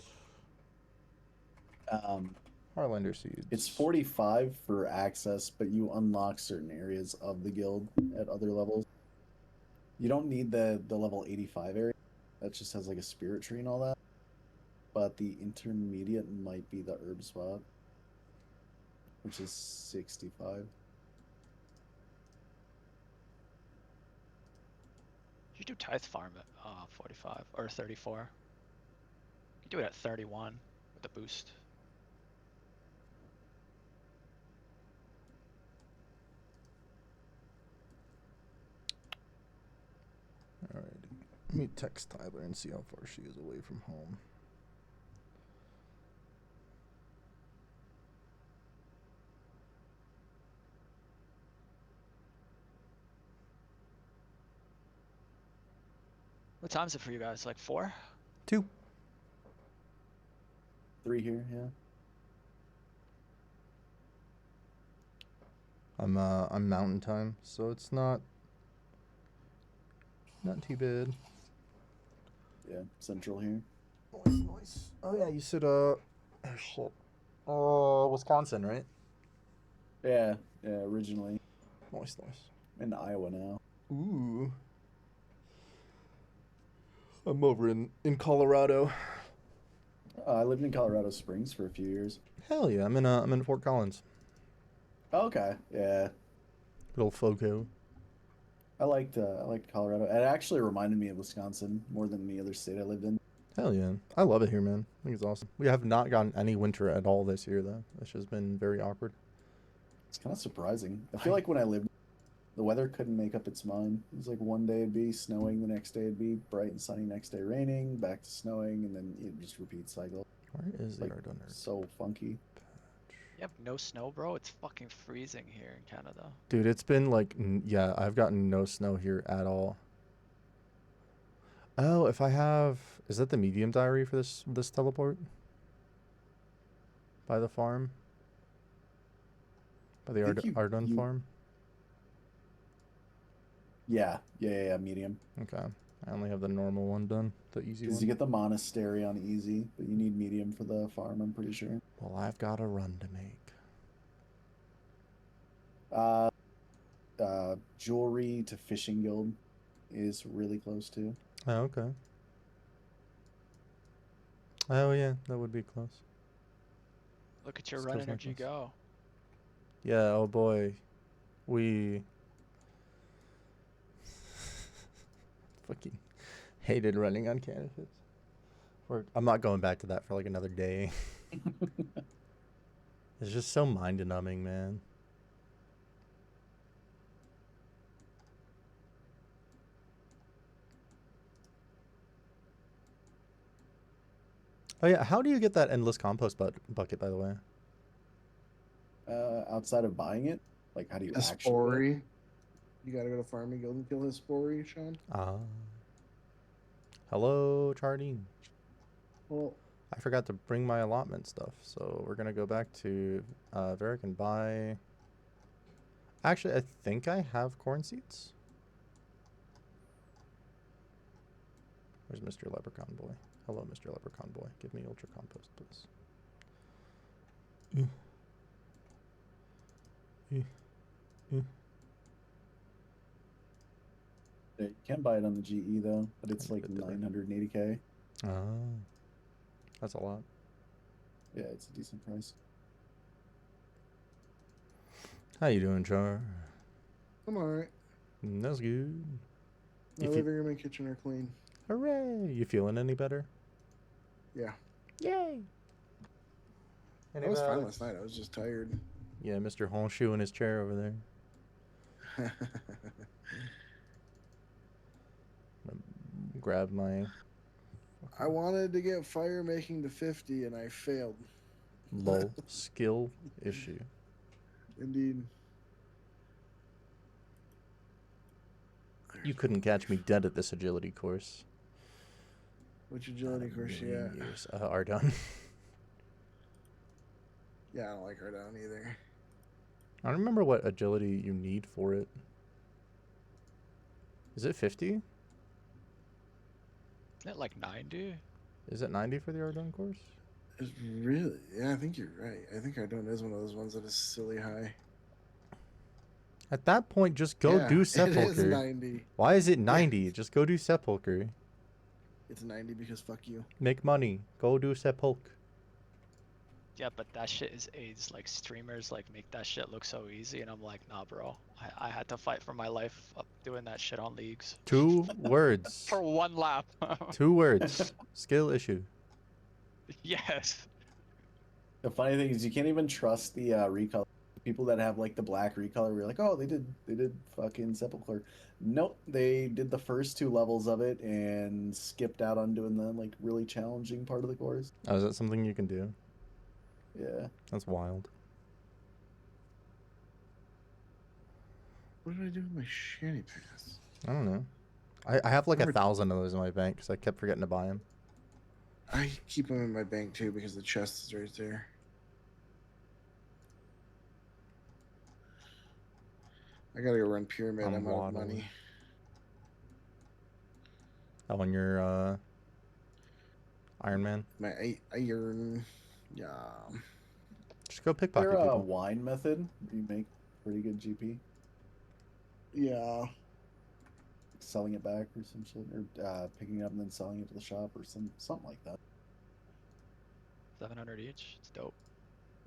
A: Harlander seeds.
B: It's 45 for access, but you unlock certain areas of the guild at other levels. You don't need the level 85 area. That just has like a spirit tree and all that. But the intermediate might be the herb spot, which is 65.
D: You do tithe farm at 45 or 34. You do it at 31 with a boost.
A: Alright. Let me text Tyler and see how far she is away from home.
D: What time is it for you guys? Like 4?
A: 2.
B: 3 here, yeah.
A: I'm mountain time, so it's not too bad.
B: Yeah, central here.
A: Nice. Oh yeah, you said shit. Wisconsin, right?
B: Yeah, yeah. Originally
A: Nice.
B: in Iowa now.
A: Ooh. I'm over in Colorado.
B: I lived in Colorado Springs for a few years.
A: Hell yeah, I'm in Fort Collins.
B: Oh, okay, yeah.
A: Little Foco.
B: I liked Colorado. It actually reminded me of Wisconsin more than any other state I lived in.
A: Hell yeah. I love it here, man. I think it's awesome. We have not gotten any winter at all this year though. It's just been very awkward.
B: It's kind of surprising. I feel like when I lived, the weather couldn't make up its mind. It was like one day it'd be snowing, the next day it'd be bright and sunny, next day raining, back to snowing, and then it just repeat cycle.
A: Where is the
B: Like
A: Ardunner?
B: so funky.
D: You have no snow, bro? It's fucking freezing here in Canada.
A: Dude, it's been like yeah, I've gotten no snow here at all. Oh, if I have, is that the medium diary for this teleport? By the farm? By the
B: I think
A: Ardun farm?
B: Yeah, medium.
A: Okay. I only have the normal one done, the easy
B: Because
A: one.
B: you get the monastery on easy, but you need medium for the farm, I'm pretty sure.
A: Well, I've got a run to make.
B: Jewelry to fishing guild is really close too.
A: Oh, okay. Oh yeah, that would be close.
D: Look at your
A: Just
D: run
A: goes like
D: energy
A: this.
D: go.
A: Yeah, oh boy. We fucking hated running on canvases. I'm not going back to that for like another day. It's just so mind-numbing, man. Oh yeah, how do you get that endless compost bucket, by the way?
B: Outside of buying it, like how do you
E: A
B: actually get it?
E: Spory. You gotta go to Farming Guild and kill his Spory, Sean.
A: Ah. Hello, Chardine.
E: Well,
A: I forgot to bring my allotment stuff, so we're gonna go back to Varric and buy. Actually, I think I have corn seeds. Where's Mr. Leprechaun Boy? Hello, Mr. Leprechaun Boy. Give me ultra compost, please.
B: Yeah, you can buy it on the GE though, but it's
A: I
B: like
A: need to do that.
B: 980k.
A: Oh, that's a lot.
B: Yeah, it's a decent price.
A: How you doing, Char?
E: I'm alright.
A: That's good.
E: My
A: If you-
E: living room and kitchen are clean.
A: Hooray! You feeling any better?
E: Yeah.
A: Yay!
E: I was fine last night. I was just tired.
A: Yeah, Mr. Honshu in his chair over there. Grab my
E: I wanted to get fire making to 50 and I failed.
A: lol skill issue.
E: Indeed.
A: You couldn't catch me dead at this agility course.
E: Which agility
A: Not a
E: course you
A: million
E: at?
A: years. Are done.
E: Yeah, I don't like her down either.
A: I don't remember what agility you need for it. Is it 50?
D: Isn't it like 90?
A: Is it 90 for the Ardun course?
E: It's really? Yeah, I think you're right. I think Ardun is one of those ones that is silly high.
A: At that point, just go
E: Yeah,
A: do
E: It is
A: Sepulcher.
E: 90.
A: Why is it 90? Just go do Sepulcher.
E: It's 90 because fuck you.
A: Make money. Go do Sepulcher.
D: Yeah, but that shit is AIDS. Like streamers like make that shit look so easy, and I'm like, nah, bro. I had to fight for my life up doing that shit on leagues
A: 2 words.
D: for 1 lap.
A: 2 words. Skill issue.
D: Yes.
B: The funny thing is you can't even trust the recolor. People that have like the black recolor, we're like, oh, they did fucking Sepulcher. Nope, they did the first 2 levels of it and skipped out on doing the like really challenging part of the course.
A: Oh, is that something you can do?
B: Yeah.
A: That's wild.
E: What did I do with my shanty pass?
A: I don't know. I have like
E: Never-
A: 1,000 of those in my bank because I kept forgetting to buy them.
E: I keep them in my bank too because the chest is right there. I gotta go run pyramid.
A: I'm
E: I'm out of
A: waddling.
E: money.
A: Oh, and you're Iron Man.
E: My iron. Yeah.
A: Just go
B: Their
A: pickpocket people.
B: wine method, you make pretty good GP.
E: Yeah.
B: Selling it back or some shit, or picking it up and then selling it to the shop or something like that.
D: 700 each. It's dope.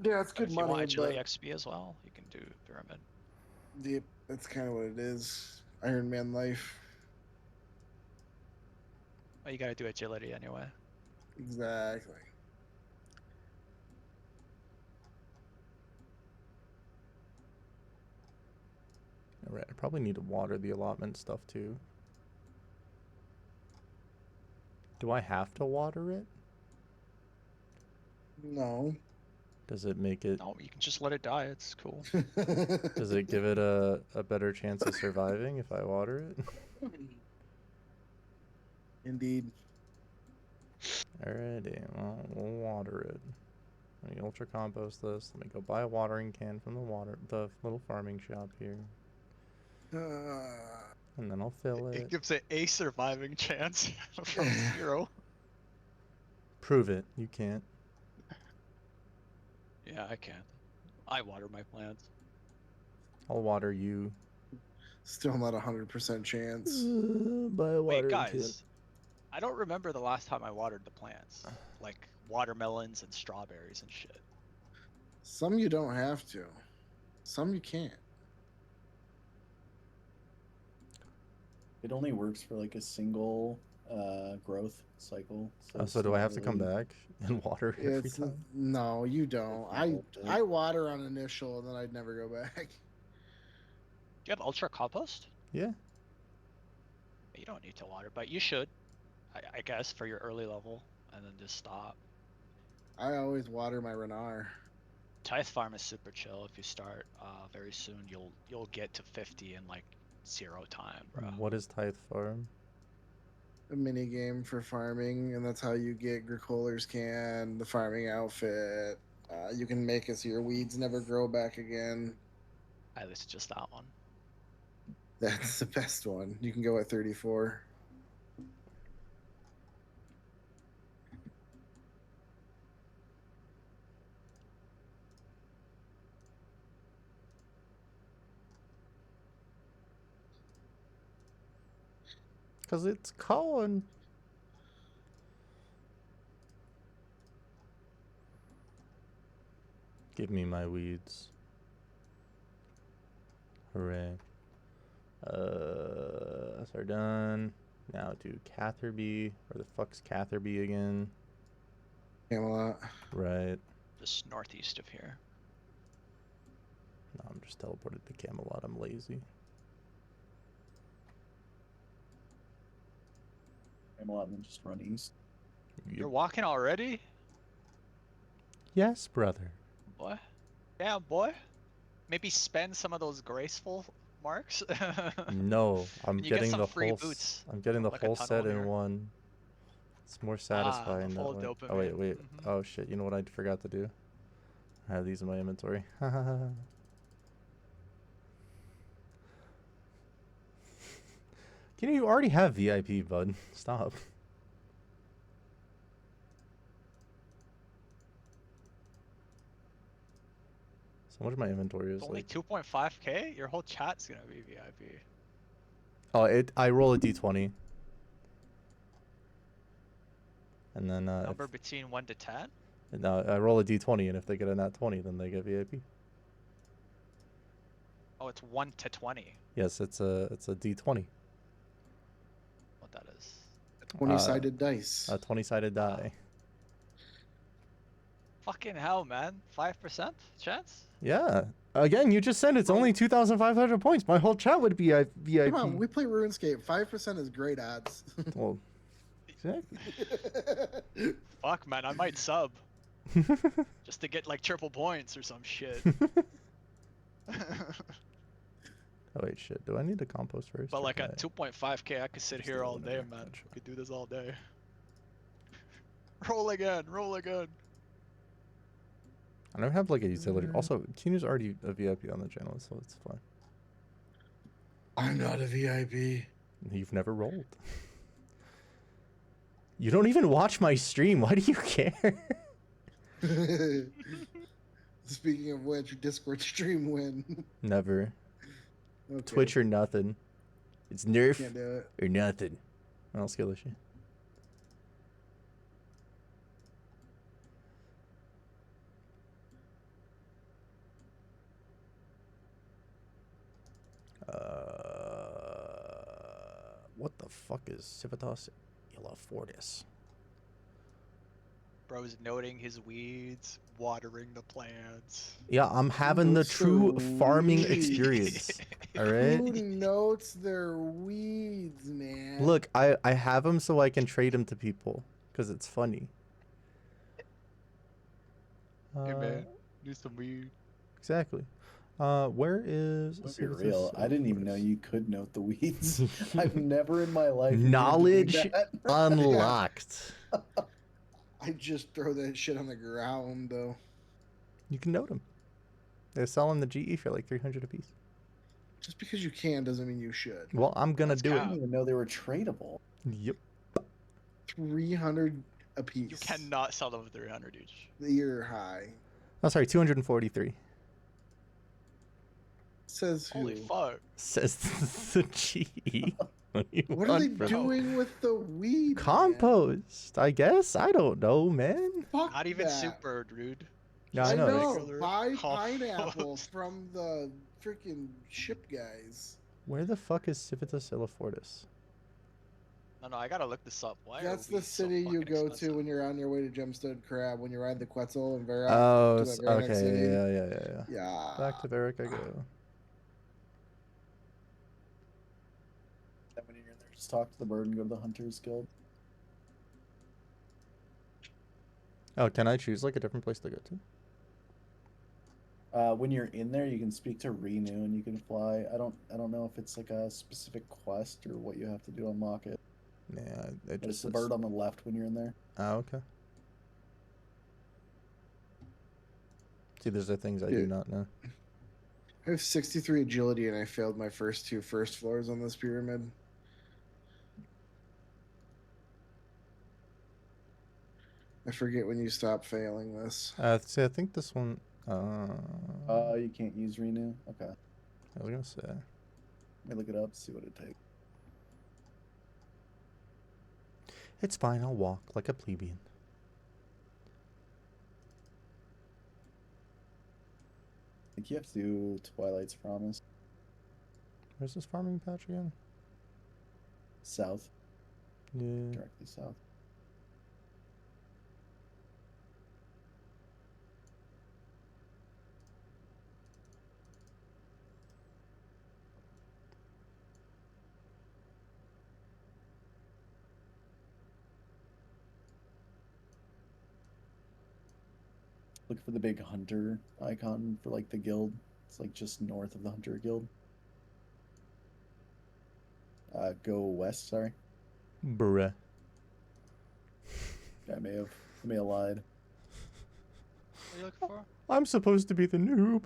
E: Yeah, it's
D: But
E: good
D: if you want
E: money,
D: agility
E: but
D: XP as well, you can do pyramid.
E: that's kind of what it is. Iron Man life.
D: Well, you gotta do agility anyway.
E: Exactly.
A: Alright, I probably need to water the allotment stuff too. Do I have to water it?
E: No.
A: Does it make it...
D: No, you can just let it die. It's cool.
A: Does it give it a better chance of surviving if I water it?
E: Indeed.
A: Alrighty, well, we'll water it. Let me ultra compost this. Let me go buy a watering can from the little farming shop here. And then I'll fill
D: It
A: it.
D: gives it a surviving chance from 0.
A: Prove it. You can't.
D: Yeah, I can. I water my plants.
A: I'll water you.
E: Still not 100% chance.
A: Buy a
D: Wait,
A: watering
D: guys. I don't remember the last time I watered the plants. Like watermelons and strawberries and shit.
E: Some you don't have to. Some you can't.
B: It only works for like a single growth cycle. So,
A: can. So
B: it's
A: do I
B: not
A: have to come
B: really-
A: back and water every
E: It's
A: time?
E: no, you don't.
B: It's
E: I water on initial and then I'd never go back.
D: Do you have ultra compost?
A: Yeah.
D: You don't need to water, but you should. I guess for your early level, and then just stop.
E: I always water my Renar.
D: Tithe farm is super chill. If you start very soon, you'll get to 50 in like 0 time, bro.
A: What is Tithe Farm?
E: A mini game for farming, and that's how you get Gricoler's Can, the farming outfit. You can make it so your weeds never grow back again.
D: At least just that one.
E: That's the best one. You can go at 34.
A: Because it's Colin. Give me my weeds. Hooray. So we're done. Now do Catherby. Where the fuck's Catherby again?
E: Camelot.
A: Right.
D: Just northeast of here.
A: No, I'm just teleported to Camelot. I'm lazy.
B: Camelot and then just run east.
D: You're walking already?
A: Yes, brother.
D: Boy. Yeah, boy. Maybe spend some of those graceful marks.
A: No, I'm
D: And you get
A: getting
D: some
A: the
D: free
A: whole.
D: boots
A: I'm getting the
D: from, like, a
A: whole
D: tunnel
A: set in
D: here.
A: one. It's more satisfying
D: the
A: that
D: full
A: way. Oh wait,
D: dopamine.
A: wait.
D: Mhm.
A: Oh shit! You know what I forgot to do? I have these in my inventory. You already have VIP, bud. Stop. So much of my inventory is
D: It's only
A: like.
D: 2.5k? Your whole chat's gonna be VIP.
A: Oh, I roll a d20. And then
D: Number between 1 to 10?
A: I roll a d20, and if they get a nat 20, then they get VIP.
D: Oh, it's 1 to 20.
A: Yes, it's a d20.
D: What that is.
E: 20-sided dice.
A: A 20-sided die.
D: Fucking hell, man. 5% chance?
A: Yeah. Again, you just said it's only 2,500 points. My whole chat would be VIP.
E: Come on, we play RuneScape. 5% is great odds.
A: Well, exactly.
D: Fuck, man. I might sub. Just to get like triple points or some shit.
A: Oh wait, shit. Do I need to compost first?
D: But
A: or
D: like
A: can
D: at 2.5k, I could sit
A: Just
D: here
A: do
D: all day,
A: whatever.
D: man.
A: Gotcha.
D: We could do this all day. Roll again, roll again.
A: I don't have like a utility. Also, Kinu's already a VIP on the channel, so it's fine.
E: I'm not a VIP.
A: You've never rolled. You don't even watch my stream. Why do you care?
E: Speaking of which, Discord stream win.
A: Never.
E: Okay,
A: Twitch or nothing. It's Nerf
E: can't do it.
A: or nothing. I'll skill this shit. What the fuck is Civitas Elafortis?
D: Bro's noting his weeds, watering the plants.
A: Yeah, I'm having the
E: Notes
A: true
E: the
A: farming
E: weeds.
A: experience. All right.
E: Who notes their weeds, man?
A: Look, I have them so I can trade them to people because it's funny.
D: Hey man, need some weed.
A: Exactly. Where is
B: Let's be
A: Civitas
B: real. I didn't even know
A: Elafortis?
B: you could note the weeds. I've never in my life needed to do
A: Knowledge
B: that.
A: unlocked.
E: I just throw that shit on the ground, though.
A: You can note them. They sell them the GE for like 300 a piece.
E: Just because you can doesn't mean you should.
A: Well, I'm gonna
D: Let's
A: do
B: I
A: it.
B: didn't even know they were tradable.
A: Yep.
E: 300 a piece.
D: You cannot sell them for 300 each.
E: You're high.
A: Oh, sorry, 243.
E: Says who?
D: Holy fuck.
A: Says the GE. What do you
E: What are they
A: want from-
E: doing with the weed? man?
A: Compost, I guess. I don't know, man.
E: Fuck
D: Not even
E: that.
D: super, dude.
A: Yeah, I
E: I
A: know.
E: know.
D: Regular
E: Buy
D: compost.
E: pineapple from the freaking ship guys.
A: Where the fuck is Civitas Elafortis?
D: No, I gotta look this up. Why
E: That's
D: are
E: the
D: weeds so
E: city you
D: fucking
E: go
D: expensive?
E: to when you're on your way to Gemstone Crab, when you ride the Quetzal and Vera.
A: Oh,
E: to that very next
A: okay.
E: city.
A: Yeah.
E: Yeah.
A: Back to Varric I go.
B: Then when you're in there, just talk to the bird and go to the Hunters Guild.
A: Oh, can I choose like a different place to go to?
B: When you're in there, you can speak to Renew and you can fly. I don't know if it's like a specific quest or what you have to do to unlock it.
A: Yeah, it
B: But it's
A: just
B: the
A: says...
B: bird on the left when you're in there.
A: Oh, okay. See, those are things I
E: Yeah.
A: do not know.
E: I have 63 agility and I failed my first two first floors on this pyramid. I forget when you stop failing this.
A: See, I think this one.
B: You can't use Renew? Okay.
A: I was gonna say.
B: Let me look it up, see what it takes.
A: It's fine. I'll walk like a plebeian.
B: I think you have to do Twilight's Promise.
A: Where's this farming patch again?
B: South.
A: Yeah.
B: Directly south. Look for the big hunter icon for like the guild. It's like just north of the hunter guild. Go west, sorry.
A: Bruh.
B: I may have lied.
D: What are you looking for?
A: I'm supposed to be the noob.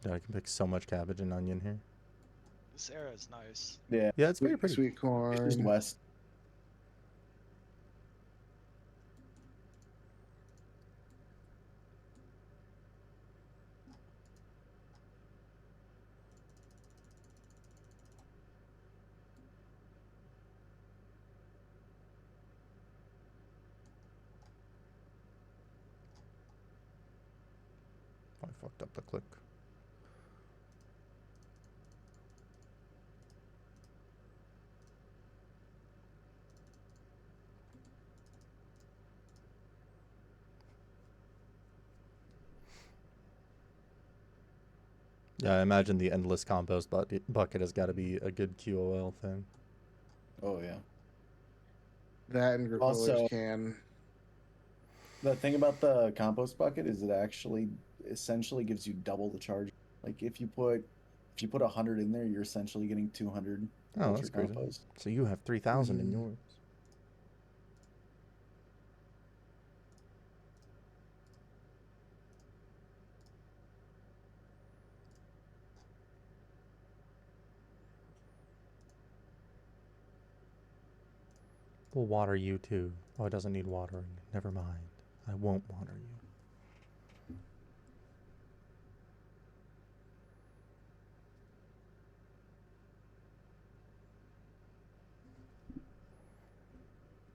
A: Dude, I can pick so much cabbage and onion here.
D: This area is nice.
B: Yeah,
A: Yeah, it's very pretty.
E: Sweet
B: just
E: corn.
B: west.
A: I fucked up the click. Yeah, I imagine the endless compost bucket has got to be a good QOL thing.
B: Oh yeah.
E: That and
B: Also-
E: Grippolas can.
B: The thing about the compost bucket is it actually essentially gives you double the charge. Like if you put 100 in there, you're essentially getting 200
A: Oh,
B: towards
A: that's
B: your
A: crazy.
B: compost.
A: So you have 3,000 in
E: Mhm.
A: yours. We'll water you too. Oh, it doesn't need watering. Never mind. I won't water you.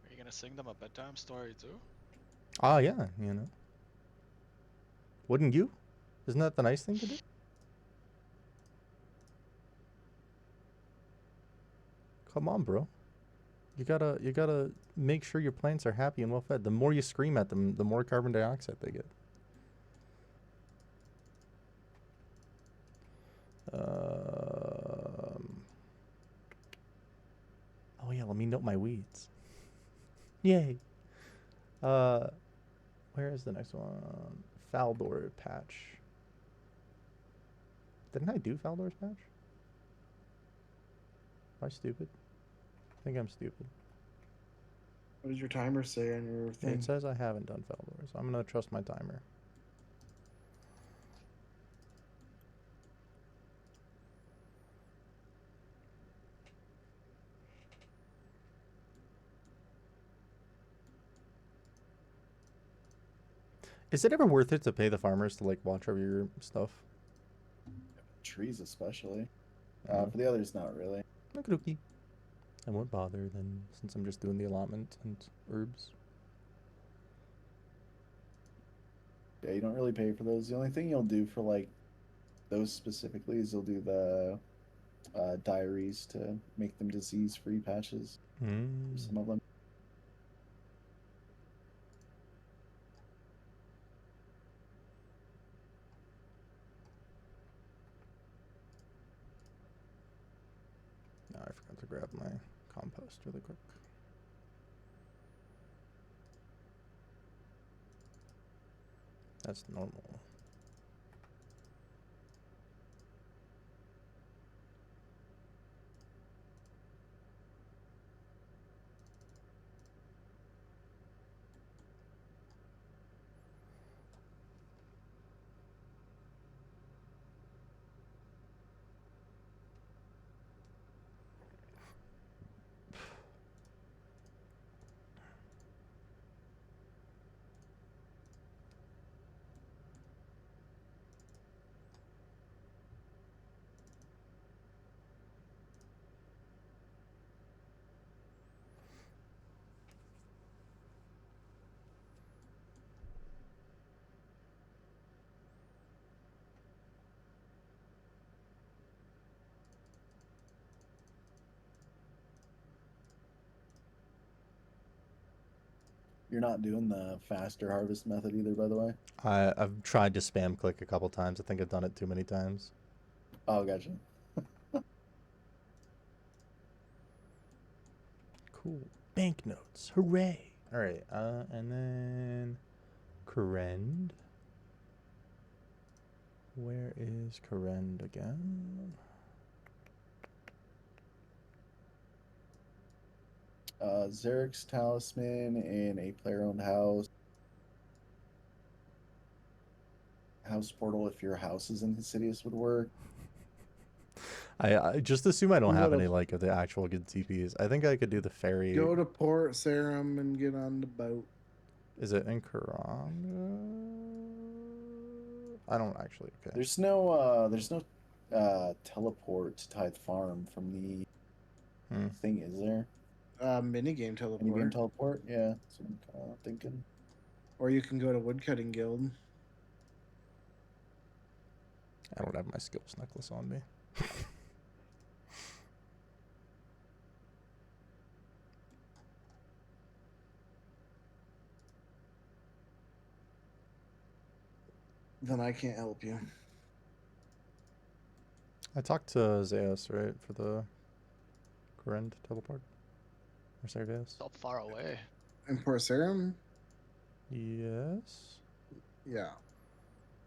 F: Are you gonna sing them a bedtime story too?
A: Ah, yeah, you know. Wouldn't you? Isn't that the nice thing to do? Come on, bro. You gotta make sure your plants are happy and well fed. The more you scream at them, the more carbon dioxide they get. Oh yeah, let me note my weeds. Yay. Where is the next one? Faldor patch. Didn't I do Faldor's patch? Am I stupid? I think I'm stupid.
E: What does your timer say on your thing?
A: It says I haven't done Faldor, so I'm gonna trust my timer. Is it ever worth it to pay the farmers to like watch over your stuff?
B: Trees especially.
A: Oh.
B: For the others, not really.
A: Okie. I won't bother then, since I'm just doing the allotment and herbs.
B: Yeah, you don't really pay for those. The only thing you'll do for like those specifically is you'll do the diaries to make them disease-free patches. Some of them.
A: No, I forgot to grab my compost really quick. That's normal.
B: You're not doing the faster harvest method either, by the way.
A: I've tried to spam click a couple times. I think I've done it too many times.
B: Oh, gotcha.
A: Cool. Banknotes. Hooray. Alright, and then Corrend. Where is Corrend again?
B: Zarek's Talisman in a player-owned house. House portal if your house is in Insidious would work.
A: I just assume I don't have
E: What
A: any
E: a-
A: like of the actual good TPs. I think I could do the ferry.
E: Go to Port Sarum and get on the boat.
A: Is it in Karanga? I don't actually. Okay.
B: There's no teleport to Tithe Farm from the thing, is there?
E: Minigame teleport.
B: Minigame teleport? Yeah, that's what I'm kind of thinking.
E: Or you can go to Woodcutting Guild.
A: I don't have my skills necklace on me.
E: Then I can't help you.
A: I talked to Zeus, right, for the Corrend teleport? Or Serdeus?
D: So far away.
E: In Port Sarum?
A: Yes.
E: Yeah.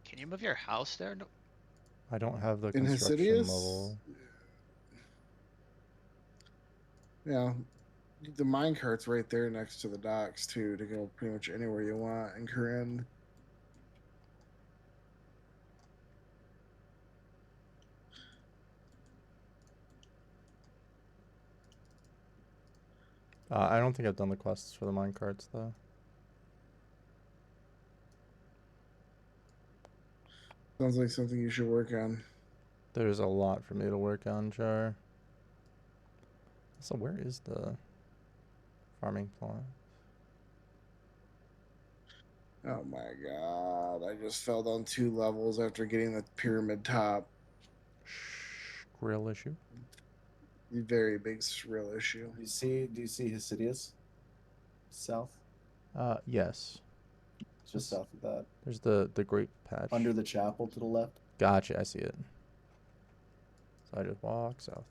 D: Can you move your house there? No.
A: I don't have the
E: In
A: construction
E: Insidious?
A: level.
E: Yeah. The minecart's right there next to the docks, too, to go pretty much anywhere you want in Corinne.
A: I don't think I've done the quests for the minecarts though.
E: Sounds like something you should work on.
A: There's a lot for me to work on, Jar. So where is the farming plot?
E: Oh my god, I just fell down 2 levels after getting the pyramid top.
A: Grill issue.
E: Very big real issue.
B: Do you see Hesidius? South?
A: Yes.
B: Just south of that.
A: There's the grape patch.
B: Under the chapel to the left.
A: Gotcha, I see it. So I just walk south.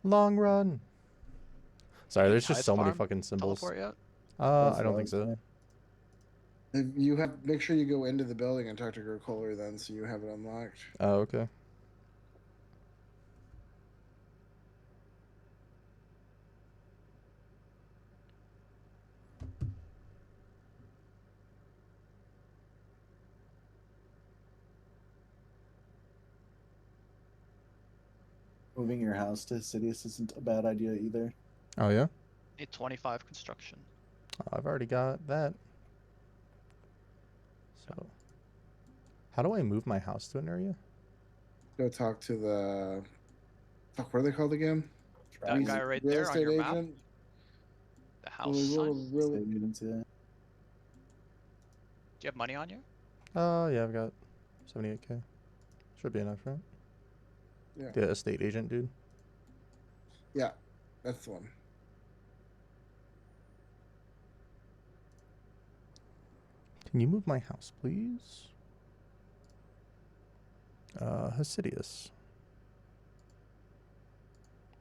A: Long run. Sorry, there's just so many fucking symbols.
D: Teleport yet?
A: I don't think so.
E: If you have, make sure you go into the building and talk to Gricoler then, so you have it unlocked.
A: Oh, okay.
B: Moving your house to Hesidius isn't a bad idea either.
A: Oh yeah.
D: Need 25 construction.
A: I've already got that. So, how do I move my house to an area?
E: Go talk to the. Fuck, what are they called again?
D: That guy right there on your map. The house sign.
E: Really,
D: Do you have money on you?
A: Yeah, I've got 78k. Should be enough, right?
E: Yeah.
A: The estate agent dude.
E: Yeah, that's the one.
A: Can you move my house, please? Hesidius.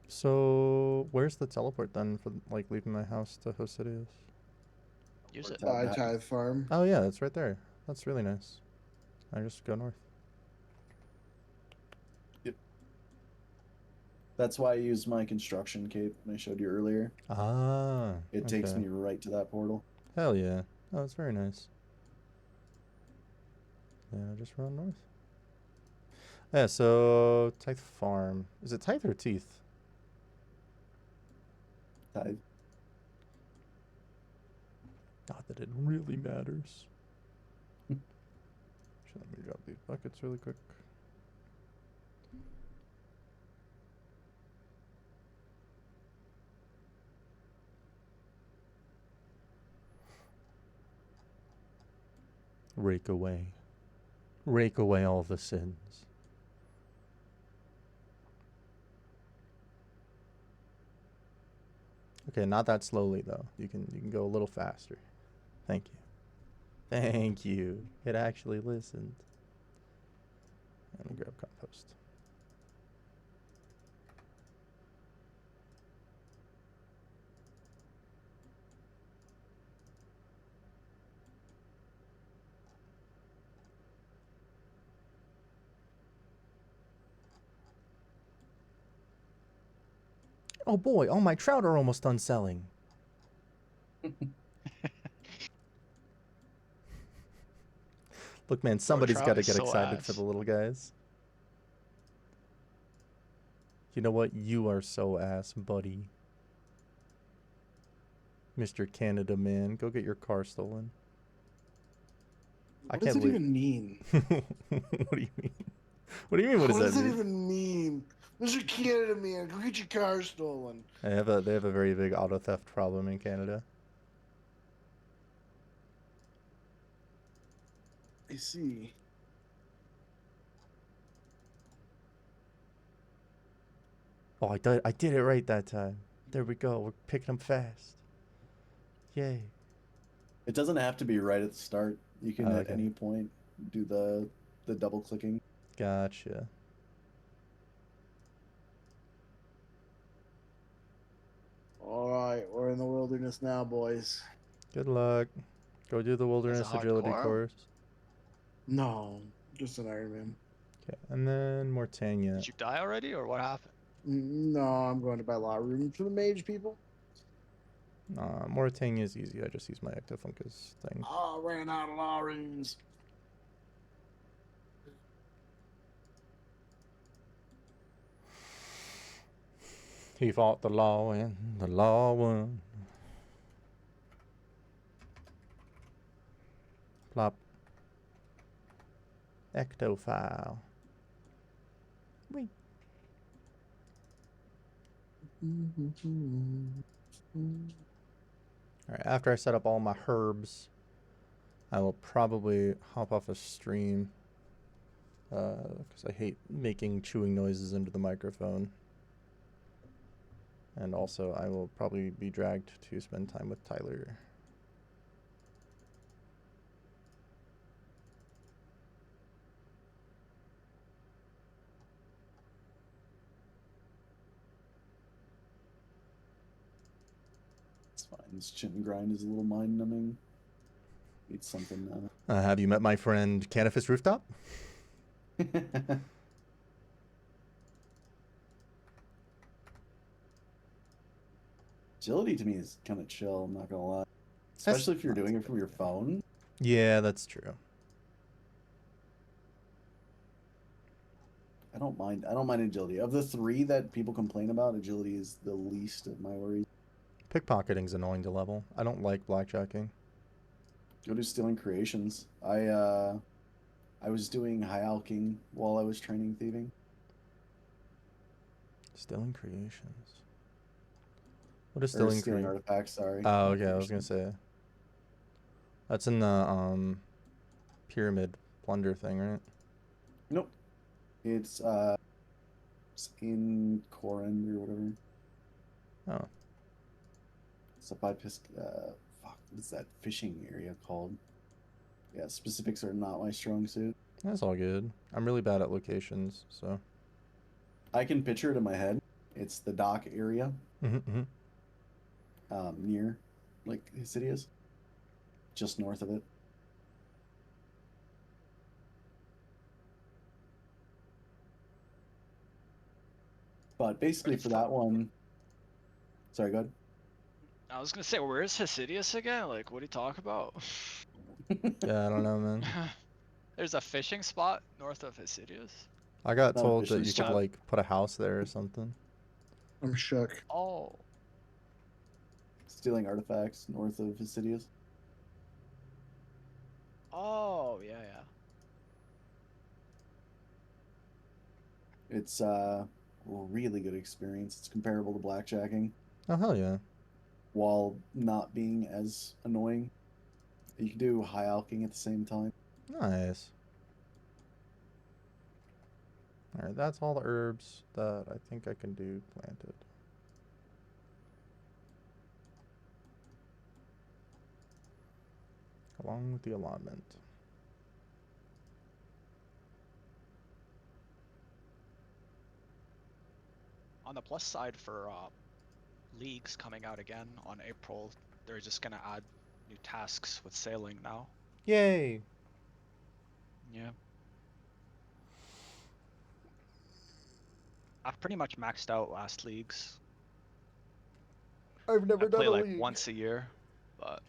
A: So, where's the teleport then for like leaving my house to Hesidius?
D: Use it.
E: By Tithe Farm.
A: Oh yeah, that's right there. That's really nice. I just go north.
B: That's why I used my construction cape I showed you earlier.
A: Ah.
B: It takes
A: okay.
B: me right to that portal.
A: Hell yeah. Oh, that's very nice. Yeah, just run north. Yeah, so Tithe Farm. Is it Tithe or Teeth?
B: Tithe.
A: Not that it really matters. Let me drop these buckets really quick. Rake away. Rake away all the sins. Okay, not that slowly though. You can go a little faster. Thank you. Thank you. It actually listened. Let me grab compost. Oh boy, all my trout are almost done selling. Look, man, somebody's got to get excited for the little guys. You know what? You are so ass, buddy. Mr. Canada man, go get your car stolen.
E: What does it even mean?
A: What do you mean? What do you mean? What does that mean?
E: Even mean? Mr. Canada man, go get your car stolen.
A: They have a very big auto theft problem in Canada.
E: I see.
A: Oh, I did it right that time. There we go. We're picking them fast. Yay.
B: It doesn't have to be right at the start. You can at any point do the double clicking.
A: Gotcha.
E: All right, we're in the wilderness now, boys.
A: Good luck. Go do the wilderness agility course.
E: No, just an Iron Man.
A: Okay, and then Mortania.
D: Did you die already, or what happened?
E: No, I'm going to buy law room for the mage people.
A: Mortania is easy. I just use my Ectofungus thing.
E: Oh, I ran out of law rooms.
A: He fought the law and the law won. Plop. Ectophile. Wait. Alright, after I set up all my herbs, I will probably hop off a stream. Because I hate making chewing noises into the microphone. And also, I will probably be dragged to spend time with Tyler.
B: It's fine. This chin grind is a little mind numbing. Eat something now.
A: Have you met my friend Canifus Rooftop?
B: Agility to me is kind of chill, I'm not gonna lie. Especially if you're doing it from your phone.
A: Yeah, that's true.
B: I don't mind agility. Of the three that people complain about, agility is the least of my worries.
A: Pickpocketing's annoying to level. I don't like blackjacking.
B: Go do stealing creations. I was doing high alking while I was training thieving.
A: Stealing creations. What is
B: Or
A: stealing
B: stealing
A: creations?
B: artifacts, sorry.
A: Oh,
B: not
A: okay, I was gonna
B: creations.
A: say. That's in the pyramid plunder thing, right?
B: Nope. It's in Corend or whatever.
A: Oh.
B: It's up by fuck, what is that fishing area called? Yeah, specifics are not my strong suit.
A: That's all good. I'm really bad at locations, so.
B: I can picture it in my head. It's the dock area,
A: Mm-hmm.
B: near, like, Hesidius. Just north of it. But basically for that one... Sorry, go ahead.
F: I was gonna say, where is Hesidius again? Like, what do you talk about?
A: Yeah, I don't know, man.
F: There's a fishing spot north of Hesidius.
A: I got
B: Not a
A: told that
B: fishing
A: you could,
B: spot.
A: like, put a house there or something.
E: I'm shook.
F: Oh,
B: Stealing artifacts north of Hesidius.
F: oh, yeah, yeah.
B: It's a really good experience. It's comparable to blackjacking
A: Oh, hell yeah.
B: while not being as annoying. You can do high alking at the same time.
A: Nice. Alright, that's all the herbs that I think I can do planted. Along with the allotment.
F: On the plus side for leagues coming out again on April, they're just gonna add new tasks with sailing now.
A: Yay!
F: Yeah. I've pretty much maxed out last leagues.
A: I've never
F: I play like once a year, but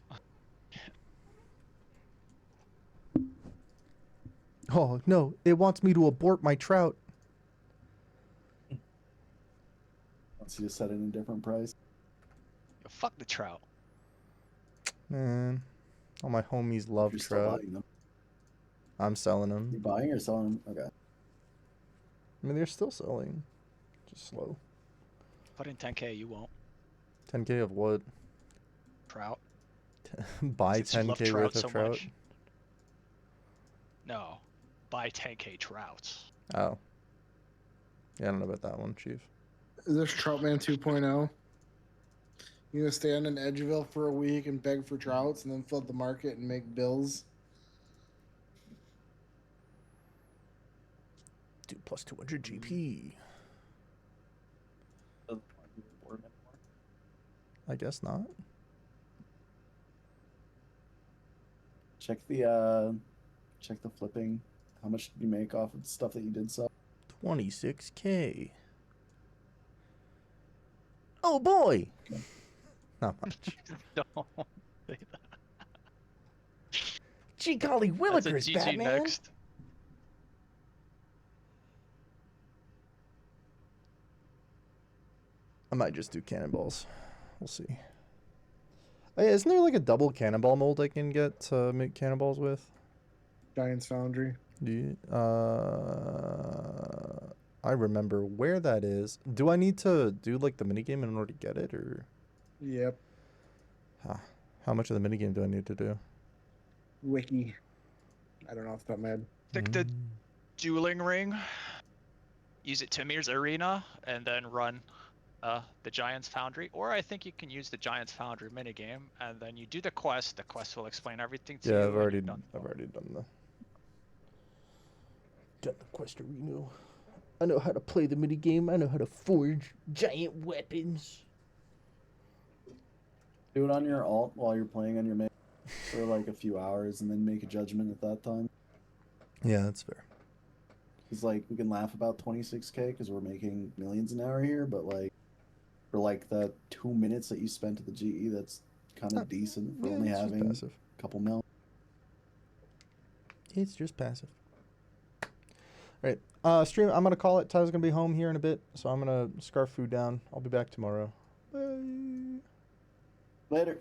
A: Oh, no. It wants me to abort my trout.
B: Once you set it in a different price.
F: yo, fuck the trout.
A: Man. All my homies
B: If
A: love
B: you're still
A: trout.
B: buying them.
A: I'm selling
B: You
A: them.
B: buying or selling them? Okay.
A: I mean, they're still selling. Just slow.
F: Put in 10k, you won't.
A: 10k of what?
F: Trout.
A: Buy
F: Since you love
A: 10k
F: trout
A: worth of
F: so
A: trout?
F: much. No. Buy 10k trouts.
A: Oh. Yeah, I don't know about that one, Chief.
E: Is this Troutman 2.0? You gonna stand in Edgeville for a week and beg for trouts and then flood the market and make bills?
A: Dude, plus 200 GP.
B: Doesn't want to be rewarded anymore.
A: I guess not.
B: Check the flipping. How much did you make off of the stuff that you did sell?
A: 26k. Oh boy! Not much.
F: Don't say that.
A: Gee golly
F: That's a
A: willikers,
F: GG
A: Batman!
F: next.
A: I might just do cannonballs. We'll see. Oh, yeah, isn't there like a double cannonball mold I can get to make cannonballs with?
E: Giant's Foundry.
A: Do you, I remember where that is. Do I need to do like the minigame in order to get it, or
E: Yep.
A: how much of the minigame do I need to do?
E: Wiki. I don't know off the top of my head.
F: Take the dueling ring, use it Timir's arena, and then run the Giant's Foundry. Or I think you can use the Giant's Foundry minigame, and then you do the quest. The quest will explain everything to you.
A: Yeah, I've
F: and
A: already
F: you're done.
A: done the quest arena. I know how to play the minigame. I know how to forge giant weapons.
B: Do it on your alt while you're playing on your main for like a few hours, and then make a judgment at that time.
A: Yeah, that's fair.
B: It's like we can laugh about 26k because we're making millions an hour here, but like for like the 2 minutes that you spent at the GE, that's kind of decent for only
A: it's just
B: having
A: passive.
B: a couple mil.
A: It's just passive. All right, stream. I'm gonna call it. Tyler's gonna be home here in a bit, so I'm gonna scarf food down. I'll be back tomorrow. Bye.
B: Later.